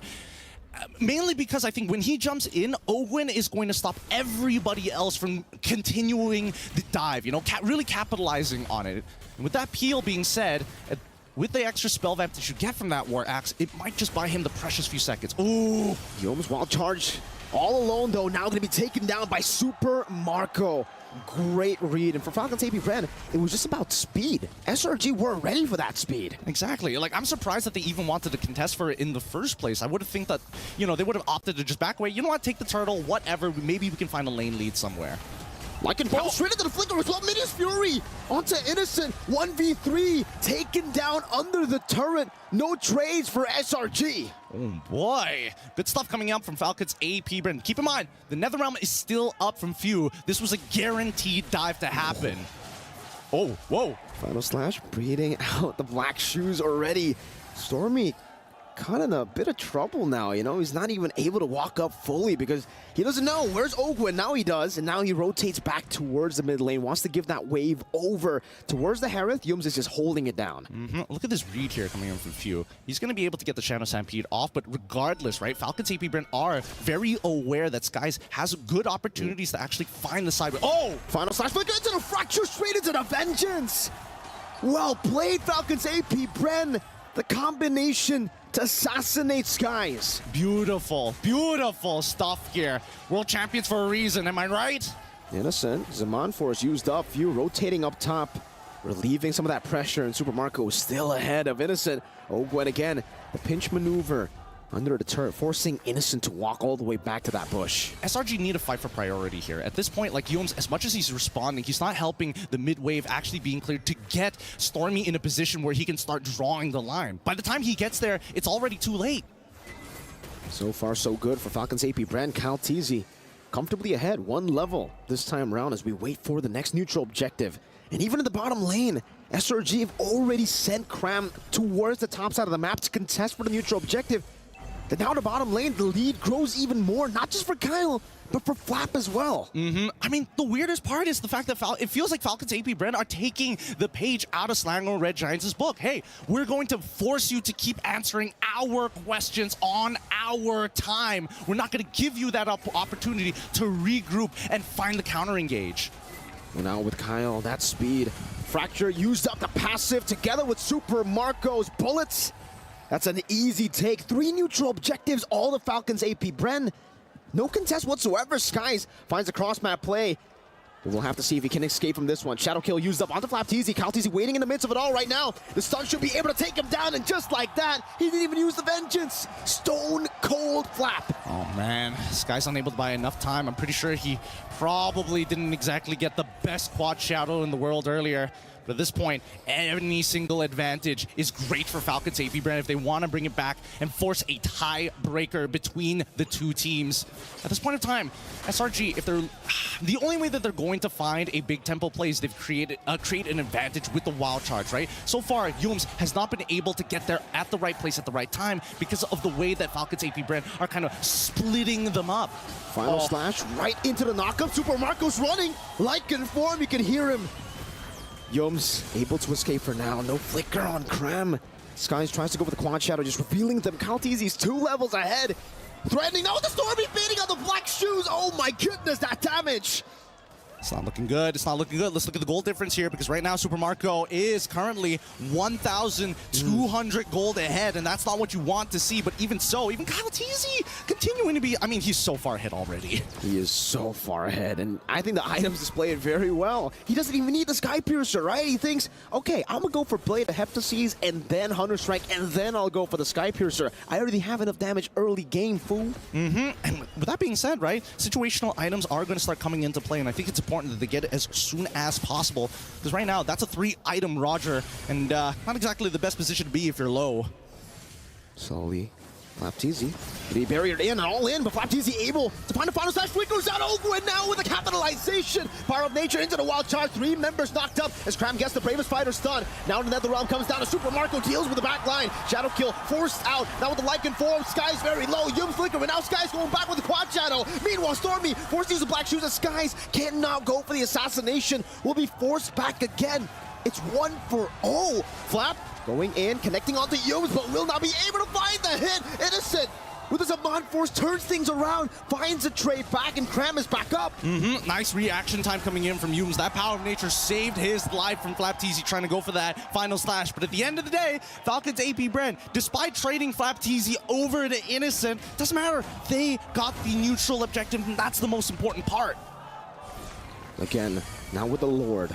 mainly because I think when he jumps in, Ogwyn is going to stop everybody else from continuing the dive, you know, really capitalizing on it. And with that peel being said, with the extra spell vamp that you get from that War Axe, it might just buy him the precious few seconds. Ooh! Youm's wild charge. All alone, though, now going to be taken down by Super Marco. Great read. And for Falcons AP Bren, it was just about speed. SRG weren't ready for that speed. Exactly. Like, I'm surprised that they even wanted to contest for it in the first place. I would have think that, you know, they would have opted to just back away. You know what? Take the turtle, whatever. Maybe we can find a lane lead somewhere. Like and ball straight into the flicker with Mini's Fury onto Innocent. 1v3 taken down under the turret. No trades for SRG. Oh boy. Good stuff coming out from Falcons AP Bren. Keep in mind, the Nether Realm is still up from Few. This was a guaranteed dive to happen. Oh, whoa. Final Slash breeding out the black shoes already. Stormy kind of in a bit of trouble now, you know? He's not even able to walk up fully because he doesn't know. Where's Ogwyn? Now he does, and now he rotates back towards the mid lane, wants to give that wave over towards the Harith. Yums is just holding it down. Look at this read here coming in from Few. He's going to be able to get the Shadow Stampede off, but regardless, right, Falcons AP Bren are very aware that Skies has good opportunities to actually find the side. Oh! Final Slash flicker into the fracture, straight into the Vengeance! Well played, Falcons AP Bren. The combination to assassinate Skies. Beautiful, beautiful stuff here. World champions for a reason, am I right? Innocent. Zaman Force used up. Few rotating up top, relieving some of that pressure, and Super Marco is still ahead of Innocent. Ogwyn again, the pinch maneuver under the turret, forcing Innocent to walk all the way back to that bush. SRG need to fight for priority here. At this point, like Youms, as much as he's responding, he's not helping the mid wave actually being cleared to get Stormy in a position where he can start drawing the line. By the time he gets there, it's already too late. So far, so good for Falcons AP Bren. Kyle TZ comfortably ahead, one level this time around as we wait for the next neutral objective. And even in the bottom lane, SRG have already sent Cram towards the top side of the map to contest for the neutral objective. Then now the bottom lane, the lead grows even more, not just for Kyle, but for Flap as well. I mean, the weirdest part is the fact that it feels like Falcons AP Bren are taking the page out of Selangor Red Giants' book. Hey, we're going to force you to keep answering our questions on our time. We're not going to give you that opportunity to regroup and find the counter engage. Well, now with Kyle, that speed. Fracture used up the passive together with Super Marco's bullets. That's an easy take. 3 neutral objectives, all the Falcons AP Bren. No contest whatsoever. Skies finds a cross-map play. We'll have to see if he can escape from this one. Shadow kill used up onto FlapTZ. Kyle TZ waiting in the midst of it all right now. The stun should be able to take him down, and just like that, he didn't even use the Vengeance. Stone cold Flap. Oh man, Skies unable to buy enough time. I'm pretty sure he probably didn't exactly get the best quad Shadow in the world earlier. But at this point, any single advantage is great for Falcons AP brand if they want to bring it back and force a tiebreaker between the two teams. At this point of time, SRG, if they're the only way that they're going to find a big tempo play is they've create an advantage with the wild charge, right? So far, Yums has not been able to get there at the right place at the right time because of the way that Falcons AP brand are kind of splitting them up. Final slash right into the knockup. Super Marco's running like in form. You can hear him. Yums able to escape for now. No flicker on Cram. Skies tries to go for the quad shadow, just revealing them. Kalteezy's 2 levels ahead. Threatening now with the Stormy beating on the black shoes. Oh my goodness, that damage. It's not looking good. It's not looking good. Let's look at the gold difference here because right now Super Marco is currently 1,200 gold ahead, and that's not what you want to see. But even so, even Kalteezy continuing to be, I mean, he's so far ahead already. He is so far ahead, and I think the items display it very well. He doesn't even need the Sky Piercer, right? He thinks, okay, I'm gonna go for Blade of Heptases and then Hunter Strike, and then I'll go for the Sky Piercer. I already have enough damage early game, fool. And with that being said, right, situational items are going to start coming into play, and I think it's important that they get it as soon as possible, because right now that's a 3-item Roger, and not exactly the best position to be if you're low. Slowly, Flapteezy be barriered in and all in, but Flapteezy able to find a final slash. Goes out Ogwin now with a capitalization. Power of Nature into the wild charge. 3 members knocked up as Cram gets the bravest fighter stunned. Now the NetherRealm comes down to Super Marco, deals with the back line. Shadow kill forced out. Now with the Lycan form, Sky's very low. Yum flicker, but now Sky's going back with the quad shadow. Meanwhile, Stormy forced to use the black shoes as Skies cannot go for the assassination. Will be forced back again. It's 1-0. Flap going in, connecting onto Yums, but will not be able to find the hit. Innocent with his Amon Force turns things around, finds a trade back, and Cram is back up. Nice reaction time coming in from Yums. That Power of Nature saved his life from Flapteezy trying to go for that final slash. But at the end of the day, Falcons AP brand, despite trading Flapteezy over to Innocent, doesn't matter. They got the neutral objective, and that's the most important part. Again, now with the Lord.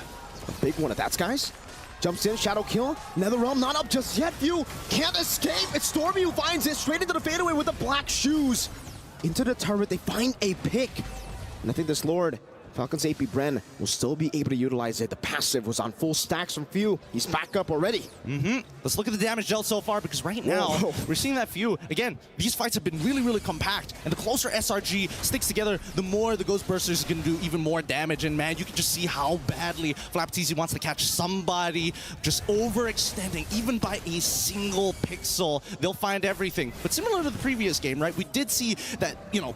A big one at that, Skies. Jumps in, shadow kill. NetherRealm not up just yet. View can't escape. It's Stormy who finds it straight into the fadeaway with the black shoes. Into the turret, they find a pick. And I think this Lord, Falcons AP Bren, will still be able to utilize it. The passive was on full stacks from Few. He's back up already. Let's look at the damage dealt so far, because right now, we're seeing that Few. Again, these fights have been really, really compact. And the closer SRG sticks together, the more the Ghost Bursters is going to do even more damage. And man, you can just see how badly Flapteezy wants to catch somebody, just overextending, even by a single pixel. They'll find everything. But similar to the previous game, right, we did see that, you know,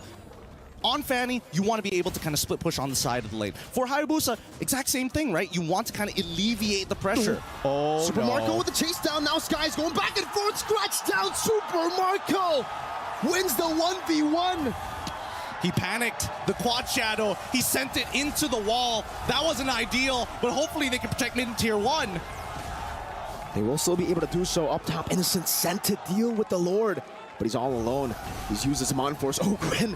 on Fanny, you want to be able to kind of split push on the side of the lane. For Hayabusa, exact same thing, right? You want to kind of alleviate the pressure. Oh, Super Marco with the chase down. Now Sky's going back and forth. Scratch down. Super Marco wins the 1v1. He panicked. The quad shadow, he sent it into the wall. That wasn't ideal, but hopefully they can protect mid tier 1. They will still be able to do so up top. Innocent sent to deal with the Lord, but he's all alone. He's used his Amon Force. Oh, Gwen.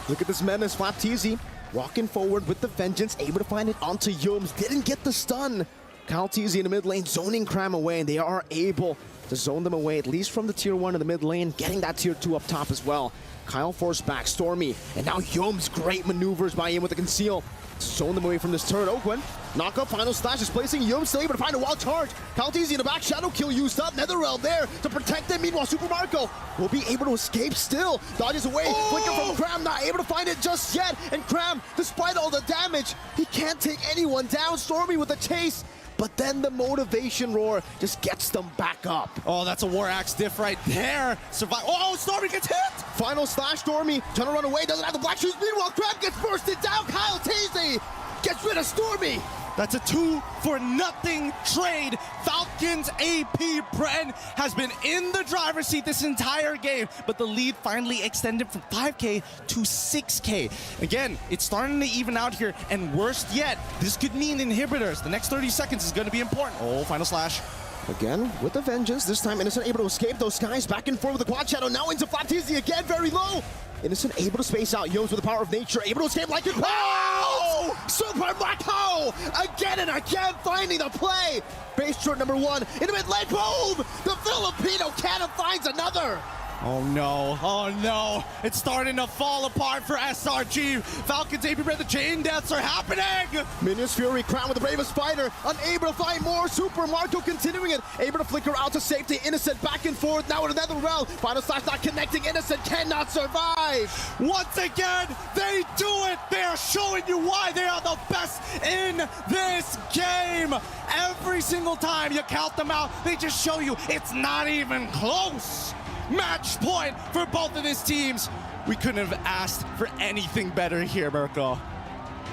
Look at this menace, Flapteezy walking forward with the vengeance, able to find it onto Yums. Didn't get the stun. Kalteezy in the mid lane, zoning Cram away, and they are able to zone them away, at least from the tier 1 in the mid lane, getting that tier 2 up top as well. Kyle forced back, Stormy, and now Yums, great maneuvers by him with the conceal. Zone them away from this turret. Ogwen, knock up, final slash, displacing Yums, still able to find a wild charge. Kalteezy in the back, shadow kill used up. NetherRealm there to protect them. Meanwhile, Super Marco will be able to escape still. Dodges away, flicker from Cram, not able to find it just yet. And Cram, despite all the damage, he can't take anyone down. Stormy with the chase. But then the motivation roar just gets them back up. Oh, that's a War Axe diff right there. Survive. Oh, Stormy gets hit. Final slash, Stormy trying to run away, doesn't have the black shoes. Meanwhile, Crab gets bursted down. Kalteezy gets rid of Stormy. That's a 2-for-nothing trade. Falcons AP Bren has been in the driver's seat this entire game, but the lead finally extended from 5K to 6K. Again, it's starting to even out here, and worst yet, this could mean inhibitors. The next 30 seconds is going to be important. Oh, final slash. Again, with the vengeance, this time Innocent able to escape those Skies back and forth with the quad shadow. Now into Flapteezy again, very low. Innocent able to space out Yums with the power of nature, able to escape like it. Oh! Super Marco! Again and again, finding the play. Base short number 1 in the mid lane, boom! The Filipino cannon finds another. Oh no, it's starting to fall apart for SRG. Falcons, AP Red, the chain deaths are happening! Minions Fury crowned with the Brave Spider, unable to find more. Super Marco continuing it, able to flicker out to safety. Innocent back and forth, now in another realm. Final slash not connecting, Innocent cannot survive. Once again, they do it! They are showing you why they are the best in this game! Every single time you count them out, they just show you it's not even close! Match point for both of these teams. We couldn't have asked for anything better here, Mirko.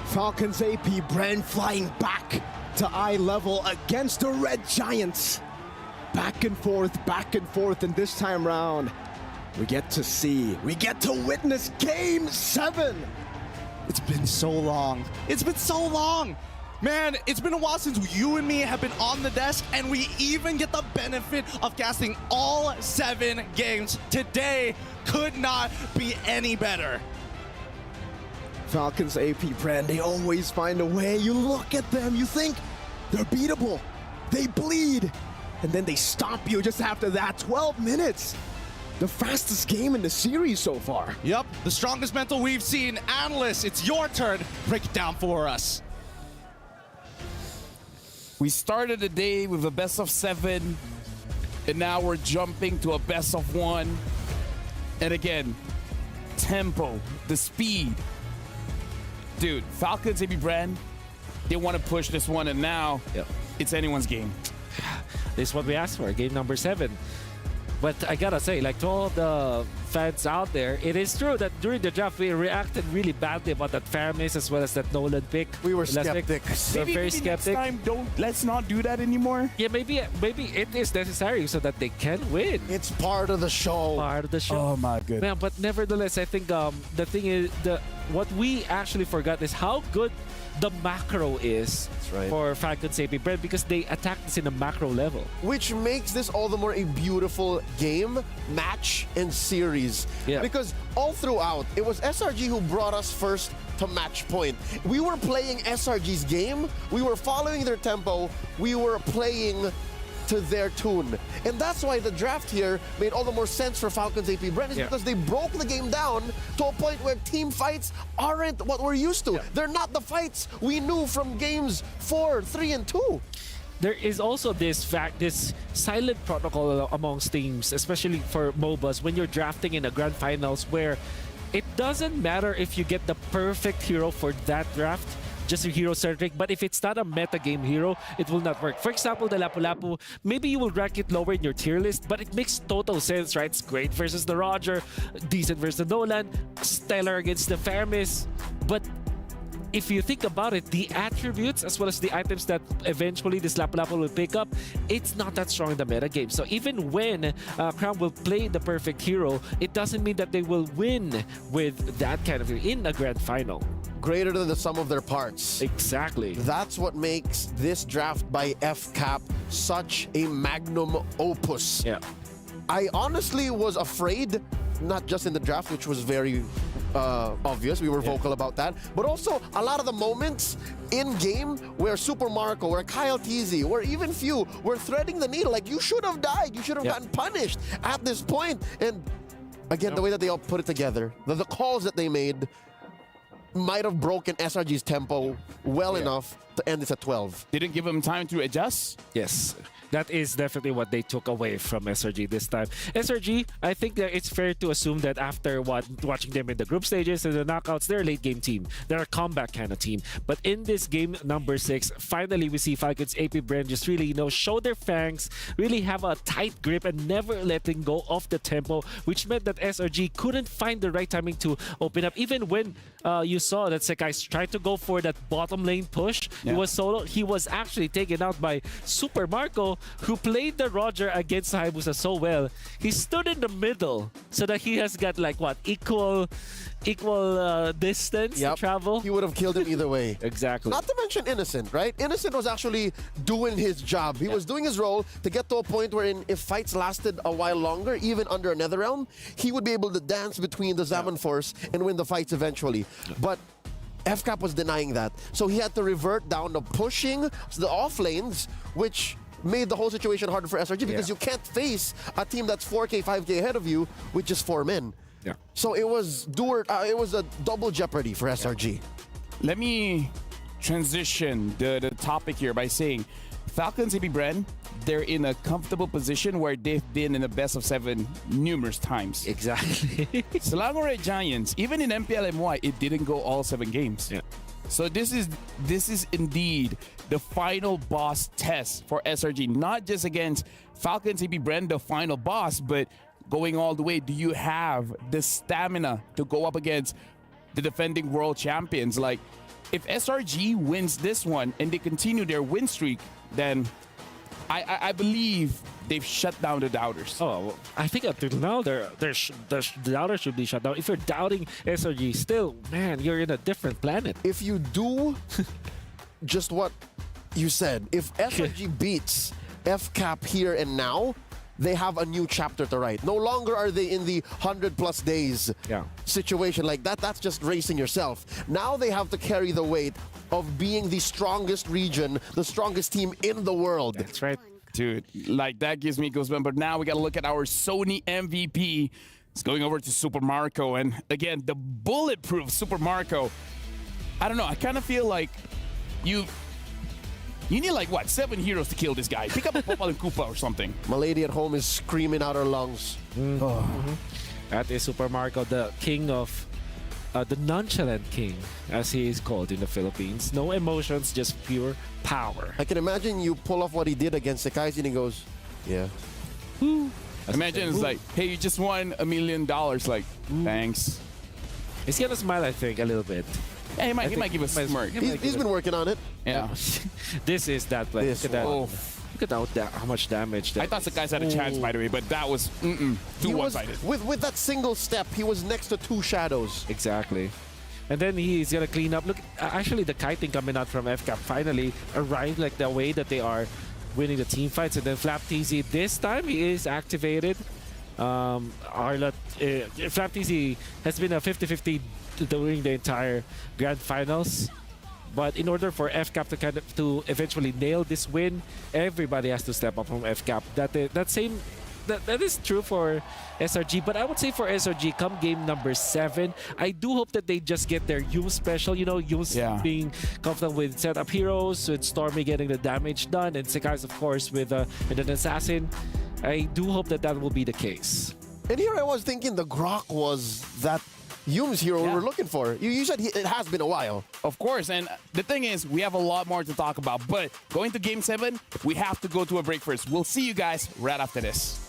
Falcons AP Brand flying back to eye level against the Red Giants. Back and forth, and this time round, we get to witness Game 7. It's been so long. It's been so long. Man, it's been a while since you and me have been on the desk, and we even get the benefit of casting all 7 games. Today could not be any better. Falcons AP Brand, they always find a way. You look at them, you think they're beatable. They bleed, and then they stomp you just after that. 12 minutes. The fastest game in the series so far. Yep, the strongest mental we've seen. Analysts, it's your turn. Break it down for us. We started the day with a best of 7, and now we're jumping to a best of 1. And again, tempo, the speed. Dude, Falcons AP Brand, they want to push this one, and now it's anyone's game. This is what we asked for, game number 7. But I gotta say, like, to all the fans out there, it is true that during the draft we reacted really badly about that Fairness as well as that Nolan pick. We were skeptics. We're very Maybe skeptic. next time, let's not do that anymore. Yeah, maybe it is necessary so that they can win. It's part of the show. Part of the show. Oh my goodness. Man, but nevertheless, I think the thing is, what we actually forgot is how good the macro is for Falcons AP Brand, because they attack this in a macro level. Which makes this all the more a beautiful game, match, and series. Yeah. Because all throughout, it was SRG who brought us first to match point. We were playing SRG's game, we were following their tempo, we were playing to their tune. And that's why the draft here made all the more sense for Falcons AP Brand, is because they broke the game down to a point where team fights aren't what we're used to. They're not the fights we knew from games 4, 3, and 2. There is also this silent protocol amongst teams, especially for MOBAs, when you're drafting in a grand finals, where it doesn't matter if you get the perfect hero for that draft, just a hero-centric, but if it's not a meta-game hero, it will not work. For example, the Lapu-Lapu, maybe you will rank it lower in your tier list, but it makes total sense, right? It's great versus the Roger, decent versus the Nolan, stellar against the Fairness, but if you think about it, the attributes as well as the items that eventually this Lapu-Lapu will pick up, it's not that strong in the meta game. So even when Crown will play the perfect hero, it doesn't mean that they will win with that kind of hero in a grand final. Greater than the sum of their parts. Exactly. That's what makes this draft by FCAP such a magnum opus. Yeah. I honestly was afraid, not just in the draft, which was very obvious, we were vocal about that, but also a lot of the moments in game where Super Marco, where Kyle TZ, where even Few were threading the needle, like, you should have died, you should have gotten punished at this point. And again, the way that they all put it together, the calls that they made might have broken SRG's tempo well enough to end this at 12. Didn't give them time to adjust? Yes. That is definitely what they took away from SRG this time. SRG, I think that it's fair to assume that after watching them in the group stages and the knockouts, they're a late game team. They're a comeback kind of team. But in this game number 6, finally we see Falcons AP Brand just really, show their fangs, really have a tight grip and never letting go of the tempo, which meant that SRG couldn't find the right timing to open up. Even when you saw that Sekai tried to go for that bottom lane push, he was solo. He was actually taken out by Super Marco, who played the Roger against Hayabusa so well. He stood in the middle so that he has got like what, equal distance to travel. He would have killed him either way. Exactly. Not to mention Innocent, right? Innocent was actually doing his job. He was doing his role to get to a point wherein if fights lasted a while longer, even under another realm, he would be able to dance between the Zaman Force and win the fights eventually. But FCAP was denying that. So he had to revert down to pushing the off lanes, which made the whole situation harder for SRG because you can't face a team that's 4K, 5K ahead of you with just 4 men. Yeah. So it was a double jeopardy for SRG. Let me transition the topic here by saying Falcons AB Bren, they're in a comfortable position where they've been in the best of 7 numerous times. Exactly. Selangor Red Giants, even in MPLMY, it didn't go all 7 games. Yeah. So this is indeed the final boss test for SRG, not just against Falcons AB Bren, the final boss, but going all the way. Do you have the stamina to go up against the defending world champions? Like, if SRG wins this one and they continue their win streak, then I believe they've shut down the doubters. Oh, well, I think up to now, the doubters should be shut down. If you're doubting SRG still, man, you're in a different planet. If you do just what you said, if SRG beats FCAP here and now, they have a new chapter to write. No longer are they in the 100+ days situation like that. That's just racing yourself. Now they have to carry the weight of being the strongest region, the strongest team in the world. That's right. Dude, like that gives me goosebumps. But now we got to look at our Sony MVP. It's going over to Super Marco. And again, the bulletproof Super Marco. I don't know. I kind of feel like you need like, what, 7 heroes to kill this guy. Pick up a Popal and Koopa or something. My lady at home is screaming out her lungs. That is Super Marco, the king of, the nonchalant king, as he is called in the Philippines. No emotions, just pure power. I can imagine you pull off what he did against Sekai's and he goes, yeah. Imagine it's like, hey, you just won $1 million. Like, thanks. He's gonna smile, I think, a little bit. Yeah, he might give a smirk. He's been working on it. Yeah. This is that play. Look at that. Oh. Look at how much damage that I thought the guys had a chance, by the way, but that was too one-sided. With that single step, he was next to 2 shadows. Exactly. And then he's gonna clean up. Look, actually the kiting coming out from FCAP finally arrived, like the way that they are winning the team fights. And then Flap TZ, this time he is activated. Arlott, Flap TZ has been a 50-50 during the entire grand finals. But in order for FCAP to eventually nail this win, everybody has to step up from FCAP. That is true for SRG, but I would say for SRG, come game number 7, I do hope that they just get their Yum special. You know, Yum's being confident with setup heroes, with Stormy getting the damage done, and Sekai's, of course, with an assassin. I do hope that will be the case. And here I was thinking the Grok was that Yum's hero we were looking for. You said it has been a while. Of course, and the thing is, we have a lot more to talk about. But going to Game 7, we have to go to a break first. We'll see you guys right after this.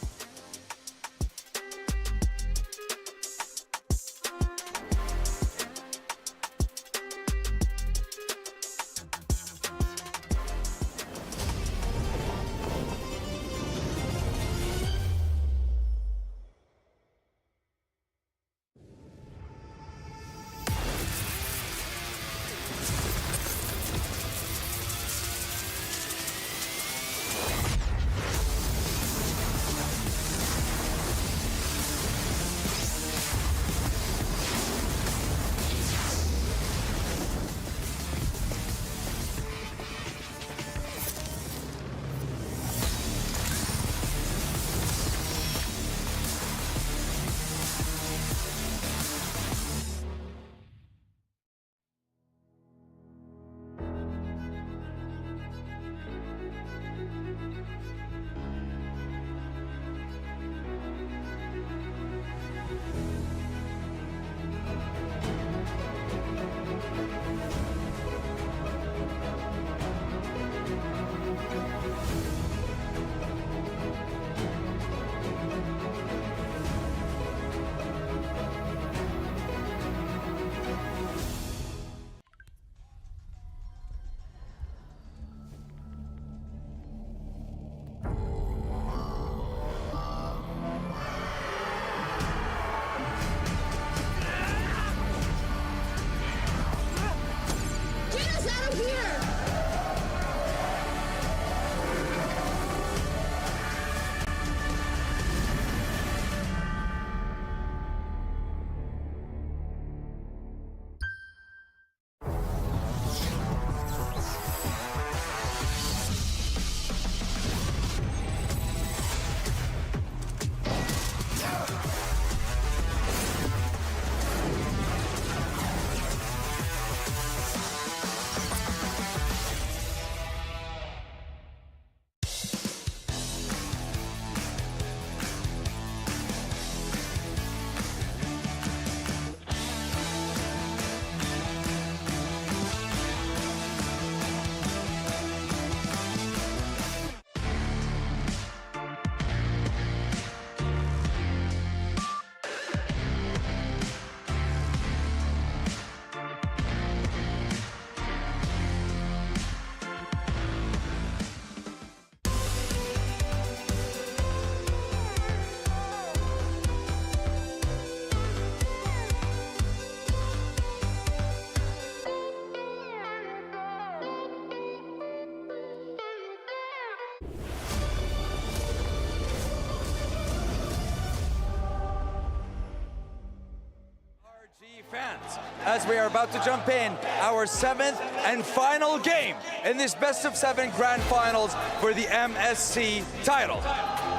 as we are about to jump in our 7th and final game in this best of 7 grand finals for the MSC title.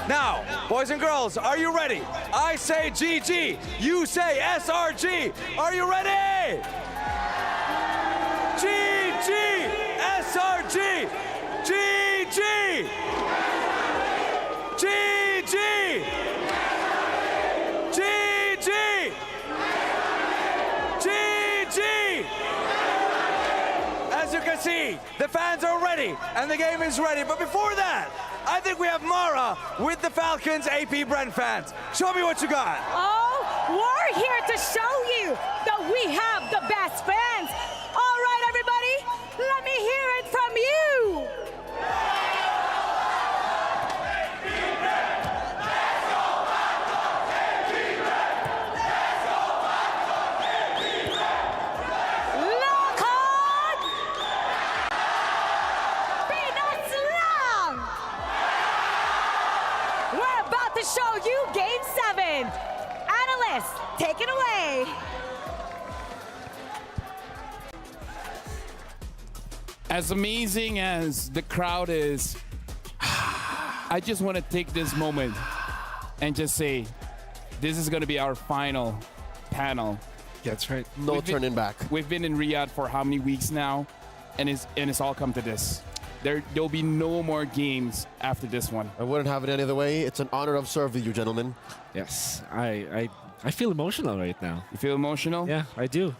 Now, boys and girls, are you ready? I say GG, you say SRG. Are you ready? GG, SRG, GG, GG, GG, GG. As you can see, the fans are ready and the game is ready. But before that, I think we have Mara with the Falcons AP Brent fans. Show me what you got. Oh, we're here to show you that we have the best fans. All right, everybody, let me hear it from you. Lock on! Peanuts long! We're about to show you Game 7. Analysts, take it away. As amazing as the crowd is, I just want to take this moment and just say, this is going to be our final panel. That's right. No turning back. We've been in Riyadh for how many weeks now, and it's all come to this. There'll be no more games after this one. I wouldn't have it any other way. It's an honor of serving you, gentlemen. Yes, I feel emotional right now. You feel emotional? Yeah, I do.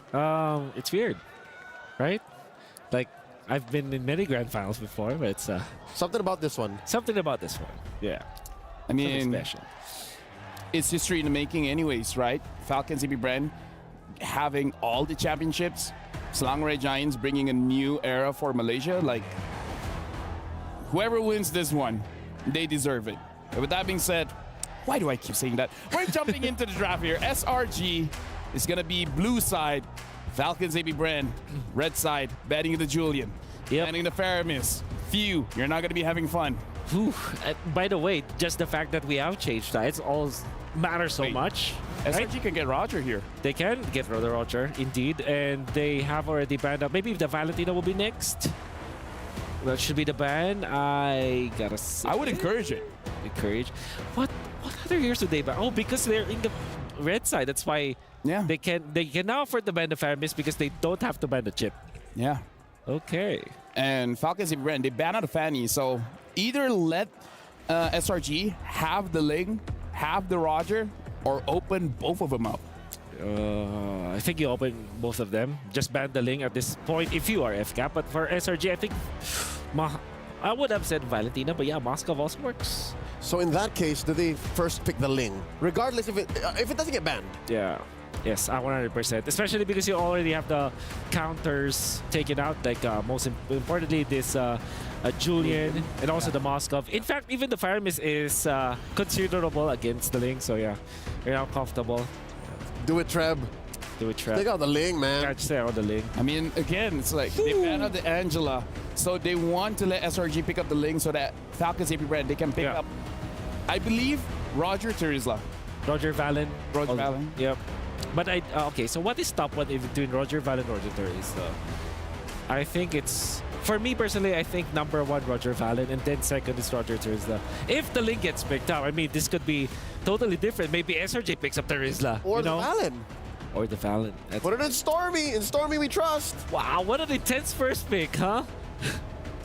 It's weird, right? Like, I've been in many grand finals before, but it's something about this one. Something about this one. Yeah. I mean, something special. It's history in the making anyways, right? Falcons CP Brand having all the championships. Selangor Giants bringing a new era for Malaysia. Like, whoever wins this one, they deserve it. But with that being said, why do I keep saying that? We're jumping into the draft here. SRG is going to be blue side. Falcons AP Brand, red side, batting the Julian. Yep. Batting the Faramis. Few, you're not going to be having fun. Whew. By the way, just the fact that we have changed sides all matters so much. SRG can get Roger here. They can get Roger, indeed. And they have already banned up. Maybe if the Valentina will be next. That should be the ban. I gotta say. I would encourage it. Encourage. What other heroes do they ban? Oh, because they're in the red side. That's why they can now afford to ban the Faramis because they don't have to ban the chip. Yeah. Okay. And Falcons CP Brand, they ban out the Fanny. So either let SRG have the Ling, have the Roger, or open both of them up. I think you open both of them. Just ban the Ling at this point if you are FCAP. But for SRG, I think I would have said Valentina, but yeah, Moscow also works. So in that case, do they first pick the Ling, regardless if it doesn't get banned? Yeah. Yes, 100%. Especially because you already have the counters taken out. Like most importantly, this Julian and also the Moscow. In fact, even the Faramis is considerable against the Ling. So yeah, you're now comfortable. Do it, Treb. Do it, Treb. Take out the Ling, man. Yeah, just take out the Ling. I mean, again, it's like they ban out the Angela. So they want to let SRG pick up the Ling so that Falcons AP Brand, they can pick up, I believe, Roger Terizla. Roger Valen. Roger Valen. Yep. But okay, so what is top one between Roger Valen and Roger Terizla? I think it's, for me personally, I think number one, Roger Valen, and then second is Roger Terizla. If the Ling gets picked up, I mean, this could be totally different. Maybe SRG picks up Terizla. Or the Valen. Or the Valen. Put it in Stormy. In Stormy, we trust. Wow, what an intense first pick, huh?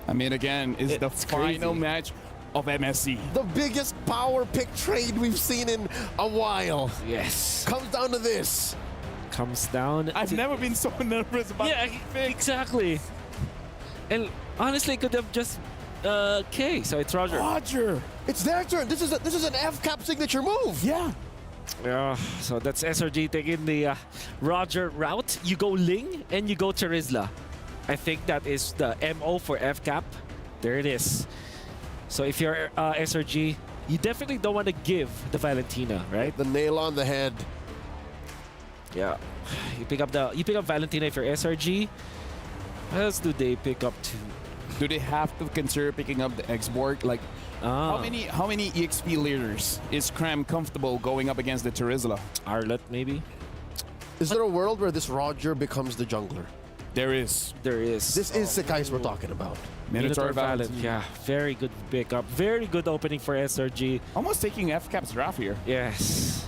I mean, again, it's the final match of MSC. The biggest power pick trade we've seen in a while. Yes. Comes down to this. Comes down. I've never been so nervous about exactly. And honestly, it could have just K. So it's Roger. Roger. It's their turn. This is an FCAP signature move. Yeah. Yeah. So that's SRG taking the Roger route. You go Ling and you go Terizla. I think that is the MO for FCAP. There it is. So if you're SRG, you definitely don't want to give the Valentina, right? The nail on the head. Yeah. You pick up Valentina if you're SRG. What else do they pick up to? Do they have to consider picking up the X-Borg? Like, how many EXP leaders is Cram comfortable going up against the Terizla? Arlet, maybe? Is there a world where this Roger becomes the jungler? There is. There is. This is Sekais we're talking about. Minotaur Valent, yeah. Very good pickup. Very good opening for SRG. Almost taking FCAP's draft here. Yes.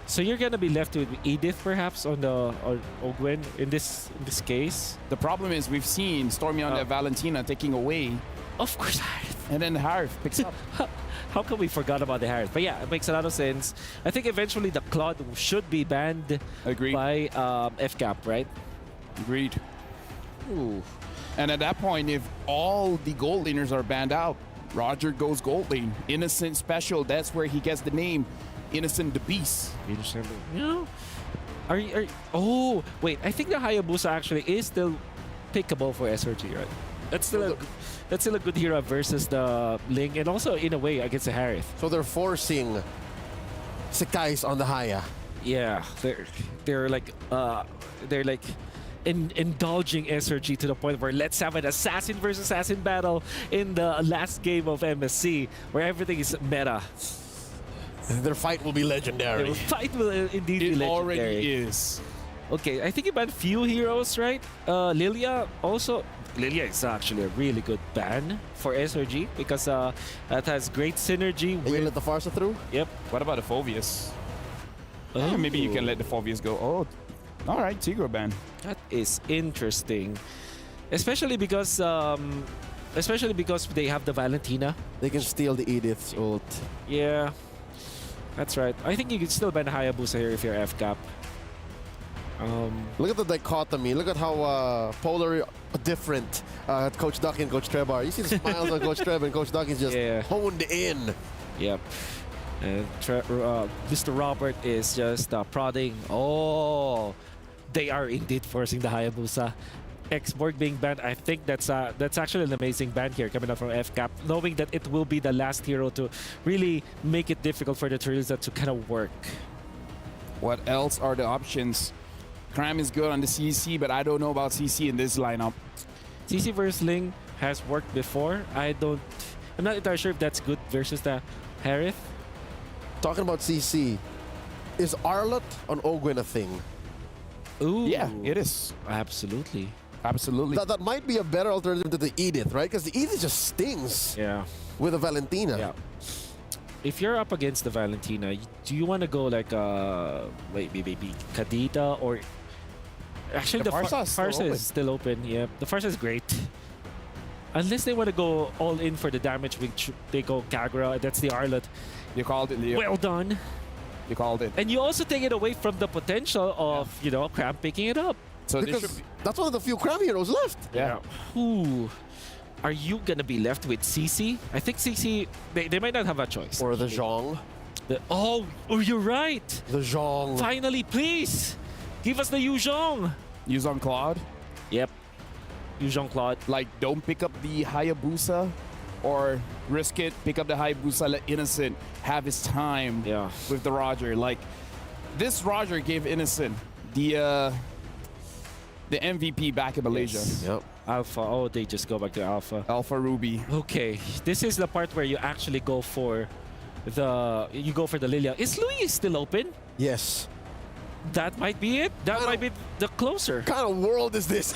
So you're gonna be left with Edith perhaps on the Ogwen in this case. The problem is we've seen Stormy on the Valentina taking away. Of course, Harith. And then Harith picks up. How come we forgot about the Harith? But yeah, it makes a lot of sense. I think eventually the Claude should be banned by FCAP, right? Agreed. Ooh. And at that point, if all the gold laners are banned out, Roger goes gold lane. Innocent Special, that's where he gets the name Innocent the Beast. Innocent, yeah. Oh, wait. I think the Hayabusa actually is still pickable for SRG, right? That's still a good hero versus the Ling, and also in a way against the Harith. So they're forcing Sekais on the Haya. Yeah, they're like indulging SRG to the point where let's have an assassin versus assassin battle in the last game of MSC, where everything is meta. Their fight will be legendary. Their fight will indeed be legendary. It already is. Okay, I think you banned few heroes, right? Lilia also. Lilia is actually a really good ban for SRG because that has great synergy. And you let the Farsa through? Yep. What about the Phobius? Oh. Maybe you can let the Phobius go. Oh, all right, Tigro ban. That is interesting, especially because they have the Valentina. They can steal the Edith's ult. Yeah, that's right. I think you can still ban Hayabusa here if you're FCAP. Look at the dichotomy. Look at how polar different Coach Duck and Coach Trebar. You see the smiles on Coach Treb, and Coach Duck is just honed in. Yep. And Mr. Robert is just prodding. Oh, they are indeed forcing the Hayabusa. Xborg being banned, I think that's actually an amazing ban here coming up from FCAP, knowing that it will be the last hero to really make it difficult for the Trilza to kind of work. What else are the options? Cram is good on the CC, but I don't know about CC in this lineup. CC versus Ling has worked before. I'm not entirely sure if that's good versus the Harith. Talking about CC, is Arlott on Ogwen a thing? Ooh. Yeah, it is. Absolutely. Absolutely. That might be a better alternative to the Edith, right? Because the Edith just stings. Yeah. With a Valentina. Yeah. If you're up against the Valentina, do you want to go like maybe Kadita or actually the Farsa is still open. Yeah, the Farsa is great. Unless they want to go all in for the damage, which they go Kagura. That's the Arlott. You called it, Leo. Well done. You called it. And you also take it away from the potential of Cram picking it up. So because that's one of the few Cram heroes left. Yeah. Ooh. Are you going to be left with CC? I think CC, they might not have a choice. Or the Zhong. Oh, you're right. The Zhong. Finally, please. Give us the Yu Zhong. Yu Zhong Claude? Yep. Yu Zhong Claude. Like, don't pick up the Hayabusa or risk it. Pick up the Hayabusa, let Innocent have his time with the Roger. Like, this Roger gave Innocent the MVP back in Malaysia. Yes. Yep. Alpha. Oh, they just go back to Alpha. Alpha Ruby. Okay. This is the part where you actually go for the Lilia. Is Louis still open? Yes. That might be it. That might be the closer. What kind of world is this?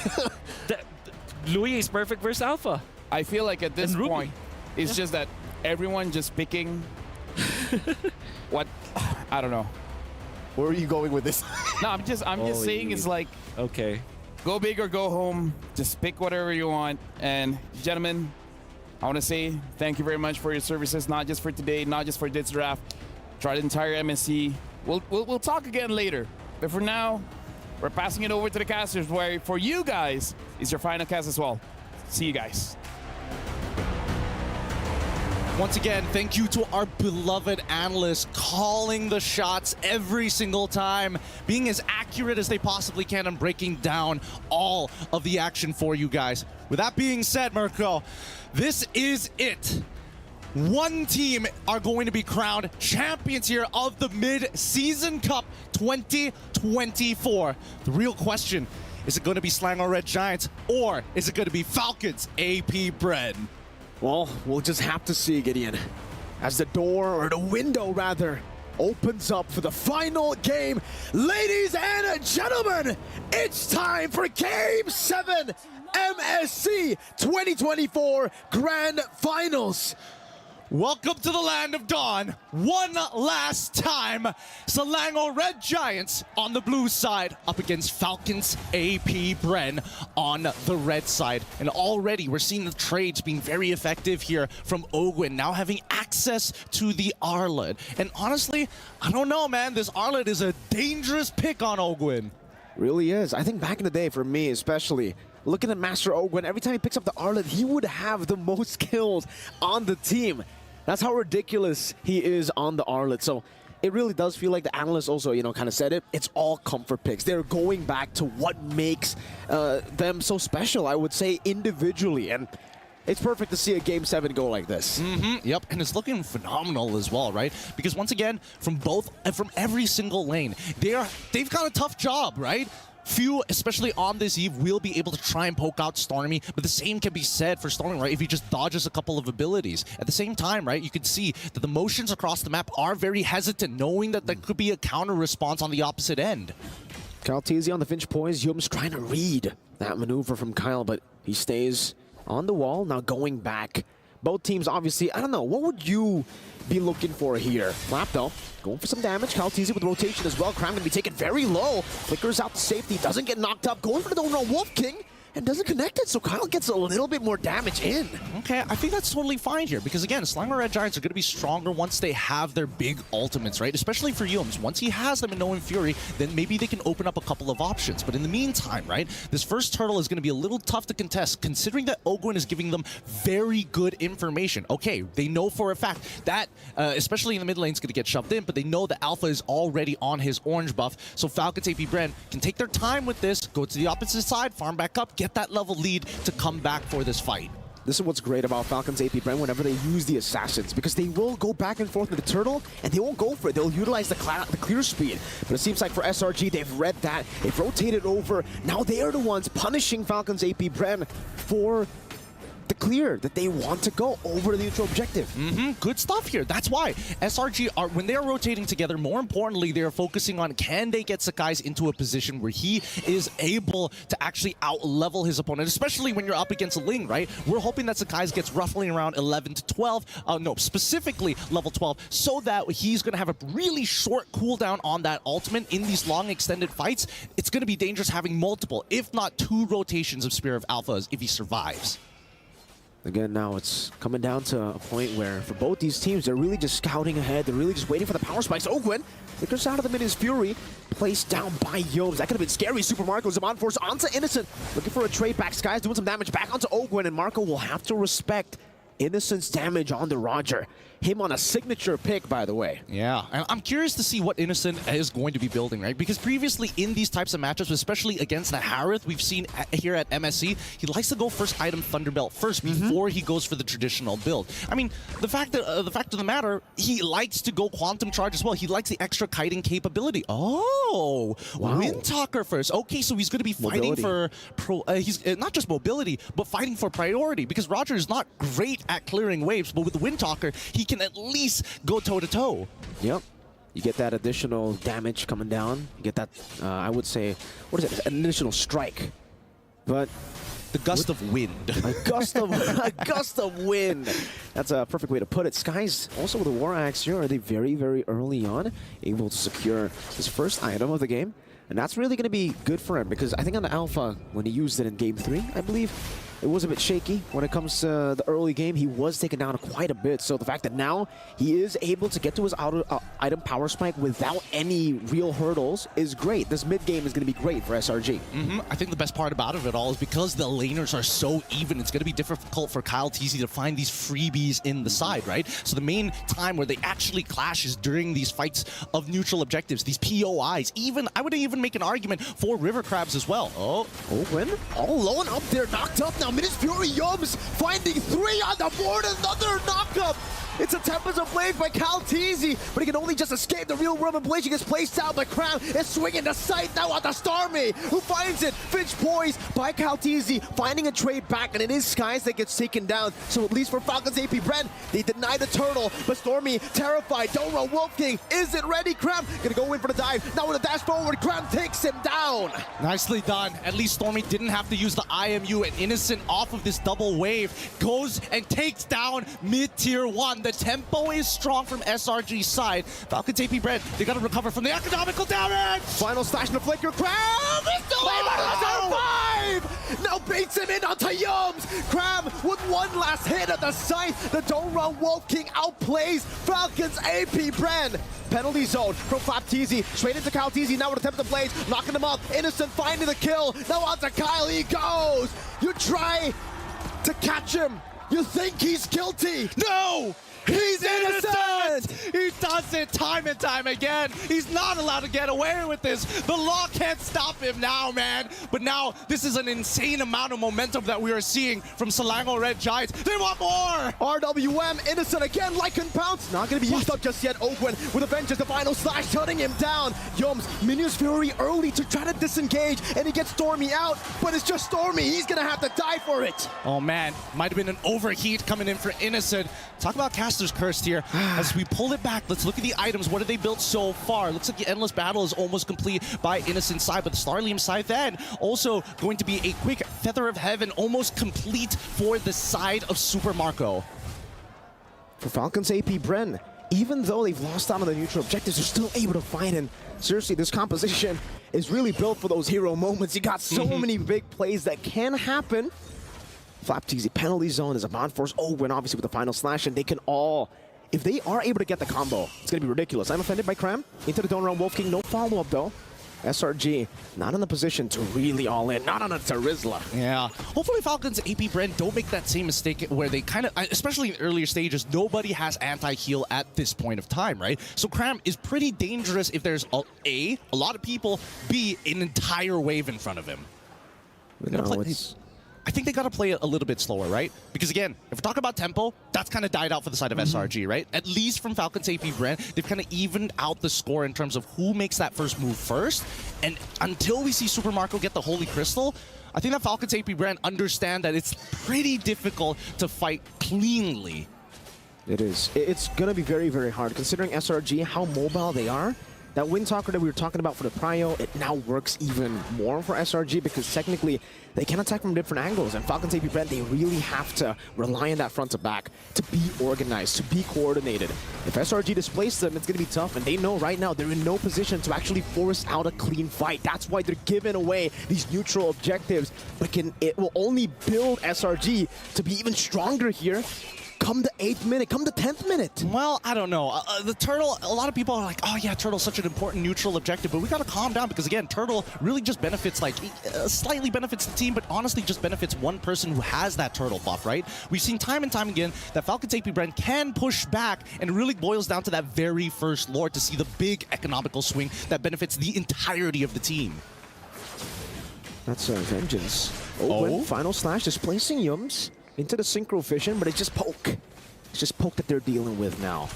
Louis is perfect versus Alpha. I feel like at this point, it's just that everyone just picking what I don't know. Where are you going with this? No, I'm just saying it's like okay. Go big or go home. Just pick whatever you want. And gentlemen, I want to say thank you very much for your services, not just for today, not just for this draft. Try the entire MSC. We'll talk again later. But for now, we're passing it over to the casters, where for you guys is your final cast as well. See you guys. Once again, thank you to our beloved analysts calling the shots every single time, being as accurate as they possibly can and breaking down all of the action for you guys. With that being said, Mirko, this is it. One team are going to be crowned champions here of the Mid-Season Cup 2024. The real question, is it going to be Selangor Red Giants or is it going to be Falcons AP Bred? Well, we'll just have to see, Gideon. As the door, or the window rather, opens up for the final game. Ladies and gentlemen, it's time for Game 7 MSC 2024 Grand Finals. Welcome to the land of dawn. One last time, Selangor Red Giants on the blue side up against Falcons AP Bren on the red side. And already we're seeing the trades being very effective here from Ogwin, now having access to the Arlet. And honestly, I don't know, man. This Arlet is a dangerous pick on Ogwin. Really is. I think back in the day, for me especially, looking at Master Ogwin, every time he picks up the Arlet, he would have the most kills on the team. That's how ridiculous he is on the Arlet. So it really does feel like the analysts also, kind of said it. It's all comfort picks. They're going back to what makes them so special, I would say, individually. And it's perfect to see a Game 7 go like this. Yep, and it's looking phenomenal as well, right? Because once again, from every single lane, they've got a tough job, right? Few, especially on this eve, will be able to try and poke out Stormy, but the same can be said for Stormy, right? If he just dodges a couple of abilities. At the same time, right, you can see that the motions across the map are very hesitant, knowing that there could be a counter response on the opposite end. Kyle Teasy on the Finch Poise. Yum's trying to read that maneuver from Kyle, but he stays on the wall, now going back. Both teams, obviously, I don't know, what would you be looking for here? Flap, though, going for some damage. Kyle Teasy with rotation as well. Cram going to be taken very low. Flickers out to safety, doesn't get knocked up. Going for the Wolf King, and doesn't connect it, so Kyle gets a little bit more damage in. Okay, I think that's totally fine here, because again, Selangor Red Giants are going to be stronger once they have their big ultimates, right? Especially for Yums. Once he has them in No Fury, then maybe they can open up a couple of options. But in the meantime, right, this first turtle is going to be a little tough to contest, considering that Ogwin is giving them very good information. Okay, they know for a fact that, especially in the mid lane, is going to get shoved in, but they know that Alpha is already on his orange buff, so Falcons AP Bren can take their time with this, go to the opposite side, farm back up, get that level lead to come back for this fight. This is what's great about Falcons AP Bren whenever they use the Assassins, because they will go back and forth with the turtle, and they won't go for it. They'll utilize the clear speed. But it seems like for SRG, they've read that. They've rotated over. Now they are the ones punishing Falcons AP Bren for the clear that they want to go over the neutral objective. Good stuff here. That's why SRG are, when they are rotating together, more importantly, they are focusing on can they get Sakai's into a position where he is able to actually out-level his opponent, especially when you're up against a Ling, right? We're hoping that Sakai's gets roughly around 11 to 12, no, specifically level 12, so that he's going to have a really short cooldown on that ultimate in these long extended fights. It's going to be dangerous having multiple, if not 2 rotations of Spear of Alphas if he survives. Again, now it's coming down to a point where for both these teams, they're really just scouting ahead. They're really just waiting for the power spikes. Ogwin flickers out of the Minions Fury, placed down by Yums. That could have been scary. Super Marco, Zaman Force onto Innocent, looking for a trade back. Sky's doing some damage back onto Ogwin, and Marco will have to respect Innocent's damage on the Roger. Him on a signature pick, by the way. Yeah, and I'm curious to see what Innocent is going to be building, right? Because previously in these types of matchups, especially against the Harith, we've seen here at MSC, he likes to go first item Thunderbelt first before he goes for the traditional build. I mean, the fact of the matter, he likes to go Quantum Charge as well. He likes the extra kiting capability. Oh, wow. Windtalker first. Okay, so he's going to be fighting for he's not just mobility, but fighting for priority, because Roger is not great at clearing waves, but with the Windtalker, he can at least go toe-to-toe. Yep. You get that additional damage coming down. You get that, I would say, what is it? An additional strike. But the gust of wind. A gust of wind. That's a perfect way to put it. Sky's also with a War Axe here. Are they very, very early on able to secure his first item of the game? And that's really going to be good for him, because I think on the Alpha, when he used it in Game 3, I believe, it was a bit shaky when it comes to the early game. He was taken down quite a bit. So the fact that now he is able to get to his item power spike without any real hurdles is great. This mid game is going to be great for SRG. I think the best part about it all is because the laners are so even, it's going to be difficult for Kyle Teasy to find these freebies in the side, right? So the main time where they actually clash is during these fights of neutral objectives, these POIs. Even, I would even make an argument for River Crabs as well. Ogwin all alone up there, knocked up now. Minions Fury Yums finding 3 on the board, another knockup. It's a Tempest of Blade by Calteezy, but he can only just escape the real world, and Blade gets placed down by Cram. Is swinging the sight now on the Stormy, who finds it. Finch poise by Calteezy, finding a trade back, and it is Skies that gets taken down. So at least for Falcons AP Brent, they deny the turtle, but Stormy terrified. Don't run Wolf King. Is it ready? Cram gonna go in for the dive. Now with a dash forward, Cram takes him down. Nicely done. At least Stormy didn't have to use the IMU, and Innocent off of this double wave goes and takes down mid-tier 1. The tempo is strong from SRG's side. Falcons AP Brent, they gotta recover from the economical damage. Final slash and the flicker. Cram is still able to survive. Now baits him in onto Yums. Cram with one last hit at the site. The Don't Run Wolf King outplays Falcons AP Brent. Penalty zone from Flapteezy, straight into Calteezy, now with a attempt to blaze, knocking him up. Innocent finding the kill, now on to Kyle, he goes. You try to catch him, you think he's guilty. No! He's innocent! He does it time and time again. He's not allowed to get away with this. The law can't stop him now, man. But now, this is an insane amount of momentum that we are seeing from Selangor Red Giants. They want more! RWM, Innocent again, Lycan Pounce. Not going to be used up just yet. Oakwen with Avengers, the final slash, shutting him down. Yums, Minions Fury early to try to disengage, and he gets Stormy out, but it's just Stormy. He's going to have to die for it. Oh, man. Might have been an overheat coming in for Innocent. Talk about Caster's Cursed here. As we pull it back, let's look at the items. What have they built so far? Looks like the Endless Battle is almost complete by Innocent side, but the Starlium side then also going to be a quick Feather of Heaven, almost complete for the side of Super Marco. For Falcons AP Bren, even though they've lost out on the neutral objectives, they're still able to fight. And seriously, this composition is really built for those hero moments. You got so many big plays that can happen. Flapteezy penalty zone is a bond force. Owen obviously with the final slash, and they can all, if they are able to get the combo, it's going to be ridiculous. I'm offended by Cram. Into the Don't Run Wolf King, no follow-up though. SRG not in the position to really all in, not on a Tarizla. Yeah, hopefully Falcons AP Brent don't make that same mistake where they kind of, especially in earlier stages, nobody has anti-heal at this point of time, right? So Cram is pretty dangerous if there's a lot of people, B, an entire wave in front of him. I think they got to play it a little bit slower, right? Because again, if we're talking about tempo, that's kind of died out for the side of SRG, right? At least from Falcons AP Brent, they've kind of evened out the score in terms of who makes that first move first. And until we see Super Marco get the Holy Crystal, I think that Falcons AP Brent understand that it's pretty difficult to fight cleanly. It is. It's going to be very, very hard considering SRG, how mobile they are. That Wind Talker that we were talking about for the Prio, it now works even more for SRG because technically they can attack from different angles, and Falcons AP Brent, they really have to rely on that front to back to be organized, to be coordinated. If SRG displaces them, it's going to be tough, and they know right now they're in no position to actually force out a clean fight. That's why they're giving away these neutral objectives, but it will only build SRG to be even stronger here. Come the 8th minute, come the 10th minute. Well, I don't know. The Turtle, a lot of people are like, oh yeah, Turtle's such an important neutral objective, but we gotta calm down because again, Turtle really just benefits, like, slightly benefits the team, but honestly just benefits one person who has that Turtle buff, right? We've seen time and time again that Falcons AP Brent can push back, and it really boils down to that very first Lord to see the big economical swing that benefits the entirety of the team. That's Vengeance. Oh, final slash displacing Yums into the Synchro Fission, but it's just poke. It's just poke that they're dealing with now.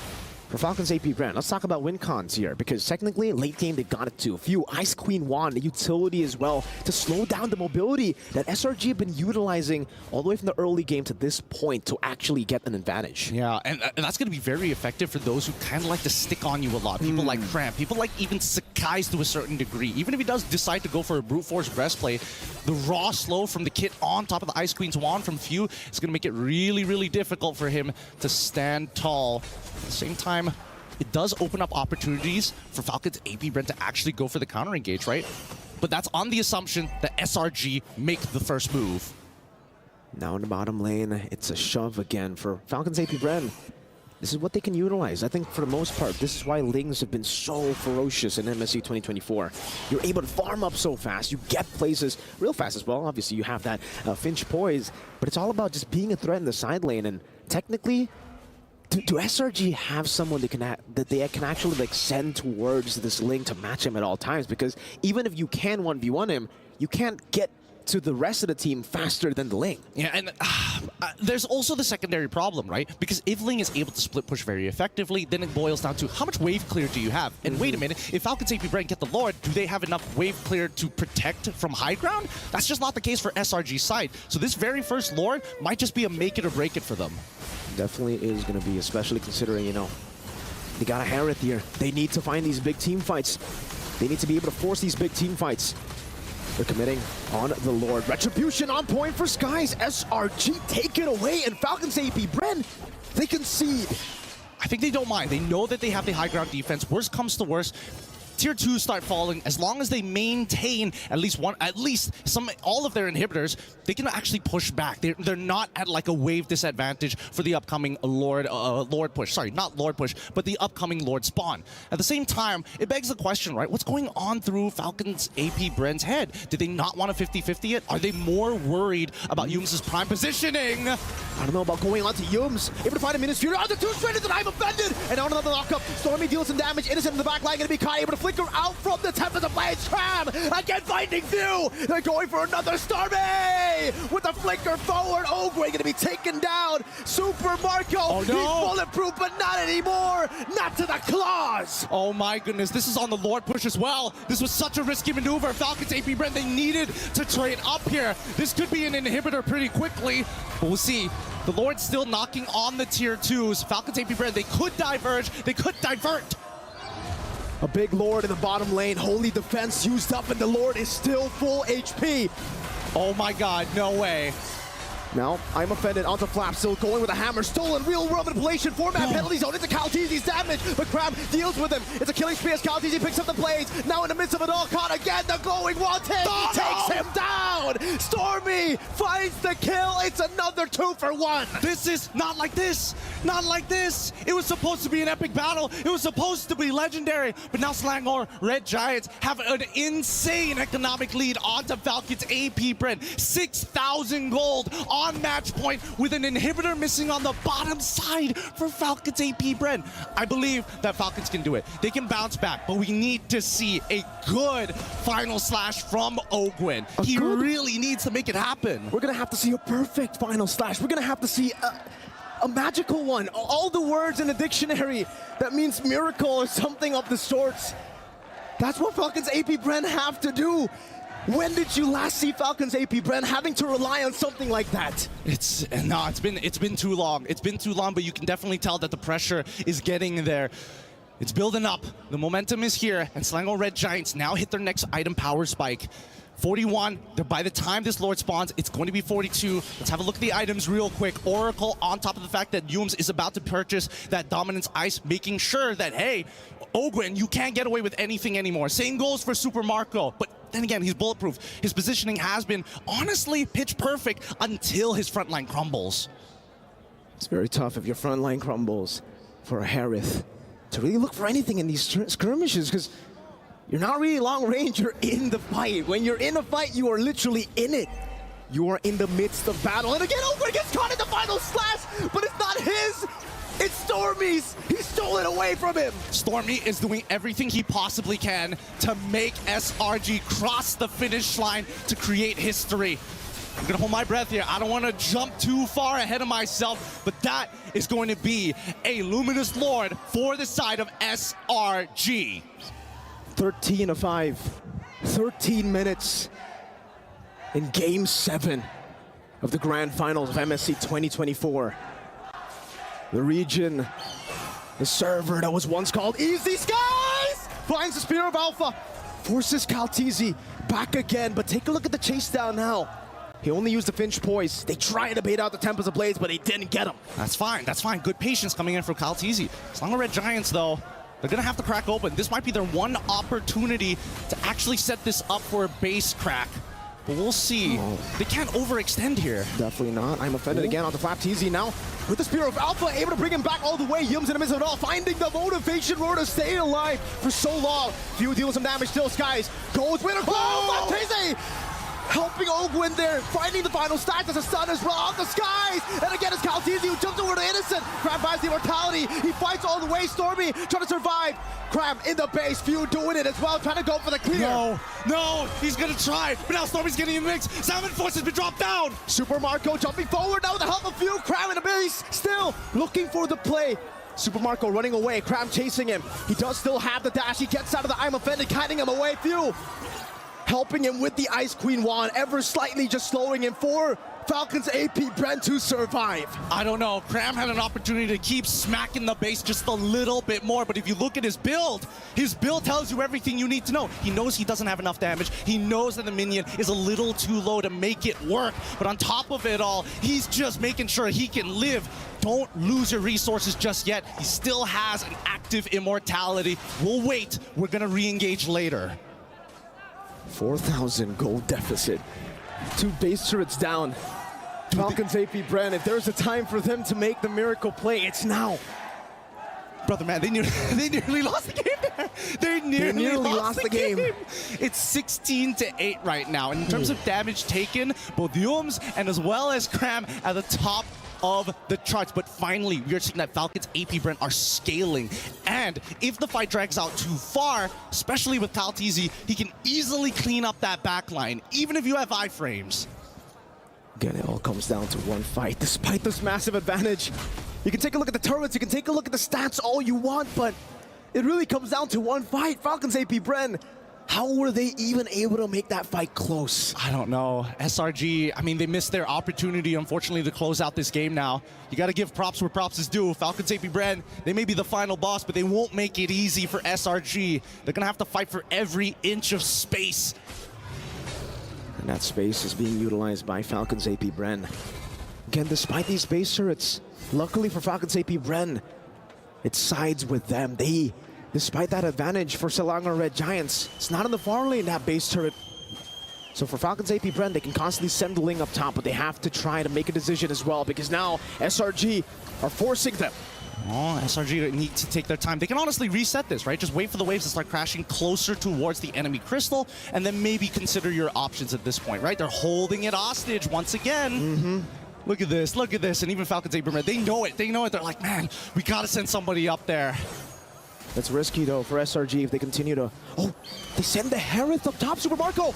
For Falcons AP Brent, let's talk about win cons here, because technically, late game, they've got it too. A few Ice Queen Wand, the utility as well, to slow down the mobility that SRG have been utilizing all the way from the early game to this point to actually get an advantage. Yeah, and that's going to be very effective for those who kind of like to stick on you a lot. People like Cramp, people like even Sakai's to a certain degree. Even if he does decide to go for a Brute Force Breastplate, the raw slow from the kit on top of the Ice Queen's Wand from Few is going to make it really, really difficult for him to stand tall. At the same time, it does open up opportunities for Falcons AP Brent to actually go for the counter engage, right? But that's on the assumption that SRG make the first move. Now in the bottom lane, it's a shove again for Falcons AP Brent. This is what they can utilize. I think for the most part, this is why Lings have been so ferocious in MSC 2024. You're able to farm up so fast. You get places real fast as well. Obviously, you have that Finch poise, but it's all about just being a threat in the side lane. And technically, do SRG have someone that they can actually like send towards this Ling to match him at all times? Because even if you can 1v1 him, you can't get to the rest of the team faster than the Ling. Yeah, and there's also the secondary problem, right? Because if Ling is able to split push very effectively, then it boils down to how much wave clear do you have? And wait a minute, if Falcons AP Brand get the Lord, do they have enough wave clear to protect from high ground? That's just not the case for SRG's side. So this very first Lord might just be a make it or break it for them. Definitely is going to be, especially considering, you know, they got a Harith here. They need to find these big team fights. They need to be able to force these big team fights. They're committing on the Lord. Retribution on point for Skies. SRG take it away, and Falcons AP Bren, they concede. I think they don't mind. They know that they have the high ground defense. Worst comes to worst, Tier 2 start falling. As long as they maintain all of their inhibitors, they can actually push back. They're not at like a wave disadvantage for the upcoming Lord push. Sorry, not Lord push, but the upcoming Lord spawn. At the same time, it begs the question, right? What's going on through Falcons AP Bren's head? Did they not want to 50-50 it? Are they more worried about Yums' prime positioning? I don't know about going on to Yums. Able to find a Ministry. Oh, the two stranded, and I'm offended! And on another lockup, Stormy deals some damage. Innocent in the back line, gonna be Kai, able to flicker out from the Tempest of Blades. Tram again finding View. They're going for another Stormy with a flicker forward. Ogre gonna be taken down. Super Marco. Oh, no. He's bulletproof, but not anymore. Not to the claws. Oh my goodness, this is on the Lord push as well. This was such a risky maneuver. Falcons AP Brent, they needed to trade up here. This could be an inhibitor pretty quickly, but we'll see. The Lord's still knocking on the tier 2s. Falcons AP Brent, they could diverge, they could divert. A big Lord in the bottom lane. Holy defense used up, and the Lord is still full HP. Oh my god, no way. Now, I'm offended onto Flap, still going with a hammer. Stolen real-world manipulation, format penalty zone into Calteezy's damage, but Crab deals with him. It's a killing spree as Calteezy picks up the blades. Now in the midst of it all, caught again, the glowing wanted. He takes him down. Stormy finds the kill. It's another 2 for 1. This is not like this. Not like this. It was supposed to be an epic battle. It was supposed to be legendary, but now Slangor Red Giants have an insane economic lead onto Falcons AP Brent. 6,000 gold on match point with an inhibitor missing on the bottom side for Falcons AP Brent. I believe that Falcons can do it. They can bounce back, but we need to see a good final slash from Ogwin. He really needs to make it happen. We're gonna have to see a perfect final slash. We're gonna have to see a magical one. All the words in the dictionary that means miracle or something of the sorts. That's what Falcons AP Brent have to do. When did you last see Falcons AP Brent having to rely on something like that? It's been too long. It's been too long, but you can definitely tell that the pressure is getting there. It's building up. The momentum is here, and Slangor Red Giants now hit their next item power spike. 41, by the time this Lord spawns, it's going to be 42. Let's have a look at the items real quick. Oracle, on top of the fact that Yums is about to purchase that Dominance Ice, making sure that, hey, Ogwin, you can't get away with anything anymore. Same goes for Super Marco, but then again, he's bulletproof. His positioning has been, honestly, pitch perfect until his front line crumbles. It's very tough if your front line crumbles for a Harith to really look for anything in these skirmishes, because you're not really long range, you're in the fight. When you're in a fight, you are literally in it. You are in the midst of battle. And again, Ogre gets caught in the final slash, but it's not his. It's Stormy's. He stole it away from him. Stormy is doing everything he possibly can to make SRG cross the finish line to create history. I'm gonna hold my breath here. I don't want to jump too far ahead of myself, but that is going to be a Luminous Lord for the side of SRG. 13-5, 13 minutes in Game 7 of the Grand Finals of MSC 2024. The region, the server that was once called Easy Skies, finds the Spear of Alpha, forces Calteezy back again, but take a look at the chase down now. He only used the Finch Poise. They tried to bait out the Tempest of Blades, but they didn't get him. That's fine, that's fine. Good patience coming in from Calteezy. Slangor Red Giants, though, they're gonna have to crack open. This might be their one opportunity to actually set this up for a base crack. But we'll see. Oh. They can't overextend here. Definitely not. I'm offended again onto Flapteezy now. With the Spear of Alpha, able to bring him back all the way. Yums in the midst of it all, finding the motivation roar to stay alive for so long. Few deals some damage still. Skies goes with a Flapteezy! helping Ogwin there, finding the final stacks as a stun as well on the skies. And again, it's Caltizi who jumps over to Innocent. Cram buys the immortality. He fights all the way. Stormy trying to survive. Cram in the base. Few doing it as well, trying to go for the clear. No, he's gonna try, but now Stormy's getting in the mix. Salmon Force has been dropped down. Super Marco jumping forward now with the help of Few. Cram in the base, still looking for the play. Super Marco running away, Cram chasing him. He does still have the dash. He gets out of the I'm offended, kiting him away. Few helping him with the Ice Queen wand, ever slightly just slowing him for Falcons AP Brent to survive. I don't know. Cram had an opportunity to keep smacking the base just a little bit more, but if you look at his build tells you everything you need to know. He knows he doesn't have enough damage. He knows that the minion is a little too low to make it work, but on top of it all, he's just making sure he can live. Don't lose your resources just yet. He still has an active immortality. We'll wait. We're gonna re-engage later. 4,000 gold deficit. 2 base turrets down. Falcons AP Brand, if there's a time for them to make the miracle play, it's now. Brother, man, they nearly lost the game there. They nearly lost the game. It's 16-8 right now. And in terms of damage taken, both Yums and as well as Cram at the top of the charts, but finally we are seeing that Falcons AP Brent are scaling, and if the fight drags out too far, especially with Caltizi, he can easily clean up that backline, even if you have iframes. Again, it all comes down to one fight, despite this massive advantage. You can take a look at the turrets, you can take a look at the stats all you want, but it really comes down to one fight. Falcons AP Brent, how were they even able to make that fight close? I don't know. SRG, I mean, they missed their opportunity, unfortunately, to close out this game now. You got to give props where props is due. Falcons AP Brand, they may be the final boss, but they won't make it easy for SRG. They're going to have to fight for every inch of space. And that space is being utilized by Falcons AP Brand. Again, despite these base turrets, luckily for Falcons AP Brand, it sides with them. Despite that advantage for Selangor Red Giants, it's not in the far lane, that base turret. So for Falcons AP Brent, they can constantly send the Ling up top, but they have to try to make a decision as well, because now SRG are forcing them. Oh, SRG need to take their time. They can honestly reset this, right? Just wait for the waves to start crashing closer towards the enemy crystal, and then maybe consider your options at this point, right? They're holding it hostage once again. Look at this, and even Falcons AP Brent, they know it. They're like, man, we gotta send somebody up there. That's risky, though, for SRG if they continue to... Oh, they send the Hereth up top. Super Marco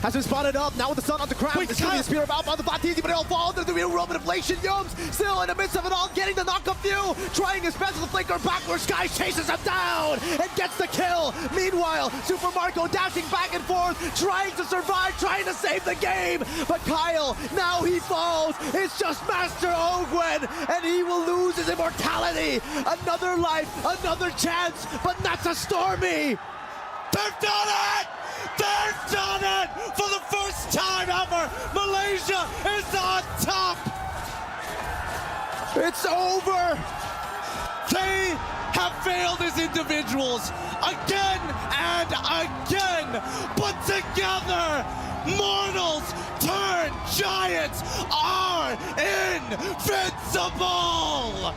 has been spotted up. Now with the sun on the crowd. It's going to be a spear about the Batizi, but it'll fall into the real Roman inflation. Yums still in the midst of it all, getting the knock-up view. Trying his best with the flicker backwards. Sky chases him down and gets the kill. Meanwhile, Super Marco dashing back and forth, trying to survive, trying to save the game. But Kyle, now he falls. It's just Master Ogwen, and he will lose his immortality. Another life, another chance, but not to Stormy. They've done it! They've done it! For the first time ever, Malaysia is on top! It's over! They have failed as individuals again and again, but together, mortals turn giants are invincible!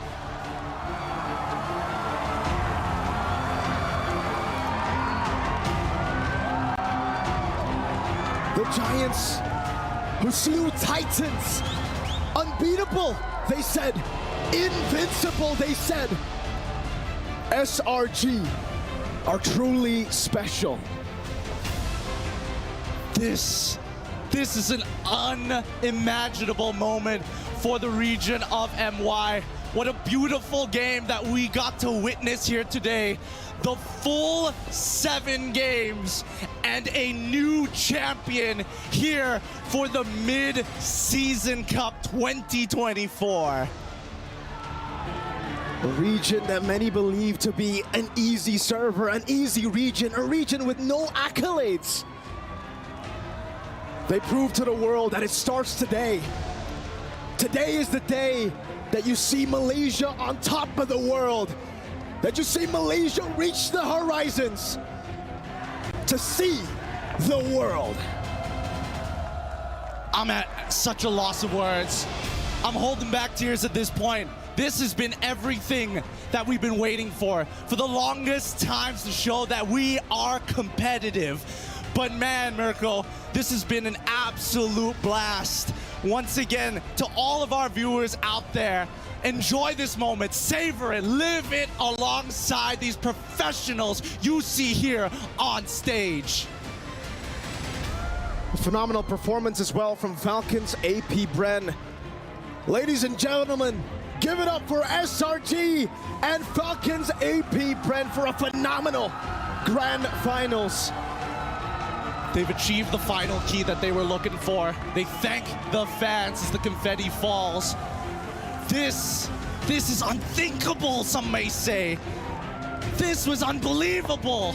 The Giants, who slew Titans, unbeatable, they said. Invincible, they said. SRG are truly special. This is an unimaginable moment for the region of MY. What a beautiful game that we got to witness here today. The full 7 games and a new champion here for the Mid-Season Cup 2024. A region that many believe to be an easy server, an easy region, a region with no accolades. They prove to the world that it starts today. Today is the day that you see Malaysia on top of the world. That you see Malaysia reach the horizons to see the world. I'm at such a loss of words. I'm holding back tears at this point. This has been everything that we've been waiting for the longest times to show that we are competitive. But man, Mirko, this has been an absolute blast. Once again, to all of our viewers out there, enjoy this moment, savor it, live it alongside these professionals you see here on stage. Phenomenal performance as well from Falcons AP Bren. Ladies and gentlemen, give it up for SRG and Falcons AP Bren for a phenomenal grand finals. They've achieved the final key that they were looking for. They thank the fans as the confetti falls. This is unthinkable, some may say. This was unbelievable.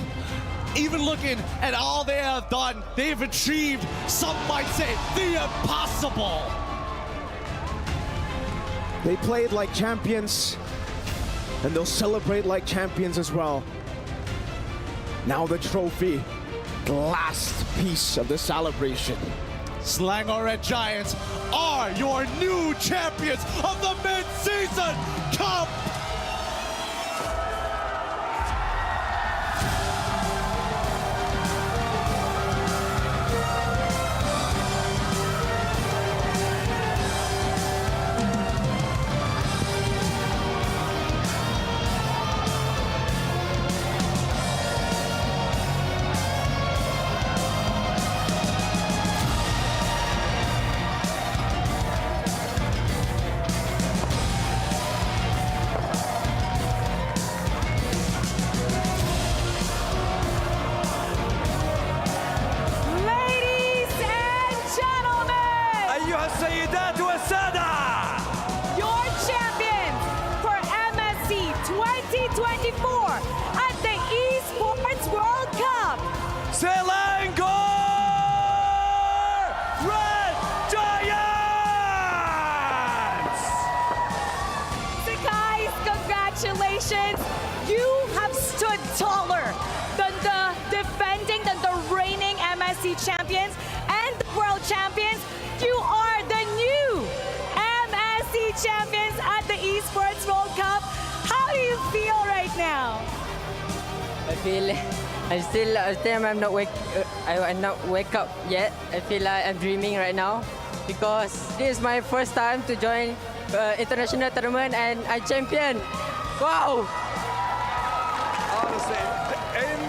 Even looking at all they have done, they've achieved, some might say, the impossible. They played like champions, and they'll celebrate like champions as well. Now the trophy, the last piece of the celebration. Selangor Red Giants are your new champions of the mid-season cup. Your champions for MSC 2024 at the Esports World Cup. Selangor Red Giants! So guys, congratulations. You have stood taller than the defending, than the reigning MSC champions and the world champions. You are the new MSC champions at the Esports World Cup. How do you feel right now? I feel I'm not wake up yet. I feel like I'm dreaming right now because this is my first time to join international tournament and I champion. Wow! Honestly,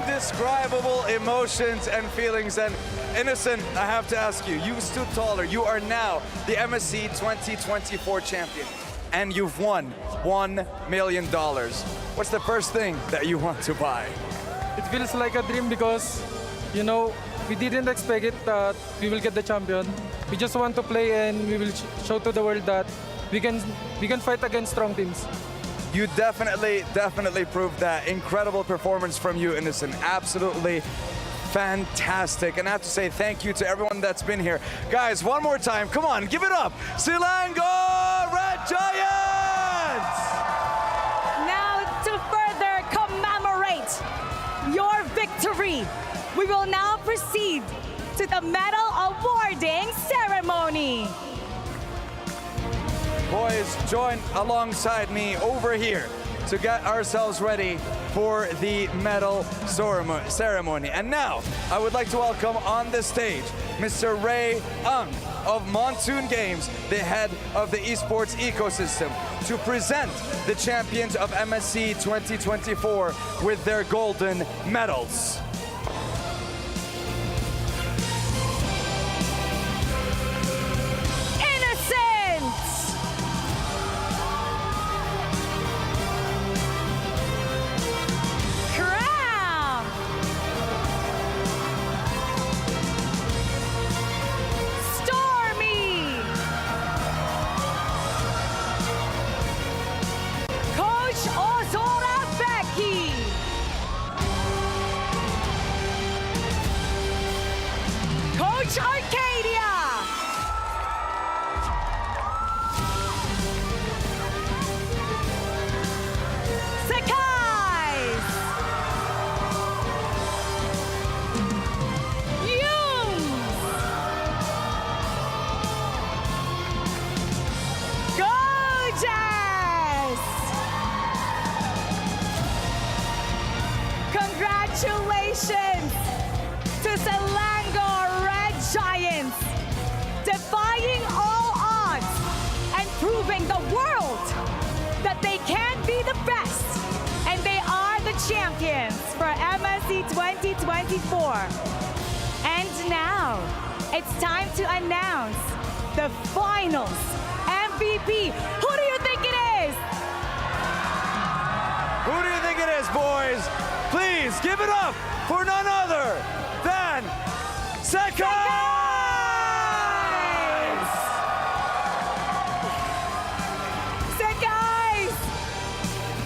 indescribable emotions and feelings. And Innocent, I have to ask you, you stood taller. You are now the MSC 2024 champion, and you've won $1 million. What's the first thing that you want to buy? It feels like a dream because, you know, we didn't expect it that we will get the champion. We just want to play and we will show to the world that we can fight against strong teams. You definitely proved that. Incredible performance from you, Innocent. Absolutely fantastic. And I have to say thank you to everyone that's been here. Guys, one more time, come on, give it up. Selangor Red Giants! Now, to further commemorate your victory, we will now proceed to the medal awarding ceremony. Boys, join alongside me over here to get ourselves ready for the medal ceremony. And now, I would like to welcome on the stage Mr. Ray Ang of Moonton Games, the head of the esports ecosystem, to present the champions of MSC 2024 with their golden medals. Congratulations to select champions for MSC 2024. And now, it's time to announce the finals MVP. Who do you think it is? Who do you think it is, boys? Please give it up for none other than Sekai!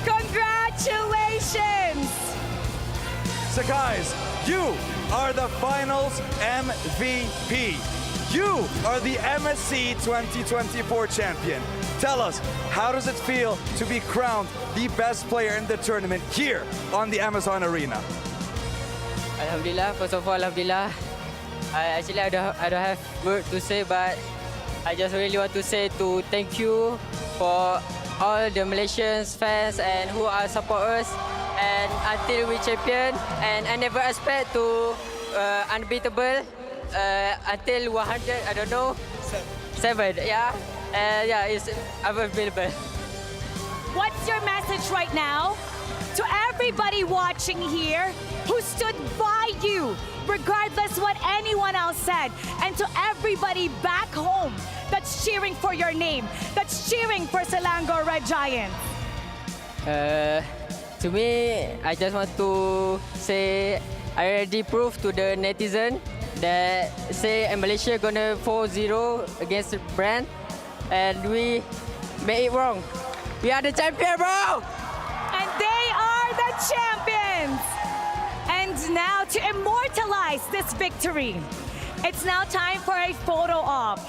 Congratulations! Sakais, you are the finals MVP. You are the MSC 2024 champion. Tell us, how does it feel to be crowned the best player in the tournament here on the Amazon Arena? Alhamdulillah, first of all, Alhamdulillah. I don't have word to say, but I just really want to say thank you for all the Malaysians fans and who are support us, and until we champion, and I never expect to unbeatable until 100. I don't know, 7. Yeah, yeah, it's unbeatable. What's your message right now to everybody watching here who stood by you, regardless what anyone else said, and to everybody back home that's cheering for your name, that's cheering for Selangor Red Giants? To me, I just want to say I already proved to the netizen that say Malaysia gonna 4-0 against the brand, and we made it wrong. We are the champion, bro! And they are the champions! And now to immortalize this victory, it's now time for a photo op.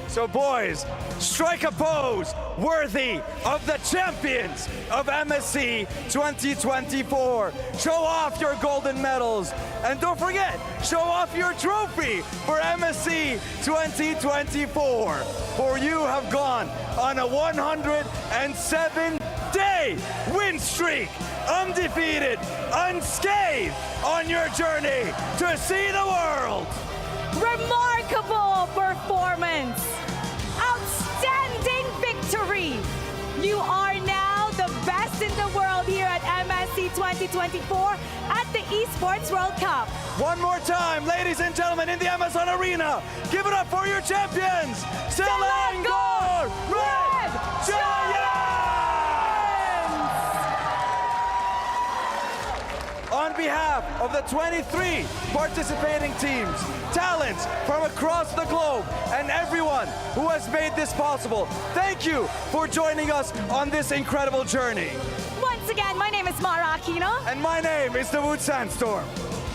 So boys, strike a pose worthy of the champions of MSC 2024. Show off your golden medals. And don't forget, show off your trophy for MSC 2024. For you have gone on a 107-day win streak, undefeated, unscathed on your journey to see the world. Remarkable performance! Outstanding victory! You are now the best in the world here at MSC 2024 at the Esports World Cup. One more time, ladies and gentlemen, in the Amazon Arena, give it up for your champions, Selangor Red Giants! On behalf of the 23 participating teams, talents from across the globe, and everyone who has made this possible, thank you for joining us on this incredible journey. Once again, my name is Mara Aquino. And my name is Dawood Sandstorm.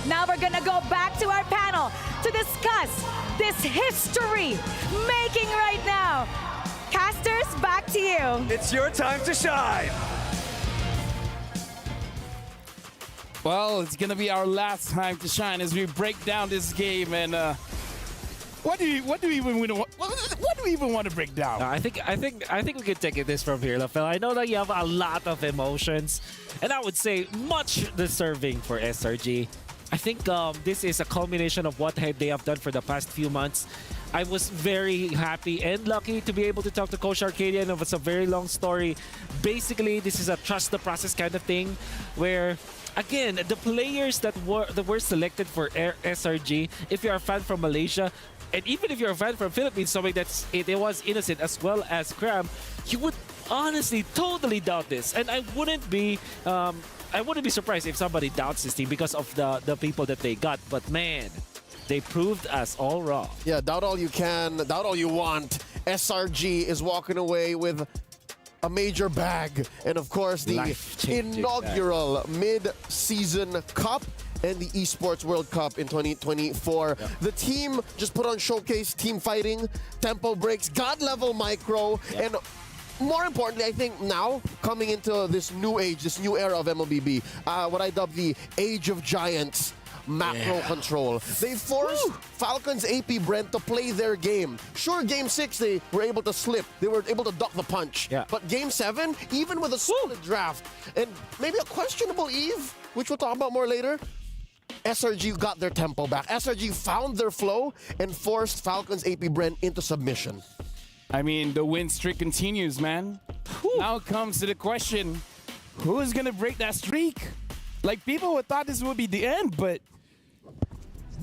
Now we're gonna go back to our panel to discuss this history making right now. Casters, back to you. It's your time to shine. Well, it's gonna be our last time to shine as we break down this game. And what do we even want to break down? I think we can take it this from here, Lafel. I know that you have a lot of emotions, and I would say much deserving for SRG. I think this is a culmination of what they have done for the past few months. I was very happy and lucky to be able to talk to Coach Arcadian. It was a very long story. Basically, this is a trust the process kind of thing where, again, the players that were selected for SRG, if you're a fan from Malaysia, and even if you're a fan from Philippines, something that it was innocent as well as Cram, you would honestly totally doubt this. And I wouldn't be surprised if somebody doubts this team because of the people that they got. But man, they proved us all wrong. Yeah, doubt all you can, doubt all you want. SRG is walking away with a major bag, and of course the inaugural mid-season cup and the Esports World Cup in 2024. Yep. The team just put on showcase team fighting, tempo breaks, god level micro, and more importantly, I think now coming into this new age, this new era of MLBB, what I dub the Age of Giants macro control. They forced Falcons AP Brent to play their game. Sure, Game 6, they were able to slip. They were able to duck the punch. But Game 7, even with a solid draft and maybe a questionable Eve, which we'll talk about more later, SRG got their tempo back. SRG found their flow and forced Falcons AP Brent into submission. I mean, the win streak continues, man. Now comes to the question, who is going to break that streak? Like, people would thought this would be the end, but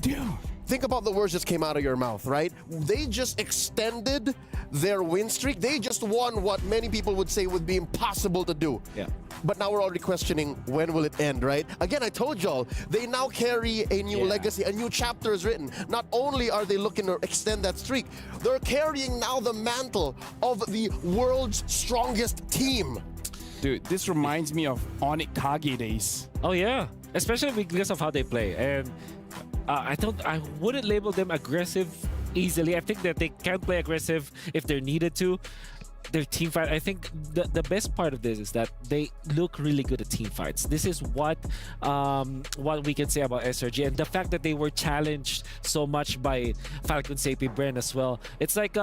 dude. Think about the words just came out of your mouth, right? They just extended their win streak. They just won what many people would say would be impossible to do. Yeah. But now we're already questioning when will it end, right? Again, I told y'all, they now carry a new legacy, a new chapter is written. Not only are they looking to extend that streak, they're carrying now the mantle of the world's strongest team. Dude, this reminds me of Onyx Kage days. Oh yeah, especially because of how they play. And I wouldn't label them aggressive easily. I think that they can play aggressive if they're needed to. Their team fight, I think the best part of this is that they look really good at team fights. This is what we can say about SRG, and the fact that they were challenged so much by Falcons AP Bren as well. It's like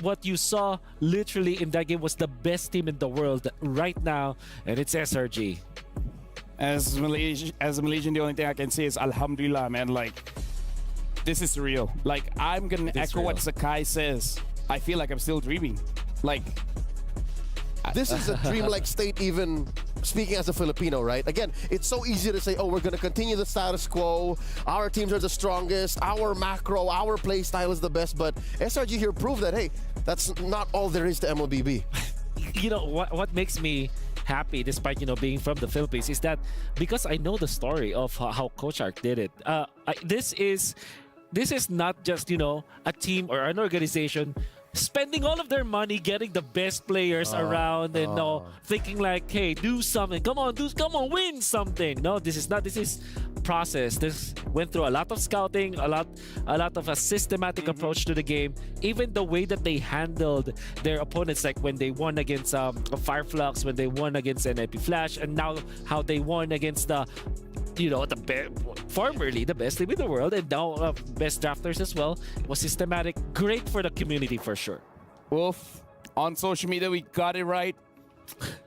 what you saw literally in that game was the best team in the world right now, and it's SRG. As a Malaysian, the only thing I can say is Alhamdulillah, man. Like, this is real. Like, I'm gonna echo what Sakai says. I feel like I'm still dreaming. Like, this is a dreamlike state, even speaking as a Filipino, right? Again, it's so easy to say, oh, we're going to continue the status quo. Our teams are the strongest. Our macro, our play style is the best. But SRG here proved that, hey, that's not all there is to MLBB. You know, what makes me happy, despite, you know, being from the Philippines, is that because I know the story of how Coach Ark did it. This is not just, you know, a team or an organization spending all of their money getting the best players around and thinking like, hey, do something, come on, win something. No, this is not. This is process. This went through a lot of scouting, a lot of a systematic approach to the game. Even the way that they handled their opponents, like when they won against Fireflux, when they won against NIP Flash, and now how they won against the, you know, formerly the best team in the world, and now best drafters as well, was systematic. Great for the community for sure. Wolf, on social media, we got it right.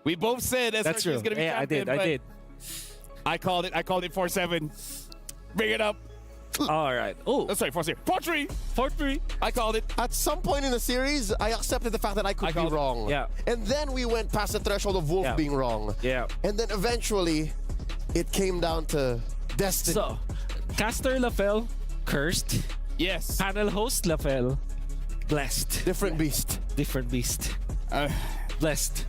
We both said SRG is going to be champion. I did. I called it 4-7. Bring it up. All right. Oh, sorry, 4-3. 4-3. I called it. At some point in the series, I accepted the fact that I could be wrong. Yeah. And then we went past the threshold of Wolf being wrong. Yeah. And then eventually, it came down to destiny. So, Caster Lafell, cursed. Yes. Panel host Lafell, blessed. Different beast. Different beast. Blessed.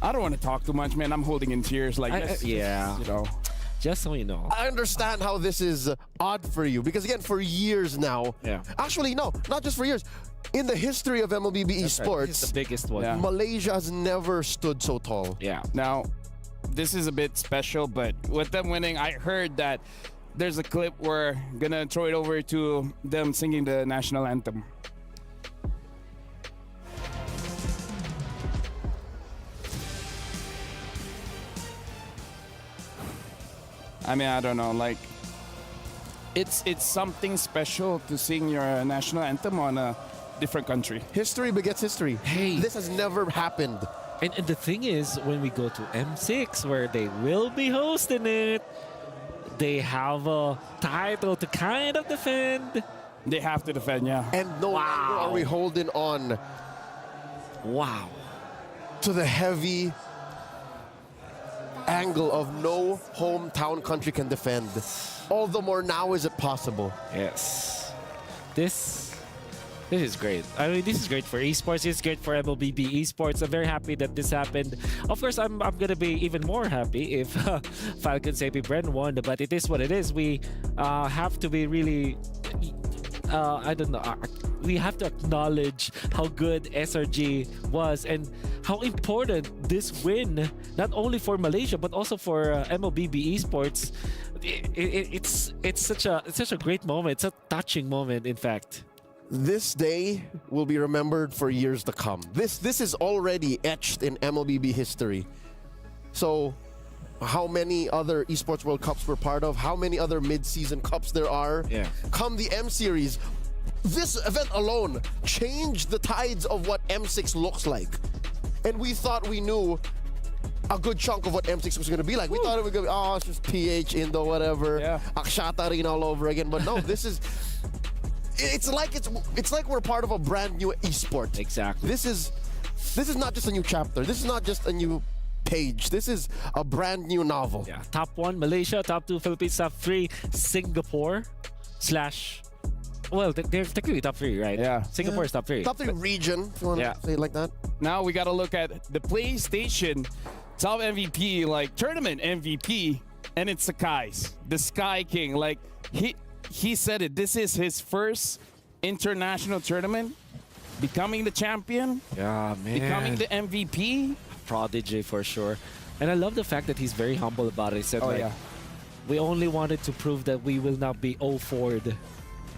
I don't want to talk too much, man. I'm holding in tears. Like, you know. Just so you know. I understand how this is odd for you. Because again, for years now. Yeah. Actually, no, not just for years. In the history of MLBB Esports, this is the biggest one. Yeah. Malaysia has never stood so tall. Yeah. Now, this is a bit special, but with them winning, I heard that there's a clip where I'm gonna throw it over to them singing the national anthem. I mean, I don't know, like, it's something special to sing your national anthem on a different country. History begets history. Hey. This has never happened. And the thing is, when we go to M6, where they will be hosting it, they have a title to kind of defend. They have to defend, yeah. And no longer are we holding on. Wow. To the heavy angle of no hometown country can defend. All the more now is it possible. Yes. This is great. I mean, this is great for esports. It's great for MLBB esports. I'm very happy that this happened. Of course, I'm gonna be even more happy if Falcons AP Bren won, but it is what it is. We have to be really, I don't know. We have to acknowledge how good SRG was and how important this win, not only for Malaysia but also for MLBB esports. It's such a great moment. It's a touching moment, in fact. This day will be remembered for years to come. This is already etched in MLBB history. So, how many other Esports World Cups we're part of, how many other mid-season cups there are. Yeah. Come the M Series, this event alone changed the tides of what M6 looks like. And we thought we knew a good chunk of what M6 was going to be like. We thought it was going to be, oh, it's just PH, Indo, whatever, Akshata Arena all over again. But no, this is... It's like we're part of a brand new esport. Exactly. This is not just a new chapter. This is not just a new page. This is a brand new novel. Yeah, top 1 Malaysia, top 2 Philippines, top 3 Singapore slash. Well, they're technically top 3, right? Yeah. Singapore is top 3. Top 3 region, if you want to say it like that. Now we got to look at the PlayStation top MVP, like tournament MVP, and it's Sakai's, the Sky King. Like he said it. This is his first international tournament, becoming the champion. Yeah, man. Becoming the MVP. Prodigy for sure. And I love the fact that he's very humble about it. He said, we only wanted to prove that we will not be 0-4'd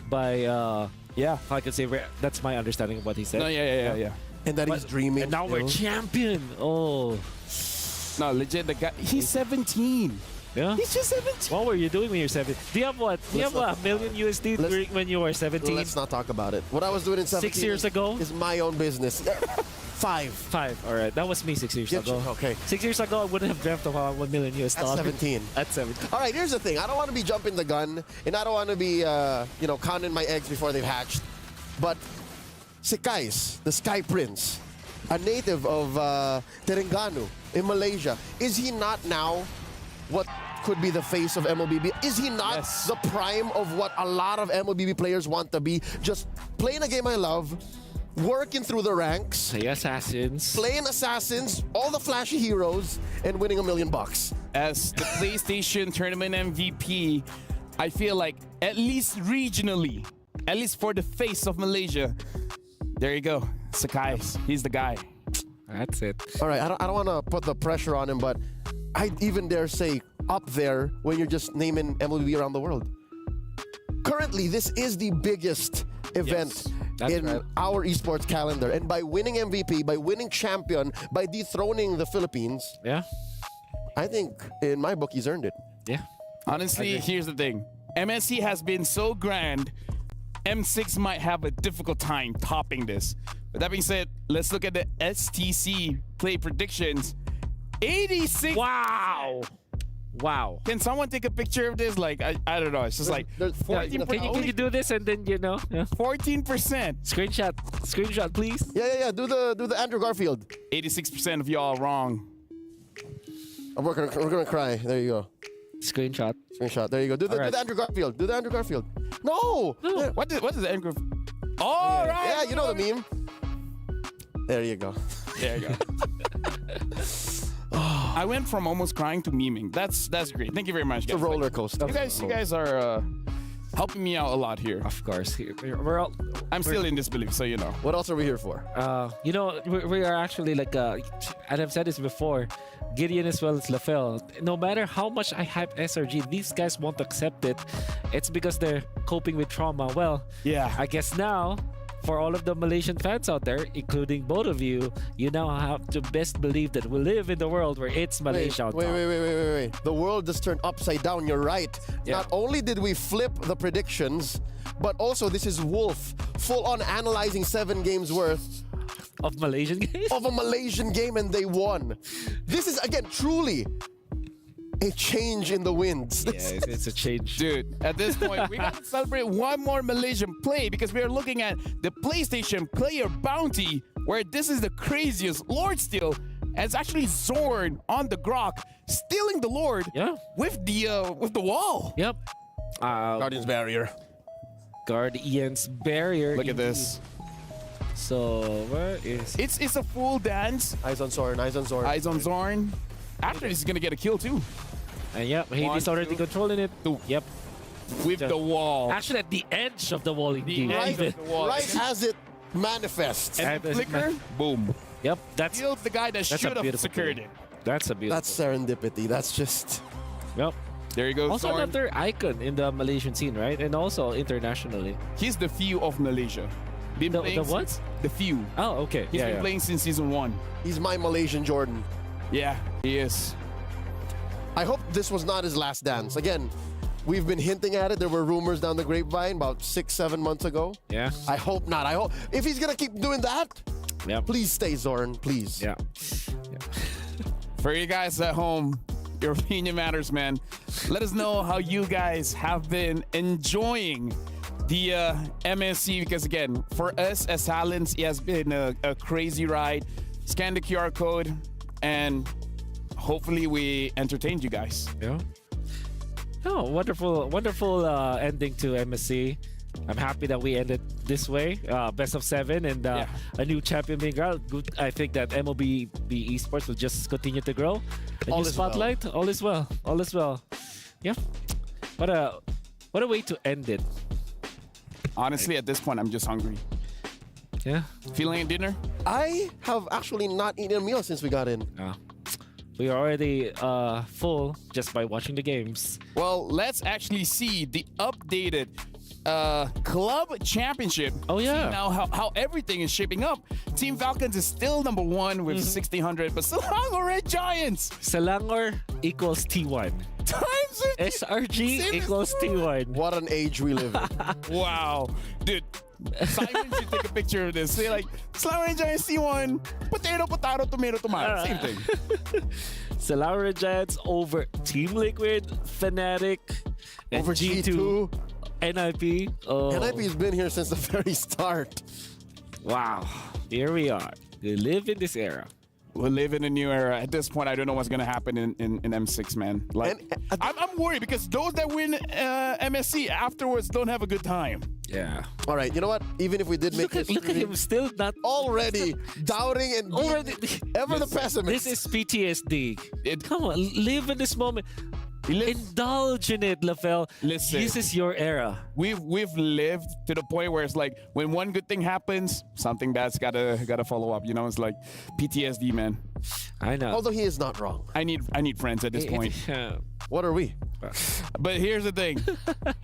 by, if I could say, that's my understanding of what he said. No, yeah. And that he's dreaming. And now we're champion. Oh. No, legit, the guy, he's 17. Yeah? He's just 17. What were you doing when you're 17? Do you have what? Do you have $1 million USD when you were 17? Let's not talk about it. What I was doing in 17 6 years ago is my own business. 5. All right, that was me 6 years ago. Okay. 6 years ago, I wouldn't have dreamt of $1 million US. At 17. At 17. All right, here's the thing. I don't want to be jumping the gun, and I don't want to be, counting my eggs before they've hatched. But Sikais, the Sky Prince, a native of Terengganu in Malaysia, is he not now what could be the face of MLBB? Is he not the prime of what a lot of MLBB players want to be? Just playing a game I love, working through the ranks, Play assassins, playing assassins, all the flashy heroes, and winning $1 million. As the PlayStation Tournament MVP, I feel like at least regionally, at least for the face of Malaysia, there you go, Sakai. He's the guy. That's it. All right, I don't want to put the pressure on him, but I'd even dare say up there when you're just naming MLBB around the world. Currently, this is the biggest event in our esports calendar. And by winning MVP, by winning champion, by dethroning the Philippines, I think in my book he's earned it. Yeah. Honestly, here's the thing. MSC has been so grand, M6 might have a difficult time topping this. But that being said, let's look at the STC play predictions. 86. Wow. Can someone take a picture of this? Like, I don't know. It's just like 14%. Can you do this and then 14%. Screenshot, please. Yeah. Do the Andrew Garfield. 86% of y'all wrong. We're gonna cry. There you go. Screenshot. There you go. Do the Andrew Garfield. Do the Andrew Garfield. No. What is the Andrew? All right. Yeah, you know the meme. There you go. There you go. I went from almost crying to memeing. That's great. Thank you very much, guys. It's a roller coaster. You guys are helping me out a lot here. Of course. I'm still in disbelief, so you know. What else are we here for? We are actually like, and I've said this before, Gideon as well as Lafel. No matter how much I hype SRG, these guys won't accept it. It's because they're coping with trauma. Well, I guess now, for all of the Malaysian fans out there, including both of you, you now have to best believe that we live in the world where it's Malaysia. Wait. The world just turned upside down. You're right. Yeah. Not only did we flip the predictions, but also this is Wolf full on analyzing 7 games worth of Malaysian games? Of a Malaysian game, and they won. This is, again, truly a change in the winds. Yeah, it's a change. Dude, at this point, we got to celebrate one more Malaysian play because we are looking at the PlayStation Player Bounty, where this is the craziest Lord steal. And it's actually Zorn on the Grok, stealing the Lord with the wall. Yep. Guardian's Barrier. Guardian's Barrier. Look at this. So, where is... It's a full dance. Eyes on Zorn. Eyes on Zorn. After this, he's going to get a kill, too. And Hades already controlling it. Yep. With the wall. Actually, at the edge of the wall, indeed. Right as it manifests. And flicker, boom. Yep. Killed the guy that should have secured it. That's a beautiful. That's serendipity. That's just... Yep. There you go. Also Zorn. another icon in the Malaysian scene, right? And also internationally. He's the few of Malaysia. The what? The few. Oh, okay. He's been playing since season 1. He's my Malaysian Jordan. Yeah, he is. I hope this was not his last dance. Again, we've been hinting at it. There were rumors down the grapevine about 6-7 months ago. Yeah. I hope not. I hope if he's gonna keep doing that, please stay Zorn, please. Yeah. For you guys at home, your opinion matters, man. Let us know how you guys have been enjoying the MSC, because again, for us as Talents, it has been a crazy ride. Scan the QR code and hopefully we entertained you guys. Yeah. Oh, wonderful ending to MSC. I'm happy that we ended this way. Best of 7 and a new champion being crowned. Good. I think that MLBB Esports will just continue to grow. A new spotlight. All is well. All is well. Yeah. What a way to end it. Honestly, at this point, I'm just hungry. Yeah. Feeling a dinner? I have actually not eaten a meal since we got in. We are already full just by watching the games. Well, let's actually see the updated club championship. Oh yeah. See now how everything is shaping up. Team Falcons is still number 1 with 1,600, but Selangor Red Giants. Selangor equals T1. Times SRG equals T1. What an age we live in. Wow. Dude, Simon should take a picture of this. Say like, Selangor Red Giants T1, potato, tomato. Same thing. Selangor Red Giants over Team Liquid, Fnatic, and Over G2. NIP. Oh. NIP has been here since the very start. Wow. Here we are. We live in this era. We live in a new era. At this point, I don't know what's going to happen in M6, man. Like, I'm worried because those that win MSC afterwards don't have a good time. Yeah. All right, you know what? Even if we did make Look at him still not already doubting and already ever the pessimist. This is PTSD. Come on, live in this moment. Indulge in it, LaFell. Listen, this is your era. We've lived to the point where it's like when one good thing happens, something bad's gotta follow up. You know, it's like PTSD, man. I know. Although he is not wrong. I need friends at this point. What are we? But here's the thing.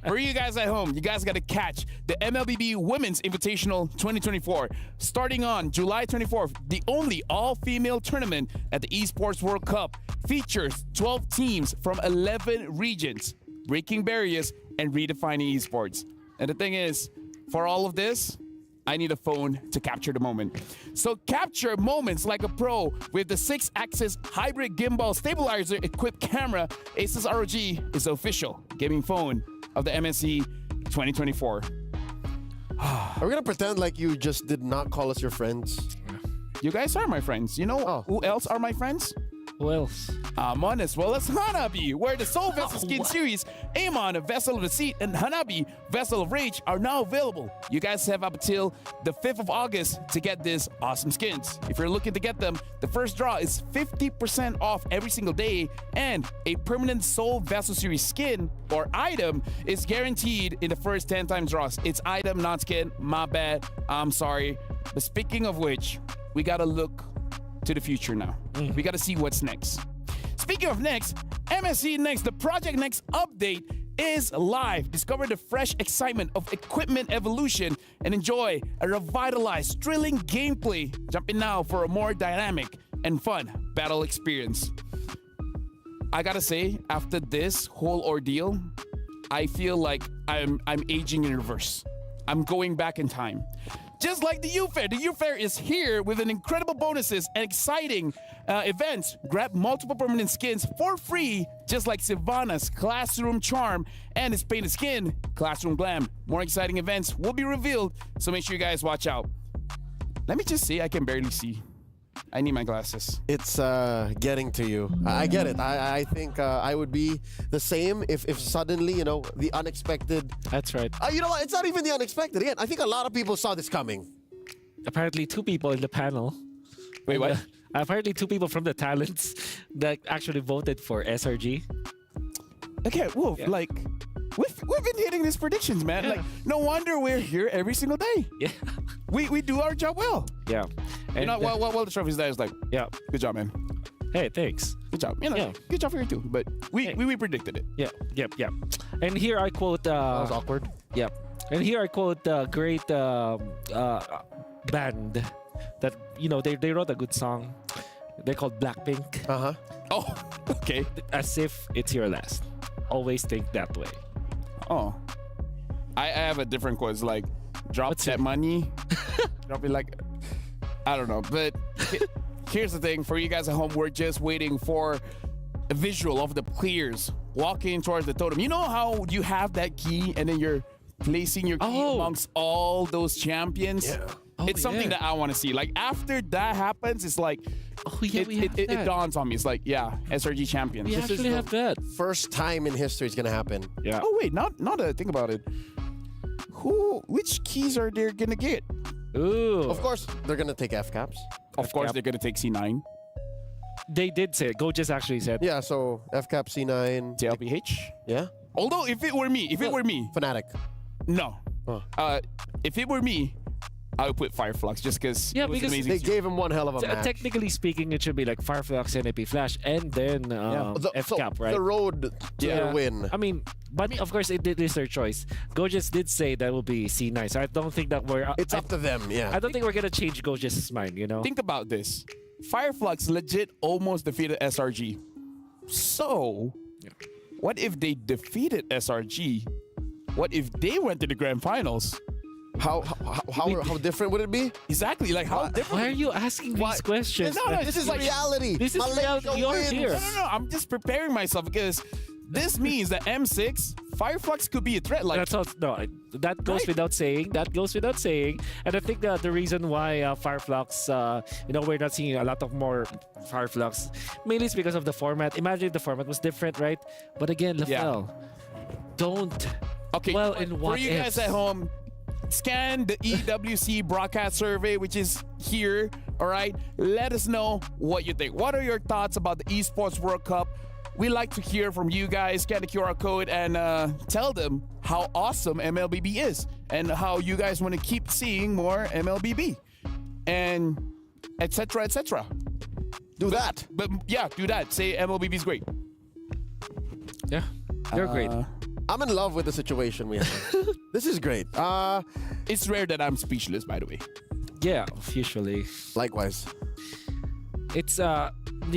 For you guys at home, you guys got to catch the MLBB Women's Invitational 2024 starting on July 24th. The only all-female tournament at the Esports World Cup features 12 teams from 11 regions, breaking barriers and redefining esports. And the thing is, for all of this, I need a phone to capture the moment. So capture moments like a pro with the 6-axis hybrid gimbal stabilizer equipped camera. Asus ROG is the official gaming phone of the MSC 2024. Are we gonna pretend like you just did not call us your friends? You guys are my friends. You know who else are my friends? Who else? Amon as well as Hanabi, where the Soul Vessel Skin Series, Amon, Vessel of Deceit, and Hanabi, Vessel of Rage, are now available. You guys have up until the 5th of August to get these awesome skins. If you're looking to get them, the first draw is 50% off every single day, and a permanent Soul Vessel Series skin or item is guaranteed in the first 10 times draws. It's item, not skin. My bad. I'm sorry. But speaking of which, we gotta look to the future now. We got to see what's next. Speaking of next, MSC Next, the Project Next update is live. Discover the fresh excitement of equipment evolution and enjoy a revitalized, thrilling gameplay. Jump in now for a more dynamic and fun battle experience. I gotta say, after this whole ordeal, I feel like I'm aging in reverse. I'm going back in time. Just like the U Fair. The U Fair is here with an incredible bonuses and exciting events. Grab multiple permanent skins for free, just like Sivana's Classroom Charm and his painted skin, Classroom Glam. More exciting events will be revealed, so make sure you guys watch out. Let me just say, I can barely see. I need my glasses. It's getting to you. I get it. I think I would be the same if suddenly, you know, the unexpected. That's right. You know what? It's not even the unexpected. Again, I think a lot of people saw this coming. Apparently 2 people in the panel. Wait, what? Apparently 2 people from the talents that actually voted for SRG. Okay, Wolf, like, we've been hitting these predictions, man. Yeah. Like, no wonder we're here every single day. Yeah. We do our job well. Yeah. And you know, well, the trophies there is like, yeah, good job, man. Hey, thanks. Good job. You know, good job for you too. But we predicted it. Yeah, yep. And here I quote. That was awkward. Yep. And here I quote the great band that, you know, they wrote a good song. They're called Blackpink. Oh, okay. As if it's your last. Always think that way. Oh, I have a different quote. It's like, drop that money. Drop it like, I don't know. But here's the thing. For you guys at home, we're just waiting for a visual of the players walking towards the totem. You know how you have that key and then you're placing your key amongst all those champions? Yeah. it's something that I want to see. Like after that happens, it's like it dawns on me. It's like, yeah, SRG champions. We actually have that. First time in history it's gonna happen. Yeah. Oh wait, now that I think about it, which keys are they gonna get? Ooh. Of course, they're gonna take FCAPs. Of course, they're gonna take C9. They did say it. Gojas actually said. Yeah, so FCAP, C9, TLPH. Yeah. Although if it were me, Fnatic. No. If it were me, I would put Fireflux just because because they gave him one hell of a match. Technically speaking, it should be like Fireflux, NAP Flash, and then FCAP, right? The road to their win. I mean, but of course, it is their choice. Gojas did say that will be C9, so I don't think that we're... It's up to them, yeah. I don't think we're going to change Gojas' mind, you know? Think about this. Fireflux legit almost defeated SRG. So, what if they defeated SRG? What if they went to the grand finals? How different would it be? Exactly, like how different? Why are you asking these questions? No, this is like reality. This is reality. You're here. No, I'm just preparing myself because this means that M6 Fireflux could be a threat. Like that goes without saying. That goes without saying. And I think the reason why Fireflux, we're not seeing a lot of more Fireflux, mainly is because of the format. Imagine if the format was different, right? But again, Lafel, don't dwell in what for you guys at home, scan the EWC broadcast survey, which is here. All right, let us know what you think. What are your thoughts about the Esports World Cup? We like to hear from you guys. Scan the QR code and tell them how awesome MLBB is and how you guys want to keep seeing more MLBB and etc. etc. Do that. But yeah, do that. Say MLBB is great. Yeah, they're great. I'm in love with the situation we have. This is great. It's rare that I'm speechless, by the way. Yeah, usually. Likewise. It's